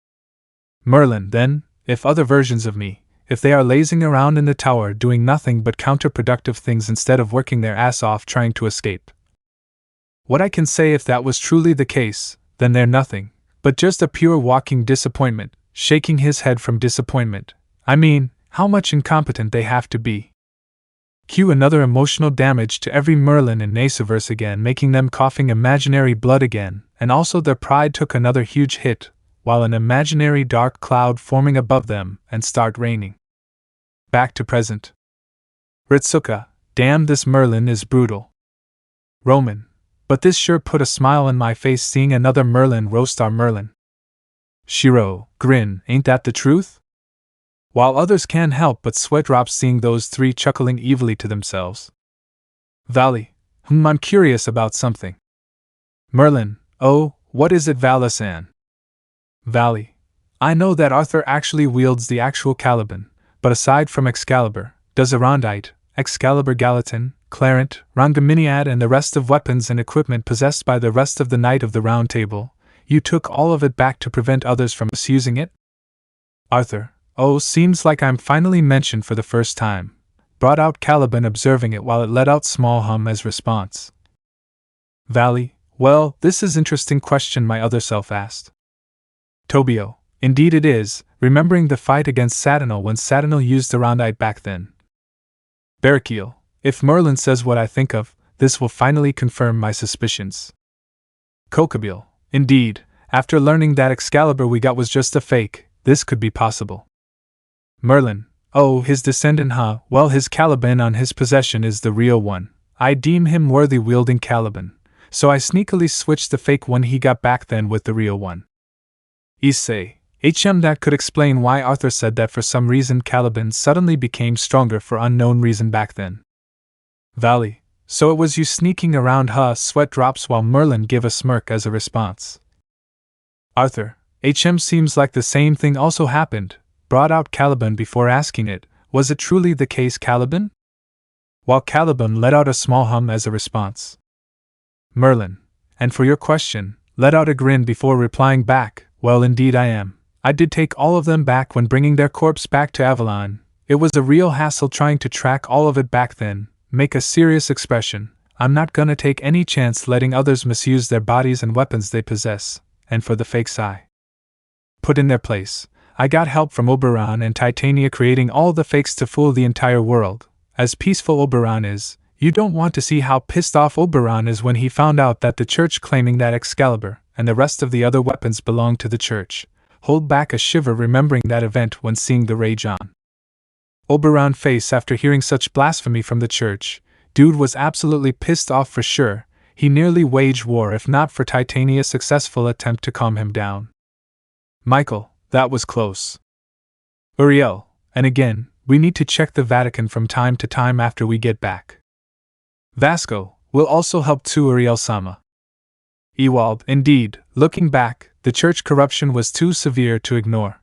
Merlin, then, if other versions of me, if they are lazing around in the tower doing nothing but counterproductive things instead of working their ass off trying to escape. What I can say, if that was truly the case, then they're nothing but just a pure walking disappointment, shaking his head from disappointment. I mean, how much incompetent they have to be. Cue another emotional damage to every Merlin in Naceverse again, making them coughing imaginary blood again, and also their pride took another huge hit, while an imaginary dark cloud forming above them and start raining. Back to present. Ritsuka, damn, this Merlin is brutal. Roman, but this sure put a smile on my face seeing another Merlin roast our Merlin. Shiro, grin, ain't that the truth? While others can't help but sweat drops seeing those three chuckling evilly to themselves. Vali, I'm curious about something. Merlin, oh, what is it, Vala-san? Vali, I know that Arthur actually wields the actual Caliban, but aside from Excalibur, does Arondite, Excalibur Gallatin, Clarent, Rangaminiad and the rest of weapons and equipment possessed by the rest of the Knight of the Round Table, you took all of it back to prevent others from misusing it? Arthur, oh, seems like I'm finally mentioned for the first time, brought out Caliban, observing it while it let out small hum as response. Vali, well, this is interesting question my other self asked. Tobio, indeed it is, remembering the fight against Saturnal when Saturnal used Arondite back then. Barakiel, if Merlin says what I think of, this will finally confirm my suspicions. Kokabil, indeed, after learning that Excalibur we got was just a fake, this could be possible. Merlin, oh, his descendant, huh? Well, his Caliban on his possession is the real one. I deem him worthy wielding Caliban, so I sneakily switched the fake one he got back then with the real one. Issei, that could explain why Arthur said that for some reason Caliban suddenly became stronger for unknown reason back then. Vali, so it was you sneaking around, huh? Sweat drops while Merlin gave a smirk as a response. Arthur, seems like the same thing also happened, brought out Caliban before asking it, was it truly the case, Caliban? While Caliban let out a small hum as a response. Merlin, and for your question, let out a grin before replying back, well, indeed I am. I did take all of them back when bringing their corpse back to Avalon. It was a real hassle trying to track all of it back then. Make a serious expression, I'm not gonna take any chance letting others misuse their bodies and weapons they possess, and for the fakes I put in their place, I got help from Oberon and Titania creating all the fakes to fool the entire world. As peaceful Oberon is, you don't want to see how pissed off Oberon is when he found out that the church claiming that Excalibur and the rest of the other weapons belonged to the church. Hold back a shiver remembering that event when seeing the rage on Oberon face after hearing such blasphemy from the church. Dude was absolutely pissed off for sure. He nearly waged war if not for Titania's successful attempt to calm him down. Michael, that was close. Uriel, and again, we need to check the Vatican from time to time after we get back. Vasco will also help too, Uriel-sama. Ewald, indeed, looking back, the church corruption was too severe to ignore.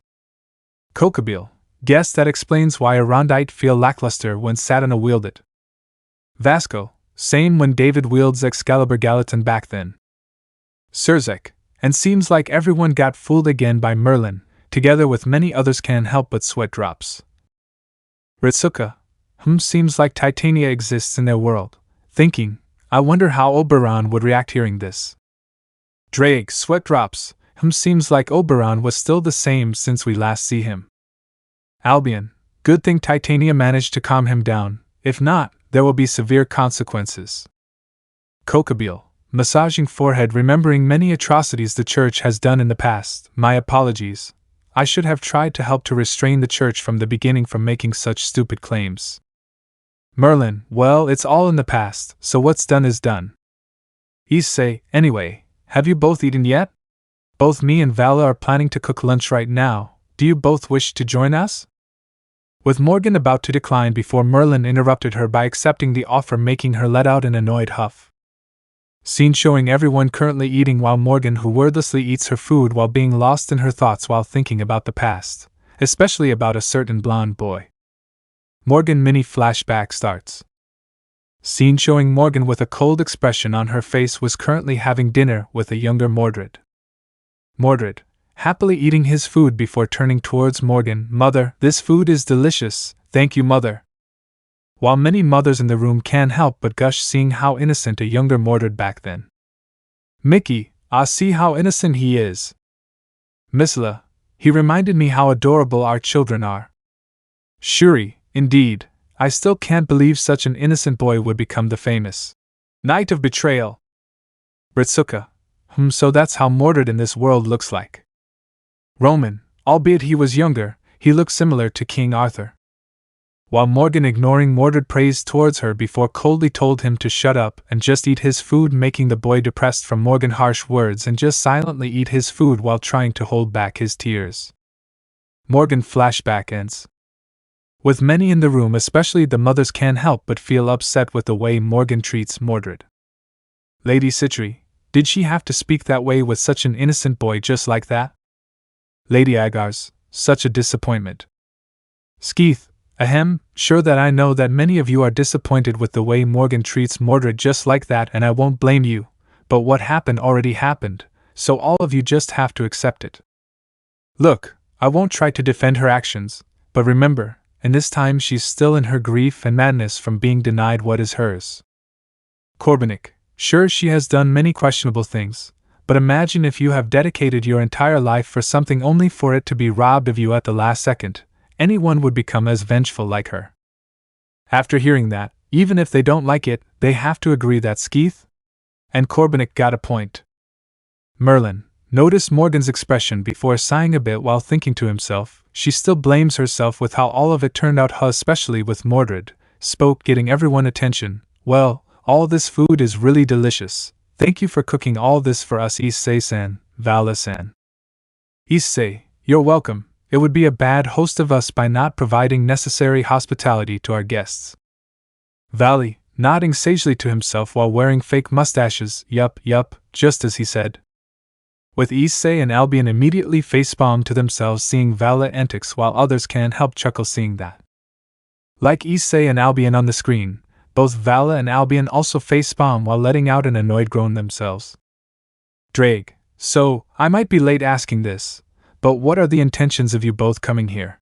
Kokabil, guess that explains why Arondite feel lackluster when Satana wield it. Vasco, same when David wields Excalibur Gallatin back then. Sirzech, and seems like everyone got fooled again by Merlin, together with many others can't help but sweat drops. Ritsuka, seems like Titania exists in their world, thinking, I wonder how Oberon would react hearing this. Drake, sweat drops, seems like Oberon was still the same since we last see him. Albion, good thing Titania managed to calm him down, if not, there will be severe consequences. Kokabil, massaging forehead remembering many atrocities the church has done in the past, my apologies. I should have tried to help to restrain the church from the beginning from making such stupid claims. Merlin, well, it's all in the past, so what's done is done. Issei, anyway, have you both eaten yet? Both me and Vala are planning to cook lunch right now. Do you both wish to join us? with Morgan about to decline before Merlin interrupted her by accepting the offer, making her let out an annoyed huff. Scene showing everyone currently eating while Morgan, who wordlessly eats her food while being lost in her thoughts while thinking about the past, especially about a certain blonde boy. Morgan mini flashback starts. Scene showing Morgan with a cold expression on her face was currently having dinner with a younger Mordred. Mordred, happily eating his food before turning towards Morgan. Mother, this food is delicious, thank you, mother. While many mothers in the room can't help but gush seeing how innocent a younger Mordred back then. Mickey, see how innocent he is. Missla, he reminded me how adorable our children are. Shuri, indeed, I still can't believe such an innocent boy would become the famous Knight of Betrayal. Britsuka, so that's how Mordred in this world looks like. Roman, albeit he was younger, he looked similar to King Arthur. While Morgan, ignoring Mordred praise towards her before coldly told him to shut up and just eat his food, making the boy depressed from Morgan's harsh words and just silently eat his food while trying to hold back his tears. Morgan flashback ends. With many in the room, especially the mothers, can't help but feel upset with the way Morgan treats Mordred. Lady Citri, did she have to speak that way with such an innocent boy just like that? Lady Agars, such a disappointment. Skeeth, sure that I know that many of you are disappointed with the way Morgan treats Mordred just like that, and I won't blame you, but what happened already happened, so all of you just have to accept it. Look, I won't try to defend her actions, but remember, in this time she's still in her grief and madness from being denied what is hers. Corbenik, sure, she has done many questionable things, but imagine if you have dedicated your entire life for something only for it to be robbed of you at the last second. Anyone would become as vengeful like her. After hearing that, even if they don't like it, they have to agree that Skeeth and Corbenik got a point. Merlin, notice Morgan's expression before sighing a bit while thinking to himself. She still blames herself with how all of it turned out, especially with Mordred. Spoke, getting everyone attention. Well, all this food is really delicious. Thank you for cooking all this for us, Issei-san, Vala-san. Issei, you're welcome. It would be a bad host of us by not providing necessary hospitality to our guests. Vali, nodding sagely to himself while wearing fake mustaches. Yup, just as he said. With Issei and Albion immediately facepalmed to themselves seeing Vala antics, while others can't help chuckle seeing that. Like Issei and Albion on the screen, both Vala and Albion also facepalm while letting out an annoyed groan themselves. Drake, so, I might be late asking this, but what are the intentions of you both coming here?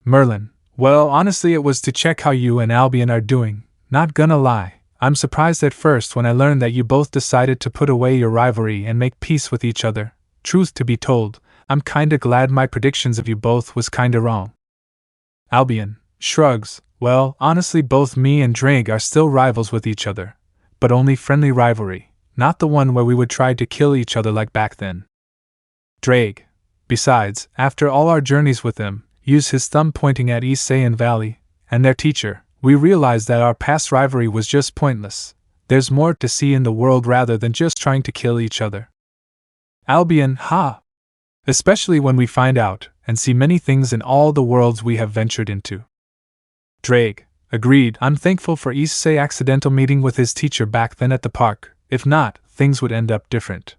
Merlin, well, honestly it was to check how you and Albion are doing. Not gonna lie, I'm surprised at first when I learned that you both decided to put away your rivalry and make peace with each other. Truth to be told, I'm kinda glad my predictions of you both was kinda wrong. Albion shrugs, well, honestly both me and Drake are still rivals with each other, but only friendly rivalry, not the one where we would try to kill each other like back then. Drake, besides, after all our journeys with them, use his thumb pointing at Issei and Vali, and their teacher, we realized that our past rivalry was just pointless. There's more to see in the world rather than just trying to kill each other. Albion, especially when we find out and see many things in all the worlds we have ventured into. Drake, agreed, I'm thankful for Issei's accidental meeting with his teacher back then at the park. If not, things would end up different.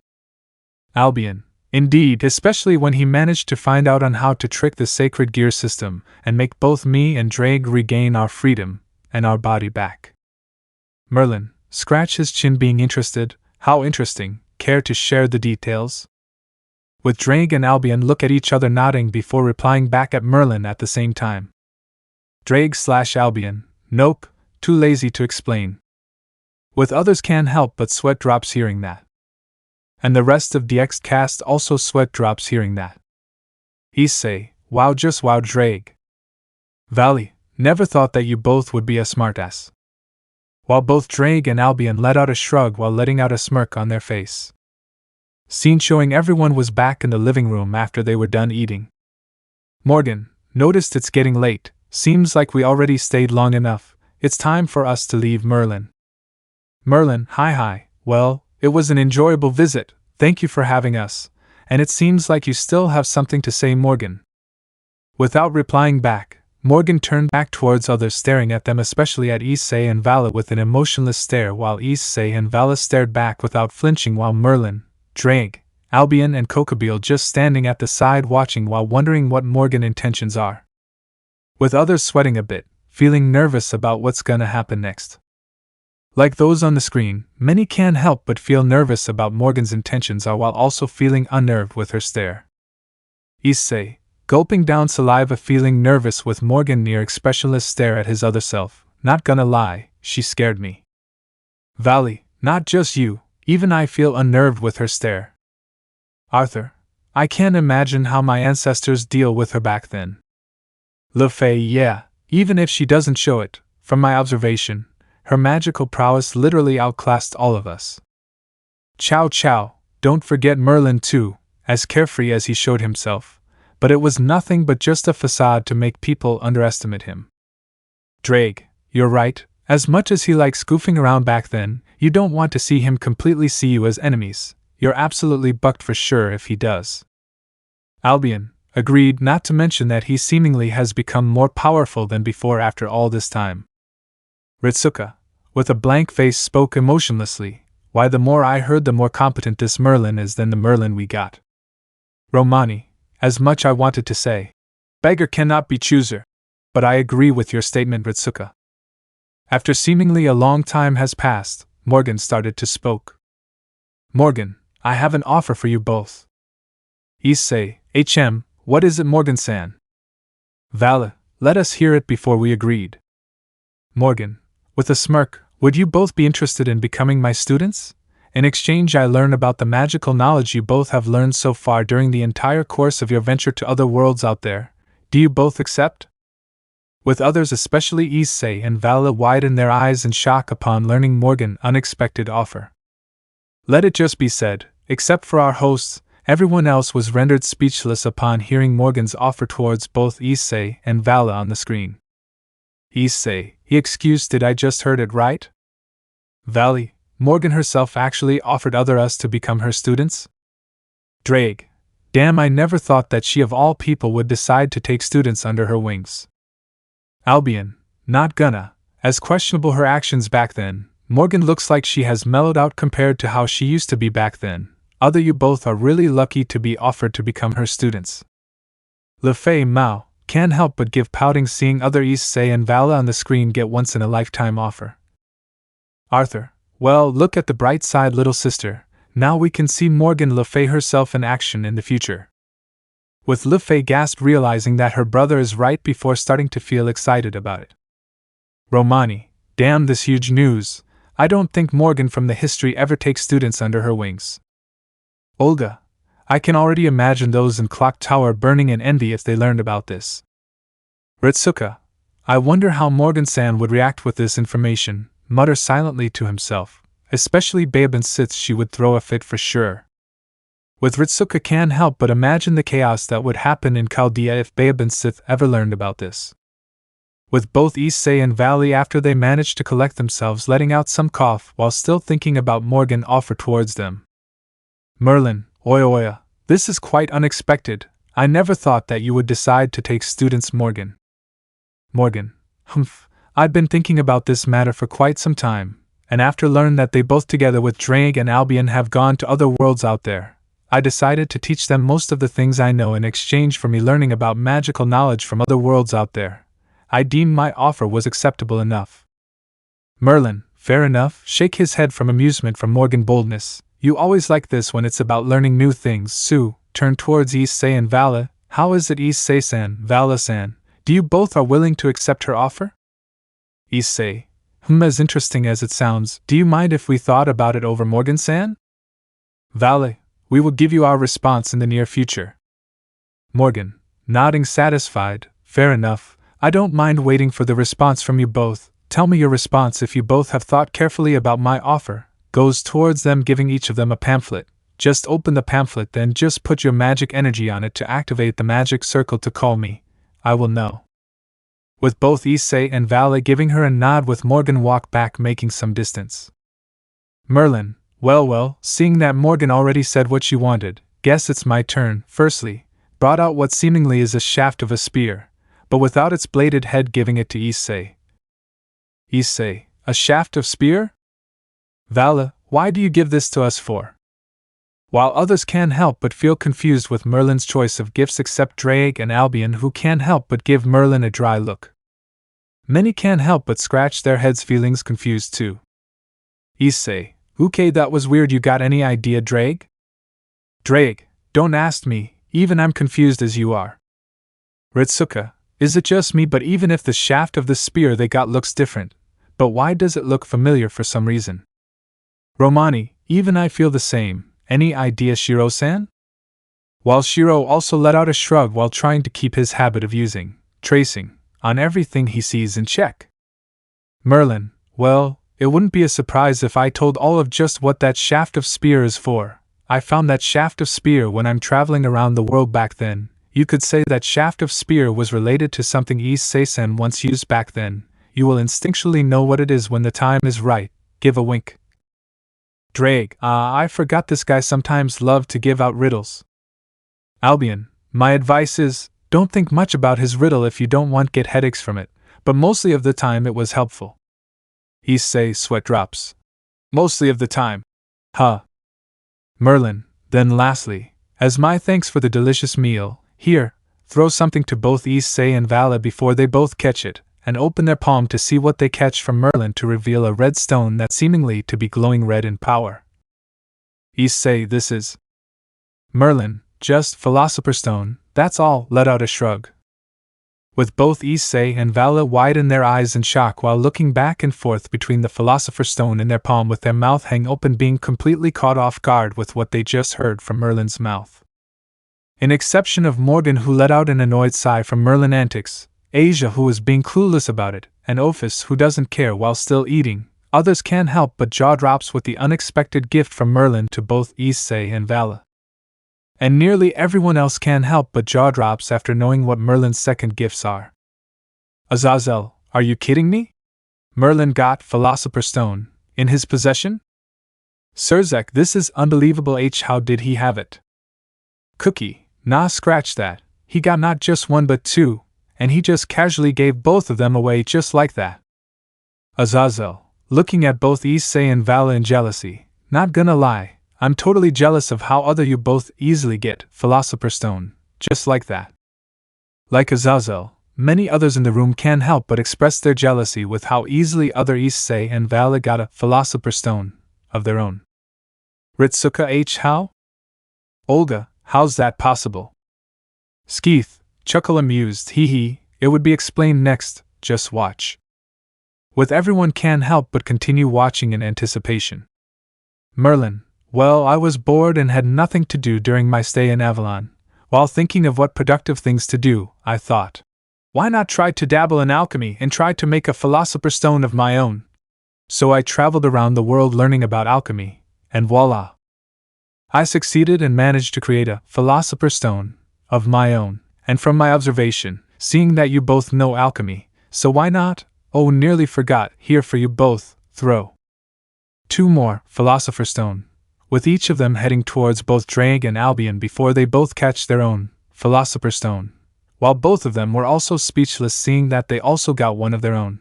Albion, indeed, especially when he managed to find out on how to trick the sacred gear system and make both me and Drake regain our freedom and our body back. Merlin, scratch his chin being interested, how interesting, care to share the details? With Drake and Albion look at each other nodding before replying back at Merlin at the same time. Drake/Albion, nope, too lazy to explain. With others can't help but sweat drops hearing that. And the rest of DXD cast also sweat drops hearing that. Issei, wow, just wow. Drake. Vali, never thought that you both would be a smartass. While both Drake and Albion let out a shrug while letting out a smirk on their face. Scene showing everyone was back in the living room after they were done eating. Morgan, noticed it's getting late, seems like we already stayed long enough, it's time for us to leave. Merlin. Merlin, hi, well, it was an enjoyable visit, thank you for having us, and it seems like you still have something to say. Morgan. Without replying back, Morgan turned back towards others, staring at them, especially at Issei and Vala with an emotionless stare, while Issei and Vala stared back without flinching, while Merlin, Drake, Albion and Kokobeel just standing at the side watching while wondering what Morgan's intentions are. With others sweating a bit, feeling nervous about what's gonna happen next. Like those on the screen, many can't help but feel nervous about Morgan's intentions while also feeling unnerved with her stare. Issei, gulping down saliva, feeling nervous with Morgan near expressionless stare at his other self. Not gonna lie, she scared me. Vali, not just you, even I feel unnerved with her stare. Arthur, I can't imagine how my ancestors deal with her back then. Le Fay, yeah, even if she doesn't show it, from my observation, her magical prowess literally outclassed all of us. Chow Chow, don't forget Merlin too, as carefree as he showed himself, but it was nothing but just a facade to make people underestimate him. Drake, you're right, as much as he likes goofing around back then, you don't want to see him completely see you as enemies. You're absolutely bucked for sure if he does. Albion, agreed, not to mention that he seemingly has become more powerful than before after all this time. Ritsuka, with a blank face, spoke emotionlessly, why the more I heard the more competent this Merlin is than the Merlin we got. Romani, as much I wanted to say, beggar cannot be chooser, but I agree with your statement, Ritsuka. After seemingly a long time has passed, Morgan started to spoke. Morgan, I have an offer for you both. Issei, what is it, Morgan-san? Vala, let us hear it before we agreed. Morgan, with a smirk, would you both be interested in becoming my students? In exchange, I learn about the magical knowledge you both have learned so far during the entire course of your venture to other worlds out there. Do you both accept? With others, especially Issei and Vala, widened their eyes in shock upon learning Morgan's unexpected offer. Let it just be said, except for our hosts, everyone else was rendered speechless upon hearing Morgan's offer towards both Issei and Vala on the screen. Issei, excuse, did I just heard it right? Vali, Morgan herself actually offered us to become her students? Drake, damn, I never thought that she of all people would decide to take students under her wings. Albion, not gonna, as questionable her actions back then, Morgan looks like she has mellowed out compared to how she used to be back then. Other, you both are really lucky to be offered to become her students. Le Fay Mao, can't help but give pouting seeing other Issei and Vala on the screen get once in a lifetime offer. Arthur, well, look at the bright side, little sister, now we can see Morgan Le Fay herself in action in the future. With Le Fay gasped, realizing that her brother is right before starting to feel excited about it. Romani, damn this huge news, I don't think Morgan from the history ever takes students under her wings. Olga, I can already imagine those in Clock Tower burning in envy if they learned about this. Ritsuka, I wonder how Morgan-san would react with this information, mutter silently to himself, especially Baben Sith, she would throw a fit for sure. With Ritsuka can't help but imagine the chaos that would happen in Chaldea if Baben Sith ever learned about this. With both Issei and Vali, after they managed to collect themselves, letting out some cough while still thinking about Morgan's offer towards them. Merlin, oya, this is quite unexpected, I never thought that you would decide to take students, Morgan. Morgan, I've been thinking about this matter for quite some time, and after learning that they both together with Drake and Albion have gone to other worlds out there, I decided to teach them most of the things I know in exchange for me learning about magical knowledge from other worlds out there. I deemed my offer was acceptable enough. Merlin, fair enough, shake his head from amusement from Morgan's boldness. You always like this when it's about learning new things. Sue, turned towards Issei and Vala. How is it, Issei-san, Vala-san, do you both are willing to accept her offer? Issei, as interesting as it sounds, do you mind if we thought about it over, Morgan-san? Vala, we will give you our response in the near future. Morgan, nodding satisfied, fair enough, I don't mind waiting for the response from you both. Tell me your response if you both have thought carefully about my offer. Goes towards them, giving each of them a pamphlet. Just open the pamphlet, then just put your magic energy on it to activate the magic circle to call me. I will know. With both Issei and Vala giving her a nod, with Morgan walk back, making some distance. Merlin, well, seeing that Morgan already said what she wanted, guess it's my turn. Firstly, brought out what seemingly is a shaft of a spear, but without its bladed head, giving it to Issei. Issei, a shaft of spear? Vali, why do you give this to us for? While others can't help but feel confused with Merlin's choice of gifts except Drake and Albion, who can't help but give Merlin a dry look. Many can't help but scratch their heads, feelings confused too. Issei, okay, that was weird. You got any idea, Drake? Drake, don't ask me, even I'm confused as you are. Ritsuka, is it just me? But even if the shaft of the spear they got looks different, but why does it look familiar for some reason? Romani, even I feel the same. Any idea, Shiro-san? While Shiro also let out a shrug while trying to keep his habit of tracing, on everything he sees in check. Merlin, well, it wouldn't be a surprise if I told all of just what that shaft of spear is for. I found that shaft of spear when I'm traveling around the world back then. You could say that shaft of spear was related to something Issei-san once used back then. You will instinctually know what it is when the time is right. Give a wink. Drake, I forgot this guy sometimes loved to give out riddles. Albion, my advice is, don't think much about his riddle if you don't want get headaches from it, but mostly of the time it was helpful. Issei, sweat drops. Mostly of the time. Huh. Merlin, then lastly, as my thanks for the delicious meal, here, throw something to both Issei and Vali before they both catch it, and open their palm to see what they catch from Merlin to reveal a red stone that seemingly to be glowing red in power. Issei, this is Merlin, just Philosopher's Stone, that's all, let out a shrug. With both Issei and Vali widen their eyes in shock while looking back and forth between the Philosopher's Stone in their palm with their mouth hang open, being completely caught off guard with what they just heard from Merlin's mouth. In exception of Morgan, who let out an annoyed sigh from Merlin's antics, Asia, who is being clueless about it, and Ophis, who doesn't care while still eating, others can't help but jaw drops with the unexpected gift from Merlin to both Issei and Vali. And nearly everyone else can't help but jaw drops after knowing what Merlin's second gifts are. Azazel, are you kidding me? Merlin got Philosopher's Stone in his possession? Sirzech, this is unbelievable. How did he have it? Cookie, nah, scratch that. He got not just one but two, and he just casually gave both of them away just like that. Azazel, looking at both Issei and Vali in jealousy, not gonna lie, I'm totally jealous of how other you both easily get Philosopher's Stone, just like that. Like Azazel, many others in the room can't help but express their jealousy with how easily other Issei and Vali got a Philosopher's Stone of their own. Ritsuka, how? Olga, how's that possible? Skeeth, chuckle amused, hee, it would be explained next, just watch. With everyone can't help but continue watching in anticipation. Merlin, well, I was bored and had nothing to do during my stay in Avalon. While thinking of what productive things to do, I thought, why not try to dabble in alchemy and try to make a Philosopher's Stone of my own? So I traveled around the world learning about alchemy, and voila! I succeeded and managed to create a Philosopher's Stone of my own. And from my observation, seeing that you both know alchemy, so why not? Oh, nearly forgot, here for you both, throw. 2 more Philosopher's Stone, with each of them heading towards both Drake and Albion before they both catch their own Philosopher's Stone, while both of them were also speechless seeing that they also got one of their own.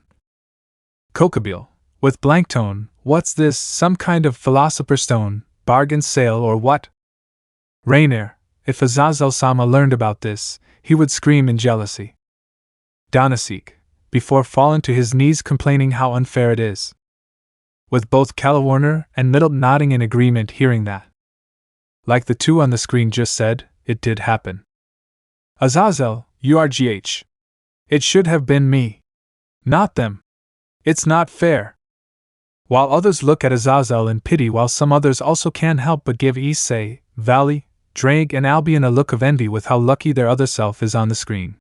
Kokabeel, with blank tone, what's this, some kind of Philosopher's Stone, bargain sale or what? Rainier, if Azazel-sama learned about this, he would scream in jealousy. Donasik, before falling to his knees complaining how unfair it is. With both Calawarner and Middleton nodding in agreement hearing that. Like the two on the screen just said, it did happen. Azazel, you are GH. It should have been me. Not them. It's not fair. While others look at Azazel in pity, while some others also can't help but give Issei, Vali, Drake and Albion a look of envy with how lucky their other self is on the screen.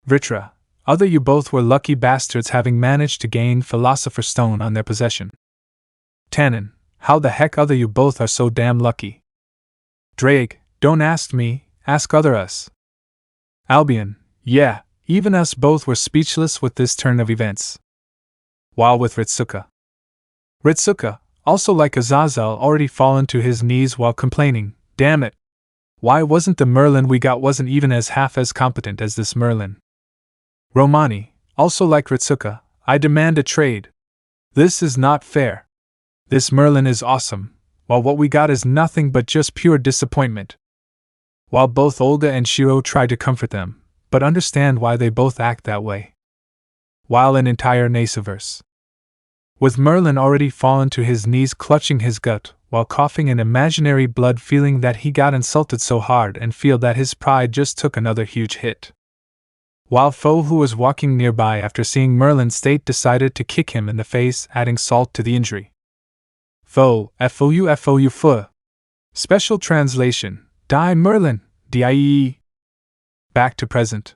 Vritra, other you both were lucky bastards having managed to gain Philosopher's Stone on their possession. Tannen, how the heck other you both are so damn lucky. Drake, don't ask me, ask other us. Albion, yeah, even us both were speechless with this turn of events. While with Ritsuka, also like Azazel, already fallen to his knees while complaining, damn it. Why wasn't the Merlin we got wasn't even as half as competent as this Merlin? Romani, also like Ritsuka, I demand a trade. This is not fair. This Merlin is awesome, while what we got is nothing but just pure disappointment. While both Olga and Shiro try to comfort them, but understand why they both act that way. While an entire Naceverse. With Merlin already fallen to his knees clutching his gut, while coughing in imaginary blood feeling that he got insulted so hard and feel that his pride just took another huge hit. While Foe, who was walking nearby after seeing Merlin's state, decided to kick him in the face, adding salt to the injury. Foe, FOU Fu. Special translation, Die Merlin, DIE. Back to present.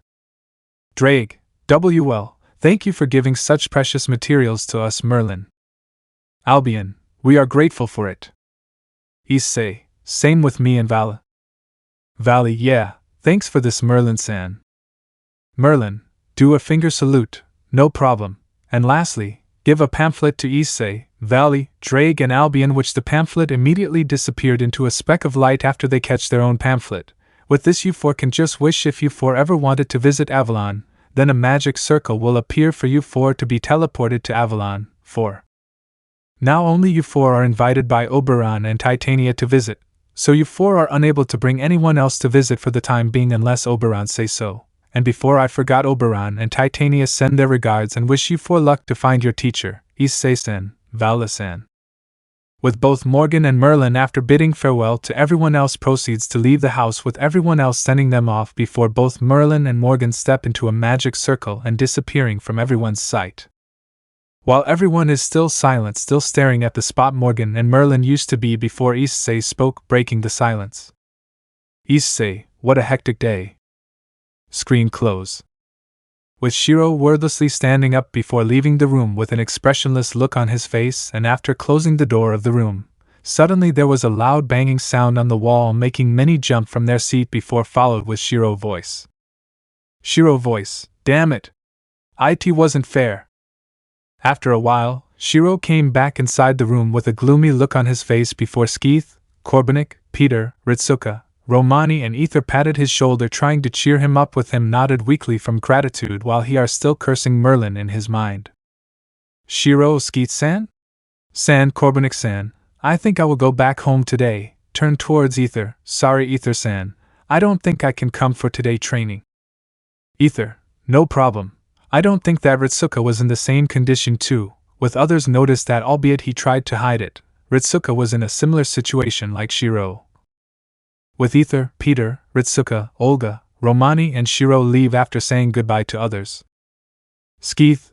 Drake, WL, thank you for giving such precious materials to us, Merlin. Albion, we are grateful for it. Issei, same with me and Vala. Vali, yeah, thanks for this, Merlin-san. Merlin, do a finger salute, no problem. And lastly, give a pamphlet to Issei, Vali, Drake and Albion, which the pamphlet immediately disappeared into a speck of light after they catch their own pamphlet. With this, you four can just wish if you four ever wanted to visit Avalon, then a magic circle will appear for you four to be teleported to Avalon, 4. Now only you four are invited by Oberon and Titania to visit, so you four are unable to bring anyone else to visit for the time being unless Oberon say so. And before I forgot, Oberon and Titania send their regards and wish you four luck to find your teacher, Issei-san, Vala-san. With both Morgan and Merlin, after bidding farewell to everyone else, proceeds to leave the house, with everyone else sending them off before both Merlin and Morgan step into a magic circle and disappearing from everyone's sight. While everyone is still silent, still staring at the spot Morgan and Merlin used to be before Issei spoke, breaking the silence. Issei, what a hectic day. Screen close. With Shiro wordlessly standing up before leaving the room with an expressionless look on his face, and after closing the door of the room, suddenly there was a loud banging sound on the wall, making many jump from their seat before followed with Shiro voice. Shiro voice, damn it! It wasn't fair. After a while, Shiro came back inside the room with a gloomy look on his face before Skeeth, Corbenik, Peter, Ritsuka, Romani and Ether patted his shoulder, trying to cheer him up, with him nodded weakly from gratitude while he are still cursing Merlin in his mind. Shiro, Skeeth-san? San, Corbenik-san, I think I will go back home today. Turn towards Ether, sorry Ether-san, I don't think I can come for today training. Ether, no problem. I don't think that Ritsuka was in the same condition too, with others noticed that albeit he tried to hide it, Ritsuka was in a similar situation like Shiro. With Ether, Peter, Ritsuka, Olga, Romani and Shiro leave after saying goodbye to others. Skeeth,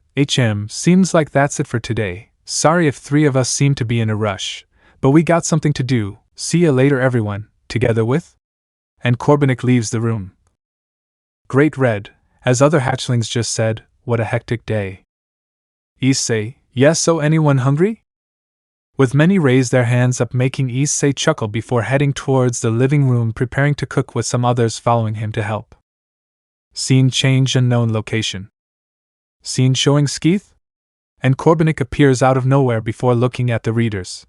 seems like that's it for today. Sorry if three of us seem to be in a rush, but we got something to do. See ya later everyone, together with? And Corbenik leaves the room. Great Red, as other hatchlings just said, what a hectic day. Issei, yes, so anyone hungry? With many raised their hands up, making Issei chuckle before heading towards the living room, preparing to cook, with some others following him to help. Scene change, unknown location. Scene showing Skeeth? And Corbenik appears out of nowhere before looking at the readers.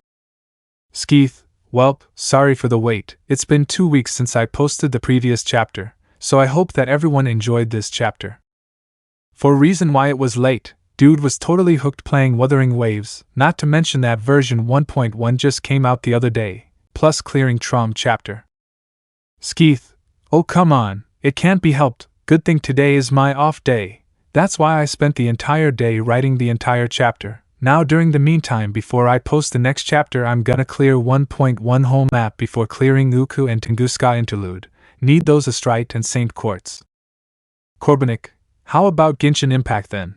Skeeth, welp, sorry for the wait, it's been 2 weeks since I posted the previous chapter, so I hope that everyone enjoyed this chapter. For a reason why it was late, dude was totally hooked playing Wuthering Waves, not to mention that version 1.1 just came out the other day, plus clearing Trom chapter. Skeeth, oh come on, it can't be helped, good thing today is my off day, that's why I spent the entire day writing the entire chapter. Now during the meantime, before I post the next chapter, I'm gonna clear 1.1 whole map before clearing Uku and Tunguska interlude, need those Astrite and Saint Quartz. Corbenik, how about Genshin Impact then?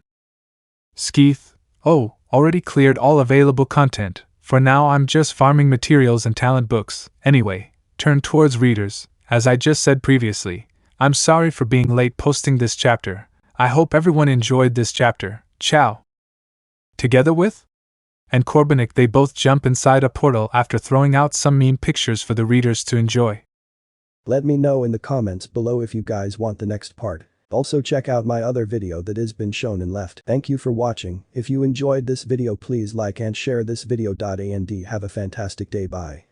Skeeth, oh, already cleared all available content, for now I'm just farming materials and talent books. Anyway, turn towards readers, as I just said previously, I'm sorry for being late posting this chapter, I hope everyone enjoyed this chapter, ciao. Together with? And Corbenik, they both jump inside a portal after throwing out some meme pictures for the readers to enjoy. Let me know in the comments below if you guys want the next part. Also check out my other video that has been shown and left. Thank you for watching. If you enjoyed this video, please like and share this video. And have a fantastic day. Bye.